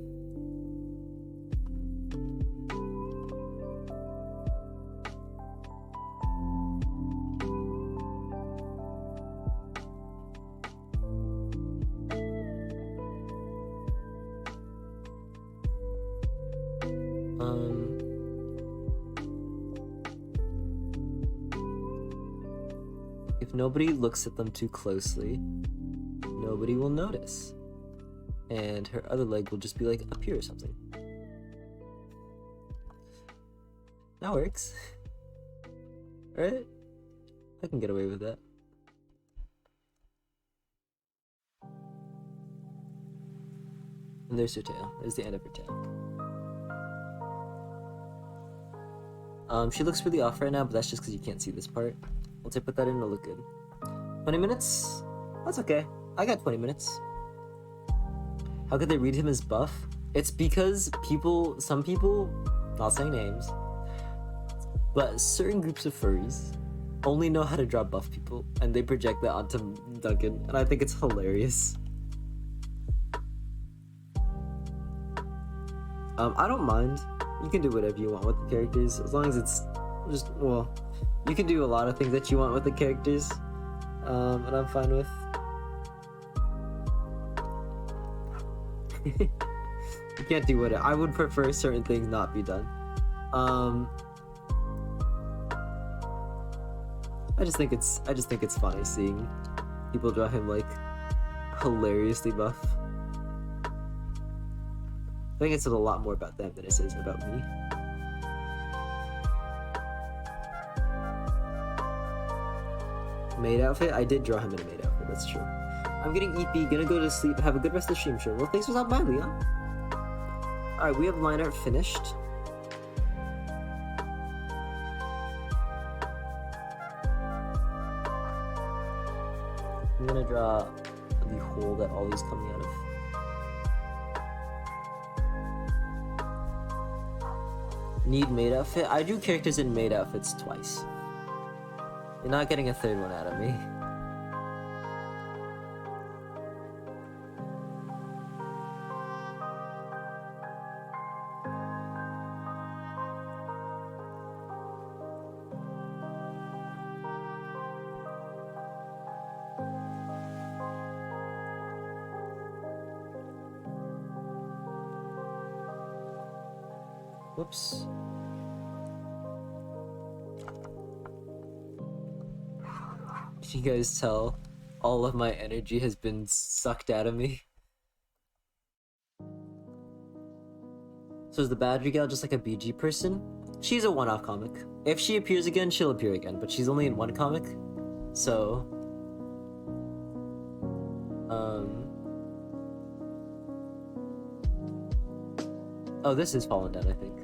If nobody looks at them too closely, nobody will notice. And her other leg will just be like up here or something. That works. Right? I can get away with that. And there's her tail. There's the end of her tail. She looks really off right now, but that's just because you can't see this part. Once I put that in, it'll look good. 20 minutes? That's okay. I got 20 minutes. How could they read him as buff? It's because some people, not saying names, but certain groups of furries only know how to draw buff people, and they project that onto Duncan, and I think it's hilarious. I don't mind. You can do whatever you want with the characters, as long as it's just, well, you can do a lot of things that you want with the characters, and I'm fine with. You can't do whatever. I would prefer certain things not be done. I just think it's funny seeing people draw him like hilariously buff. I think it's a lot more about them than it is about me. Maid outfit? I did draw him in a maid outfit, that's true. I'm getting EP, gonna go to sleep, have a good rest of the stream, sure. Well, thanks for stopping by, Leon. Alright, we have line art finished. I'm gonna draw the hole that Ollie's coming out of. Need maid outfit? I do characters in maid outfits twice. You're not getting a third one out of me. Whoops. Can you guys tell? All of my energy has been sucked out of me. So is the Badger Gal just like a BG person? She's a one-off comic. If she appears again, she'll appear again, but she's only in one comic. So... Oh, this is Fallen Down, I think.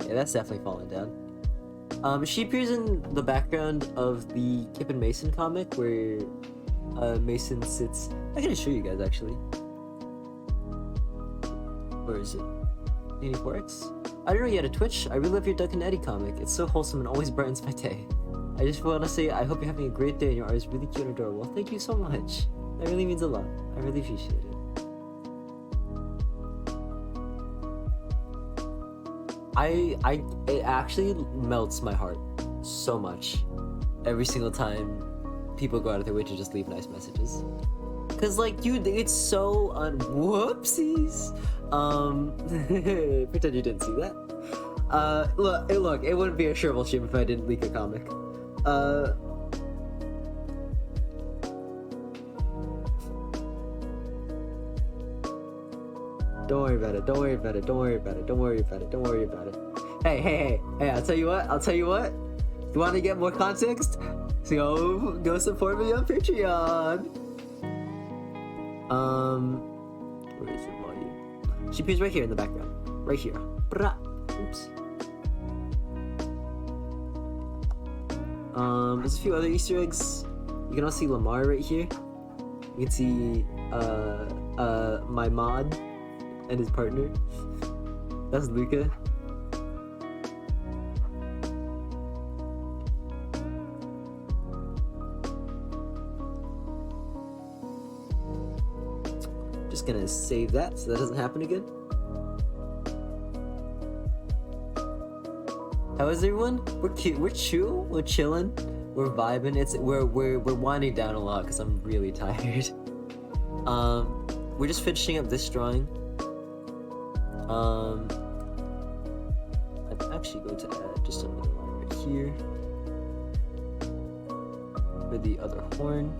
Yeah, that's definitely Fallen Down. She appears in the background of the Kip and Mason comic where Mason sits... I can show you guys, actually. Where is it? 84X? I didn't know you had a Twitch. I really love your Doginacafe comic. It's so wholesome and always brightens my day. I just want to say I hope you're having a great day and your art is really cute and adorable. Thank you so much. That really means a lot. I really appreciate it. It actually melts my heart so much every single time people go out of their way to just leave nice messages. Cause like it's so whoopsies. Pretend you didn't see that. Look, it wouldn't be a Sherville stream if I didn't leak a comic. Don't worry about it. Don't worry about it. Don't worry about it. Don't worry about it. Don't worry about it. Hey! I'll tell you what. You want to get more context? So go support me on Patreon. Where is it? Volume. She appears right here in the background. Right here. Oops. There's a few other Easter eggs. You can also see Lamar right here. You can see my mod and his partner. That's Luca. Just gonna save that so that doesn't happen again. How is everyone? We're cute. We're chill. We're chilling. We're vibing. We're winding down a lot because I'm really tired. We're just finishing up this drawing. I'm actually going to add just another line right here for the other horn.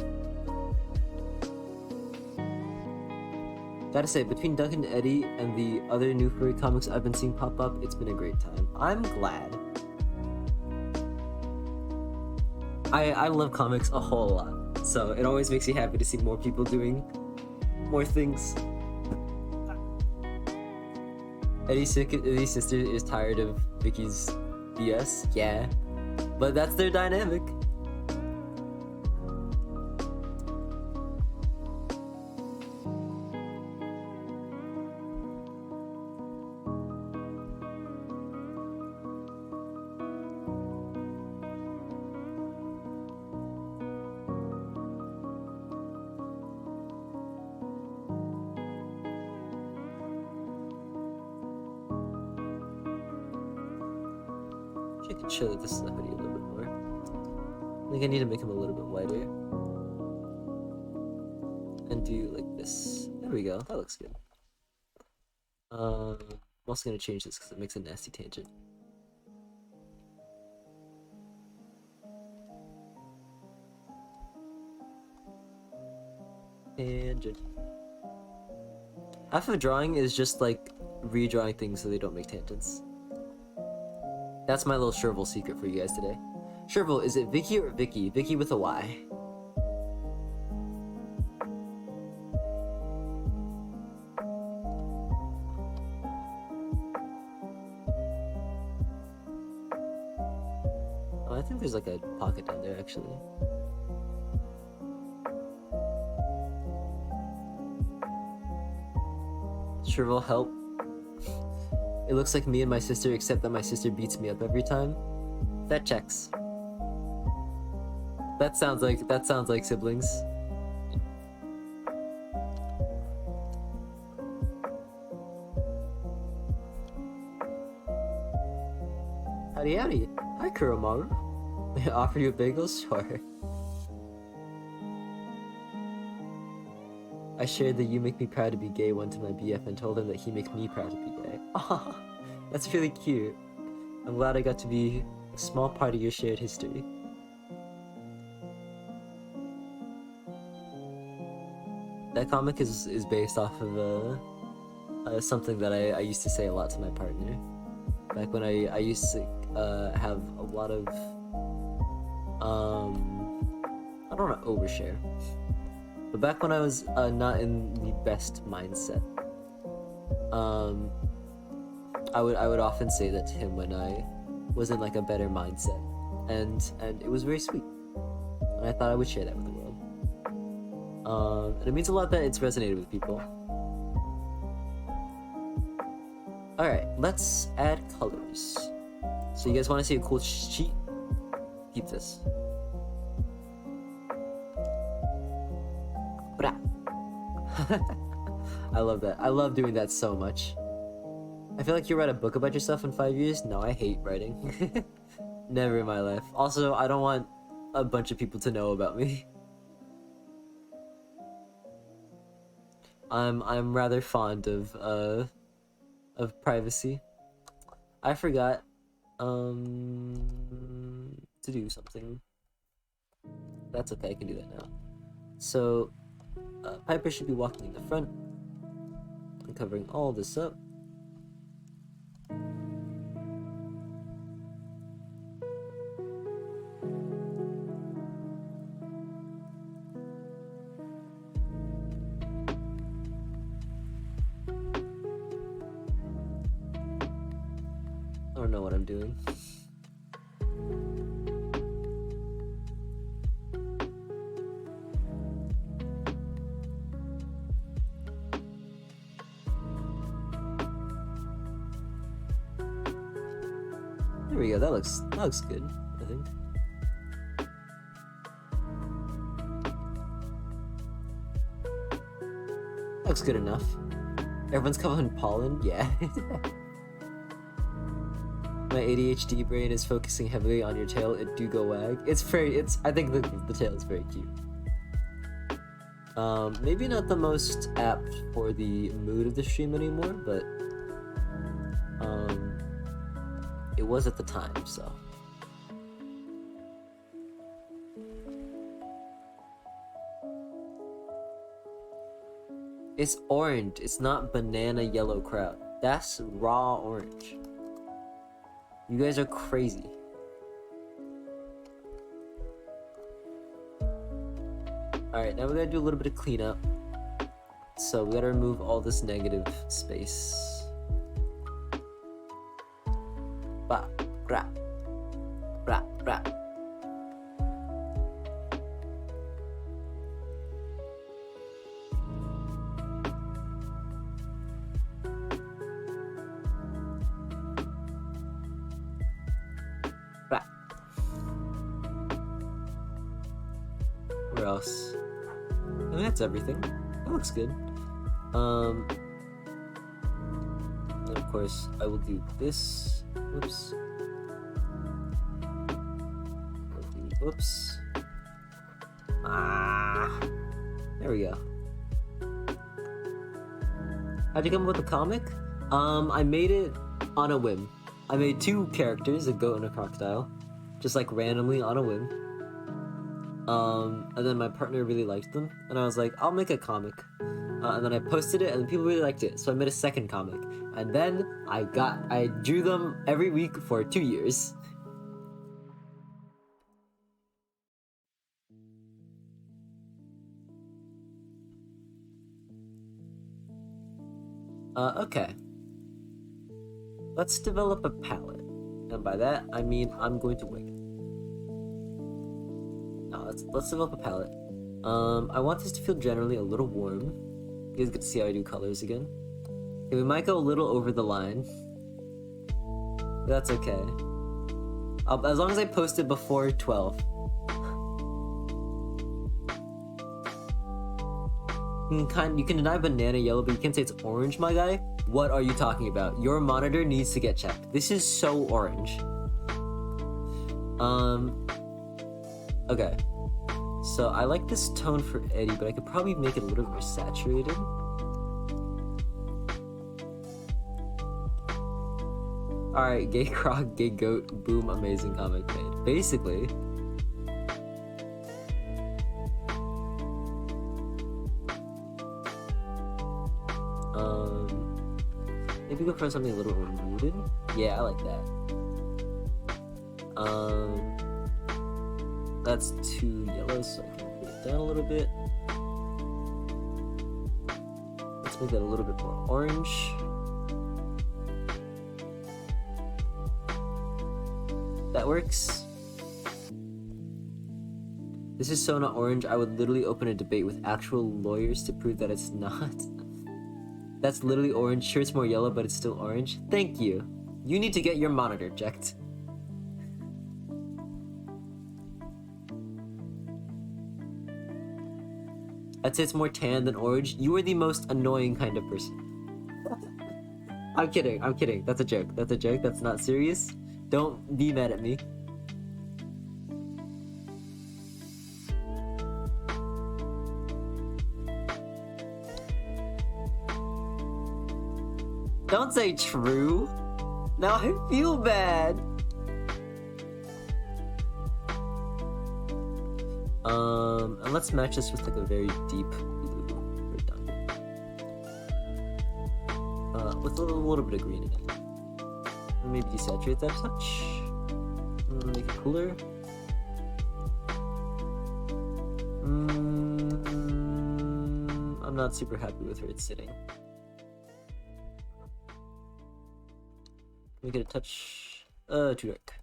Gotta say, between Duncan and Eddie and the other new furry comics I've been seeing pop up, it's been a great time. I'm glad. I love comics a whole lot, so it always makes me happy to see more people doing more things. Eddie's sister is tired of Vicky's BS, yeah, but that's their dynamic. I could chill this hoodie a little bit more. I think I need to make him a little bit wider. And do like this. There we go. That looks good. I'm also gonna change this because it makes a nasty tangent. Tangent. Half of drawing is just like redrawing things so they don't make tangents. That's my little Sherville secret for you guys today. Sherville, is it Vicky or Vicky? Vicky with a Y. Oh, I think there's like a pocket down there actually. Sherville, help. It looks like me and my sister, except that my sister beats me up every time. That checks. That sounds like siblings. Howdy. Hi, Kuromaru. May I offer you a bagel? Sure. shared the "You make me proud to be gay" one to my BF and told him that he makes me proud to be gay. Aw, that's really cute. I'm glad I got to be a small part of your shared history. That comic is based off of something that I used to say a lot to my partner. Back when I used to have a lot of I don't want to overshare, but back when I was not in the best mindset, I would often say that to him when I was in like a better mindset, and it was very sweet, and I thought I would share that with the world. And it means a lot that it's resonated with people. Alright, let's add colors. So you guys want to see a cool sheet? Keep this. I love that. I love doing that so much. I feel like you write a book about yourself in 5 years. No, I hate writing. Never in my life. Also, I don't want a bunch of people to know about me. I'm rather fond of privacy. I forgot to do something. That's okay, I can do that now. So Piper should be walking in the front and covering all this up. I don't know what I'm doing. There we go. That looks good, I think. Looks good enough. Everyone's covered in pollen. Yeah. My ADHD brain is focusing heavily on your tail. It do go wag. I think the tail is very cute. Maybe not the most apt for the mood of the stream anymore, but it was at the time, so. It's orange. It's not banana yellow crowd. That's raw orange. You guys are crazy. Alright, now we gotta do a little bit of cleanup. So we gotta remove all this negative space. Ba, ra, ra, ra. Where else? And that's everything. That looks good. And of course, I will do this. Whoops. Whoops. There we go. How'd you come up with the comic? I made it on a whim. I made two characters, a goat and a crocodile, just like randomly on a whim. And then my partner really liked them, and I was like, I'll make a comic. And then I posted it, and people really liked it, so I made a second comic. And then I drew them every week for 2 years. Okay. Let's develop a palette. And by that, I mean I'm going to wing it. Now, let's develop a palette. I want this to feel generally a little warm. You guys get to see how I do colors again. Okay, we might go a little over the line. That's okay. As long as I post it before 12. You can deny banana yellow, but you can't say it's orange, my guy. What are you talking about? Your monitor needs to get checked. This is so orange. Okay. So I like this tone for Eddie, but I could probably make it a little bit more saturated. Alright, gay croc, gay goat, boom, amazing comic made. Basically. Maybe go for something a little more muted. Yeah, I like that. That's too yellow, so I can put it down a little bit. Let's make that a little bit more orange. That works. This is so not orange. I would literally open a debate with actual lawyers to prove that it's not. That's literally orange. Sure, it's more yellow, but it's still orange. Thank you. You need to get your monitor checked. I'd say it's more tan than orange. You are the most annoying kind of person. I'm kidding. I'm kidding. That's a joke. That's a joke. That's not serious. Don't be mad at me. Don't say true. Now I feel bad. And let's match this with like a very deep blue. We're done. With a little bit of green in it. And maybe desaturate that a touch. Make it cooler. I'm not super happy with where it's sitting. Make it a touch too dark.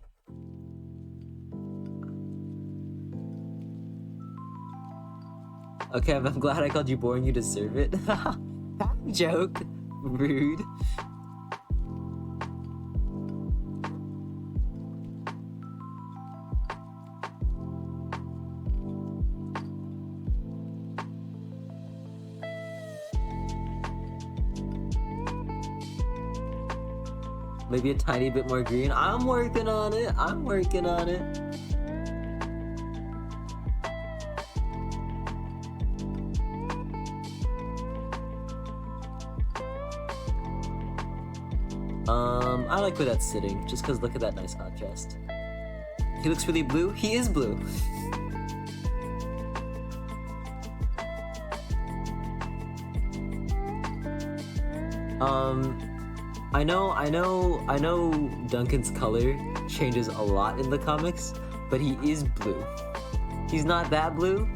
Okay, I'm glad I called you boring. You deserve it. Joke. Rude. Maybe a tiny bit more green. I'm working on it. I'm working on it. I like where that's sitting, just because look at that nice contrast. He looks really blue. He is blue. I know Duncan's color changes a lot in the comics, but he is blue. He's not that blue.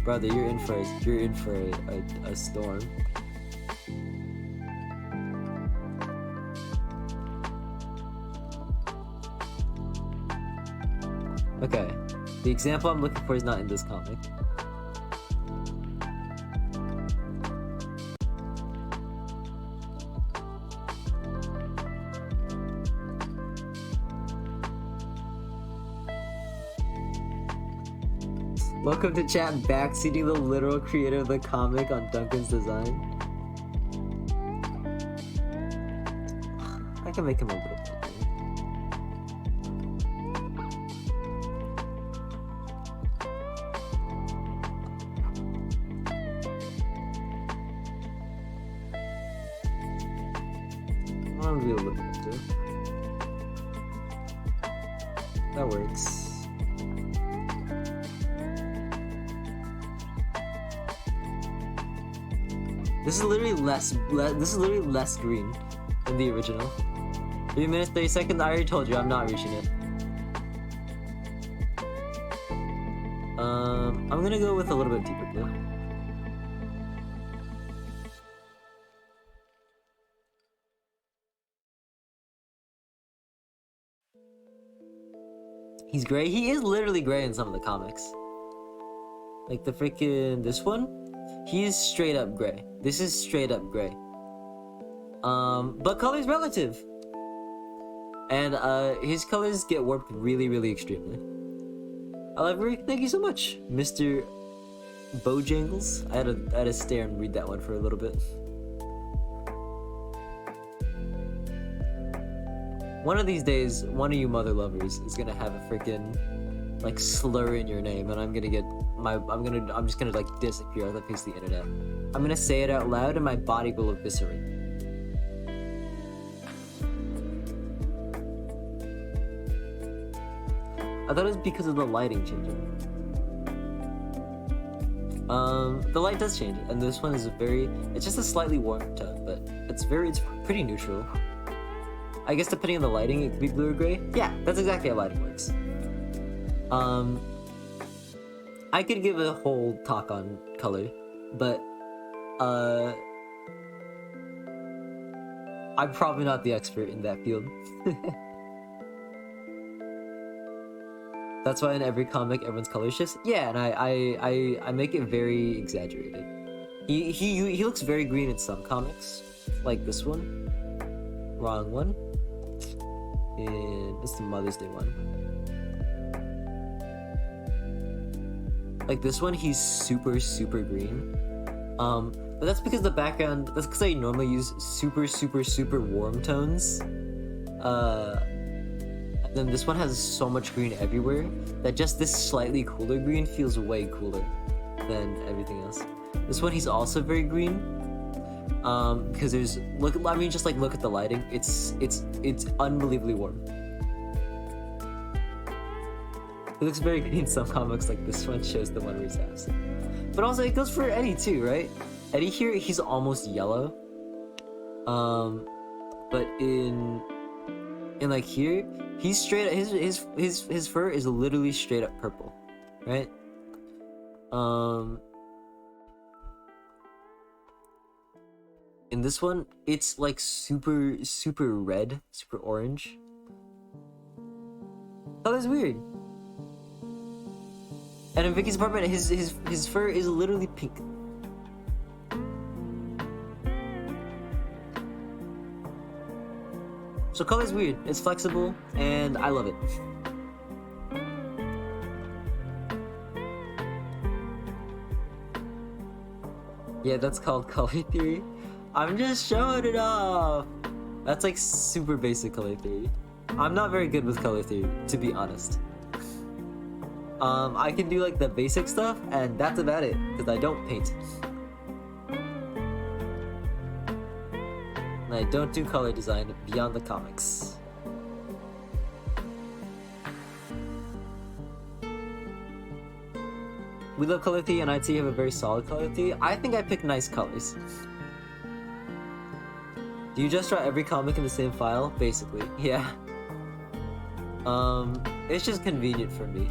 Brother, you're in for a storm. Okay, the example I'm looking for is not in this comic. Welcome to chat, backseating the literal creator of the comic on Duncan's design. I can make him a little bit. I'll do a little bit too. That works. This is literally less green than the original. 3 minutes, 30 seconds. I already told you I'm not reaching it. I'm gonna go with a little bit deeper blue. He's gray. He is literally gray in some of the comics. Like the freaking this one. He's straight up gray. This is straight up gray. But color's relative. And his colors get warped really, really extremely. However, thank you so much, Mr. Bojangles. I had to stare and read that one for a little bit. One of these days, one of you mother lovers is gonna have a freaking like slurring your name, and I'm just gonna like disappear off the face of the internet. I'm gonna say it out loud, and my body will eviscerate. I thought it was because of the lighting changing. The light does change, and this one is it's just a slightly warm tone, but it's pretty neutral. I guess depending on the lighting, it could be blue or gray. Yeah, that's exactly how lighting works. I could give a whole talk on color, but, I'm probably not the expert in that field. That's why in every comic, everyone's color shifts. Yeah, and I make it very exaggerated. He looks very green in some comics, like this one. Wrong one. And this is the Mother's Day one. Like this one, he's super green. But that's because the background. That's because I normally use super warm tones. Then this one has so much green everywhere that just this slightly cooler green feels way cooler than everything else. This one, he's also very green, because just look at the lighting. It's unbelievably warm. It looks very green in some comics, like this one shows the one where he's absent. But also it goes for Eddie too, right? Eddie here, he's almost yellow. But in like here, he's straight up, his fur is literally straight up purple, right? In this one, it's like super red, super orange. Oh, that's weird. And in Vicky's apartment, his fur is literally pink. So color's weird. It's flexible, and I love it. Yeah, that's called color theory. I'm just showing it off. That's like super basic color theory. I'm not very good with color theory, to be honest. I can do like the basic stuff, and that's about it, because I don't paint. And I don't do color design beyond the comics. We love color theory, and I'd say you have a very solid color theory. I think I pick nice colors. Do you just draw every comic in the same file? Basically, yeah. It's just convenient for me.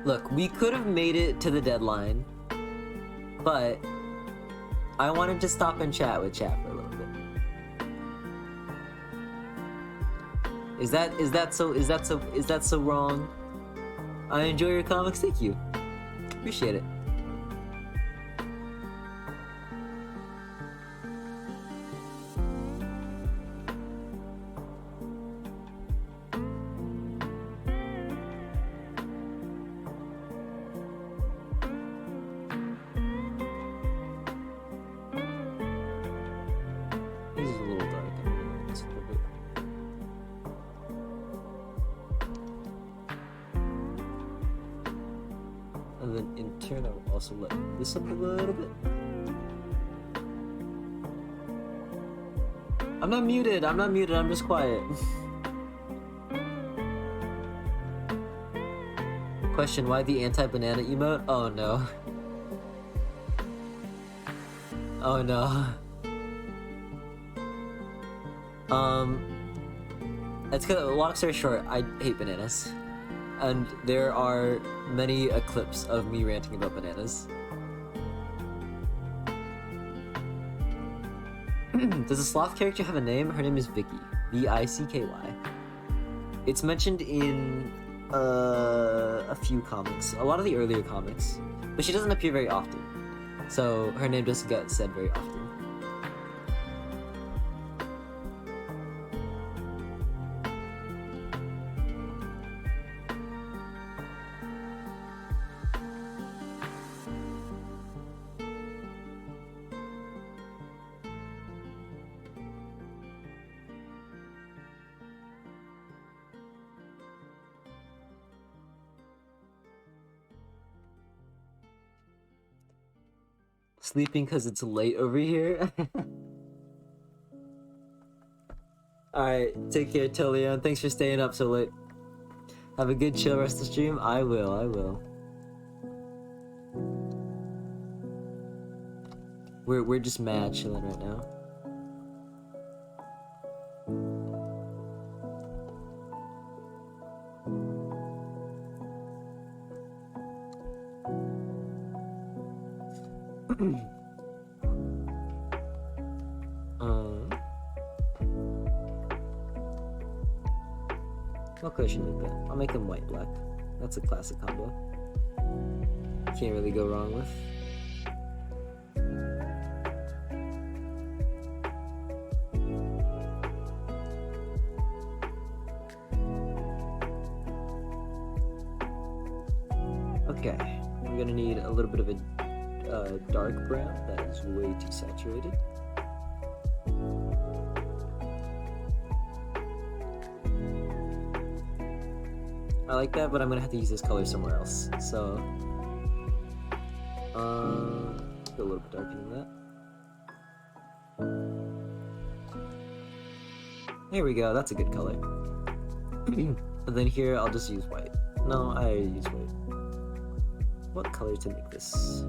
Look, we could have made it to the deadline, but I wanted to stop and chat with chat for a little bit. Is that so wrong? I enjoy your comics, thank you. Appreciate it. This is a little dark. Just a little bit. And then in turn, I will also let this up a little bit. I'm not muted, I'm just quiet. Question, why the anti-banana emote? Oh no. Oh no. It's because, long story short, I hate bananas. And there are many clips of me ranting about bananas. Does the sloth character have a name? Her name is Vicky. V-I-C-K-Y. It's mentioned in a few comics. A lot of the earlier comics. But she doesn't appear very often. So her name doesn't get said very often. Sleeping because it's late over here. Alright, take care, Tolion. Thanks for staying up so late. Have a good chill rest of the stream. I will. We're just mad chilling right now. What color should I make that? I'll make him white black. That's a classic combo. Can't really go wrong with. Okay, I'm gonna need a little bit of a dark brown. That is way too saturated. I like that, but I'm gonna have to use this color somewhere else. So, go a little bit darker than that. There we go. That's a good color. But then here, I'll just use white. No, I use white. What color to make this?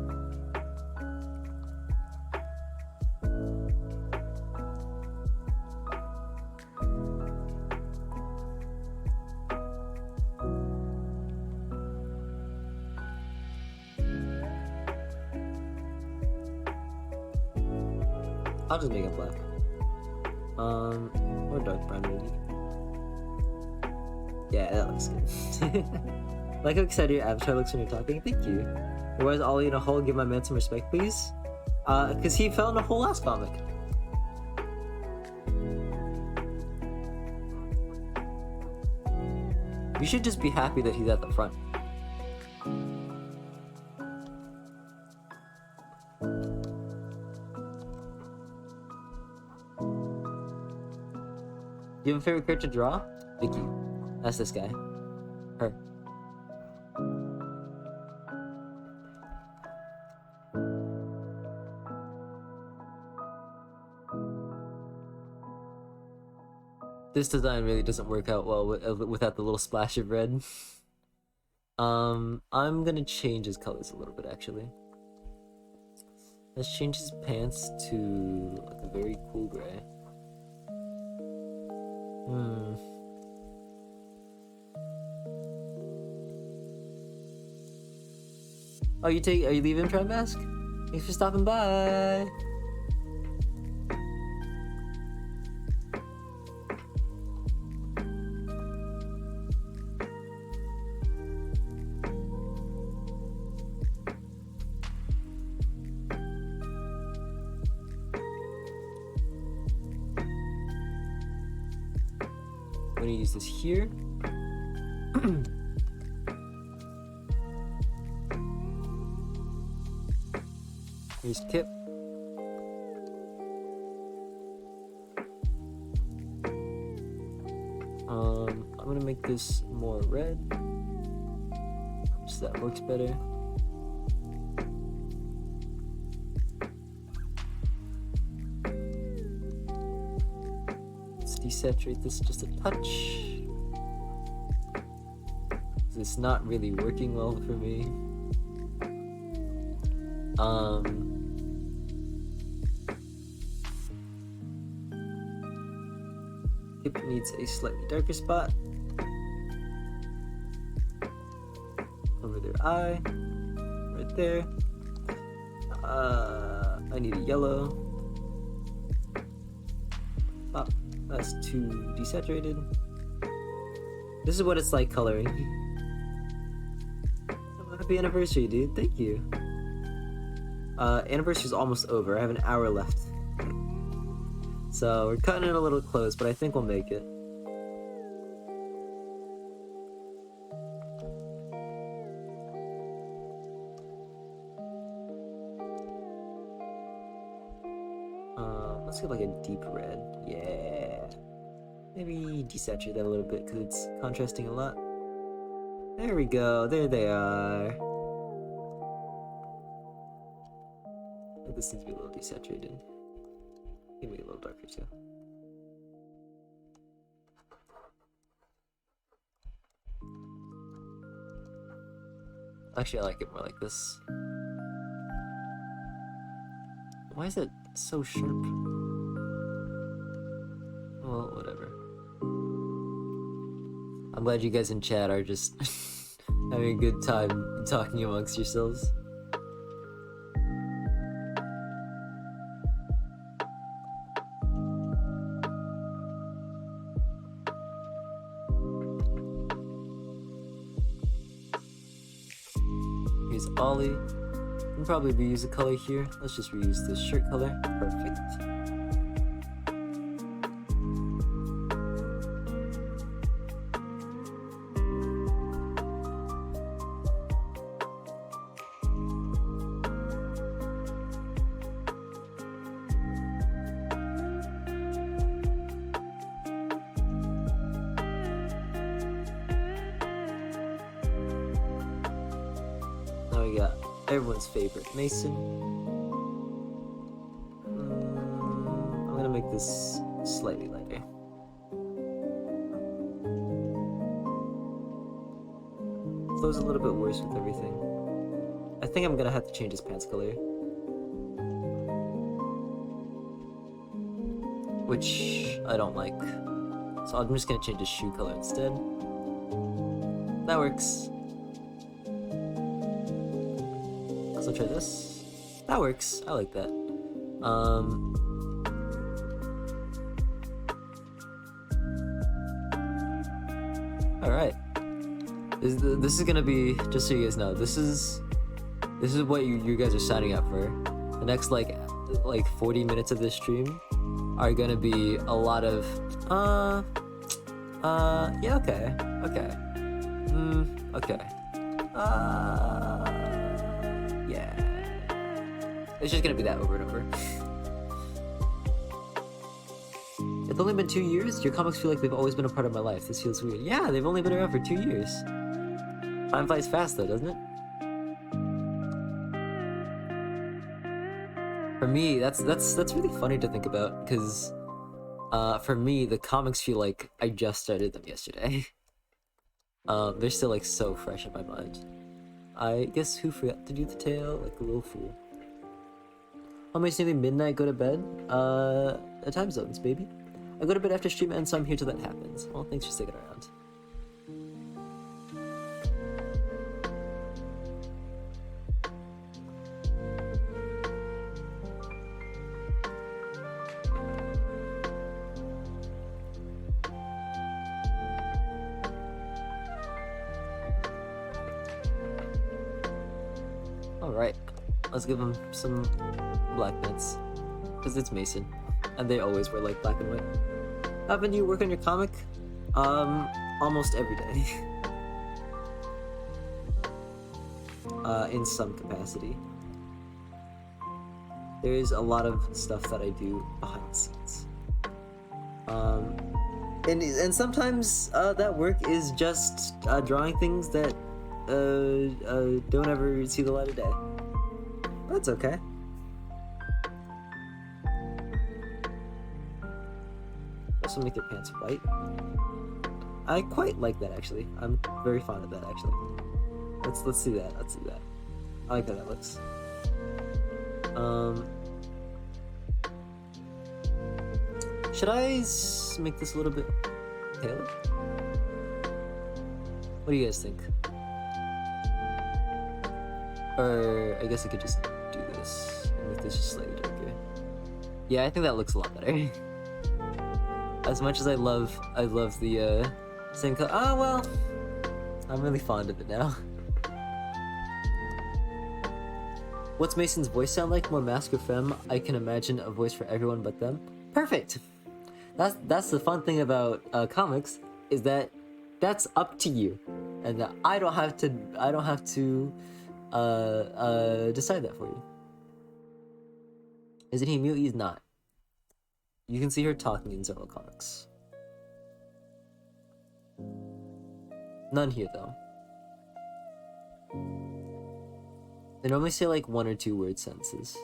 I'll just make it black. Or dark brown maybe. Yeah, that looks good. Like how excited your avatar looks when you're talking. Thank you. Why is Ollie in a hole? Give my man some respect, please. Cause he fell in a hole last comic. You should just be happy that he's at the front. Do you have a favorite character to draw? Vicky. That's this guy. Her. This design really doesn't work out well without the little splash of red. I'm gonna change his colors a little bit actually. Let's change his pants to like a very cool gray. Oh, are you leaving, Trap Mask? Thanks for stopping by. I'm gonna use this here. Here's Kip. I'm gonna make this more red, so that looks better. Let's desaturate this just a touch. It's not really working well for me. Kip needs a slightly darker spot over their eye, right there. I need a yellow. Oh, that's too desaturated. This is what it's like coloring. Happy anniversary, dude. Thank you. Anniversary's almost over. I have an hour left. So we're cutting it a little close, but I think we'll make it. Let's get like a deep red. Yeah. Maybe desaturate that a little bit because it's contrasting a lot. There we go. There they are. this needs to be a little desaturated. Give me a little darker too. Actually, I like it more like this. Why is it so sharp? Well, whatever. I'm glad you guys in chat are just having a good time talking amongst yourselves. Here's Ollie. Can probably reuse the color here. Let's just reuse this shirt color. Perfect. Now we got everyone's favorite Mason. I'm gonna make this slightly lighter. Flow's a little bit worse with everything. I think I'm gonna have to change his pants color. Which I don't like. So I'm just gonna change his shoe color instead. That works. So try this. That works. I like that. Alright. This is gonna be, just so you guys know, this is what you guys are signing up for. The next like 40 minutes of this stream are gonna be a lot of yeah, okay. Okay. Yeah. It's just gonna be that over and over. It's only been 2 years? Your comics feel like they've always been a part of my life. This feels weird. Yeah, they've only been around for 2 years. Time flies fast though, doesn't it? For me, that's really funny to think about, because for me, the comics feel like I just started them yesterday. They're still like so fresh in my mind. I guess who forgot to do the tail? Like a little fool. Almost nearly midnight, go to bed? Time zones, baby. I go to bed after stream ends, so I'm here till that happens. Well, thanks for sticking around. Alright, let's give him some black mitts. Because it's Mason. And they always wear like black and white. Haven't you work on your comic? Almost every day. In some capacity. There is a lot of stuff that I do behind the scenes. And sometimes that work is just drawing things that don't ever see the light of day. That's okay. Also make their pants white. I quite like that actually. I'm very fond of that actually. Let's see that. Let's see that. I like how that looks. Should I make this a little bit paler? What do you guys think? Or I guess I could just do this and make this just slightly darker. Yeah, I think that looks a lot better. As much as I love the same color. Oh well, I'm really fond of it now. What's Mason's voice sound like? More masc or femme? I can imagine a voice for everyone but them. Perfect. That's the fun thing about comics, is that that's up to you, and I don't have to decide that for you. Isn't he mute? He's not. You can see her talking in several comics. None here though. They normally say like 1 or 2 word sentences.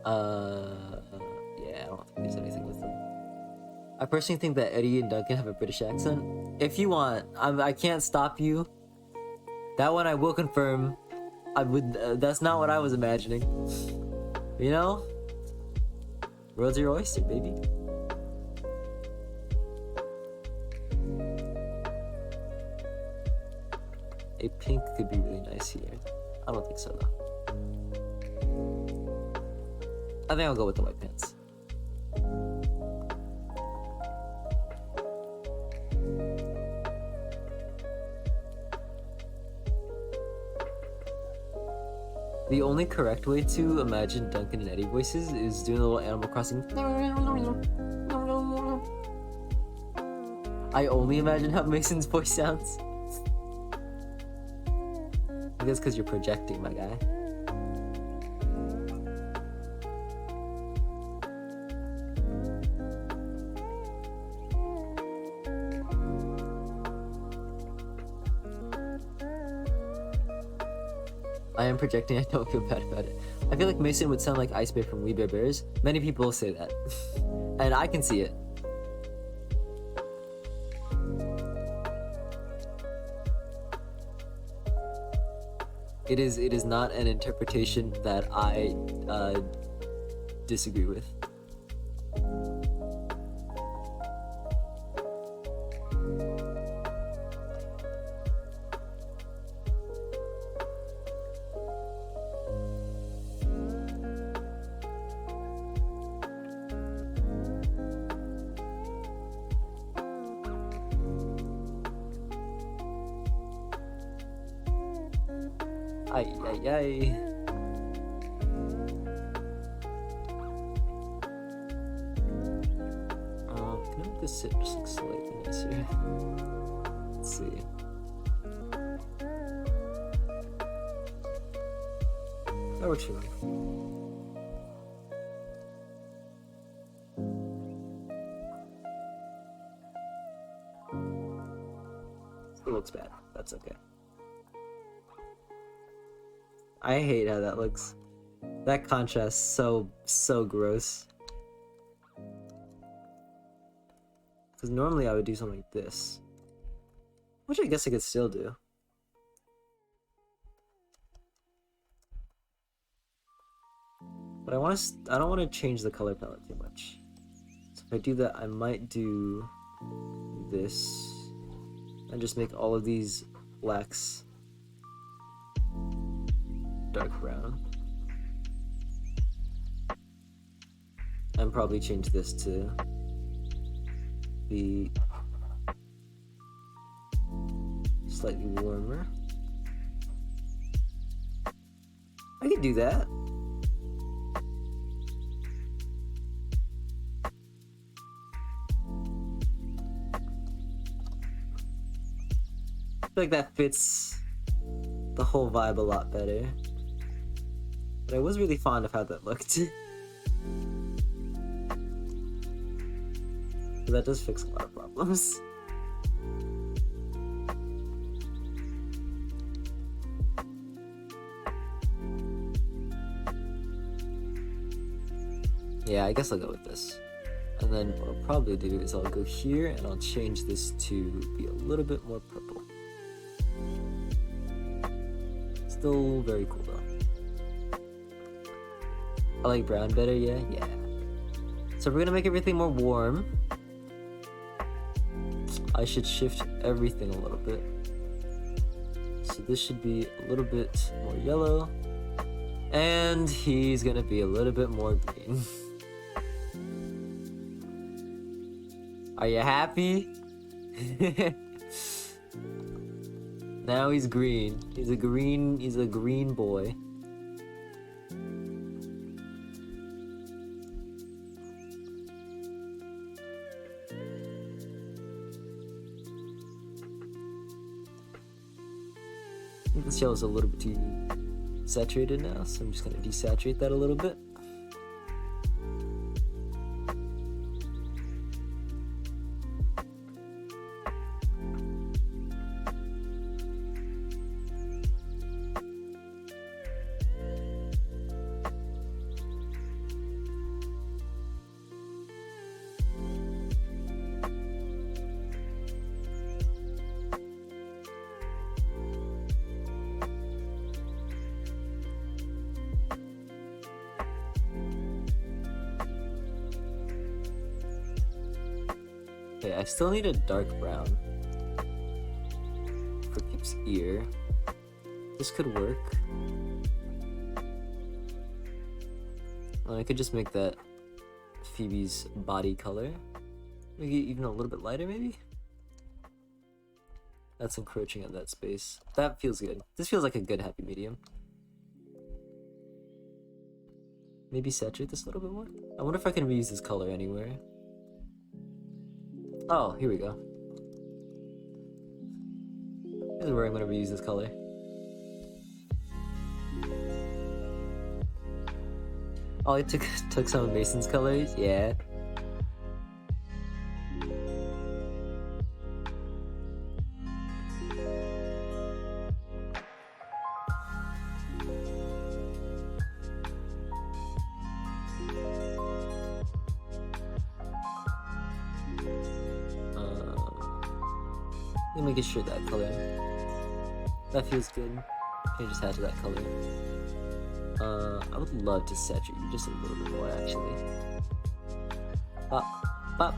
Yeah, I don't think there's anything with them. I personally think that Eddie and Duncan have a British accent. If you want, I can't stop you. That one I will confirm. I would. That's not what I was imagining. You know, world's your oyster, baby. A pink could be really nice here. I don't think so though. I think I'll go with the white pants. The only correct way to imagine Duncan and Eddie voices is doing a little Animal Crossing. I only imagine how Mason's voice sounds. I guess because you're projecting, my guy. I am projecting, I don't feel bad about it. I feel like Mason would sound like Ice Bear from We Bare Bears. Many people say that. And I can see it. It is not an interpretation that I disagree with. Ay. Can I make this sit just like slightly nicer? Let's see. That works for me. It looks bad. That's okay. I hate how that looks. That contrast so gross. Because normally I would do something like this, which I guess I could still do. But I don't want to change the color palette too much. So if I do that, I might do this and just make all of these blacks dark brown. And probably change this to be slightly warmer. I could do that. I feel like that fits the whole vibe a lot better. But I was really fond of how that looked. But that does fix a lot of problems. Yeah, I guess I'll go with this. And then what I'll probably do is I'll go here and I'll change this to be a little bit more purple. Still very cool though. I like brown better, yeah? So we're gonna make everything more warm. I should shift everything a little bit. So this should be a little bit more yellow. And he's gonna be a little bit more green. Are you happy? Now he's green. He's a green boy. I think this yellow's a little bit too saturated now, so I'm just gonna desaturate that a little bit. Okay, I still need a dark brown for Peep's ear. This could work. I could just make that Phoebe's body color. Make it even a little bit lighter, maybe? That's encroaching on that space. That feels good. This feels like a good happy medium. Maybe saturate this a little bit more? I wonder if I can reuse this color anywhere. Oh, here we go. This is where I'm gonna reuse this color. Oh, I took some of Mason's colors? Yeah. Let me make sure that color. That feels good. Can I just add to that color? I would love to saturate you just a little bit more, actually. Pop, pop.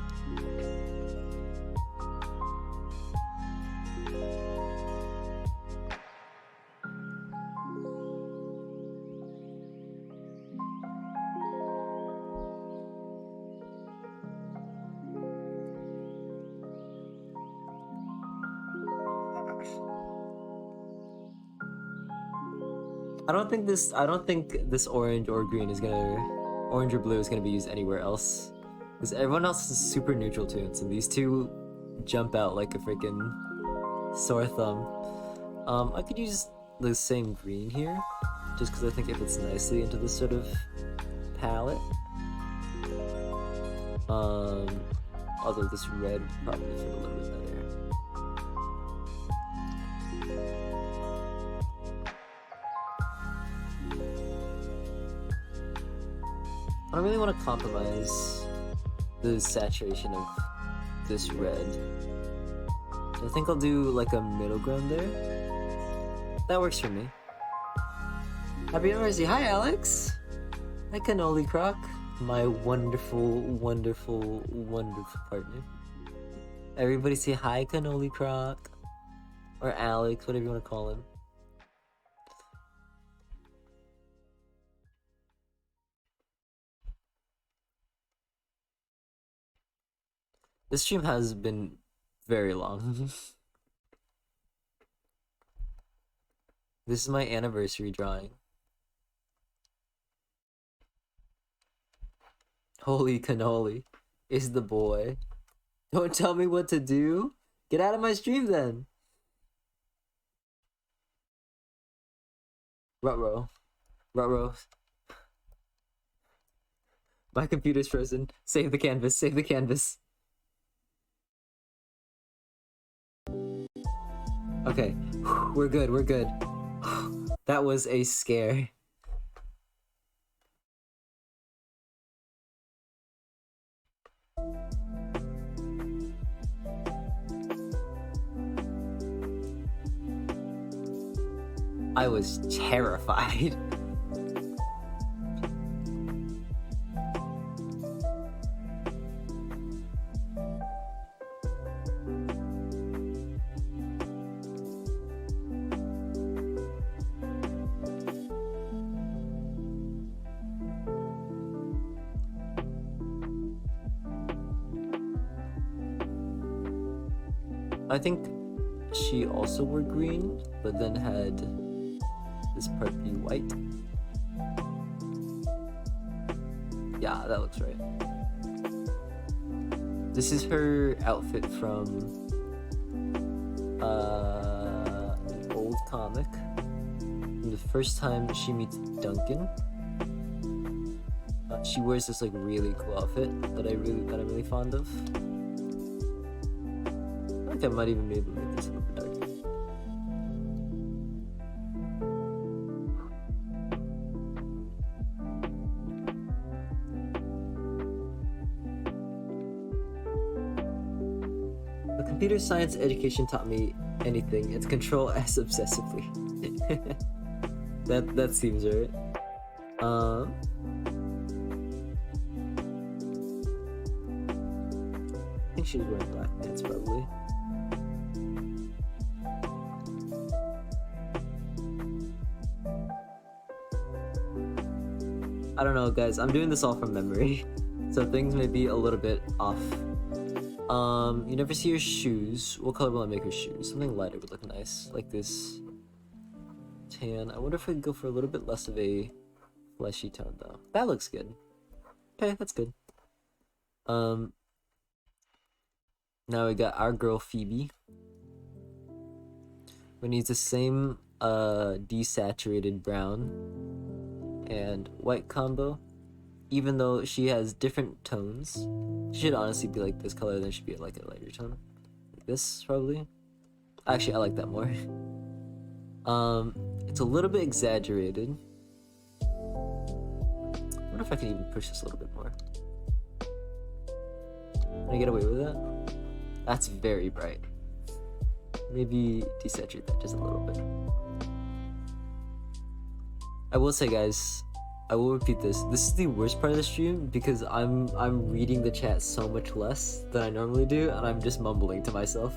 I don't think this orange or green is orange or blue is gonna be used anywhere else. Because everyone else is super neutral tones, and these two jump out like a freaking sore thumb. I could use the same green here, just because I think it fits nicely into this sort of palette. Although this red would probably fit a little bit better. I don't really want to compromise the saturation of this red. So I think I'll do like a middle ground there. That works for me. Happy anniversary. Hi, Alex. Hi, Cannoli Croc. My wonderful, wonderful, wonderful partner. Everybody say hi, Cannoli Croc. Or Alex, whatever you want to call him. This stream has been very long. This is my anniversary drawing. Holy cannoli is the boy. Don't tell me what to do. Get out of my stream then. Ruh-roh. Ruh-roh. My computer's frozen. Save the canvas. Save the canvas. Okay, we're good, we're good. That was a scare. I was terrified. I think she also wore green, but then had this part be white. Yeah, that looks right. This is her outfit from an old comic. From the first time she meets Duncan. She wears this like really cool outfit that I'm really fond of. I think I might even be able to make this a little bit darker. The computer science education taught me anything. It's control S obsessively. that seems right. think she's wearing black pants probably. I don't know, guys. I'm doing this all from memory, so things may be a little bit off. You never see her shoes. What color will I make her shoes? Something lighter would look nice, like this tan. I wonder if I could go for a little bit less of a fleshy tone though. That looks good. Okay, that's good. Now we got our girl Phoebe. We need the same desaturated brown and white combo. Even though she has different tones, she should honestly be like this color, then should be like a lighter tone. Like this, probably. Actually, I like that more. It's a little bit exaggerated. I wonder if I can even push this a little bit more. Can I get away with that? That's very bright. Maybe desaturate that just a little bit. I will say, guys, I will repeat this. This is the worst part of the stream because I'm reading the chat so much less than I normally do, and I'm just mumbling to myself.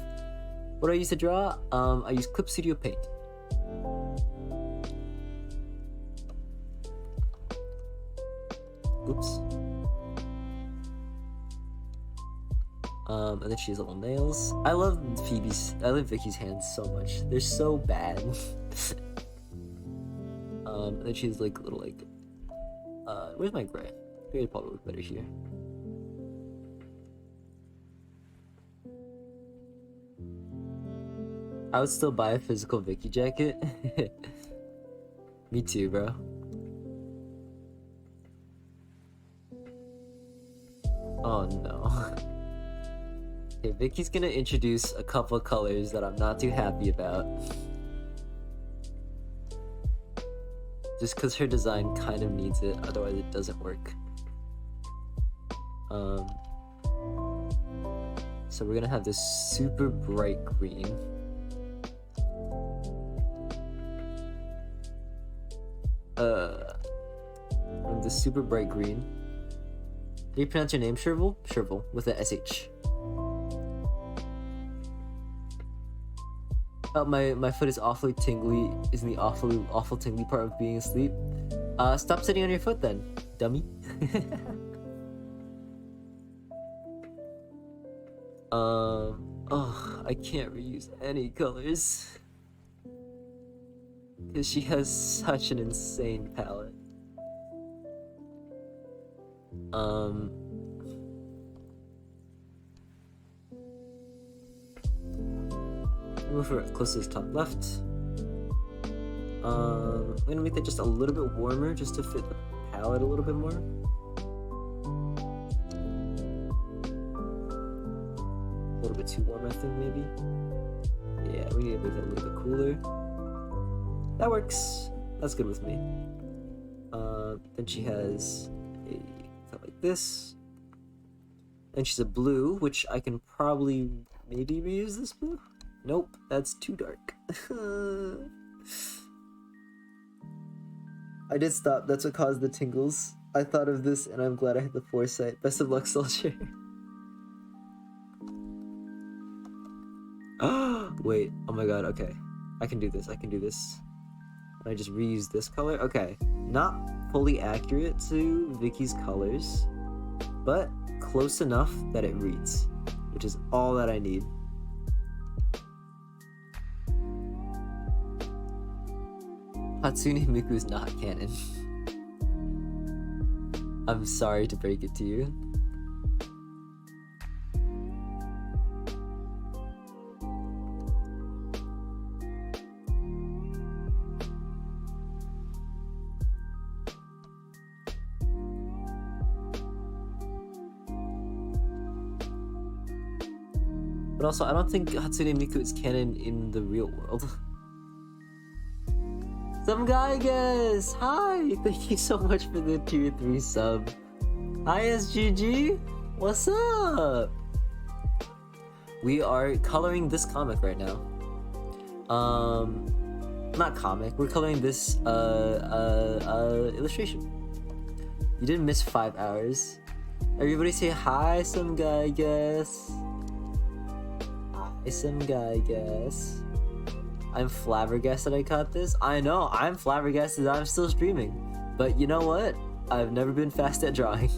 What do I use to draw? I use Clip Studio Paint. Oops. And then she has little nails. I love Vicky's hands so much. They're so bad. And then she has like little like where's my gray? Gray would probably look better here. I would still buy a physical Vicky jacket. Me too, bro. Oh no. Okay, Vicky's gonna introduce a couple colors that I'm not too happy about. Just because her design kind of needs it, otherwise it doesn't work. So we're gonna have this super bright green. This super bright green. How do you pronounce your name, Shervil? Shervil, with an SH. Oh, my foot is awfully tingly. Is in the awful tingly part of being asleep. Stop sitting on your foot then, dummy. Oh, I can't reuse any colors. Because she has such an insane palette. Move her close to the top left. I'm gonna make that just a little bit warmer, just to fit the palette a little bit more. A little bit too warm, I think, maybe. Yeah, we need to make that a little bit cooler. That works. That's good with me. Then she has a cut like this. And she's a blue, which I can probably maybe reuse this blue. Nope, that's too dark. I did stop. That's what caused the tingles. I thought of this, and I'm glad I had the foresight. Best of luck, soldier. Wait. Oh my god. Okay. I can do this. I can do this. I just reuse this color. Okay. Not fully accurate to Vicky's colors, but close enough that it reads, which is all that I need. Hatsune Miku is not canon. I'm sorry to break it to you. But also, I don't think Hatsune Miku is canon in the real world. Some guy, guys! Hi! Thank you so much for the tier 3 sub. Hi, SGG! What's up? We are coloring this comic right now. Not comic, we're coloring this, illustration. You didn't miss 5 hours. Everybody say hi, some guy, I guess. Hi, some guy, I guess. I'm flabbergasted I caught this. I know, I'm flabbergasted I'm still streaming. But you know what? I've never been fast at drawing.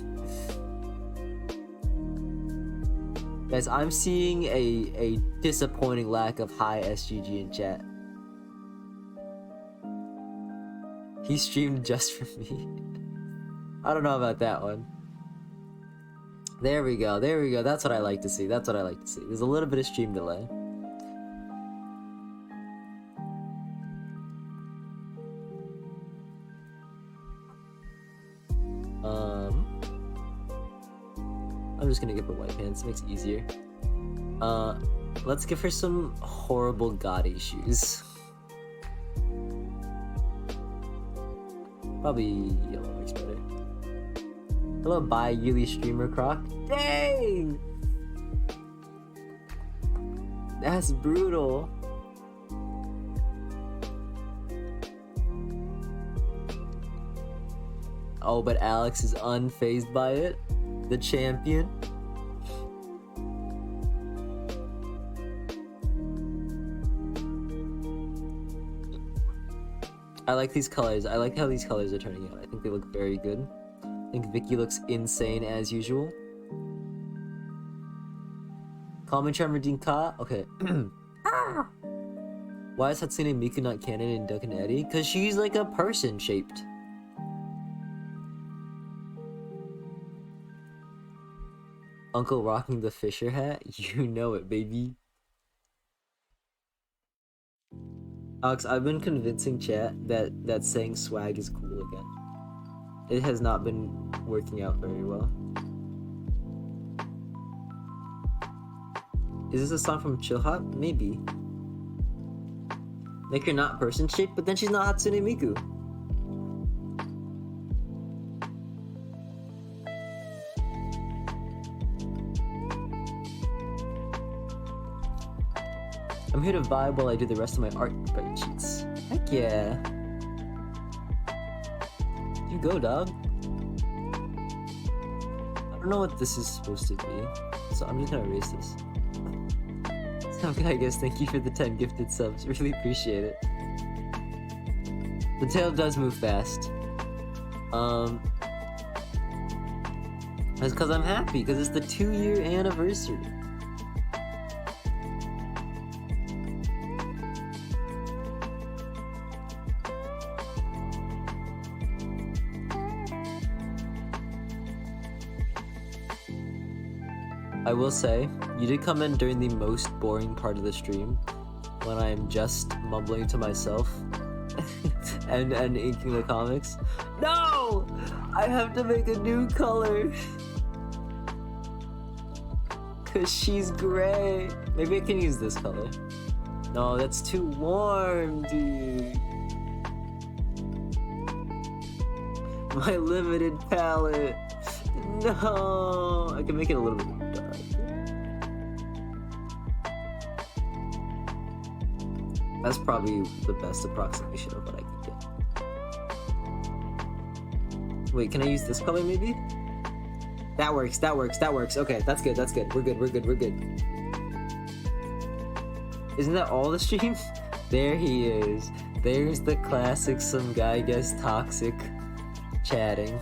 Guys, I'm seeing a disappointing lack of high SGG in chat. He streamed just for me. I don't know about that one. There we go, there we go. That's what I like to see. That's what I like to see. There's a little bit of stream delay. I'm just gonna give her white pants, it makes it easier. Let's give her some horrible gaudy shoes. Probably yellow works better. Hello, bi-yearly streamer Croc. Dang! That's brutal. Oh, but Alex is unfazed by it. The champion. I like these colors. I like how these colors are turning out. I think they look very good. I think Vicky looks insane as usual. Call me Charmerdine Ka. Okay. Why is Hatsune Miku not canon in Doginacafe? Because she's like a person shaped. Uncle rocking the Fisher hat? You know it, baby. Alex, I've been convincing chat that saying swag is cool again. It has not been working out very well. Is this a song from Chill Hop? Maybe. Make her not person shaped, but then she's not Hatsune Miku. I'm here to vibe while I do the rest of my art spreadsheets. Heck yeah. You go, dog. I don't know what this is supposed to be, so I'm just gonna erase this. Okay, I guess thank you for the 10 gifted subs. Really appreciate it. The tail does move fast. That's because I'm happy, because it's the 2-year anniversary. I will say, you did come in during the most boring part of the stream, when I am just mumbling to myself and inking the comics. No! I have to make a new color! Cause she's gray. Maybe I can use this color. No, that's too warm, dude. My limited palette. No! I can make it a little bit dark. That's probably the best approximation of what I could get. Wait, can I use this color maybe? That works, that works, that works. Okay, that's good, that's good. We're good, we're good, we're good. Isn't that all the stream? There he is. There's the classic some guy gets toxic chatting.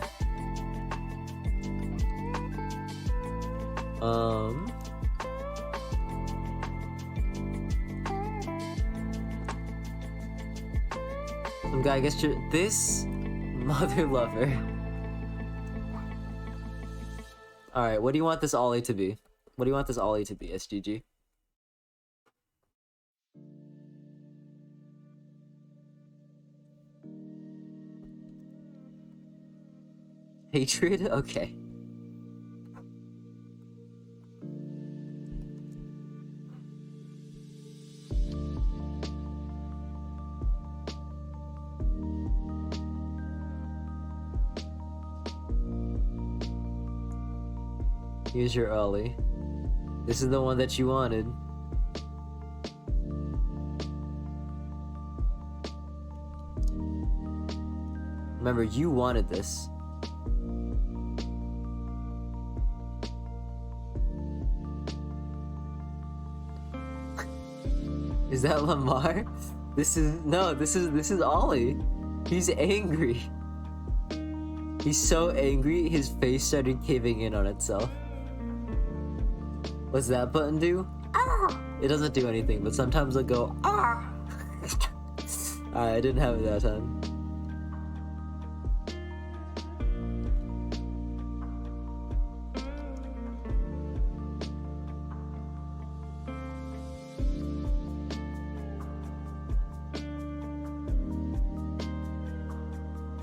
Some guy gets this mother lover. Alright, what do you want this Ollie to be? What do you want this Ollie to be, SGG? Hatred? Okay. Here's your Ollie. This is the one that you wanted. Remember, you wanted this. Is that Lamar? This is Ollie. He's angry. He's so angry, his face started caving in on itself. What's that button do? Ah! It doesn't do anything, but sometimes it'll go, ah! Alright, I didn't have it that time.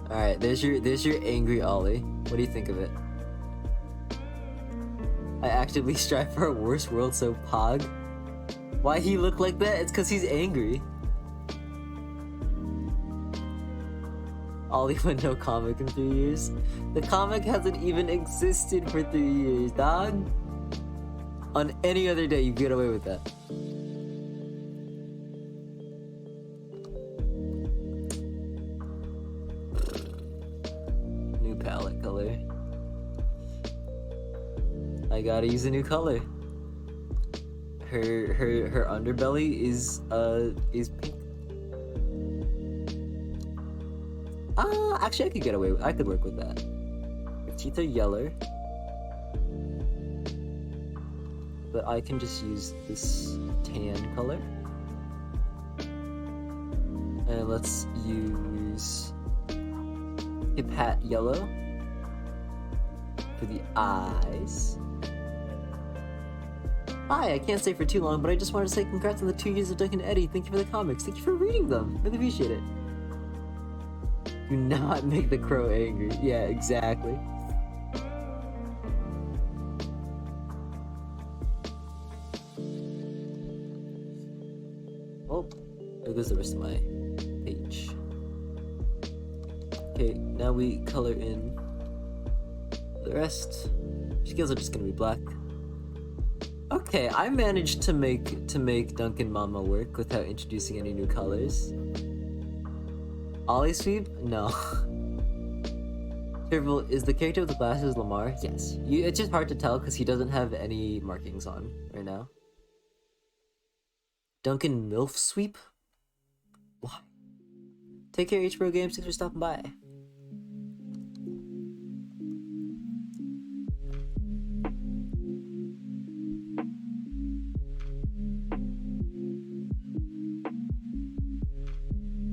Alright, there's your angry Ollie. What do you think of it? I actively strive for a worse world, so Pog. Why he look like that? It's cause he's angry. Ollie went no comic in 3 years. The comic hasn't even existed for 3 years, dog. On any other day, you get away with that. New palette color. I gotta use a new color. Her underbelly is pink. Actually, I could get away with. I could work with that. Her teeth are yellow, but I can just use this tan color. And let's use a pat yellow for the eyes. Hi, I can't stay for too long, but I just wanted to say congrats on the 2 years of Duncan Eddie. Thank you for the comics. Thank you for reading them. Really appreciate it. Do not make the crow angry. Yeah, exactly. Oh, there goes the rest of my page. Okay, now we color in the rest. Scales are just gonna be black. Okay, I managed to make Duncan Mama work without introducing any new colors. Ollie Sweep? No. Turtle, is the character with the glasses Lamar? Yes. It's just hard to tell because he doesn't have any markings on right now. Duncan MILF Sweep? Why? Take care, H-Bro Games. Thanks for stopping by.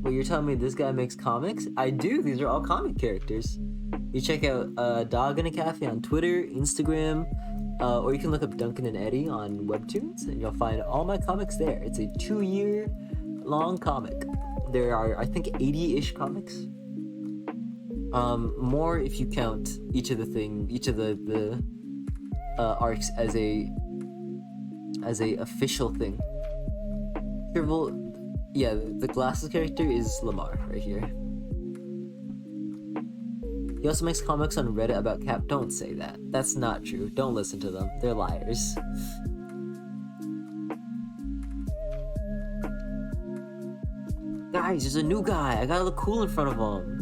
Well, you're telling me this guy makes comics? I do. These are all comic characters. You check out Doginacafe on Twitter, Instagram, or you can look up Duncan and Eddie on Webtoons, and you'll find all my comics there. It's a 2-year-long comic. There are, I think, 80-ish comics. More if you count each of the arcs as a official thing. Triple. Yeah, the glasses character is Lamar right here. He also makes comics on Reddit about Cap. Don't say that. That's not true. Don't listen to them. They're liars. Guys, there's a new guy. I gotta look cool in front of him.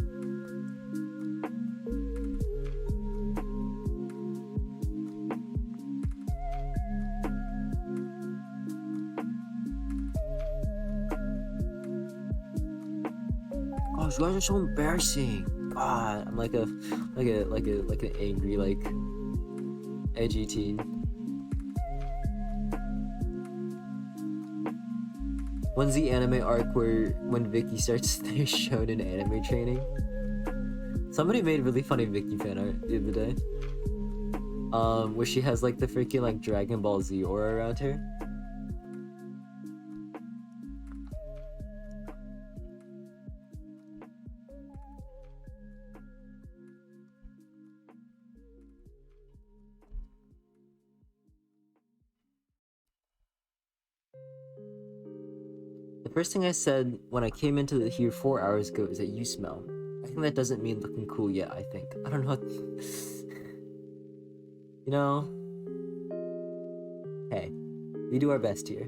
Oh, you guys are so embarrassing. God, I'm like an angry, like, edgy teen. When's the anime arc when Vicky starts their shonen anime training? Somebody made really funny Vicky fan art the other day. Where she has like the freaking like Dragon Ball Z aura around her. The first thing I said when I came into here 4 hours ago is that you smell. I think that doesn't mean looking cool yet, I think. I don't know. You know? Hey, we do our best here.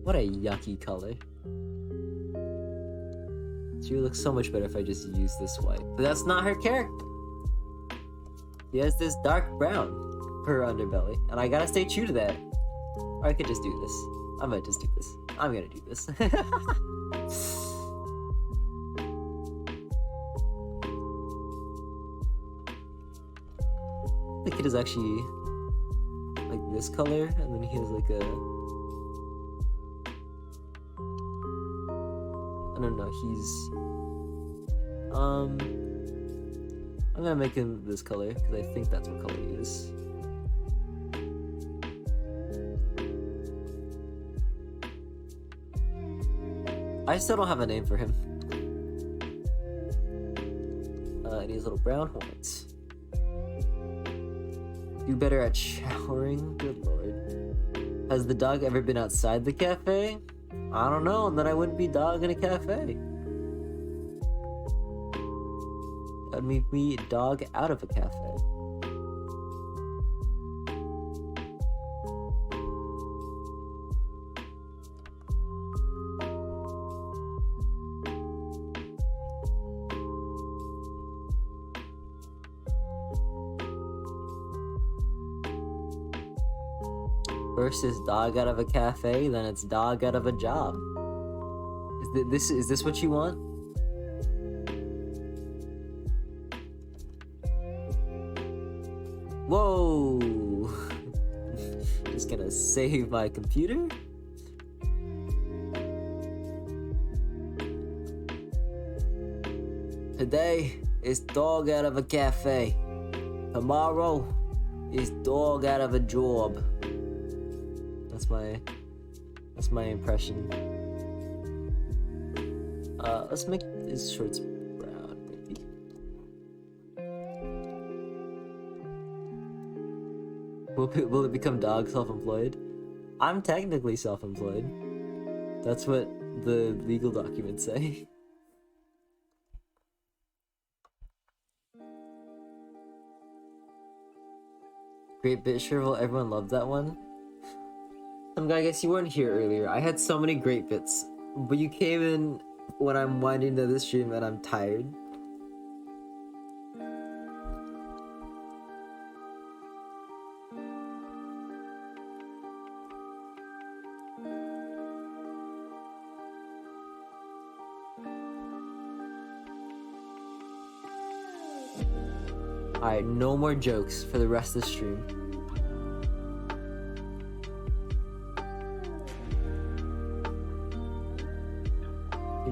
What a yucky color. She would look so much better if I just used this white. But that's not her character. He has this dark brown for her underbelly, and I gotta stay true to that. Or I could just do this. I might just do this. I'm gonna do this. The kid is actually like this color, and then he has like a... I don't know, he's... I'm gonna make him this color, because I think that's what color he is. I still don't have a name for him. And he has little brown horns. Do better at showering? Good lord. Has the dog ever been outside the cafe? I don't know, and then I wouldn't be dog in a cafe. That'd make me dog out of a cafe. First is dog out of a cafe, then it's dog out of a job. Is this what you want? Whoa! Just gonna save my computer. Today is dog out of a cafe. Tomorrow is dog out of a job. That's my impression. Let's make his shorts brown, maybe. Will it become dog self-employed? I'm technically self-employed. That's what the legal documents say. Great bit, Shrivel. Everyone loved that one. I guess you weren't here earlier. I had so many great bits, but you came in when I'm winding down this stream and I'm tired. Alright, no more jokes for the rest of the stream.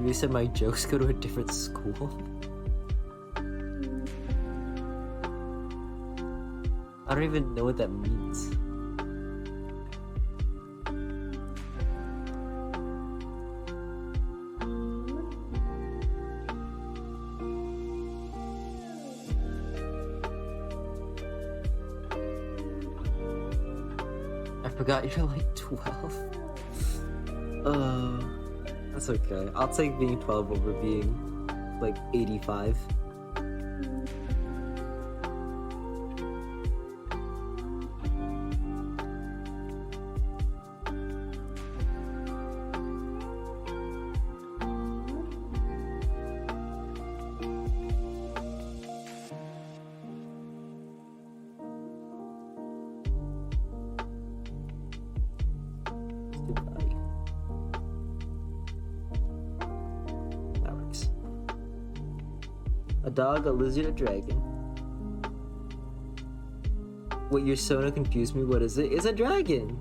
You said my jokes go to a different school? I don't even know what that means. I forgot you're like 12. That's okay. I'll take being 12 over being like 85. A dog, a lizard, a dragon. What, you're so confused me? What is it? It's a dragon!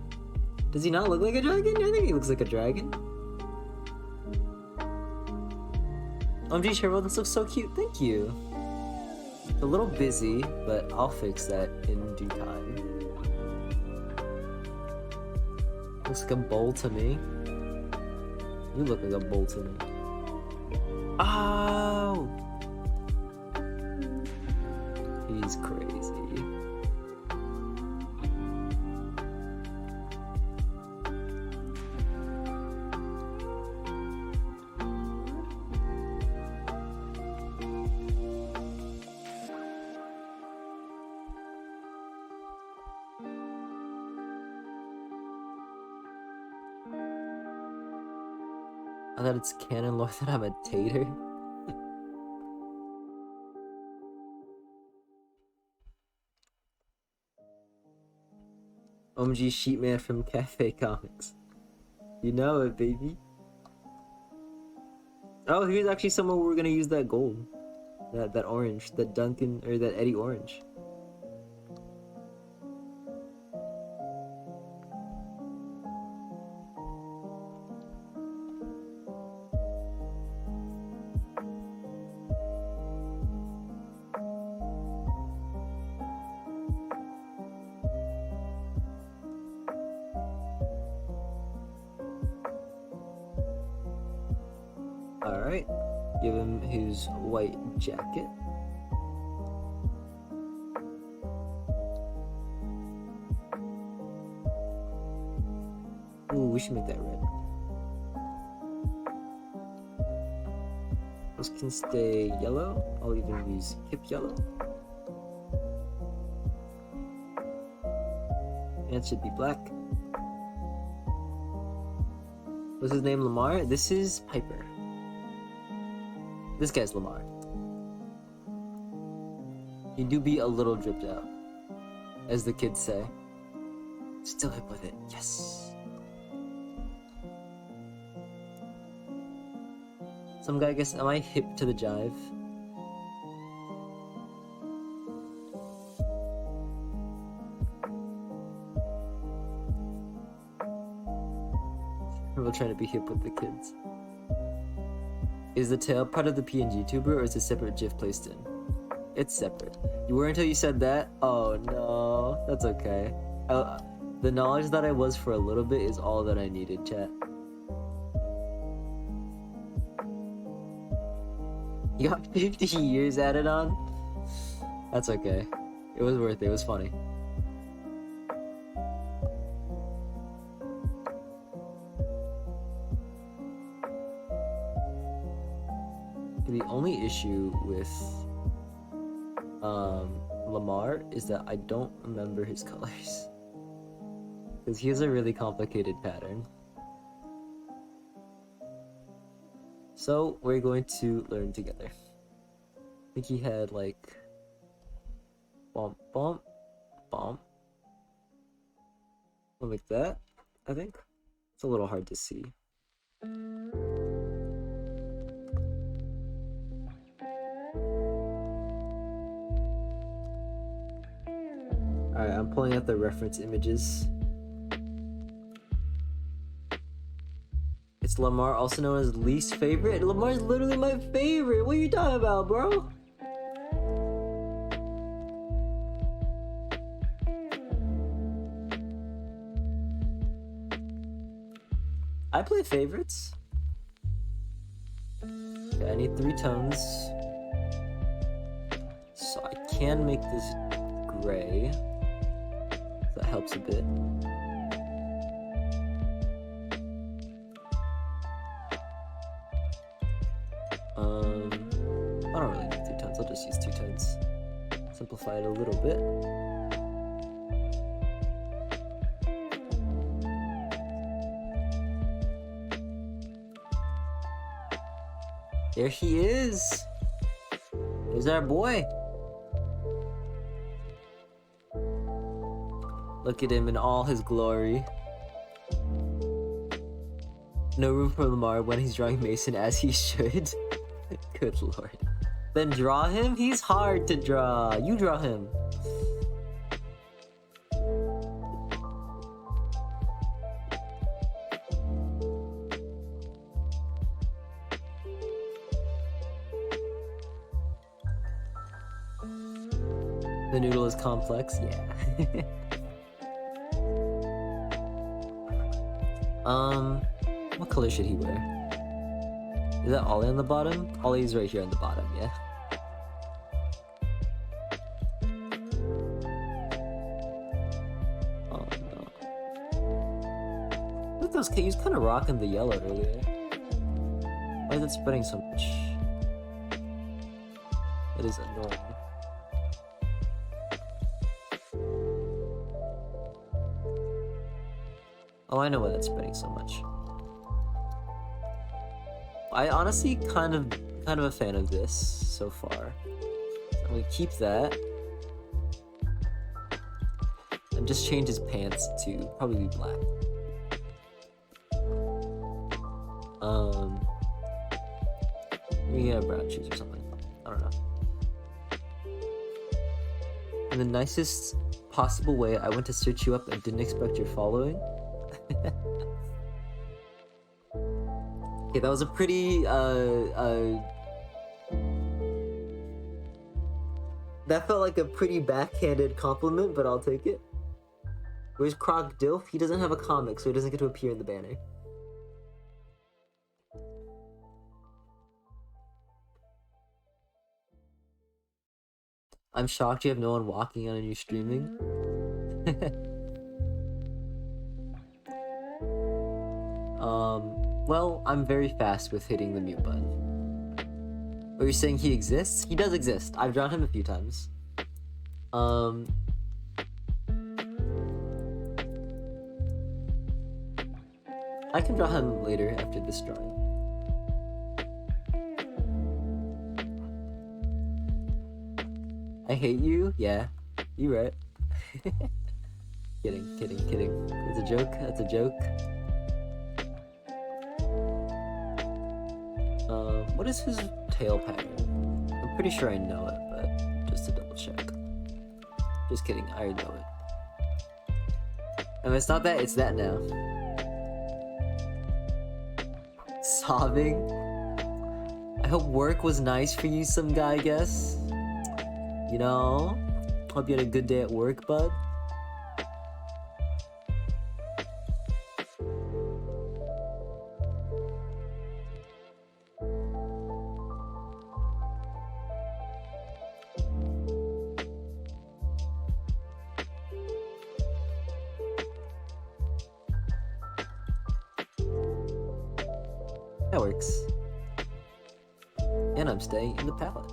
Does he not look like a dragon? I think he looks like a dragon. OMG, Cheryl, this looks so cute. Thank you. It's a little busy, but I'll fix that in due time. Looks like a bowl to me. You look like a bowl to me. Oh! He's crazy. I thought it's canon lore that I'm a tater. OMG Sheepman from Cafe Comics. You know it, baby. Oh, here's actually somewhere we're gonna use that gold. That orange. That Duncan, or that Eddie orange. Alright. Give him his white jacket. Ooh, we should make that red. Those can stay yellow. I'll even use hip yellow. And it should be black. What's his name? Lamar? This is Piper. This guy's Lamar. He do be a little dripped out, as the kids say. Still hip with it. Yes. Some guy guess, am I hip to the jive? We're trying to be hip with the kids. Is the tail part of the PNG tuber, or is it separate GIF placed in? It's separate. You were until you said that? Oh no, that's okay. The knowledge that I was for a little bit is all that I needed, chat. You got 50 years added on? That's okay. It was worth it, it was funny. The only issue with Lamar is that I don't remember his colors. Because he has a really complicated pattern. So we're going to learn together. I think he had like bump, bump, bump. Like that, I think. It's a little hard to see. Alright, I'm pulling out the reference images. It's Lamar, also known as least favorite. Lamar's literally my favorite. What are you talking about, bro? I play favorites. Okay, I need 3 tones. So I can make this gray. That helps a bit. I don't really need 3 tones, I'll just use 2 tones. Simplify it a little bit. There he is! There's our boy! Look at him in all his glory. No room for Lamar when he's drawing Mason as he should. Good lord. Then draw him? He's hard to draw. You draw him. The noodle is complex, yeah. What color should he wear? Is that Ollie on the bottom? Ollie's right here on the bottom, yeah? Oh no. Look at those, he was kind of rocking the yellow earlier. Why is it spreading so much? That is annoying. Oh, I know why that's spreading so much. I honestly kind of a fan of this so far. I'm gonna keep that. And just change his pants to probably black. Yeah, brown shoes or something. I don't know. In the nicest possible way, I went to search you up and didn't expect your following. Okay, that was a pretty, that felt like a pretty backhanded compliment, but I'll take it. Where's Croc Dilf? He doesn't have a comic, so he doesn't get to appear in the banner. I'm shocked you have no one walking on and you're streaming. Well, I'm very fast with hitting the mute button. Are you saying he exists? He does exist. I've drawn him a few times. I can draw him later after this drawing. I hate you? Yeah, you right. Kidding. That's a joke. What is his tail pattern? I'm pretty sure I know it, but just to double check. Just kidding, I already know it. And it's not that, it's that now. Sobbing? I hope work was nice for you, some guy, I guess. You know? Hope you had a good day at work, bud. That works. And I'm staying in the palette.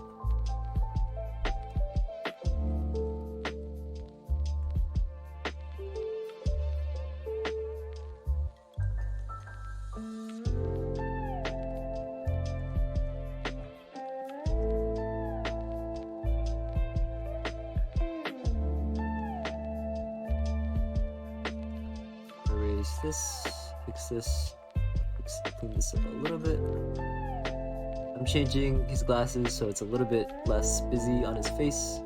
Erase this, fix this. Clean this up a little bit. I'm changing his glasses so it's a little bit less busy on his face.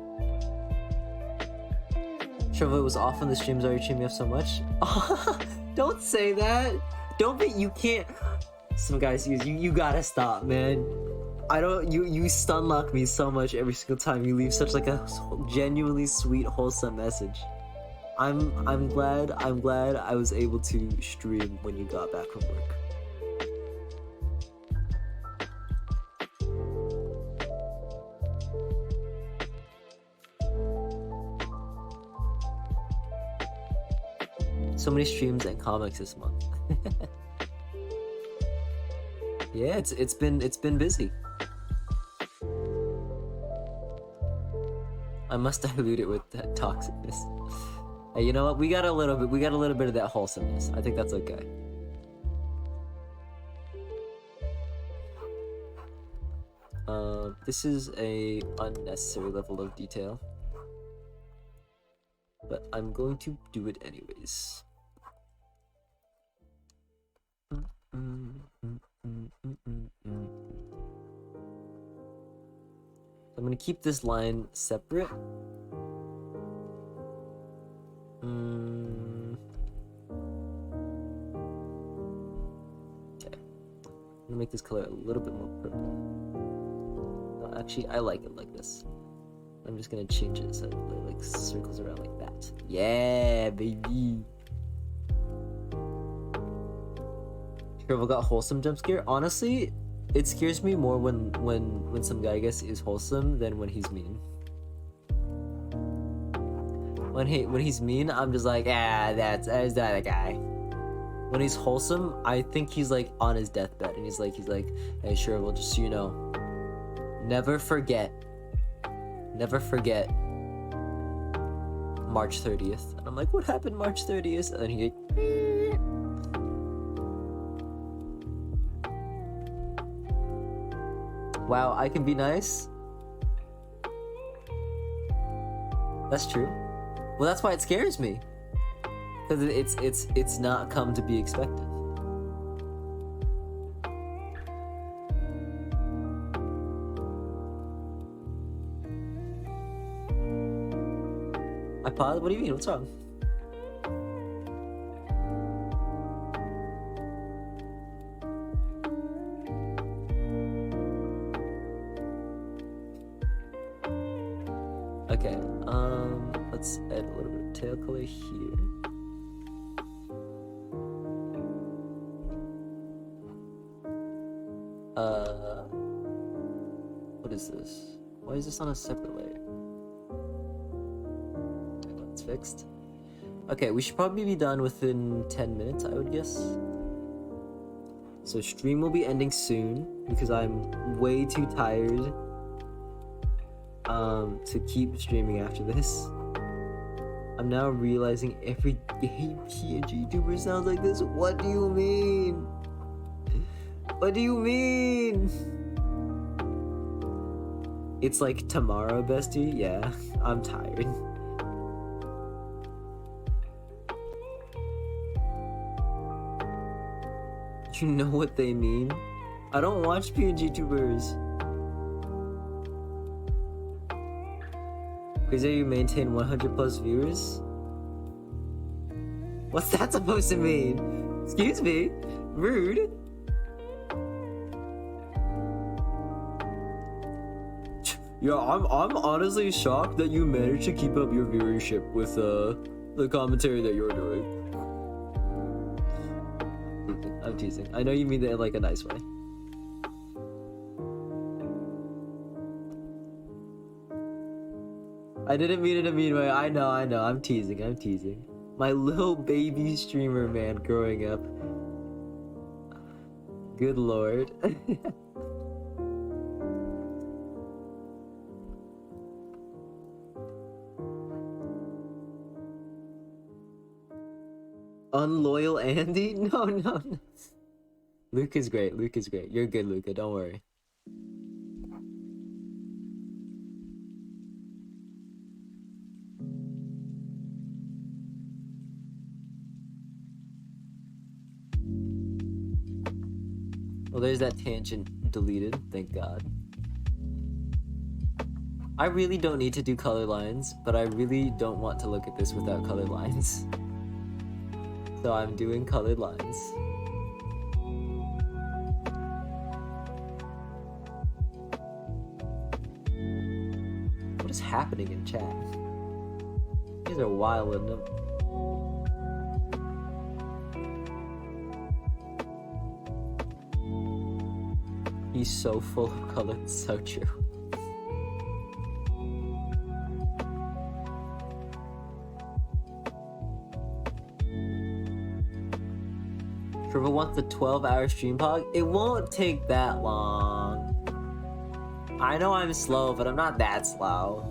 Trevor was off on the streams. Are you cheering me up so much? Don't say that. Don't be. You can't. Some guys use you. You gotta stop, man. I don't. You stun lock me so much every single time you leave such like a genuinely sweet, wholesome message. I'm glad I was able to stream when you got back from work. So many streams and comics this month. Yeah, it's been busy. I must dilute it with that toxicness. Hey, you know what? We got a little bit of that wholesomeness. I think that's okay. This is a unnecessary level of detail, but I'm going to do it anyways. I'm gonna keep this line separate. Okay. I'm gonna make this color a little bit more purple. No, actually, I like it like this. I'm just gonna change it so it like circles around like that. Yeah, baby. Trevor got wholesome jump scare. Honestly, it scares me more when some guy, I guess, is wholesome than when he's mean. When he's mean, I'm just like, that's that a guy. When he's wholesome, I think he's like on his deathbed and he's like, hey, sure, well, just so you know, never forget March 30th. And I'm like, what happened March 30th? And then he wow, I can be nice? That's true. Well, that's why it scares me. Because it's not come to be expected. I paused? What do you mean? What's wrong? Okay, let's add a little bit of tail color here. What is this? Why is this on a separate layer? It's fixed. Okay, we should probably be done within 10 minutes, I would guess. So stream will be ending soon because I'm way too tired to keep streaming after this. I'm now realizing every game PNG YouTuber sounds like this. What do you mean? What do you mean? It's like tomorrow, bestie? Yeah, I'm tired. You know what they mean? I don't watch PNG YouTubers. Because you maintain 100 plus viewers? What's that supposed to mean? Excuse me? Rude. Yeah, I'm honestly shocked that you managed to keep up your viewership with the commentary that you're doing. I'm teasing. I know you mean that in like a nice way. I didn't mean it in a mean way. I know. I'm teasing. My little baby streamer, man, growing up. Good lord. Unloyal Andy? No. Luke is great. You're good, Luca. Don't worry. Well, there's that tangent deleted. Thank God. I really don't need to do color lines, but I really don't want to look at this without color lines. So I'm doing colored lines. What is happening in chat? These are wilding up. He's so full of color, it's so true. Trevor wants the 12-hour stream pog. It won't take that long. I know I'm slow, but I'm not that slow.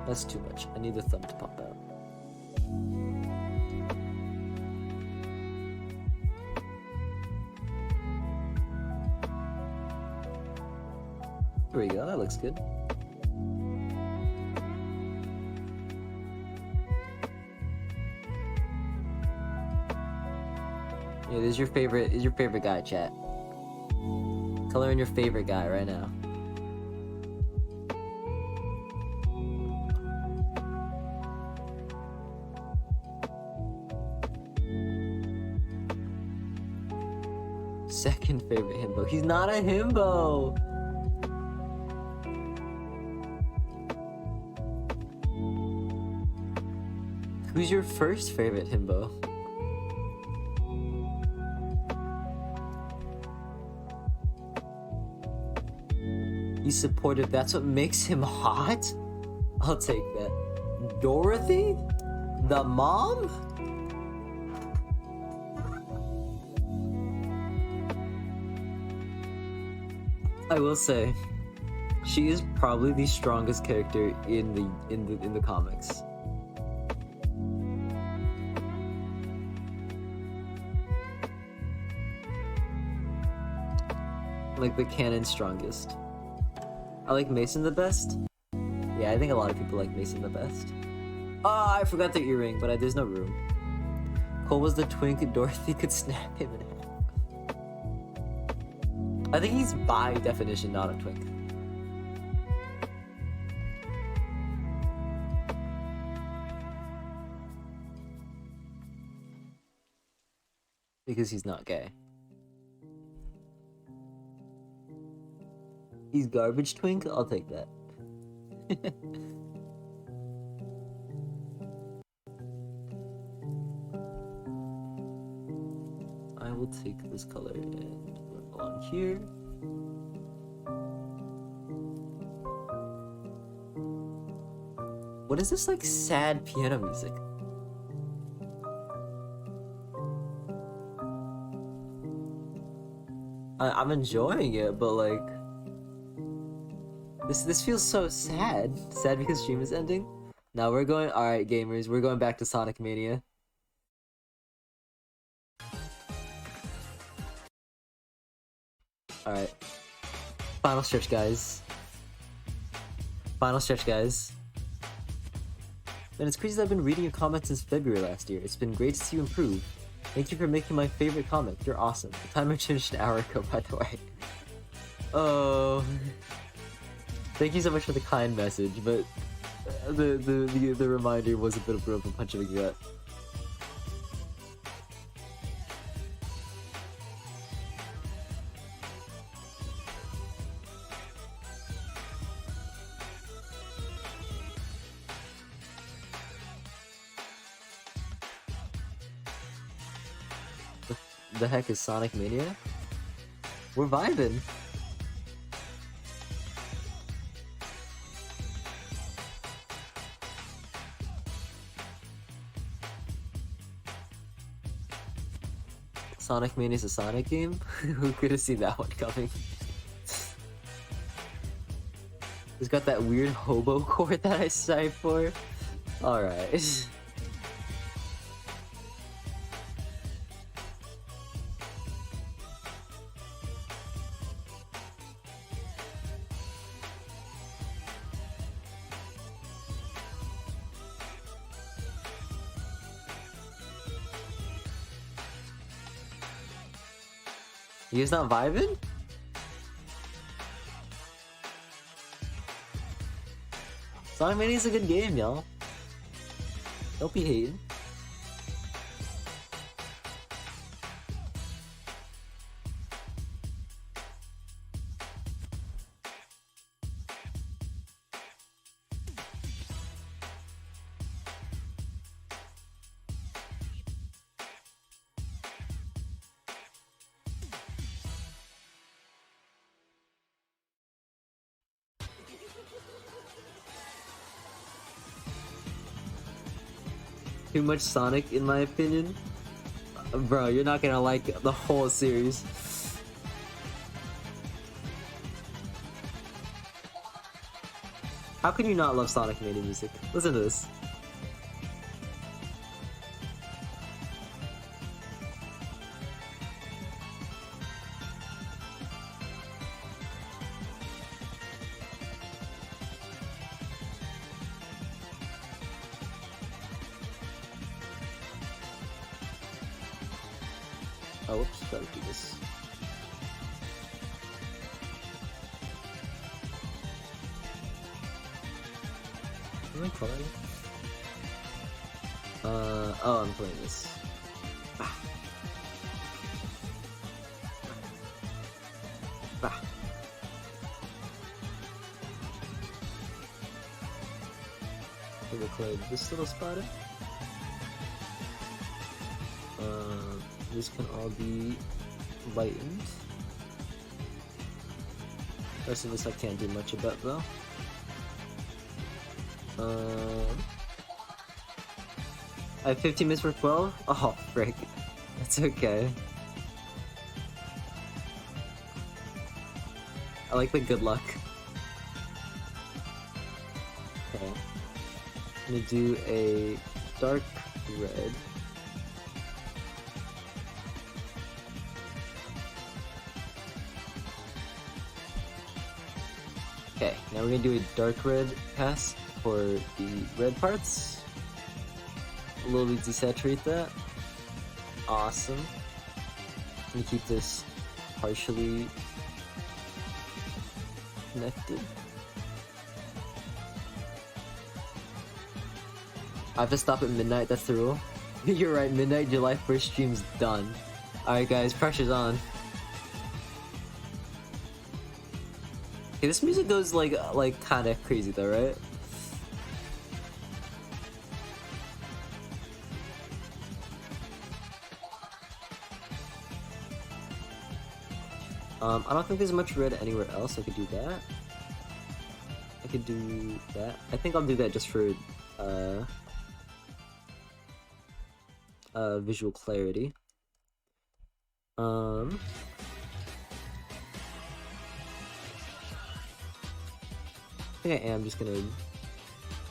That's too much. I need the thumb to pop out. There we go, that looks good. Yeah, this is your favorite guy, chat. Color in your favorite guy right now. Second favorite himbo. He's not a himbo! Who's your first favorite himbo? He's supportive. That's what makes him hot? I'll take that. Dorothy? The mom? I will say, She is probably the strongest character in the comics. Like the canon strongest. I like Mason the best. Yeah, I think a lot of people like Mason the best. Oh, I forgot the earring, but there's no room. Cole was the twink Dorothy could snap him in half. I think he's by definition not a twink. Because he's not gay. He's garbage twink? I'll take that. I will take this color and put it on here. What is this like sad piano music? I'm enjoying it, but like this feels so sad. Sad because stream is ending. Now we're going. All right, gamers, we're going back to Sonic Mania. All right, final stretch, guys. Final stretch, guys. Man, it's crazy that I've been reading your comments since February last year. It's been great to see you improve. Thank you for making my favorite comic. You're awesome. The timer changed an hour ago, by the way. Oh. Thank you so much for the kind message, but the reminder was a bit of a punch in the gut. The heck is Sonic Mania? We're vibing. Sonic Mania is a Sonic game? Who could have seen that one coming? It's got that weird hobo chord that I sighed for. Alright. You guys not vibing? Sonic Mania is a good game, y'all. Don't be hating. Too much Sonic, in my opinion. Bro, you're not gonna like the whole series. How can you not love Sonic Mania music? Listen to this. Oh, whoops, gotta do this. Am I coloring? Oh, I'm playing this. Bah. Bah. I'm gonna play this little spot. This can all be lightened. The rest of this I can't do much about though. I have 15 minutes for 12? Oh, frick. That's okay. I like the good luck. Okay. I'm gonna do a dark red. Okay, now we're gonna do a dark red cast for the red parts. A little bit desaturate that. Awesome. I'm gonna keep this partially connected. I have to stop at midnight, that's the rule. You're right, midnight, July 1st stream's done. Alright guys, pressure's on. Okay, this music goes like kinda crazy though, right? I don't think there's much red anywhere else. I could do that. I could do that. I think I'll do that just for visual clarity. I think I am just gonna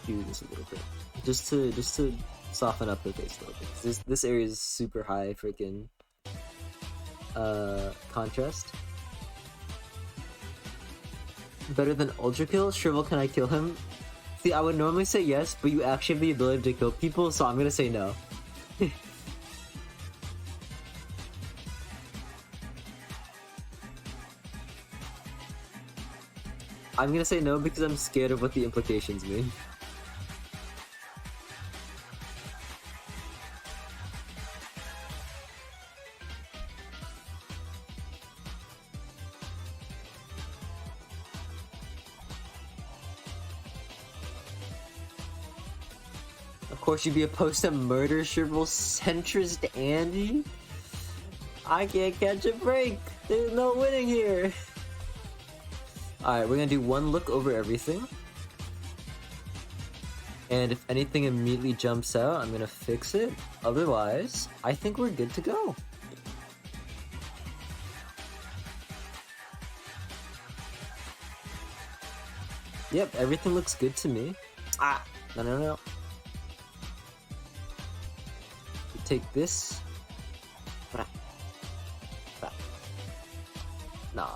do this a little bit, just to soften up the face a little bit. This area is super high freaking contrast. Better than Ultra Kill? Shrivel, can I kill him? See, I would normally say yes, but you actually have the ability to kill people, so I'm gonna say no. I'm gonna say no because I'm scared of what the implications mean. Of course you'd be opposed to murder, Shrivel, centrist Andy? I can't catch a break! There's no winning here! Alright, we're gonna do one look over everything. And if anything immediately jumps out, I'm gonna fix it. Otherwise, I think we're good to go. Yep, everything looks good to me. Ah! No. Take this. Nah.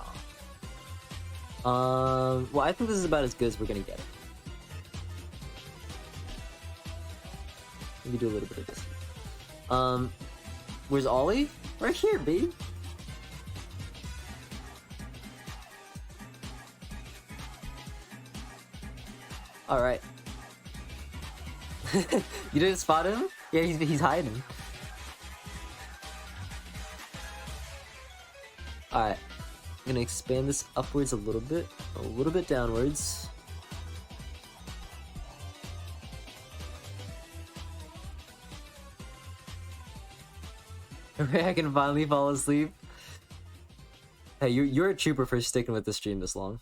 Well, I think this is about as good as we're gonna get it. Let me do a little bit of this. Where's Ollie? Right here, babe. Alright. You didn't spot him? Yeah, he's hiding. Alright. I'm gonna expand this upwards a little bit downwards. Hooray, I can finally fall asleep. Hey, you're a trooper for sticking with the stream this long.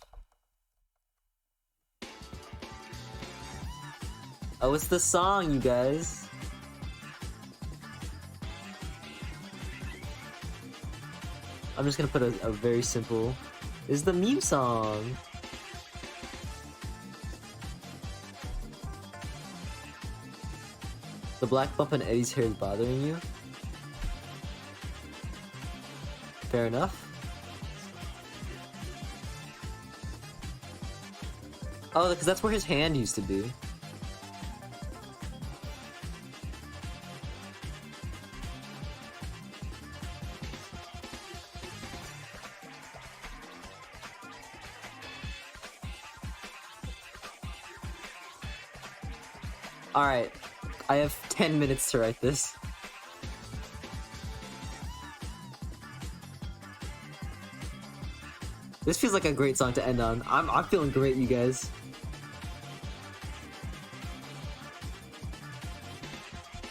Oh, it's the song, you guys. I'm just gonna put a very simple... This is the meme song. The black bump on Eddie's hair is bothering you? Fair enough. Oh, because that's where his hand used to be. Alright, I have 10 minutes to write this. This feels like a great song to end on. I'm feeling great, you guys.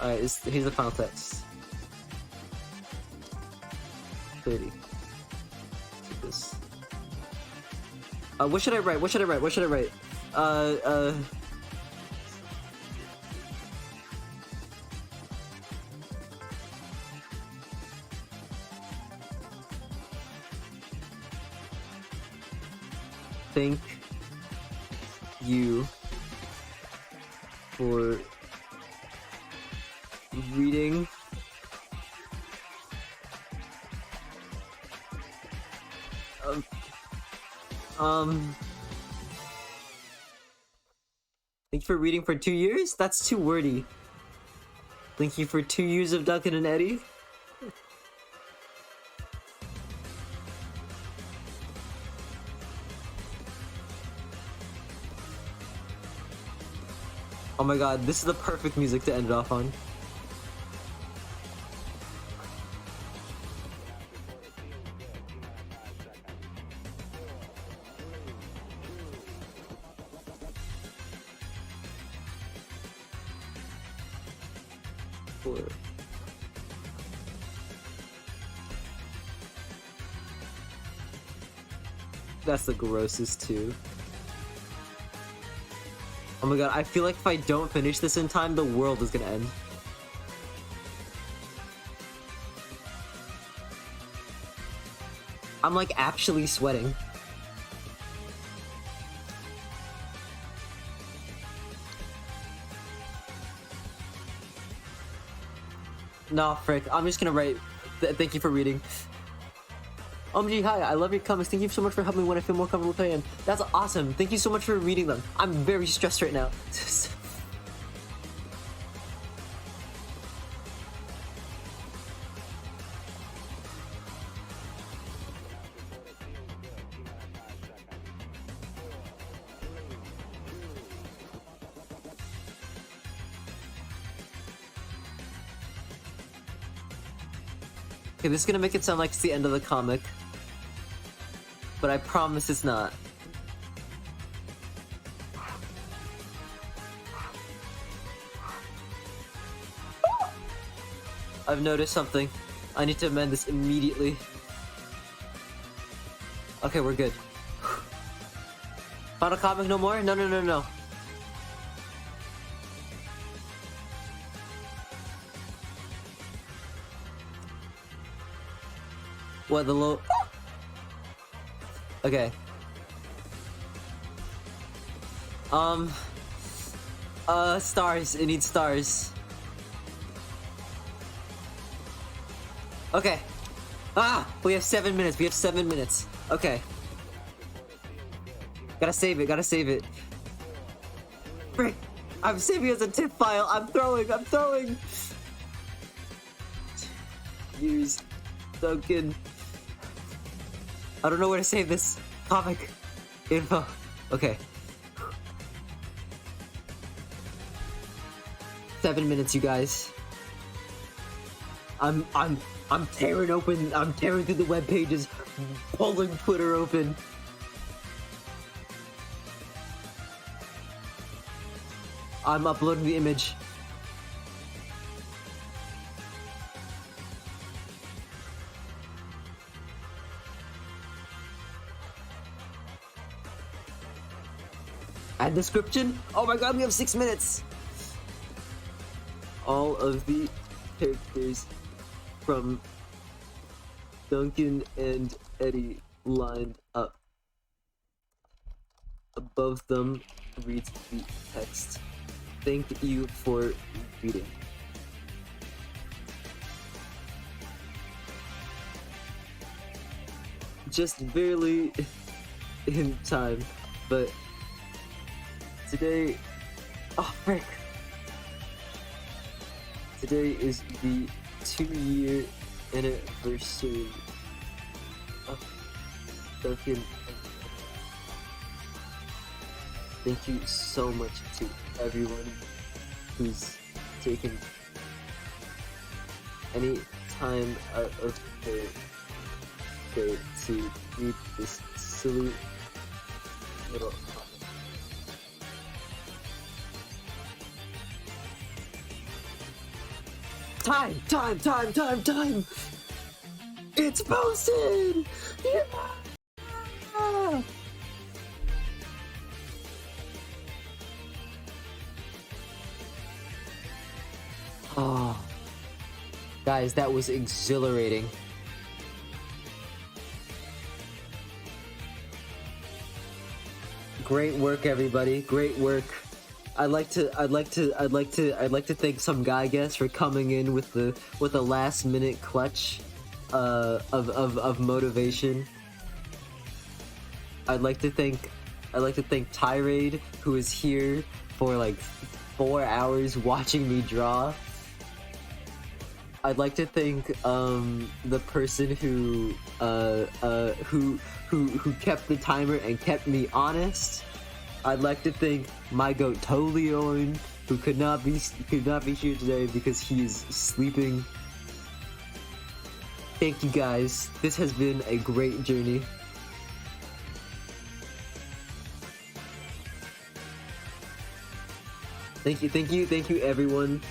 Alright, here's the final text. 30. Take this. What should I write? What should I write? Thank you for reading. Thank you for reading for 2 years? That's too wordy. Thank you for 2 years of Duncan and Eddie. Oh my god, this is the perfect music to end it off on. That's the grossest too. Oh my god, I feel like if I don't finish this in time, the world is gonna end. I'm like actually sweating. Nah, frick. I'm just gonna write. Thank you for reading. OMG, hi. I love your comments. Thank you so much for helping me when I feel more comfortable playing. That's awesome. Thank you so much for reading them. I'm very stressed right now. Okay, this is gonna make it sound like it's the end of the comic. But I promise it's not. I've noticed something. I need to amend this immediately. Okay, we're good. Final comic, no more? No, no, no, no. What, the low... Okay. Stars. It needs stars. Okay. Ah! We have 7 minutes. We have 7 minutes. Okay. Gotta save it. Gotta save it. Frick! I'm saving it as a TIFF file. I'm throwing. I'm throwing. Use Duncan. I don't know where to save this comic info. Okay. 7 minutes, you guys. I'm tearing open. I'm tearing through the web pages, pulling Twitter open. I'm uploading the image. Add description? Oh my god, we have 6 minutes! All of the characters from Duncan and Eddie lined up. Above them reads the text. Thank you for reading. Just barely in time, but today, oh frick! Today is the 2-year anniversary of Duncan and Eddie. Thank you so much to everyone who's taken any time out of their day to read this silly little comic. Time! It's posted! Yeah! Oh, guys, that was exhilarating. Great work, everybody. Great work. I'd like to thank some guy guest for coming in with a last minute clutch of motivation. I'd like to thank Tirade, who is here for like 4 hours watching me draw. I'd like to thank the person who kept the timer and kept me honest. I'd like to thank my goat Toleon, who could not be here today because he is sleeping. Thank you guys. This has been a great journey. Thank you everyone.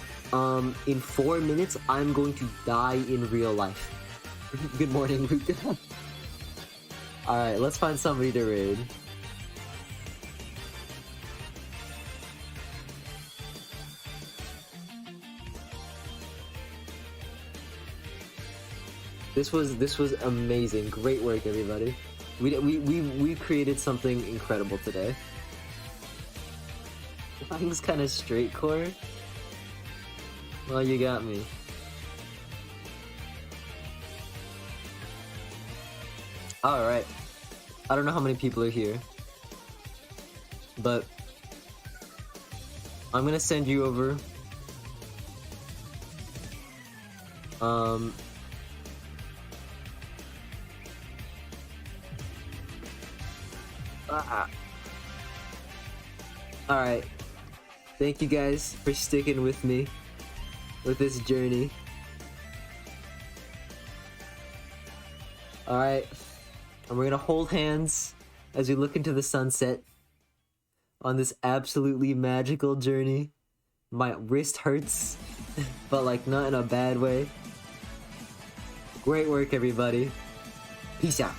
In 4 minutes, I'm going to die in real life. Good morning, Luca. Alright, let's find somebody to raid. This was amazing. Great work, everybody. We created something incredible today. Mine's kind of straight core. Well, you got me. Alright. I don't know how many people are here, but I'm gonna send you over. Alright. Thank you guys for sticking with me with this journey. Alright. And we're gonna hold hands as we look into the sunset on this absolutely magical journey. My wrist hurts, but like not in a bad way. Great work, everybody. Peace out.